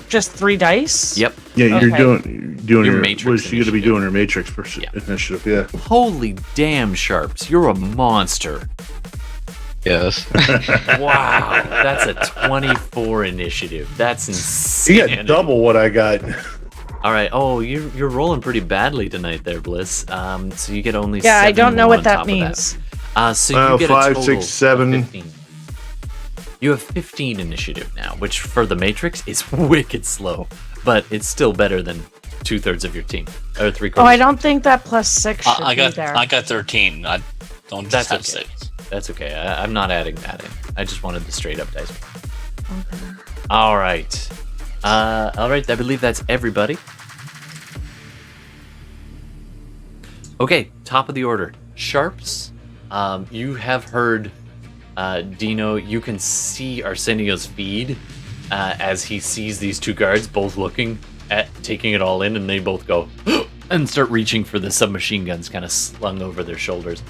S4: Just 3 dice?
S1: Yep.
S6: Yeah, you're
S4: Okay.
S6: doing
S1: Your
S6: your
S1: Matrix
S6: What is she going to be
S1: initiative.
S6: doing? Her Matrix initiative. Yeah.
S1: Holy damn, Sharps. You're a monster.
S5: Yes.
S1: Wow. That's a 24 initiative. That's
S6: You
S1: insane.
S6: got double what I got.
S1: All right. Oh, you're rolling pretty badly tonight there, Bliss. So you get only
S4: Yeah,
S1: 7
S4: I don't know
S1: more
S4: what
S1: on
S4: that
S1: top of
S4: means.
S1: So you get
S6: 5,
S1: a total
S6: 6, 7.
S1: of 15. You have 15 initiative now, which for the Matrix is wicked slow, but it's still better than 2/3 of your team, or 3/4.
S4: Oh, I don't think that +6 should
S10: I
S4: be there.
S10: got 13. I don't just have
S1: That's okay.
S10: 6.
S1: That's okay. I'm not adding that in. I just wanted the straight up dice.
S4: Okay.
S1: All right. All right. I believe that's everybody. Okay. Top of the order. Sharps. You have heard Dino. You can see Arsenio's feed as he sees these two guards both looking at taking it all in, and they both go and start reaching for the submachine guns kind of slung over their shoulders.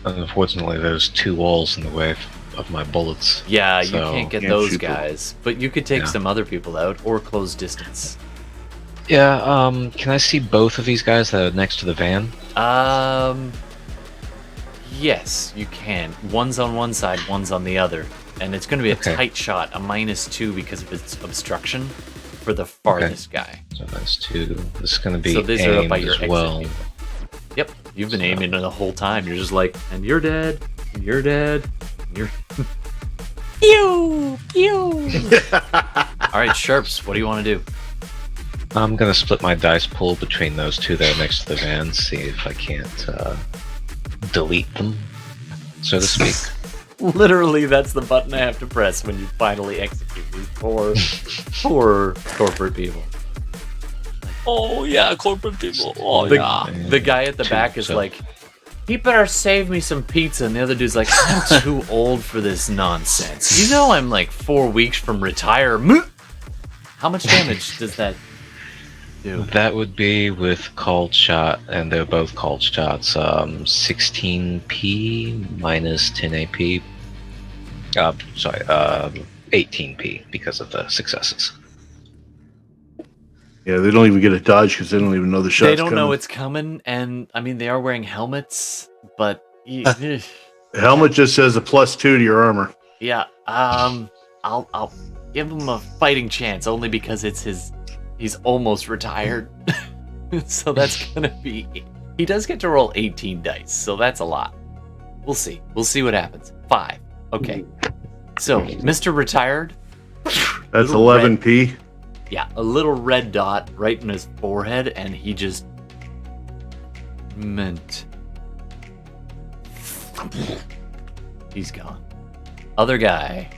S5: Unfortunately, there's 2 walls in the way of my bullets.
S1: Yeah, you
S5: So,
S1: can't get
S6: can't
S1: those
S6: shoot them.
S1: guys, but you could take
S5: Yeah.
S1: some other people out or close distance.
S5: Yeah, can I see both of these guys that are next to the van?
S1: Yes, you can. One's on one side, one's on the other, and it's going to be a
S5: Okay.
S1: tight shot, a -2 because of its obstruction for the farthest guy.
S5: So that's 2. This is going to be
S1: So these are up
S5: aimed
S1: by your
S5: as
S1: exit
S5: well.
S1: people. Yep, you've been
S5: So-
S1: aiming the whole time. You're just like, and you're dead, and you're dead, and you're.
S4: Pew! Pew!
S1: All right, Sharps, what do you want to do?
S5: I'm going to split my dice pool between those 2 that are next to the van, see if I can't delete them, so to speak.
S1: Literally, that's the button I have to press when you finally execute these poor corporate people.
S10: Oh yeah, corporate people. Oh
S1: The,
S10: yeah.
S1: the guy at the back is
S5: so-
S1: like, he better save me some pizza. And the other dude's like, I'm too old for this nonsense. You know I'm like 4 weeks from retirement. How much damage does that do?
S5: That would be with called shot, and they're both called shots. 16p minus 10 AP. 18p because of the successes.
S6: Yeah, they don't even get a dodge because they don't even know the shot's
S1: They don't know
S6: coming.
S1: it's coming. And I mean, they are wearing helmets, but
S6: The helmet just says a +2 to your armor.
S1: yeah, I'll give him a fighting chance only because he's almost retired. So that's gonna be, he does get to roll 18 dice, so that's a lot. We'll see what happens. 5. Okay, so Mr. Retired,
S6: That's
S1: Little red-
S6: 11p.
S1: yeah, a little red dot right in his forehead, and he just mint. He's gone. Other guy.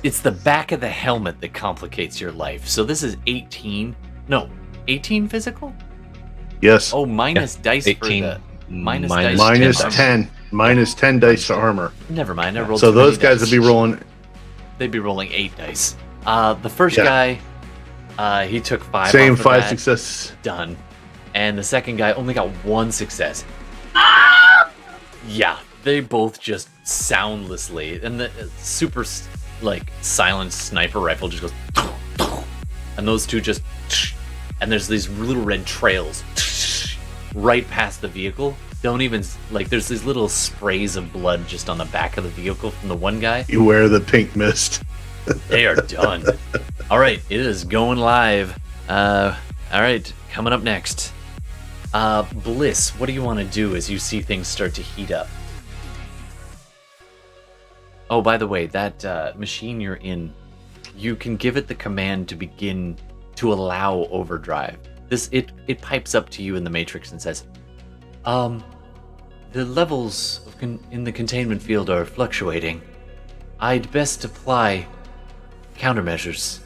S1: It's the back of the helmet that complicates your life. So this is 18. No, 18 physical?
S6: Yes.
S1: Oh, minus dice
S5: 18
S1: for the minus
S5: minus
S1: dice.
S6: Minus
S5: 10 dice.
S6: 10. Minus 10 dice to armor.
S1: Never mind. I rolled
S6: So
S1: too many
S6: those guys
S1: dice.
S6: will be rolling.
S1: They'd be rolling 8 dice. The first
S6: Yeah.
S1: guy, he took 5.
S6: Same
S1: off of
S6: 5
S1: that.
S6: successes.
S1: Done. And the second guy only got 1 success. Yeah, they both just soundlessly, and the super like silent sniper rifle just goes, and those two just, and there's these little red trails right past the vehicle. Don't even like. There's these little sprays of blood just on the back of the vehicle from the one guy.
S6: You wear the pink mist.
S1: They are done. All right, it is going live. All right, coming up next. Bliss, what do you want to do as you see things start to heat up? Oh, by the way, that machine you're in, you can give it the command to begin to allow overdrive. It pipes up to you in the matrix and says, the levels in the containment field are fluctuating. I'd best apply countermeasures.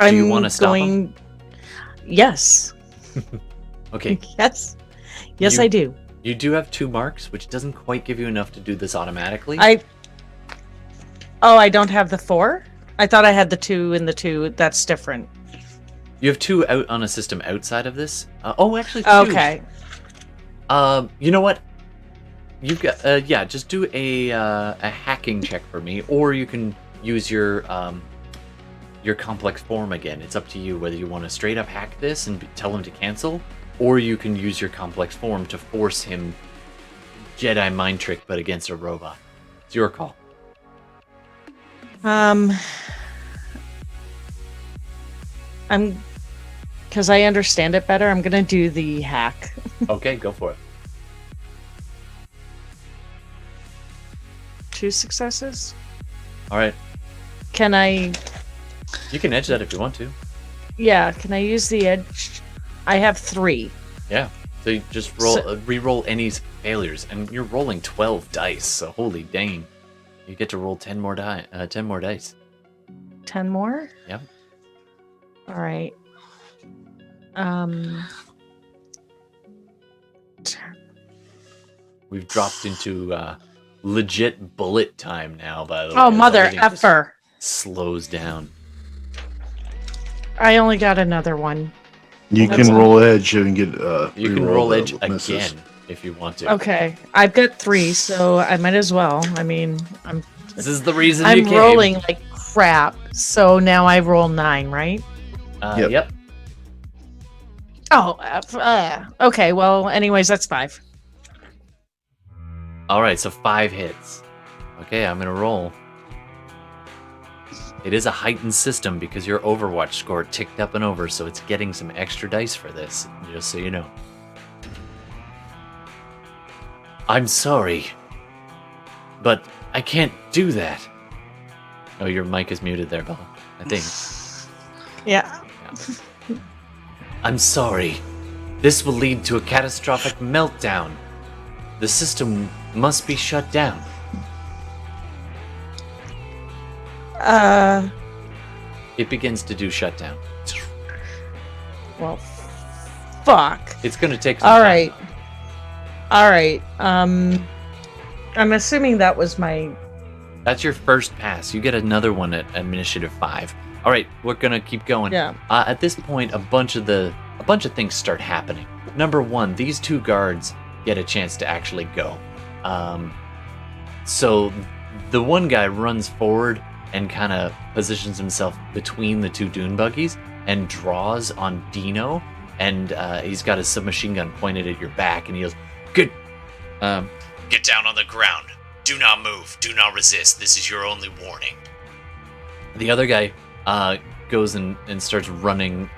S4: I'm
S1: you wanna stop
S4: going. Yes.
S1: Okay,
S4: Yes. Yes,
S1: You-
S4: I do.
S1: you do have 2 marks, which doesn't quite give you enough to do this automatically.
S4: Oh, I don't have the 4? I thought I had the 2 and the 2. That's different.
S1: You have 2 out on a system outside of this. Actually, 2.
S4: Okay.
S1: You know what? You've got just do a hacking check for me, or you can use your complex form again. It's up to you whether you want to straight up hack this and tell him to cancel, or you can use your complex form to force him Jedi mind trick, but against a robot. It's your call.
S4: Because I understand it better, I'm gonna do the hack.
S1: Okay, go for it.
S4: 2 successes.
S1: All right.
S4: Can I?
S1: You can edge that if you want to.
S4: Yeah. Can I use the edge? I have 3.
S1: Yeah. So you just re-roll any failures, and you're rolling 12 dice. So holy dang, you get to roll 10 more dice.
S4: 10 more.
S1: Yep.
S4: All right.
S1: We've dropped into legit bullet time now. By the way,
S4: Oh, mother
S1: Everything just
S4: effer!
S1: slows down.
S4: I only got another one.
S6: You
S4: That's
S6: can roll edge and get.
S1: You can
S6: reroll
S1: roll
S6: the
S1: edge
S6: misses.
S1: again if you want to.
S4: Okay, I've got 3, so I might as well. I mean,
S1: This is the reason you
S4: I'm
S1: came.
S4: rolling like crap. So now I roll 9, right?
S6: Yep.
S1: Yep.
S4: Oh, okay. Well, anyways, that's 5.
S1: All right, so 5 hits. Okay, I'm gonna roll. It is a heightened system because your Overwatch score ticked up and over, so it's getting some extra dice for this, just so you know. I'm sorry, but I can't do that. Oh, your mic is muted there, Bella, I think.
S4: Yeah.
S1: I'm sorry. This will lead to a catastrophic meltdown. The system must be shut down. It begins to do shutdown.
S4: Well, fuck.
S1: It's gonna take some
S4: All
S1: time,
S4: right.
S1: though.
S4: All right. I'm assuming that was my.
S1: That's your first pass. You get another one at initiative 5. All right, we're gonna keep going.
S4: Yeah.
S1: At this point, a bunch of things start happening. Number 1, these 2 guards get a chance to actually go. So the one guy runs forward and kind of positions himself between the 2 dune buggies and draws on Dino, and he's got his submachine gun pointed at your back, and he goes, "Good."
S7: Get down on the ground. Do not move. Do not resist. This is your only warning.
S1: The other guy goes and starts running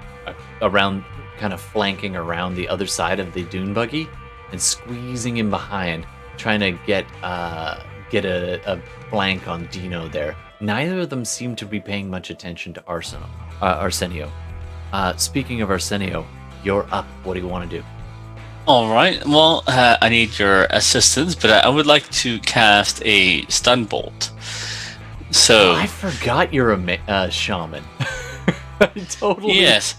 S1: around, kind of flanking around the other side of the dune buggy and squeezing in behind, trying to get a flank on Dino there. Neither of them seem to be paying much attention to Arsenio. Speaking of Arsenio, you're up. What do you want to do?
S10: All right. Well, I need your assistance, but I would like to cast a stun bolt. So
S1: I forgot you're a shaman. I totally.
S10: yes.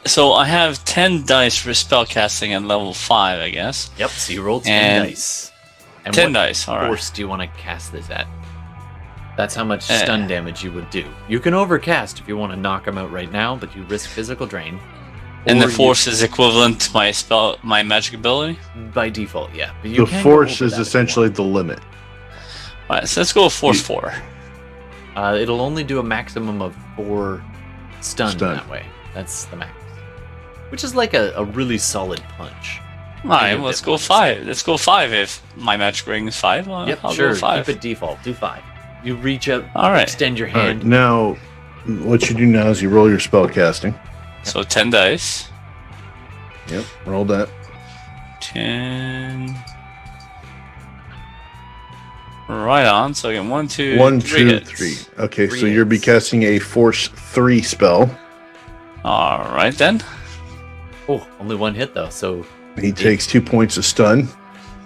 S10: So I have 10 dice for spellcasting at level 5, I guess.
S1: Yep. So you rolled 10
S10: And
S1: dice. And
S10: 10
S1: what
S10: dice. All right.
S1: force do you want to cast this at? That's how much stun damage you would do. You can overcast if you want to knock him out right now, but you risk physical drain.
S10: And the
S1: Or
S10: force is equivalent to my magic ability.
S1: by default, yeah. But you
S6: The
S1: can go
S6: force
S1: over
S6: is
S1: that if you
S6: essentially the limit.
S10: All right. So let's go with force 4.
S1: It'll only do a maximum of 4 stun
S6: Stun.
S1: that way. That's the max. Which is like a really solid punch.
S10: All right.
S1: Maybe a
S10: Well, let's
S1: bit
S10: go
S1: more
S10: 5. Let's go 5 if my magic ring is 5.
S1: Yep,
S10: I'll
S1: sure.
S10: go 5.
S1: Keep it default. Do 5. You reach out,
S10: All right.
S1: extend your
S6: All right,
S1: hand.
S6: now what you do now is you roll your spell casting.
S10: So 10 dice.
S6: Yep, roll that.
S10: 10. Right on. So again, 1, 2,
S6: 1,
S10: 3
S6: 2,
S10: hits.
S6: 3. Okay,
S1: 3
S6: so you'll be
S1: hits.
S6: casting a force 3 spell.
S10: All right then.
S1: Oh, only 1 hit though. So
S6: He takes 2 points of stun,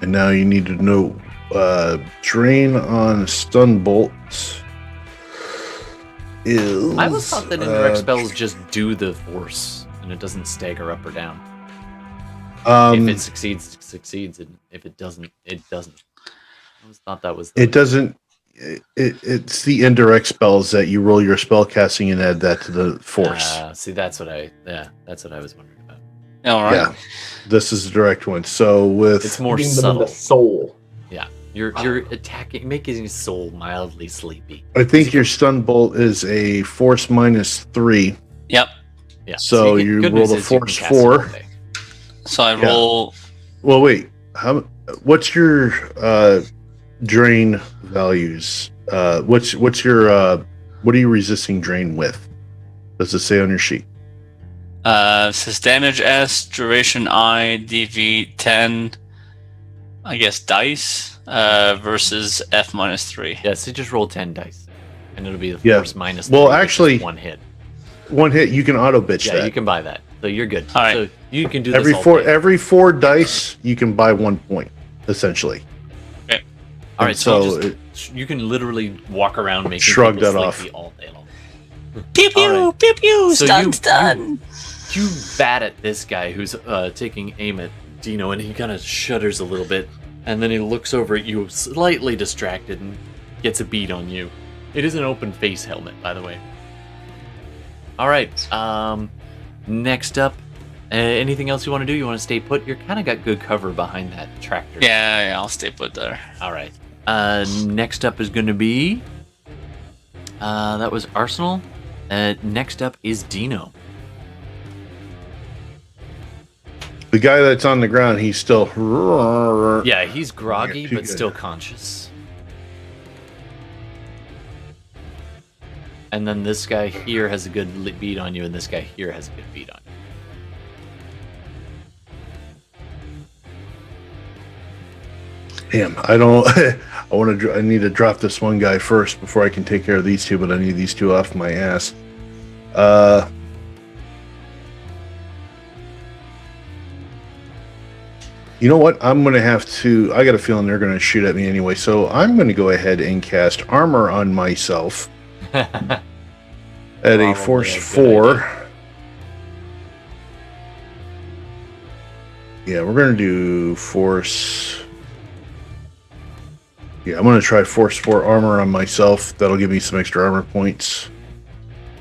S6: and now you need to know drain on stun bolts is.
S1: I always thought that indirect spells just do the force, and it doesn't stagger up or down. If it succeeds, it succeeds, and if it doesn't, it doesn't. I always thought that was.
S6: It doesn't. It's the indirect spells that you roll your spell casting and add that to the force.
S1: See, that's what I was wondering about.
S10: All right.
S6: Yeah, this is the direct one. So with
S1: It's more
S2: Hitting them in
S1: subtle.
S2: the soul.
S1: Yeah, you're attacking, making his soul mildly sleepy.
S6: I think your stun bolt is a force -3.
S10: Yep.
S1: Yeah.
S6: So you
S1: good
S6: roll
S1: news
S6: the
S1: is you can
S6: force
S1: cast it all
S6: 4.
S1: day.
S10: So I
S6: Yeah.
S10: roll.
S6: Well, wait. What's your drain values? What's your what are you resisting drain with? Does it say on your sheet?
S10: Says damage S, duration I, DV 10,
S3: I guess, dice versus F -3.
S1: Yeah, so just roll 10 dice. And it'll be the
S6: Yeah.
S1: force minus
S6: Well,
S1: 3, which is
S6: actually-
S1: one hit.
S6: One hit, you can auto bitch
S1: Yeah,
S6: that.
S1: you can buy that. So you're good.
S3: All right.
S1: So you can do this
S6: every
S1: all
S6: four
S1: day.
S6: every 4 dice, you can buy 1 point, essentially.
S1: All right, so
S6: so
S1: you, you can literally walk around making
S6: Shrug
S1: people
S6: that off.
S1: sleepy all day long.
S10: Pew pew,
S1: All right.
S10: pew pew,
S1: So
S10: stun,
S1: you-
S10: stun.
S1: You bat at this guy who's taking aim at Dino, and he kind of shudders a little bit, and then he looks over at you, slightly distracted, and gets a bead on you. It is an open face helmet, by the way. All right. Next up, anything else you want to do? You want to stay put? You're kind of got good cover behind that tractor.
S3: Yeah, I'll stay put there.
S1: All right. Next up is going to be. That was Arsenal. Next up is Dino.
S6: The guy that's on the ground, he's still.
S1: Yeah, he's groggy,
S6: Yeah, too
S1: but
S6: good.
S1: still conscious. And then this guy here has a good beat on you, and this guy here has a good beat on you.
S6: Damn, I don't. I want to. I need to drop this one guy first before I can take care of these two. But I need these two off my ass. You know what? I'm gonna have to. I got a feeling they're gonna shoot at me anyway. So I'm gonna go ahead and cast armor on myself at
S1: Probably
S6: a force
S1: a good
S6: 4. Yeah, we're gonna do force. Yeah, I'm gonna try force 4 armor on myself. That'll give me some extra armor points.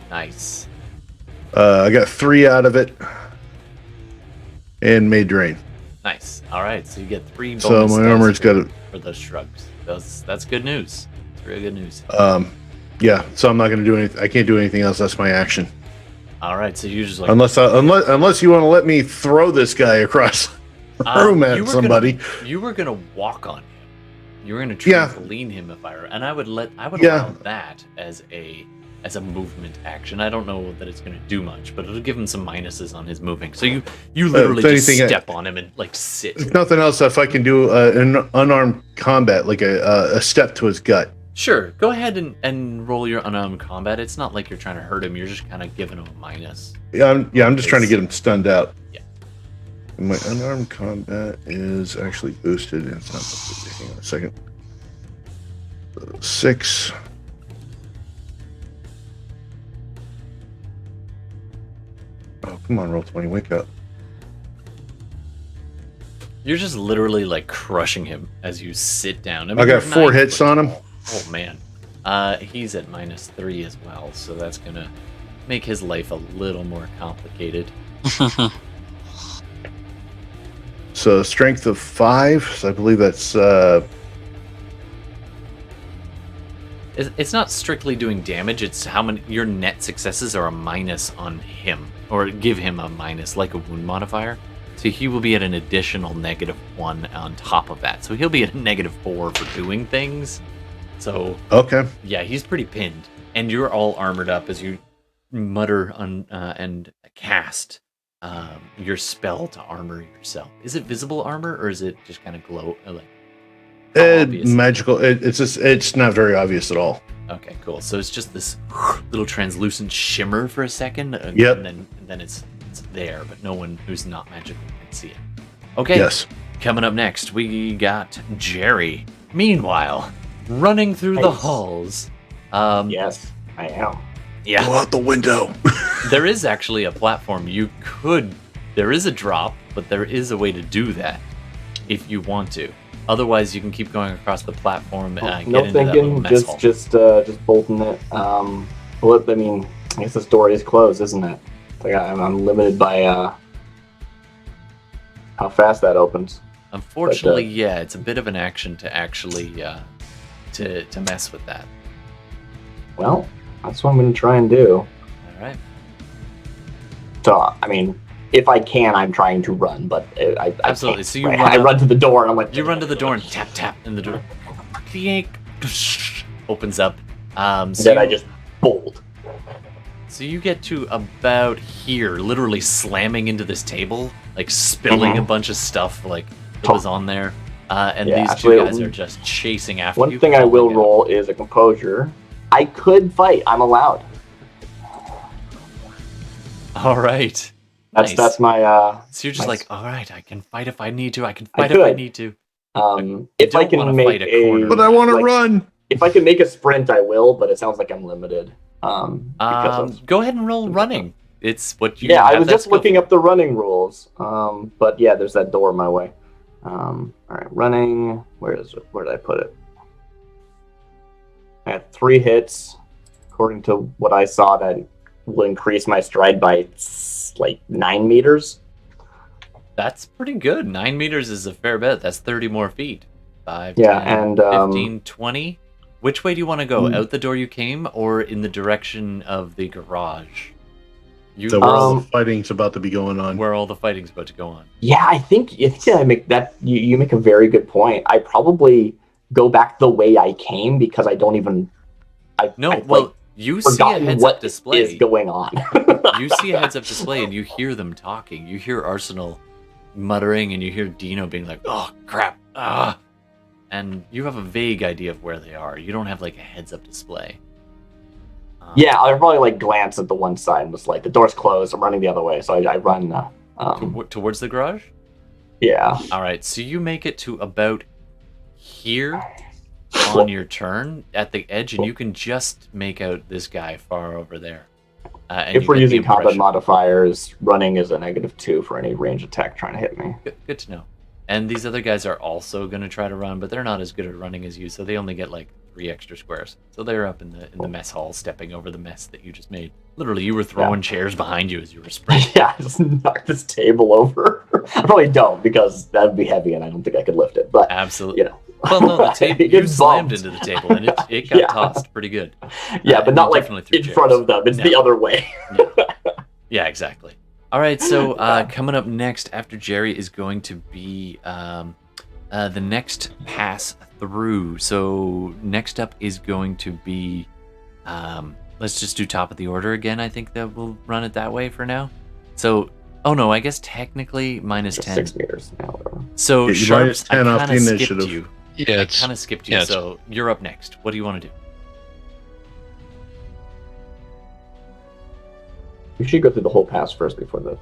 S1: Nice.
S6: I got 3 out of it, and made drain.
S1: Nice. All right, so you get 3 bonus
S6: So my
S1: dice
S6: armor's got it.
S1: for those shrugs. That's good news. It's real good news.
S6: Yeah. So I'm not gonna do anything. I can't do anything else. That's my action.
S1: All right, so you just like
S6: Unless you want to let me throw this guy across the room
S1: you
S6: at
S1: were
S6: somebody.
S1: You were gonna walk on him. You were gonna
S6: Yeah.
S1: trampoline him if I were, and I would
S6: Yeah.
S1: allow that as a movement action. I don't know that it's gonna do much, but it'll give him some minuses on his moving. So you literally
S6: if
S1: just
S6: anything,
S1: step on him and like sit.
S6: If nothing else, if I can do an unarmed combat, like a step to his gut.
S1: Sure, go ahead and roll your unarmed combat. It's not like you're trying to hurt him. You're just kind of giving him a minus.
S6: Yeah, I'm just trying to get him stunned out.
S1: Yeah.
S6: And my unarmed combat is actually boosted. It's not boosted. Hang on a second. 6. Oh, come on, roll 20. Wake up.
S1: You're just literally like crushing him as you sit down.
S6: I got
S1: you're
S6: 4
S1: 9
S6: hits
S1: foot
S6: on him.
S1: tall. Oh man, he's at -3 as well, so that's gonna make his life a little more complicated.
S6: So strength of 5. So I believe that's
S1: It's not strictly doing damage. It's how many your net successes are a minus on him, or give him a minus, like a wound modifier. So he will be at an additional -1 on top of that. So he'll be at a -4 for doing things. So
S6: okay.
S1: yeah, he's pretty pinned, and you're all armored up as you mutter and cast your spell to armor yourself. Is it visible armor, or is it just kind of glow? Like how obvious?
S6: Magical. It's not very obvious at all.
S1: Okay, cool. So it's just this little translucent shimmer for a second, and,
S6: Yep.
S1: and then it's there, but no one who's not magical can see it. Okay.
S6: Yes.
S1: Coming up next, we got Jerry. Meanwhile, running through the
S2: Nice.
S1: halls.
S2: Yes, I am.
S1: Yeah.
S6: Go out the window.
S1: There is actually a platform there is a drop, but there is a way to do that if you want to. Otherwise, you can keep going across the platform and
S2: No
S1: get into that little
S2: thinking,
S1: mess hall.
S2: just bolting it. Well, I mean, I guess this door is closed, isn't it? Like I'm limited by how fast that opens.
S1: Unfortunately, yeah, it's a bit of an action to actually to mess with that.
S2: Well, that's what I'm going to try and do.
S1: All right.
S2: So, I mean, if I can, I'm trying to run, but I
S1: Absolutely.
S2: can't.
S1: So you
S2: Right?
S1: run
S2: I
S1: up-
S2: run to the door and I'm like,
S1: You run to the door and tap tap, and the door opens up. So
S2: then
S1: you,
S2: I just bolt.
S1: so you get to about here, literally slamming into this table, like spilling a bunch of stuff like that was on there. And
S2: Yeah,
S1: these
S2: actually,
S1: two guys are just chasing after you.
S2: One thing I will
S1: calling out.
S2: roll is a composure. I could fight. I'm allowed.
S1: All right.
S2: That's my.
S1: So you're just
S2: my-
S1: like, all right, I can fight if I need to. I can
S2: I
S1: fight if I
S2: could.
S1: need to.
S2: If I
S1: don't
S2: can
S1: wanna
S2: make
S1: fight a corner.
S6: But I want to
S2: like,
S6: run.
S2: If I can make a sprint, I will. But it sounds like I'm limited. Because of,
S1: Go ahead and roll running. It's what you.
S2: yeah, I
S1: have
S2: was
S1: that
S2: just
S1: skill
S2: looking
S1: for.
S2: up the running rules. But yeah, there's that door my way. All right, running. Where is it? Where did I put it? I had 3 hits. According to what I saw, that will increase my stride by like 9 meters.
S1: That's pretty good. 9 meters is a fair bit. That's 30 more feet. 5,
S2: Yeah,
S1: 10,
S2: and
S1: 15, 20. Which way do you want to go? Out the door you came, or in the direction of the garage?
S6: So where all the fighting's about to be going on.
S1: Where all the fighting's about to go on.
S2: Yeah, I think I make that. You make a very good point. I probably go back the way I came because I don't even.
S1: You see a
S2: forgotten
S1: heads-up
S2: what
S1: display.
S2: is going on.
S1: You see a heads-up display, and you hear them talking. You hear Arsenal muttering, and you hear Dino being like, "Oh crap!" And you have a vague idea of where they are. You don't have like a heads-up display.
S2: Yeah, I probably like glance at the one side and was like, the door's closed. I'm running the other way, so I run.
S1: Towards the garage.
S2: Yeah.
S1: All right, so you make it to about here on your turn at the edge, and you can just make out this guy far over there. And
S2: If
S1: you
S2: we're
S1: get the
S2: using combat
S1: impression-
S2: modifiers, running is a -2 for any range attack trying to hit me.
S1: Good to know. And these other guys are also going to try to run, but they're not as good at running as you, so they only get like 3 extra squares. So they're up in the mess hall, stepping over the mess that you just made. Literally, you were throwing chairs behind you as you were sprinting.
S2: Yeah, I just knocked this table over. I probably don't because that'd be heavy and I don't think I could lift it. But
S1: Absolutely.
S2: you know.
S1: Well, no, the table
S2: It
S1: you
S2: gets
S1: slammed
S2: bumped.
S1: into the table, and it got
S2: Yeah.
S1: tossed pretty good.
S2: Yeah, but
S1: and
S2: not
S1: you
S2: like
S1: definitely threw
S2: in
S1: chairs.
S2: front of them. It's the
S1: No.
S2: other way.
S1: Yeah, exactly. All right, so coming up next after Jerry is going to be the next pass through. So next up is going to be, let's just do top of the order again. I think that we'll run it that way for now. So, oh no, I guess technically minus 10.
S2: 6 meters now. Whatever.
S1: So
S6: Yeah, you minus
S1: Sharps, I
S6: 10 off
S1: kind
S6: the
S1: of skipped
S6: initiative.
S1: you.
S5: Yeah,
S1: I
S5: it's
S1: kind of skipped you,
S5: yeah, it's-
S1: so you're up next. What do you want to do?
S2: We should go through the whole pass first before the.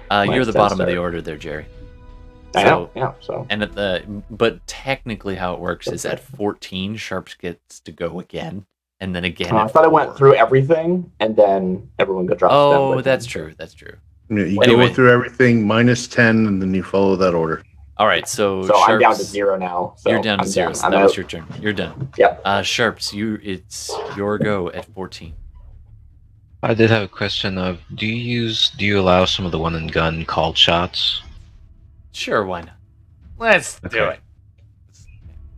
S1: You're
S2: Minus
S1: the
S2: 10
S1: bottom of the
S2: start.
S1: order there, Jerry.
S2: I know. Yeah. So.
S1: And but technically how it works is at 14, Sharps gets to go again, and then again.
S2: I
S1: at
S2: thought I went
S1: 4.
S2: through everything and then everyone got dropped.
S1: Oh, that's true. That's true.
S6: Yeah, you
S1: Anyway.
S6: go through everything minus 10, and then you follow that order.
S1: All right, so
S2: So I'm down to
S1: Sharps,
S2: 0 now. So
S1: You're down to
S2: I'm
S1: 0.
S2: done.
S1: So
S2: I'm
S1: that was
S2: out.
S1: your turn. You're done.
S2: Yep.
S1: Sharps, it's your go at 14.
S5: I did have a question of do you allow some of the one and gun called shots?
S1: Sure, why not?
S8: Let's do
S5: Okay.
S8: it.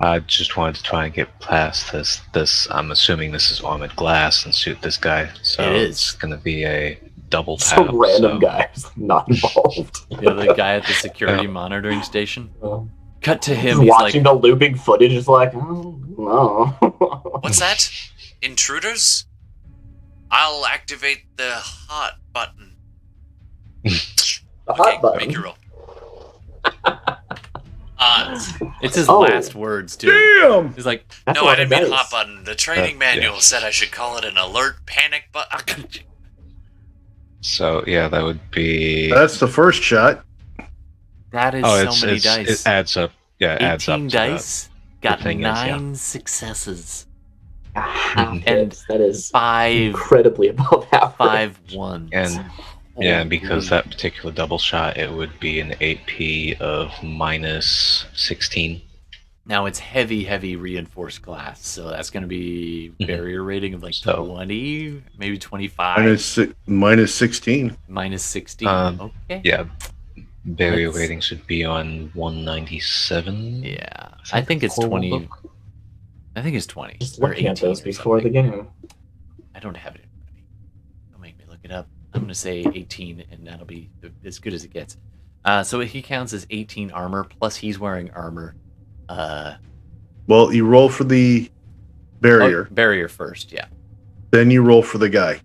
S5: I just wanted to try and get past this. I'm assuming this is armored glass and shoot this guy. So
S1: It is.
S5: it's going to be a double tap.
S2: Some random
S5: so-
S2: guys not involved.
S1: You know, the guy at the security monitoring station. Cut to him.
S2: Just
S1: He's
S2: watching
S1: like,
S2: the looping footage is like, oh no.
S7: What's that? Intruders? I'll activate the hot button.
S2: The hot button.
S7: Make your roll.
S1: it's his
S2: Oh.
S1: last words too.
S6: Damn!
S1: He's like,
S2: That's
S7: No,
S2: what
S7: I didn't
S2: it
S7: mean
S2: does.
S7: hot button. The training manual
S5: yeah.
S7: said I should call it an alert panic button.
S5: So yeah, that would be.
S6: That's the first shot.
S1: that is
S5: it's
S1: so many dice.
S5: It adds up. Yeah, it adds up.
S1: 18
S5: to that.
S1: dice. Got
S5: thing is,
S1: 9 successes.
S2: A half
S1: And
S2: hit. That is
S1: 5
S2: incredibly above average.
S1: 5 ones.
S5: And yeah, and because
S1: Holy.
S5: that particular double shot, it would be an AP of minus 16.
S1: Now it's heavy reinforced glass, so that's going to be
S5: Mhm.
S1: barrier rating of like
S5: So-
S1: 20, maybe 25,
S6: Minus 16.
S1: minus 16. Okay.
S5: Yeah, barrier
S1: Let's-
S5: rating should be on 197.
S1: Yeah. I think it's 20. I think it's 20
S2: Just
S1: or
S2: looking at
S1: 18
S2: those
S1: or
S2: before the
S1: something.
S2: game.
S1: I don't have it in front of me. Don't make me look it up. I'm going to say 18, and that'll be as good as it gets. So he counts as 18 armor, plus he's wearing armor.
S6: Well, you roll for the barrier,
S1: Barrier first, yeah.
S6: then you roll for the guy.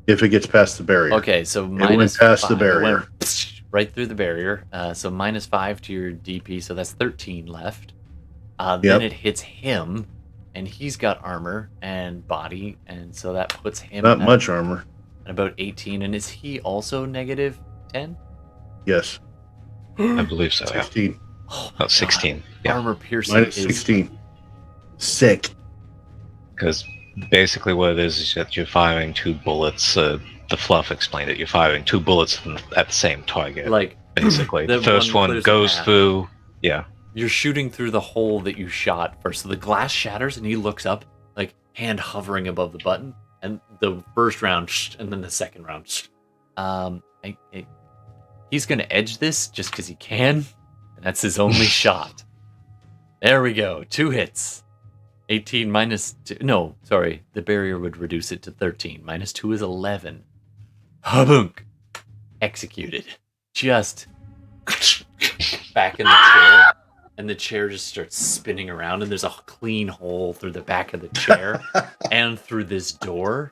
S6: If it gets past the barrier.
S1: Okay, so
S6: went
S1: minus
S6: past the
S1: 5. It
S6: barrier.
S1: went right through the barrier. So -5 to your DP, so that's 13 left. Then
S6: Yep.
S1: it hits him, and he's got armor and body, and so that puts him
S6: Not
S1: at,
S6: much armor.
S1: at about 18. And is he also -10?
S6: Yes.
S5: I believe so. Yeah.
S6: 16.
S1: Oh,
S5: About 16. Yeah.
S1: Armor piercing
S6: Minus
S1: is
S6: 16. Sick.
S5: Because basically what it is that you're firing 2 bullets. The fluff explained it. You're firing 2 bullets at the same target.
S1: like
S5: Basically,
S1: the
S5: the first
S1: one
S5: one
S1: clears
S5: goes
S1: the path.
S5: through. Yeah.
S1: You're shooting through the hole that you shot first. So the glass shatters, and he looks up, like hand hovering above the button. And the first round, and then the second round. He's gonna edge this just because he can, and that's his only shot. There we go, 2 hits. 18 minus 2. No, sorry, the barrier would reduce it to 13. -2 is 11. Habunk. Executed. Just back in the chair, and the chair just starts spinning around, and there's a clean hole through the back of the chair and through this door.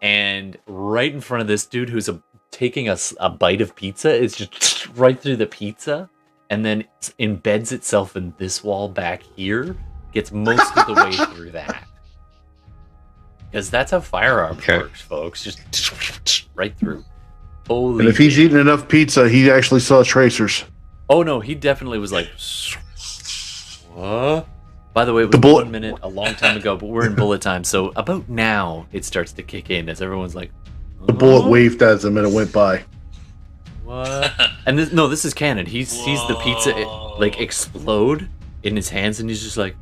S1: And right in front of this dude who's taking a bite of pizza is just right through the pizza, and then embeds itself in this wall back here, gets most of the way through that. Because that's how firearms works, folks. Just right through. Holy
S6: And if he's eating enough pizza, he actually saw tracers.
S1: Oh no, he definitely was like, what? By the way, it was
S6: The bullet-
S1: 1 minute a long time ago, but we're in bullet time, so about now it starts to kick in as everyone's like,
S6: The bullet waved at him and it went by.
S1: what? And this is canon. He sees the pizza like explode in his hands, and he's just like,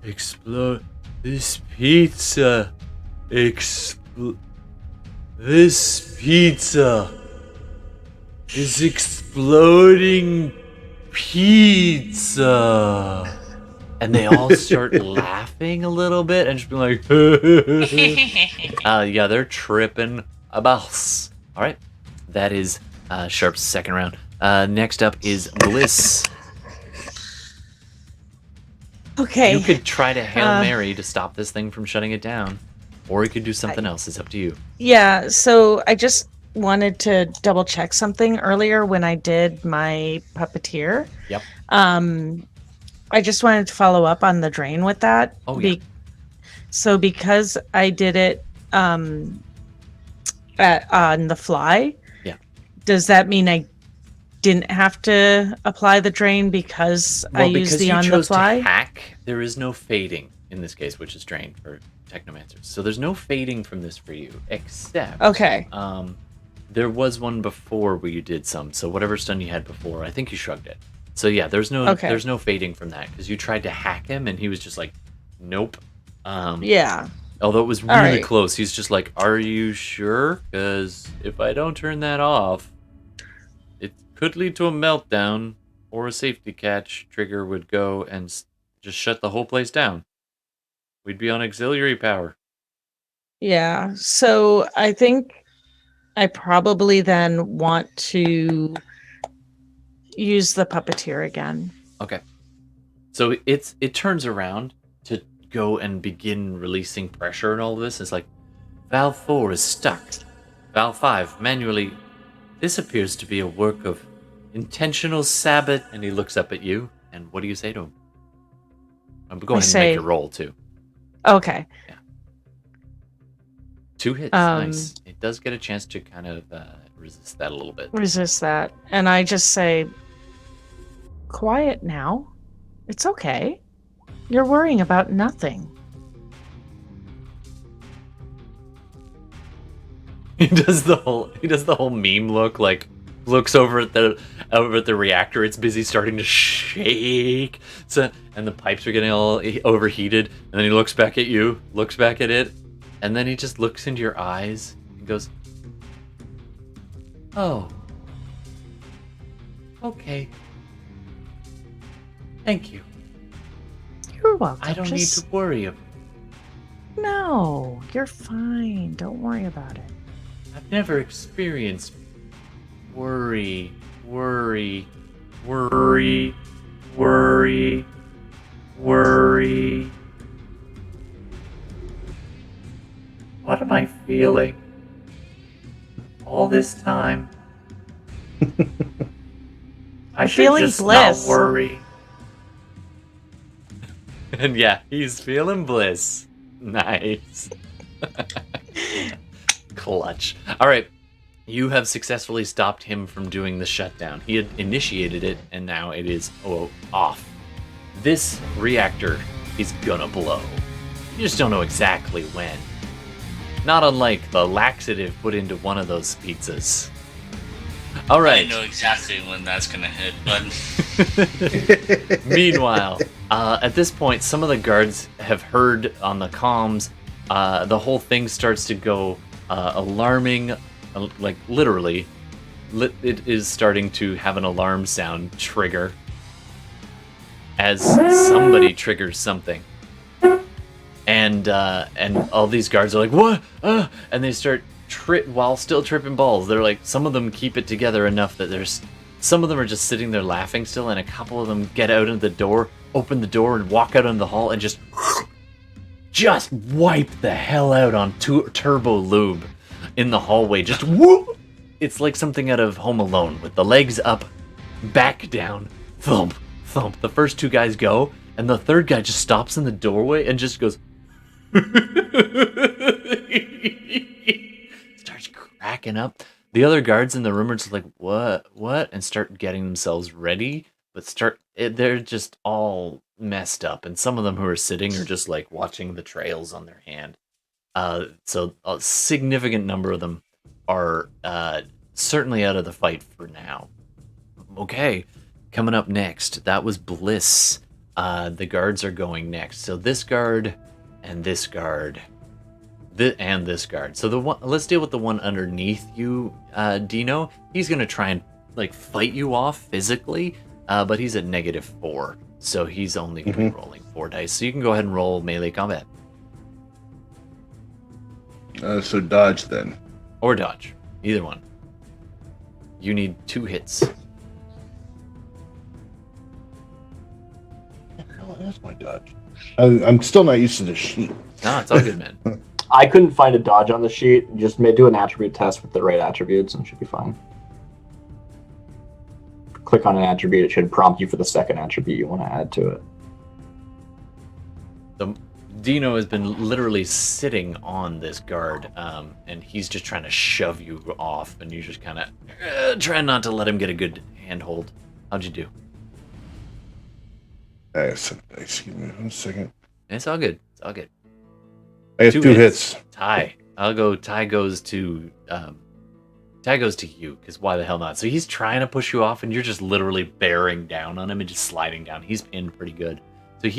S1: explode this pizza, this pizza is exploding pizza. And they all start laughing a little bit and just be like, yeah, they're tripping about. All right, that is Sharp's second round. Next up is Bliss.
S4: Okay.
S1: You could try to Hail Mary to stop this thing from shutting it down, or you could do something else. It's up to you.
S4: Yeah, so I just wanted to double check something earlier when I did my puppeteer.
S1: Yep.
S4: I just wanted to follow up on the drain with that.
S1: Oh, yeah.
S4: So because I did it on the fly,
S1: yeah.
S4: Does that mean I didn't have to apply the drain because I used the on the fly?
S1: To hack, there is no fading in this case, which is drain for Technomancers. So there's no fading from this for you, except there was one before where you did some. So whatever stun you had before, I think you shrugged it. So yeah, there's no fading from that because you tried to hack him and he was just like, nope.
S4: Yeah.
S1: Although it was really close, he's just like, are you sure? Because if I don't turn that off, it could lead to a meltdown or a safety catch. Trigger would go and just shut the whole place down. We'd be on auxiliary power.
S4: Yeah. So I think I probably then want to use the puppeteer again.
S1: Okay. So it turns around to go and begin releasing pressure and all of this. It's like, Valve 4 is stuck. Valve 5 manually. This appears to be a work of intentional sabot. And he looks up at you. And what do you say to him? I'm going to make your roll too.
S4: Okay.
S1: Yeah. 2 hits. Nice. It does get a chance to kind of resist that a little bit.
S4: Resist that. And I just say, quiet now. It's okay. You're worrying about nothing.
S1: He does the whole meme look, like looks over at the reactor. It's busy starting to shake. So, and the pipes are getting all overheated. And then he looks back at you, looks back at it, and then he just looks into your eyes and goes, "Oh, okay. Thank you.
S4: You're welcome.
S1: I don't need to worry about it.
S4: No, you're fine. Don't worry about it.
S1: I've never experienced worry. What am I feeling? All this time, I
S4: I'm
S1: should
S4: feeling
S1: just
S4: bliss.
S1: not worry. And yeah, he's feeling bliss. Nice. Clutch. All right. You have successfully stopped him from doing the shutdown. He had initiated it, and now it is off. This reactor is gonna blow. You just don't know exactly when. Not unlike the laxative put into one of those pizzas. All right.
S10: I know exactly when that's gonna hit, but
S1: Meanwhile, at this point, some of the guards have heard on the comms. The whole thing starts to go alarming, like literally. It is starting to have an alarm sound trigger as somebody triggers something, and all these guards are like, "What?" And they start while still tripping balls. They're like, some of them keep it together enough that some of them are just sitting there laughing still, and a couple of them get out of the door, open the door, and walk out into the hall and just wipe the hell out on turbo lube in the hallway. Just whoop! It's like something out of Home Alone, with the legs up, back down, thump, thump. The first two guys go, and the third guy just stops in the doorway and just goes starts cracking up. The other guards in the room are just like, what? And start getting themselves ready, but they're just all messed up. And some of them who are sitting are just like watching the trails on their hand. So a significant number of them are certainly out of the fight for now. Okay, coming up next, that was Bliss. The guards are going next. So this guard and this guard. And this guard. So let's deal with the one underneath you, Dino. He's gonna try and like fight you off physically, but he's at -4, so he's only gonna be rolling 4 dice. So you can go ahead and roll melee combat
S6: So dodge then.
S1: or dodge, either one. You need 2 hits.
S6: Oh, that's my dodge. I'm still not used to this sheet.
S1: No, it's all good, man.
S2: I couldn't find a dodge on the sheet. Just do an attribute test with the right attributes and it should be fine. Click on an attribute, it should prompt you for the second attribute you want to add to it.
S1: Dino has been literally sitting on this guard, and he's just trying to shove you off, and you just kind of try not to let him get a good handhold. How'd you do?
S6: Excuse me 1 second.
S1: It's all good. It's all good.
S6: I have 2 hits.
S1: Tie. I'll go. Tie goes to you, because why the hell not? So he's trying to push you off, and you're just literally bearing down on him and just sliding down. He's pinned pretty good. So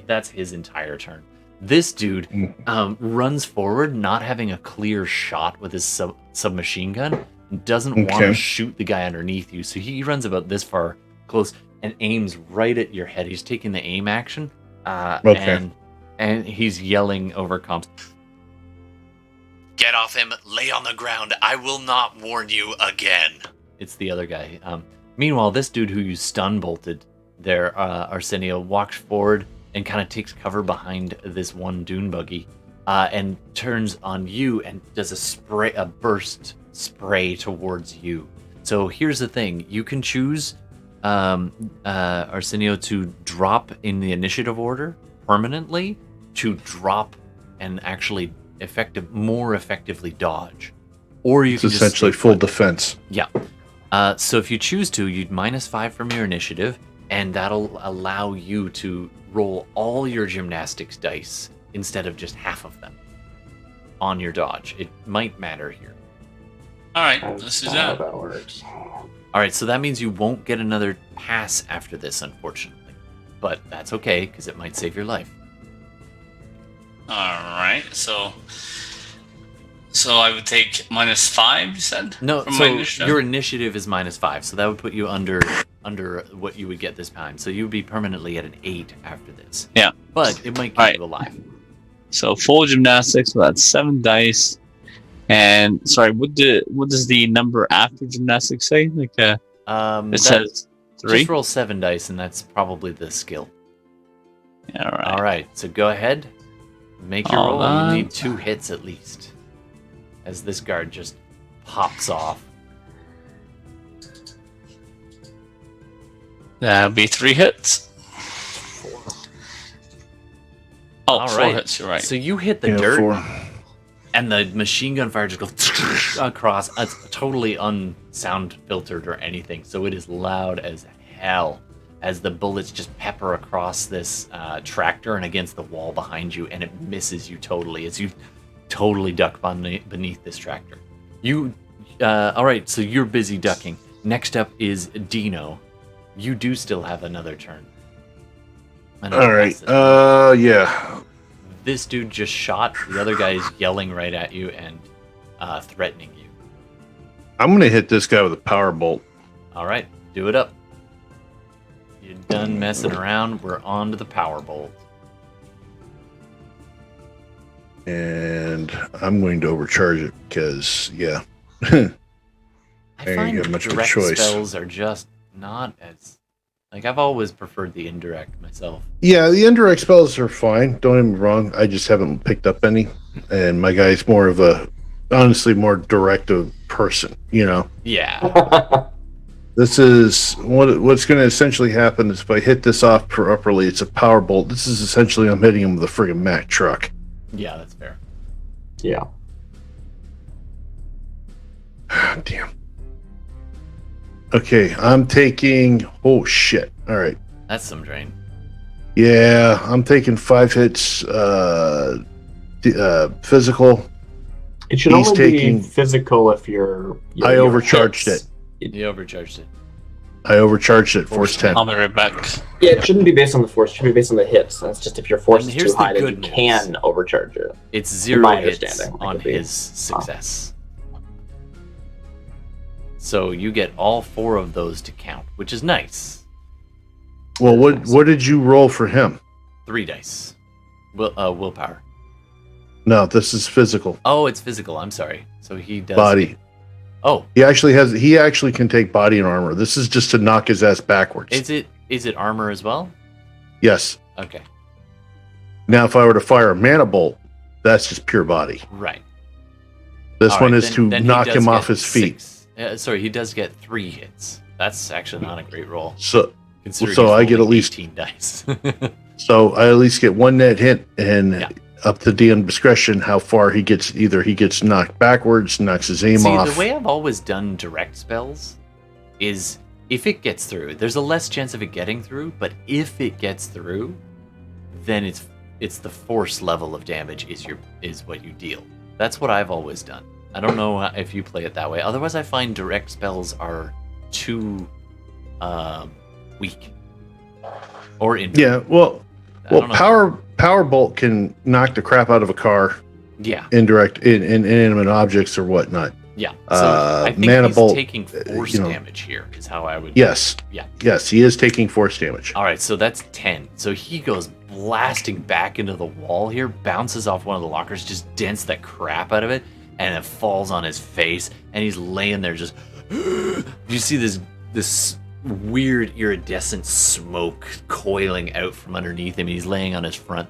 S1: that's his entire turn. This dude runs forward, not having a clear shot with his submachine gun, and doesn't want to shoot the guy underneath you. So he runs about this far close and aims right at your head. He's taking the aim action, and he's yelling over comms.
S7: Get off him, lay on the ground. I will not warn you again.
S1: It's the other guy. Meanwhile, this dude who you stun bolted there, Arsenio, walks forward and kind of takes cover behind this one dune buggy, and turns on you and does a burst spray towards you. So here's the thing: you can choose, Arsenio, to drop in the initiative order permanently, to drop and actually more effectively dodge, or you
S6: It's
S1: can
S6: essentially
S1: just
S6: full defense.
S1: Yeah. So if you choose to, you'd -5 from your initiative, and that'll allow you to roll all your gymnastics dice instead of just half of them on your dodge. It might matter here.
S10: all right, let's do that.
S2: How that works.
S1: All right, so that means you won't get another pass after this, unfortunately. But that's okay, because it might save your life.
S10: All right, so I would take -5. You said
S1: No,
S10: from my
S1: so
S10: initiative?
S1: your initiative is -5, so that would put you under what you would get this time. So you would be permanently at an 8 after this.
S10: Yeah.
S1: But it might keep
S10: Alright.
S1: you alive.
S10: So full gymnastics. So that's 7 dice. And sorry, what does the number after gymnastics say? Like it says 3.
S1: Just roll 7 dice, and that's probably the skill.
S10: All right.
S1: All right, so go ahead, make your
S10: Hold
S1: roll.
S10: on.
S1: You need 2 hits at least, as this guard just pops off.
S3: That'll be 3 hits. Oh,
S1: All
S3: 4
S1: right.
S3: hits, you're right.
S1: So you hit the
S6: Yeah,
S1: dirt,
S6: 4.
S1: and the machine gun fire just goes across. It's totally unsound filtered or anything, so it is loud as hell as the bullets just pepper across this tractor and against the wall behind you, and it misses you totally as you totally duck beneath this tractor. All right, so you're busy ducking. Next up is Dino. You do still have another turn.
S6: All right. Yeah.
S1: This dude just shot. The other guy is yelling right at you and threatening you.
S6: I'm gonna hit this guy with a power bolt.
S1: All right, do it up. You're done messing around. We're on to the power bolt.
S6: And I'm going to overcharge it because, yeah.
S1: I
S6: There
S1: find
S6: you go, much of a
S1: direct
S6: choice.
S1: spells are just not as... Like, I've always preferred the indirect myself.
S6: Yeah, the indirect spells are fine. Don't get me wrong. I just haven't picked up any. And my guy's more of a, honestly, more directive person, you know?
S1: Yeah.
S6: This is what's going to essentially happen is if I hit this off properly, it's a power bolt. This is essentially I'm hitting him with a friggin' Mack truck.
S1: Yeah, that's fair.
S2: Yeah.
S6: Damn. Okay, I'm taking... Oh, shit. All right.
S1: That's some drain.
S6: Yeah, I'm taking 5 hits physical.
S2: It should
S6: He's
S2: only
S6: taking-
S2: be physical if you're...
S6: I overcharged it.
S1: You overcharged it.
S6: I overcharged it, force 10.
S3: I'll be right back.
S2: Yeah, it shouldn't be based on the force. It should be based on the hits. That's just if your force
S1: And
S2: is
S1: here's
S2: too
S1: the
S2: high, then you
S1: good news.
S2: can overcharge it.
S1: It's
S2: In
S1: 0
S2: my
S1: hits
S2: understanding, it
S1: on
S2: could be.
S1: his success. So you get all 4 of those to count, which is nice.
S6: Well, what did you roll for him?
S1: 3 dice. Willpower.
S6: No, this is physical.
S1: Oh, it's physical. I'm sorry. So he does...
S6: Body.
S1: Oh,
S6: He actually can take body and armor. This is just to knock his ass backwards.
S1: is it armor as well?
S6: Yes.
S1: Okay.
S6: Now, if I were to fire a mana bolt, that's just pure body.
S1: Right.
S6: This
S1: All
S6: one
S1: right,
S6: is to
S1: then he
S6: knock
S1: does
S6: him
S1: get
S6: off his feet.
S1: 6. Sorry, he does get 3 hits. That's actually not a great roll.
S6: So
S1: Considering
S6: So
S1: he's
S6: I get
S1: rolling
S6: at least-
S1: 18 dice.
S6: So I at least get 1 net hit, and
S1: Yeah.
S6: up to DM discretion how far he gets. Either he gets knocked backwards, knocks his aim
S1: See,
S6: off.
S1: the way I've always done direct spells is if it gets through, there's a less chance of it getting through, but if it gets through, then it's the force level of damage is what you deal. That's what I've always done. I don't know if you play it that way. Otherwise, I find direct spells are too weak or infinite.
S6: Yeah, well,
S1: I don't know.
S6: power bolt can knock the crap out of a car,
S1: Yeah,
S6: indirect in inanimate objects or whatnot.
S1: yeah. So I think
S6: mana
S1: he's
S6: bolt,
S1: taking force damage here. Is how I would.
S6: Yes.
S1: Yeah.
S6: Yes, he is taking force damage.
S1: All right, so that's 10. So he goes blasting back into the wall here, bounces off one of the lockers, just dents the crap out of it, and it falls on his face, and he's laying there just... You see this weird iridescent smoke coiling out from underneath him. He's laying on his front.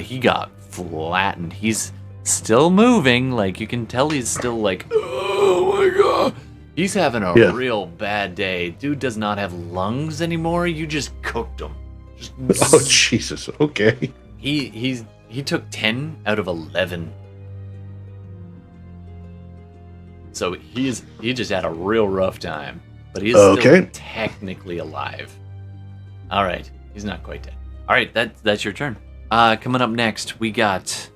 S1: He got flattened. He's still moving. Like, you can tell he's still like, oh my god. He's having a real bad day. Dude does not have lungs anymore. You just cooked him.
S6: Oh Jesus! Okay.
S1: He took 10 out of 11. So he just had a real rough time, but he is still technically alive. All right, he's not quite dead. All right, that's your turn. Coming up next, we got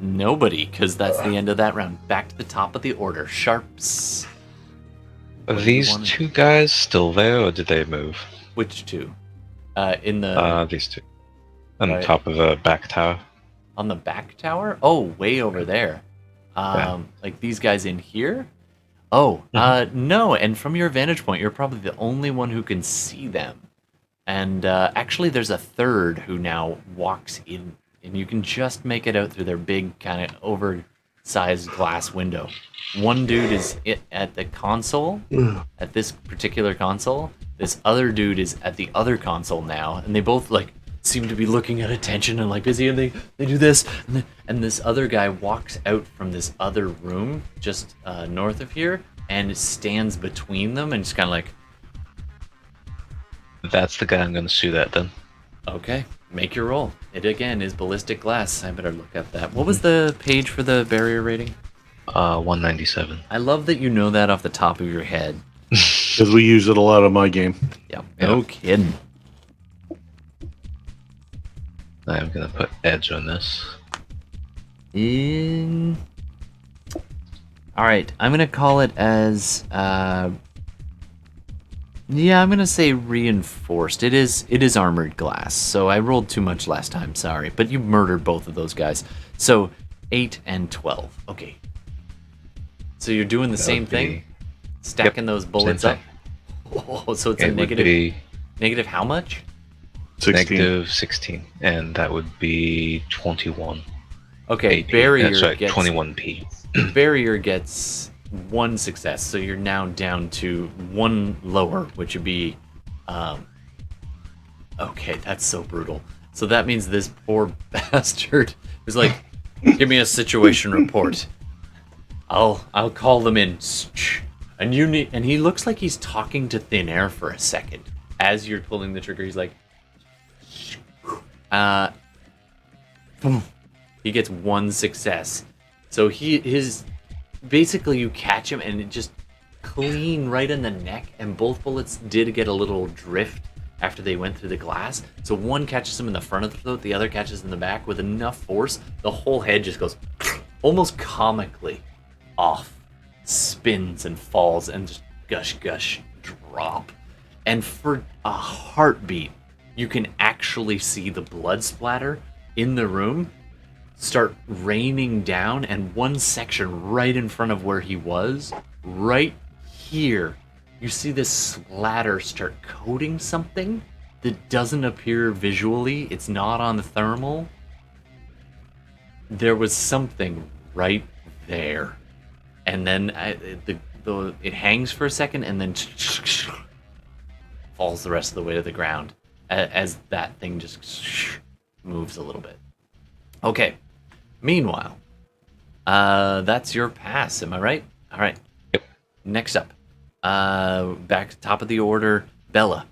S1: nobody, because that's the end of that round. Back to the top of the order. Sharps.
S5: Are these 2 guys still there, or did they move?
S1: Which 2? In the
S5: These 2. On the top of the back tower.
S1: On the back tower? Oh, way over there. Like these guys in here? Oh, no. And from your vantage point, you're probably the only one who can see them. And actually, there's a third who now walks in, and you can just make it out through their big, kind of oversized glass window. One dude is at the console, at this particular console. This other dude is at the other console now, and they both like seem to be looking at attention and like busy, and they do this, and this other guy walks out from this other room just north of here and stands between them and just kind of like,
S5: That's the guy I'm going to shoot at then.
S1: Okay, make your roll. It again is ballistic glass. I better look up that. What was the page for the barrier rating?
S5: 197.
S1: I love that you know that off the top of your head.
S6: Because we use it a lot on my game.
S1: Yep. No kidding.
S5: I'm going to put edge on this.
S1: Alright, I'm gonna call it as yeah, I'm gonna say reinforced. It is armored glass, so I rolled too much last time, sorry. But you murdered both of those guys. So 8 and 12. Okay. So you're doing the same thing? Stacking those bullets up? Oh, so it's a negative. Negative how much?
S6: 16.
S5: Negative 16. And that would be 21.
S1: Okay,
S5: AP.
S1: barrier
S5: That's right,
S1: gets
S5: 21p.
S1: barrier gets 1 success, so you're now down to 1 lower, which would be okay, that's so brutal. So that means this poor bastard was like, give me a situation report. I'll call them in. And he looks like he's talking to thin air for a second. As you're pulling the trigger, he's like he gets 1 success. So basically you catch him and it just clean right in the neck, and both bullets did get a little drift after they went through the glass. So one catches him in the front of the throat, the other catches in the back with enough force, the whole head just goes almost comically off, spins and falls and just gush drop. And for a heartbeat, you can actually see the blood splatter in the room start raining down, and one section right in front of where he was, right here, you see this splatter start coating something that doesn't appear visually. It's not on the thermal. There was something right there. And then it hangs for a second and then falls the rest of the way to the ground as that thing just moves a little bit. Okay. Meanwhile, that's your pass. Am I right? All right.
S5: Yep.
S1: Next up, back top of the order, Bela.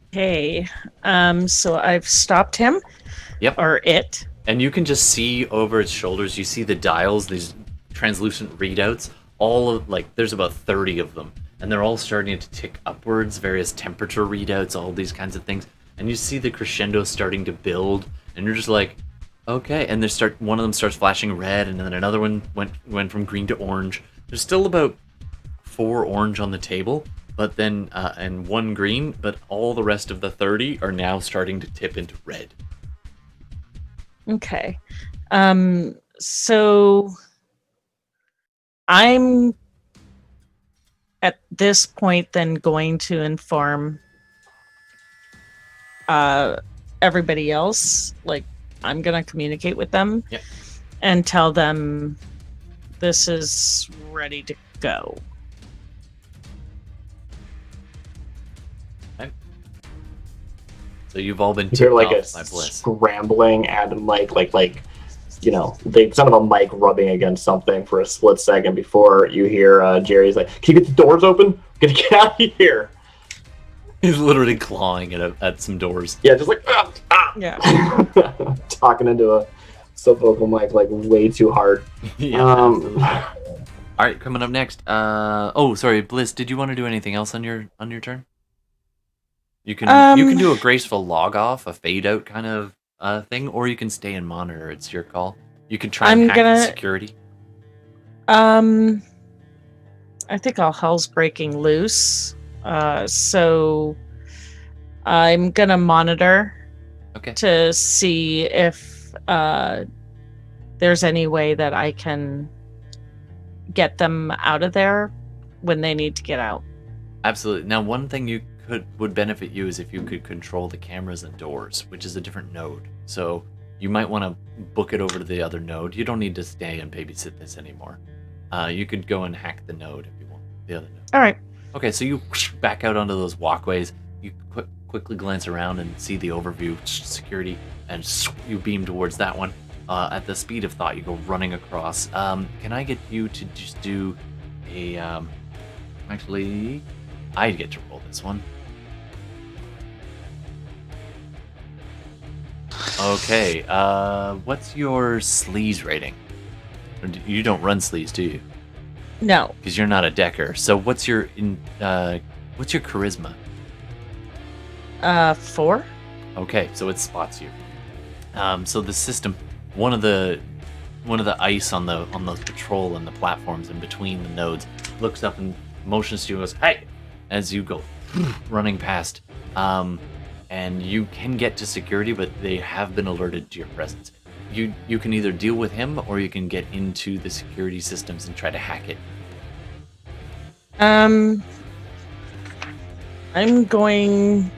S4: Okay. So I've stopped him.
S1: Yep.
S4: Or it.
S1: And you can just see over its shoulders. You see the dials, these translucent readouts. There's about 30 of them, and they're all starting to tick upwards. Various temperature readouts, all these kinds of things. And you see the crescendo starting to build, and you're just like, okay. And one of them starts flashing red, and then another one went from green to orange. There's still about 4 orange on the table, but then and 1 green, but all the rest of the 30 are now starting to tip into red.
S4: Okay. So I'm at this point then going to inform everybody else. Like, I'm going to communicate with them and tell them this is ready to go.
S1: Okay. So you've all been
S2: You're
S1: tipped
S2: like
S1: off
S2: a
S1: by Bliss.
S2: scrambling at a mic, like you know, the sound of a mic rubbing against something for a split second before you hear Jerry's like, "Can you get the doors open? Get out of here!"
S1: He's literally clawing at some doors.
S2: Yeah, just like
S4: Yeah.
S2: talking into a subvocal mic like way too hard.
S1: Yeah. All right, coming up next. Sorry, Bliss. Did you want to do anything else on your turn? You can do a graceful log off, a fade out kind of thing, or you can stay and monitor. It's your call. You can try and hack the security.
S4: I think all hell's breaking loose. So I'm gonna monitor to see if there's any way that I can get them out of there when they need to get out.
S1: Absolutely. Now, one thing would benefit you is if you could control the cameras and doors, which is a different node. So you might want to book it over to the other node. You don't need to stay and babysit this anymore. You could go and hack the node if you want, the other node.
S4: All right.
S1: Okay, so you back out onto those walkways. You quickly glance around and see the overview security, and you beam towards that one. At the speed of thought, you go running across. Can I get you to just do a... Actually, I get to roll this one. Okay. What's your sleaze rating? You don't run sleaze, do you?
S4: No.
S1: Because you're not a decker. So what's your charisma?
S4: 4.
S1: Okay, so it spots you. So the system, one of the ice on the patrol and the platforms in between the nodes looks up and motions to you and goes, "Hey!" as you go running past. And you can get to security, but they have been alerted to your presence. You can either deal with him or you can get into the security systems and try to hack it.
S4: I'm going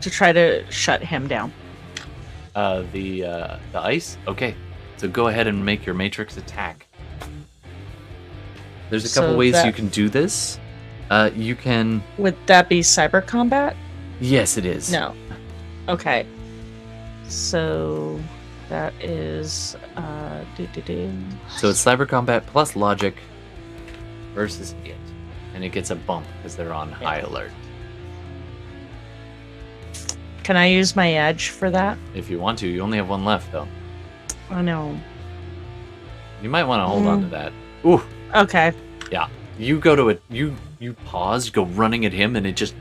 S4: to try to shut him down.
S1: The ice? Okay. So go ahead and make your matrix attack. There's a couple ways you can do this. You can...
S4: Would that be cyber combat?
S1: Yes, it is.
S4: No. Okay. So that is
S1: So it's cyber combat plus logic versus it. And it gets a bump because they're on high alert.
S4: Can I use my edge for that?
S1: If you want to. You only have one left, though.
S4: Oh, no.
S1: You might want to hold on to that. Ooh.
S4: Okay.
S1: Yeah. You go to it. You pause, go running at him, and it just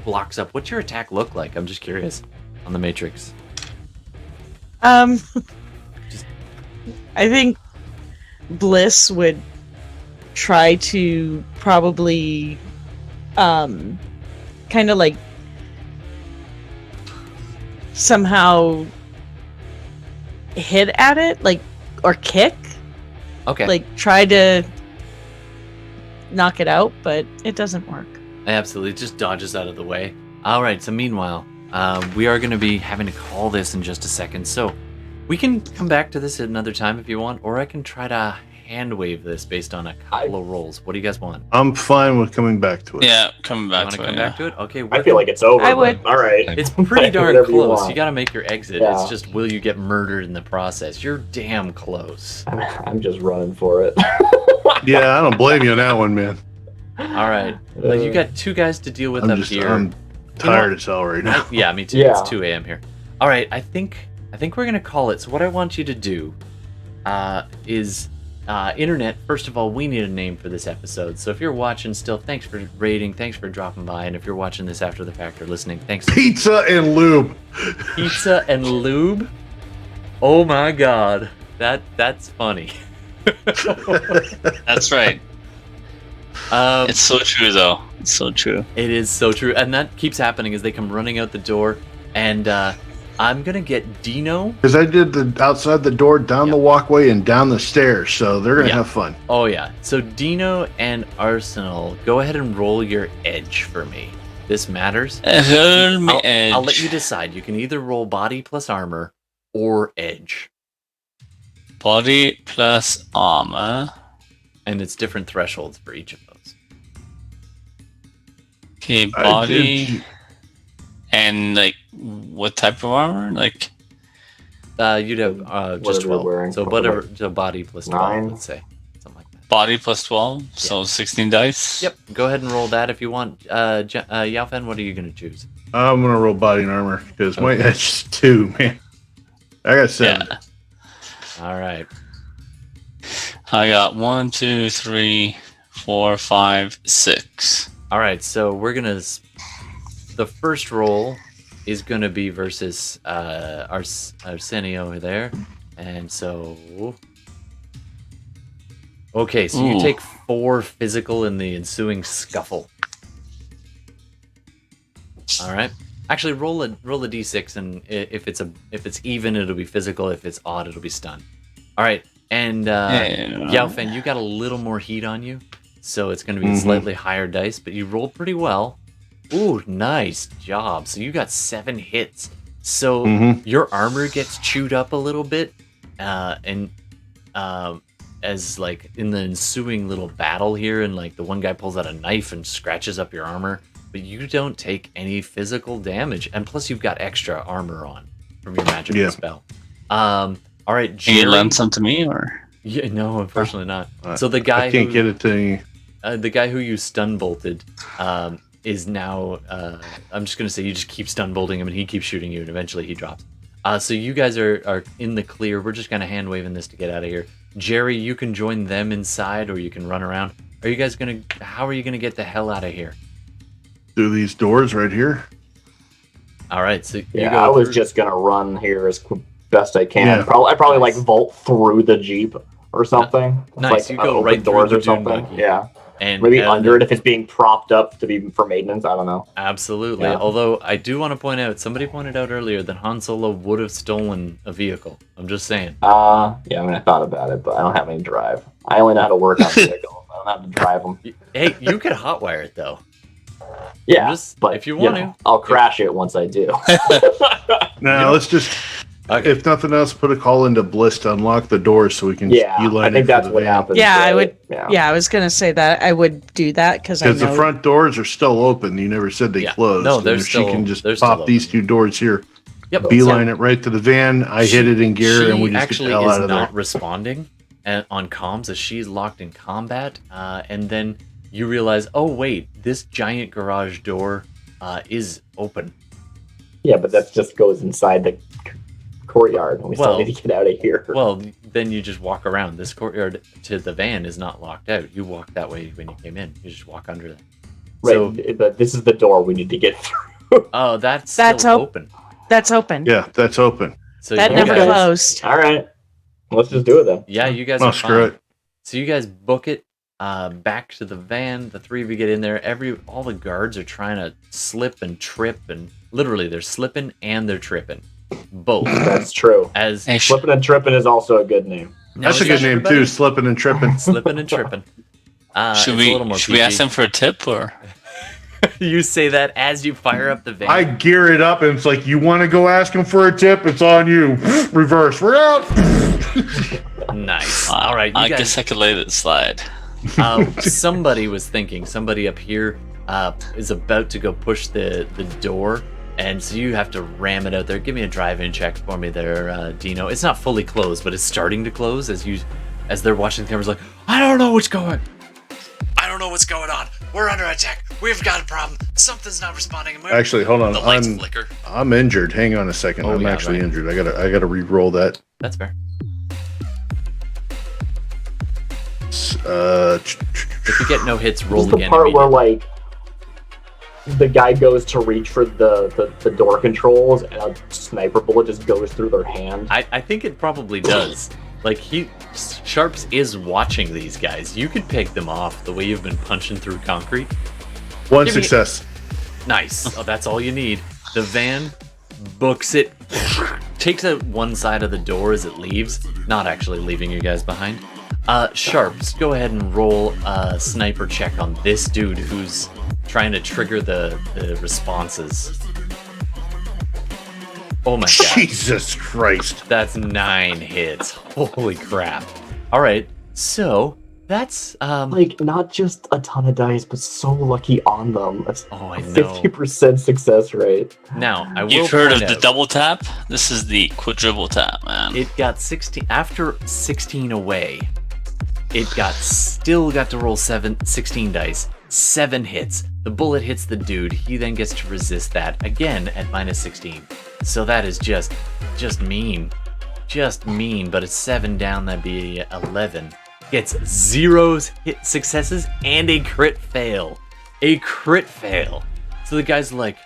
S1: blocks up. What's your attack look like? I'm just curious on the Matrix.
S4: I think Bliss would try to probably kind of like somehow hit at it, like, or kick.
S1: Okay.
S4: Like try to knock it out, but it doesn't work.
S1: Absolutely. It just dodges out of the way. All right. So meanwhile, we are going to be having to call this in just a second. So we can come back to this at another time if you want, or I can try to hand wave this based on a couple of rolls. What do you guys want?
S6: I'm fine with coming back to it.
S10: Yeah, coming back
S1: Want
S10: to
S1: to
S10: it.
S1: come
S10: Yeah.
S1: back to it? Okay.
S2: I feel like it's over.
S4: I would.
S2: All right.
S1: It's pretty darn
S2: Whatever you
S1: close.
S2: want.
S1: You got to make your exit.
S2: Yeah.
S1: It's just, will you get murdered in the process? You're damn close.
S2: I'm just running for it.
S6: Yeah, I don't blame you on that one, man.
S1: All right. Well, you got two guys to deal with up here.
S6: I'm tired as hell right now.
S1: Yeah, me too.
S2: Yeah.
S1: It's 2 a.m. here. All right. I think we're gonna call it. So what I want you to do is internet. First of all, we need a name for this episode. So if you're watching still, thanks for rating. Thanks for dropping by. And if you're watching this after the fact or listening, thanks.
S6: Pizza and lube.
S1: Pizza and lube. Oh my God, that's funny.
S10: That's right. It's so true, though. It's so true.
S1: It is so true, and that keeps happening as they come running out the door. And I'm gonna get Dino.
S6: Because I did the outside the door, down the walkway, and down the stairs, so they're gonna
S1: Yeah.
S6: have fun.
S1: Oh yeah. So Dino and Arsenal, go ahead and roll your edge for me. This matters. I'll let you decide. You can either roll body plus armor or edge,
S10: Body plus armor.
S1: and it's different thresholds for each of those.
S10: Okay,
S6: I
S10: body.
S6: did-
S10: And, like, what type of armor? Like,
S1: You'd have
S2: Whatever
S1: just
S2: you're
S1: 12.
S2: wearing,
S1: So
S2: probably
S1: whatever, so body plus 12,
S2: 9.
S1: let's say, something like that.
S10: body plus 12, so 16 dice.
S1: Yep. Go ahead and roll that if you want. Yaofen, what are you gonna choose?
S6: I'm gonna roll body and armor because my edge is 2, man. I got 7.
S10: Yeah.
S1: All right.
S10: I got 1, 2, 3, 4, 5, 6.
S1: All right. So we're gonna. The first roll is gonna be versus Arsenio over there, and so. Okay, so you
S10: Ooh.
S1: take 4 physical in the ensuing scuffle. All right. Actually, roll a d6, and if it's even, it'll be physical. If it's odd, it'll be stun. All right. And Yaofen, you got a little more heat on you, so it's going to be a slightly higher dice. But you rolled pretty well. Ooh, nice job. So you got 7 hits. So your armor gets chewed up a little bit, and as like in the ensuing little battle here, and like the one guy pulls out a knife and scratches up your armor, but you don't take any physical damage, and plus you've got extra armor on from your magical spell. All right,
S10: Can you
S1: Jerry.
S10: lend some to me, or?
S1: Yeah, no, unfortunately not. So the guy
S6: I can't get it to you.
S1: the guy who you stun bolted, is now. I'm just gonna say you just keep stun bolting him, and he keeps shooting you, and eventually he drops. So you guys are in the clear. We're just kind of hand waving this to get out of here. Jerry, you can join them inside, or you can run around. Are you guys gonna? How are you gonna get the hell out of here?
S6: Through these doors right here.
S1: All right, so
S2: Yeah, I was just gonna run here as best I can.
S6: Yeah.
S2: I probably like vault through the Jeep or something.
S1: Nice,
S2: Like,
S1: you go
S2: open
S1: right through
S2: doors
S1: the
S2: or
S1: dune
S2: something.
S1: buggy.
S2: Yeah,
S1: and
S2: maybe under it if it's being propped up to be for maintenance. I don't know.
S1: Absolutely.
S2: Yeah.
S1: Although I do want to point out, somebody pointed out earlier that Han Solo would have stolen a vehicle. I'm just saying.
S2: Yeah, I mean I thought about it, but I don't have any drive. I only know how to work on vehicles. I don't have to drive them.
S1: Hey, you could hotwire it though.
S2: Yeah,
S1: Just-
S2: but
S1: if you want to.
S2: I'll crash it once I do.
S6: Now let's just,
S1: Okay.
S6: if nothing else, put a call into Bliss to unlock the door so we can
S2: Yeah,
S6: beeline
S2: I
S6: it
S2: think
S6: for
S2: that's
S6: the
S2: what
S6: van.
S2: happens.
S4: Yeah, I
S2: right?
S4: would.
S2: Yeah.
S4: Yeah, I was gonna say that I would do that because I know.
S6: Because the front doors are still open. You never said they
S1: Yeah.
S6: closed.
S1: No,
S6: And
S1: they're
S6: if
S1: still-
S6: she can just
S1: they're still
S6: pop these
S1: open.
S6: 2 doors here,
S1: Yep.
S6: beeline it right to the van. I hit it in gear, and we
S1: She
S6: just get
S1: actually
S6: the hell
S1: is
S6: out of
S1: not
S6: there.
S1: responding on comms as she's locked in combat, and then you realize, oh wait, this giant garage door is open.
S2: Yeah, but that just goes inside the courtyard, and we
S1: Well-
S2: still need to get out of here.
S1: Well, then you just walk around. This courtyard to the van is not locked out. You walked that way when you came in. You just walk under that.
S2: right,
S1: So,
S2: but this is the door we need to get through.
S1: oh, that's
S4: That's
S1: still
S4: op-
S1: open.
S4: That's open.
S6: Yeah, that's open.
S1: So
S4: That
S1: you
S4: never
S1: guys,
S4: closed.
S2: All right, let's just do it then.
S1: yeah, you guys
S6: Oh,
S1: are
S6: screw
S1: fine.
S6: it.
S1: So you guys book it back to the van. The 3 of you get in there. All the guards are trying to slip and trip, and literally they're slipping and they're tripping, both.
S2: That's true.
S1: As
S3: Hey,
S2: Slipping and tripping is also a good name.
S1: now
S6: That's a
S1: is
S6: good name
S1: everybody
S6: too. Slipping and tripping.
S1: Slipping and tripping.
S3: should
S1: it's a little more
S3: we ask
S1: PG.
S3: them for a tip or?
S1: You say that as you fire up the van.
S6: I gear it up, and it's like, you want to go ask him for a tip? It's on you. Reverse. We're out.
S1: Nice. All right, you
S3: I
S1: guys.
S3: guess I could let it slide.
S1: Somebody was thinking. Somebody up here is about to go push the door, and so you have to ram it out there. Give me a drive-in check for me there, Dino. It's not fully closed, but it's starting to close as they're watching the cameras. Like, I don't know what's going.
S7: I don't know what's going on. We're under attack. We've got a problem. Something's not responding.
S6: Actually, hold on.
S7: The lights flicker.
S6: I'm injured. Hang on a second.
S1: Oh,
S6: I'm
S1: yeah,
S6: actually
S1: right.
S6: injured. I gotta re-roll that.
S1: That's fair. If you get no hits,
S2: This
S1: roll
S2: is the
S1: again.
S2: part where
S1: immediately.
S2: like the guy goes to reach for the door controls, and a sniper bullet just goes through their hand.
S1: I think it probably does. Like Sharps is watching these guys. You could pick them off the way you've been punching through concrete.
S6: One
S1: Give me-
S6: success.
S1: Nice. Oh, that's all you need. The van books it, takes out one side of the door as it leaves, not actually leaving you guys behind. Sharps, go ahead and roll a sniper check on this dude who's trying to trigger the responses. Oh my god.
S6: Jesus Christ.
S1: That's 9 hits. Holy crap. Alright, so that's
S2: Like not just a ton of dice, but so lucky on them. That's
S1: oh I know.
S2: 50% success rate.
S1: Now I will
S3: You've heard of
S1: point
S3: the
S1: out,
S3: double tap? This is the quadruple tap, man.
S1: it got 16 after 16 away. It still got to roll 16 dice, 7 hits. The bullet hits the dude. He then gets to resist that again at minus 16. So that is just mean, But it's 7 down. That'd be 11. Gets 0 hit successes and a crit fail. So the guy's like,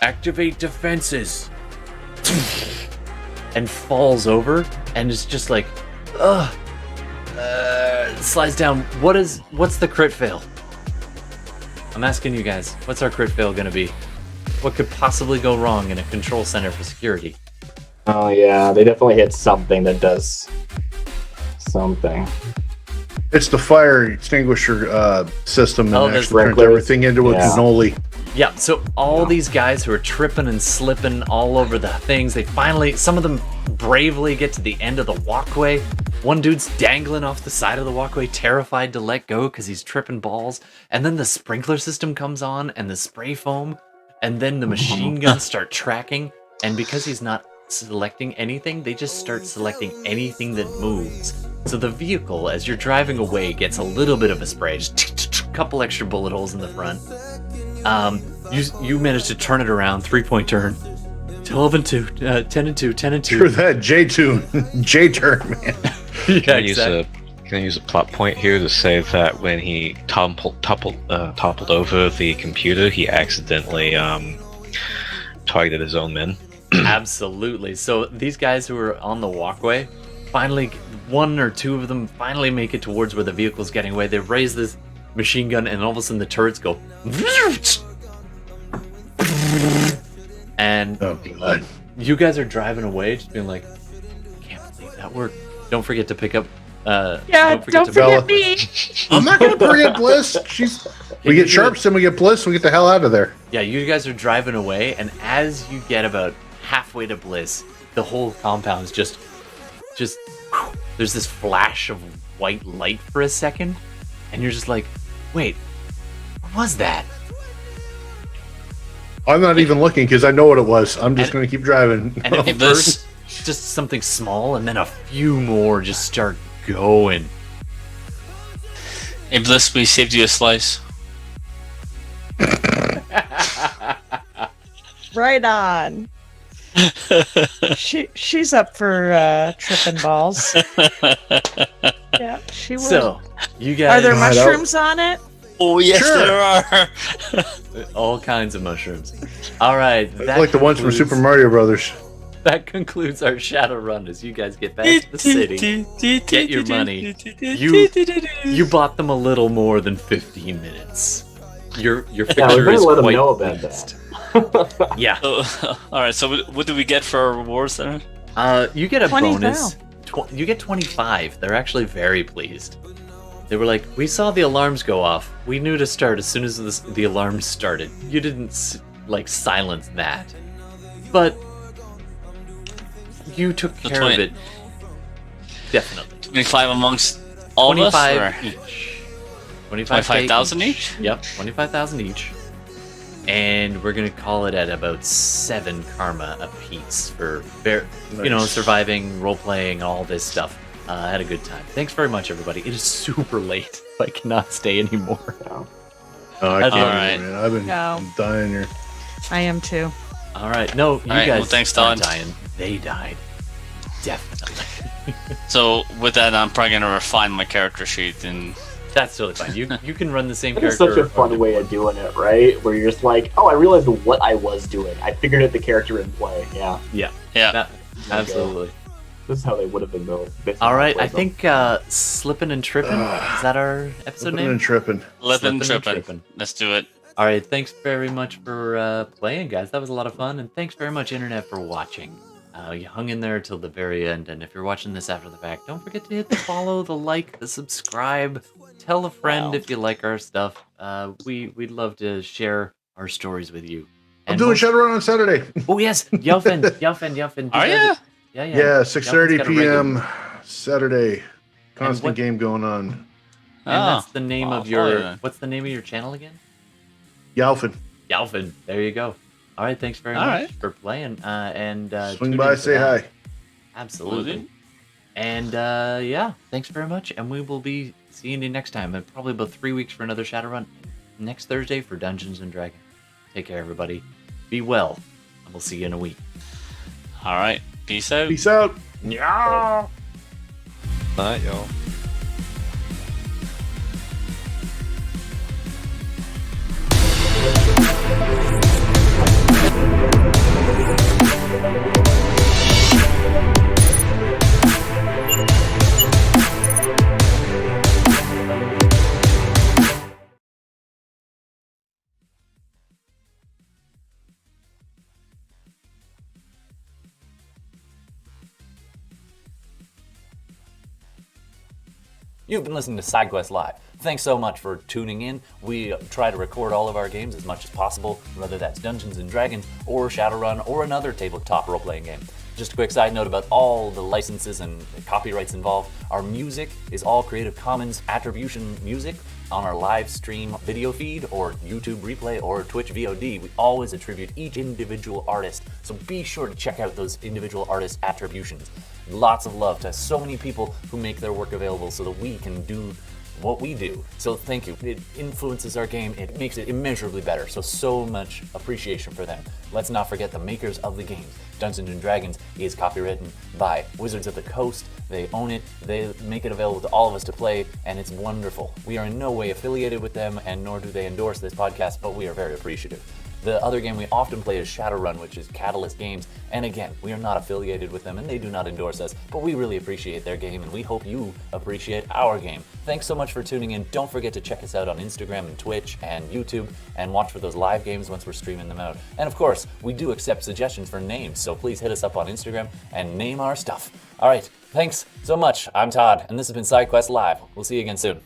S1: activate defenses, and falls over, and it's just like, ugh. Slides down. What's the crit fail? I'm asking you guys, what's our crit fail gonna be? What could possibly go wrong in a control center for security?
S2: Oh yeah, they definitely hit something that does something.
S6: It's the fire extinguisher system that
S1: Oh,
S6: actually
S1: that's
S6: turns
S2: sprinklers.
S6: everything into a
S2: Yeah.
S6: cannoli.
S1: Yeah, so all these guys who are tripping and slipping all over the things, some of them bravely get to the end of the walkway. One dude's dangling off the side of the walkway, terrified to let go because he's tripping balls. And then the sprinkler system comes on and the spray foam, and then the machine guns start tracking. And because he's not selecting anything, they just start selecting anything that moves. So the vehicle, as you're driving away, gets a little bit of a spray, just a couple extra bullet holes in the front. You managed to turn it around, 3-point turn. 12 and 2, 10 and 2, 10 and 2.
S6: Screw that J-tune, J-turn, man.
S1: Yeah,
S5: Can I use a plot point here to say that when he toppled over the computer, he accidentally targeted his own men?
S1: Absolutely. So these guys who are on the walkway, finally, one or two of them finally make it towards where the vehicle's getting away. They raise this machine gun, and all of a sudden the turrets go. And
S6: Oh, God.
S1: you guys are driving away, just being like, can't believe that worked. Don't forget to pick up.
S4: Don't forget
S6: Bella.
S4: me.
S6: I'm not going to forget Bliss. We get Sharps, then we get Bliss, and we get the hell out of there.
S1: Yeah, you guys are driving away, and as you get about halfway to Bliss, the whole compound's just whew, there's this flash of white light for a second, and you're just like, wait, what was that?
S6: I'm not even looking because I know what it was. I'm just going to keep driving.
S1: And at first, just something small, and then a few more just start going.
S3: Hey, Bliss, we saved you a slice.
S4: Right on. She's up for tripping balls. Yeah, she would.
S1: So, you guys...
S4: Are there mushrooms on it?
S3: Oh, yes,
S6: Sure.
S3: there are.
S1: All kinds of mushrooms. All right. That
S6: like the ones from
S1: concludes-
S6: Super Mario Brothers.
S1: That concludes our Shadowrun as you guys get back to the city. Get your money. You bought them a little more than 15 minutes. Your
S2: Yeah, we're
S1: picture
S2: gonna
S1: is
S2: let them
S1: quite
S2: know about
S1: pleased.
S2: that.
S1: Yeah.
S3: All right, so what do we get for our rewards then?
S1: You get a
S4: 20
S1: bonus. You get 25. They're actually very pleased. They were like, we saw the alarms go off. We knew to start as soon as the alarms started. You didn't silence that, but you took care of it. Definitely.
S3: 25 amongst all of us?
S1: 25
S3: Or?
S1: each.
S3: 25,000 each?
S1: Yep, 25,000 each. And we're gonna call it at about 7 karma apiece for surviving, role playing, all this stuff. I had a good time. Thanks very much, everybody. It is super late. I cannot stay anymore.
S6: Oh, I can't
S3: Alright.
S6: anymore, man. I've been
S4: No.
S6: dying here.
S4: I am too.
S1: All right, no, you
S3: right,
S1: guys
S3: well, thanks,
S1: aren't
S3: Todd.
S1: dying. They died. Definitely.
S3: So with that, I'm probably gonna refine my character sheet and.
S1: That's totally fine. You can run the same
S2: That is
S1: character.
S2: such a fun way of doing it, right? Where you're just like, oh, I realized what I was doing. I figured out the character in play. Yeah,
S1: Yeah,
S3: Yeah.
S1: absolutely.
S2: this is how they would have been built. based on
S1: All
S2: how
S1: right,
S2: played
S1: I
S2: them.
S1: think Slippin' and Trippin', is that our episode
S6: Slipping
S1: name?
S6: and tripping.
S3: Living
S1: Slippin' and
S3: tripping.
S1: trippin'.
S3: Let's do it.
S1: All right, thanks very much for playing, guys. That was a lot of fun, and thanks very much, Internet, for watching. You hung in there till the very end, and if you're watching this after the fact, don't forget to hit the follow, the like, the subscribe. Tell a friend if you like our stuff. We'd love to share our stories with you.
S6: I'm doing Shadowrun on Saturday.
S1: Oh yes, Yelfin.
S3: Are ya?
S1: Yeah.
S6: Yeah, 6:30
S1: Yelfin's got a regular-
S6: p.m. Saturday. Constant
S1: what-
S6: game going on.
S1: And that's the name
S3: I'll
S1: of
S3: follow you
S1: your.
S3: then.
S1: What's the name of your channel again?
S6: Yalfin.
S1: Yalfin. There you go. All right, thanks very
S3: All
S1: much
S3: right.
S1: for playing. And
S6: Swing
S1: tune
S6: by,
S1: in for
S6: say
S1: that.
S6: hi.
S1: Absolutely.
S3: Will do.
S1: And yeah, thanks very much. And we will be seeing you next time. In probably about 3 weeks for another Shadowrun. Next Thursday for Dungeons and Dragons. Take care, everybody. Be well. And we'll see you in a week.
S3: All right. Peace out.
S6: Peace out.
S1: Yeah.
S5: Night, y'all.
S1: You've been listening to SideQuests Live. Thanks so much for tuning in. We try to record all of our games as much as possible, whether that's Dungeons & Dragons or Shadowrun or another tabletop role-playing game. Just a quick side note about all the licenses and copyrights involved. Our music is all Creative Commons attribution music on our live stream video feed or YouTube replay or Twitch VOD. We always attribute each individual artist, so be sure to check out those individual artist attributions. Lots of love to so many people who make their work available so that we can do what we do. So thank you. It influences our game. It makes it immeasurably better. So much appreciation for them. Let's not forget the makers of the games. Dungeons & Dragons is copywritten by Wizards of the Coast. They own it. They make it available to all of us to play, and it's wonderful. We are in no way affiliated with them, and nor do they endorse this podcast, but we are very appreciative. The other game we often play is Shadowrun, which is Catalyst Games, and again, we are not affiliated with them and they do not endorse us, but we really appreciate their game and we hope you appreciate our game. Thanks so much for tuning in. Don't forget to check us out on Instagram and Twitch and YouTube and watch for those live games once we're streaming them out. And of course, we do accept suggestions for names, so please hit us up on Instagram and name our stuff. All right, thanks so much. I'm Todd, and this has been SideQuests Live. We'll see you again soon.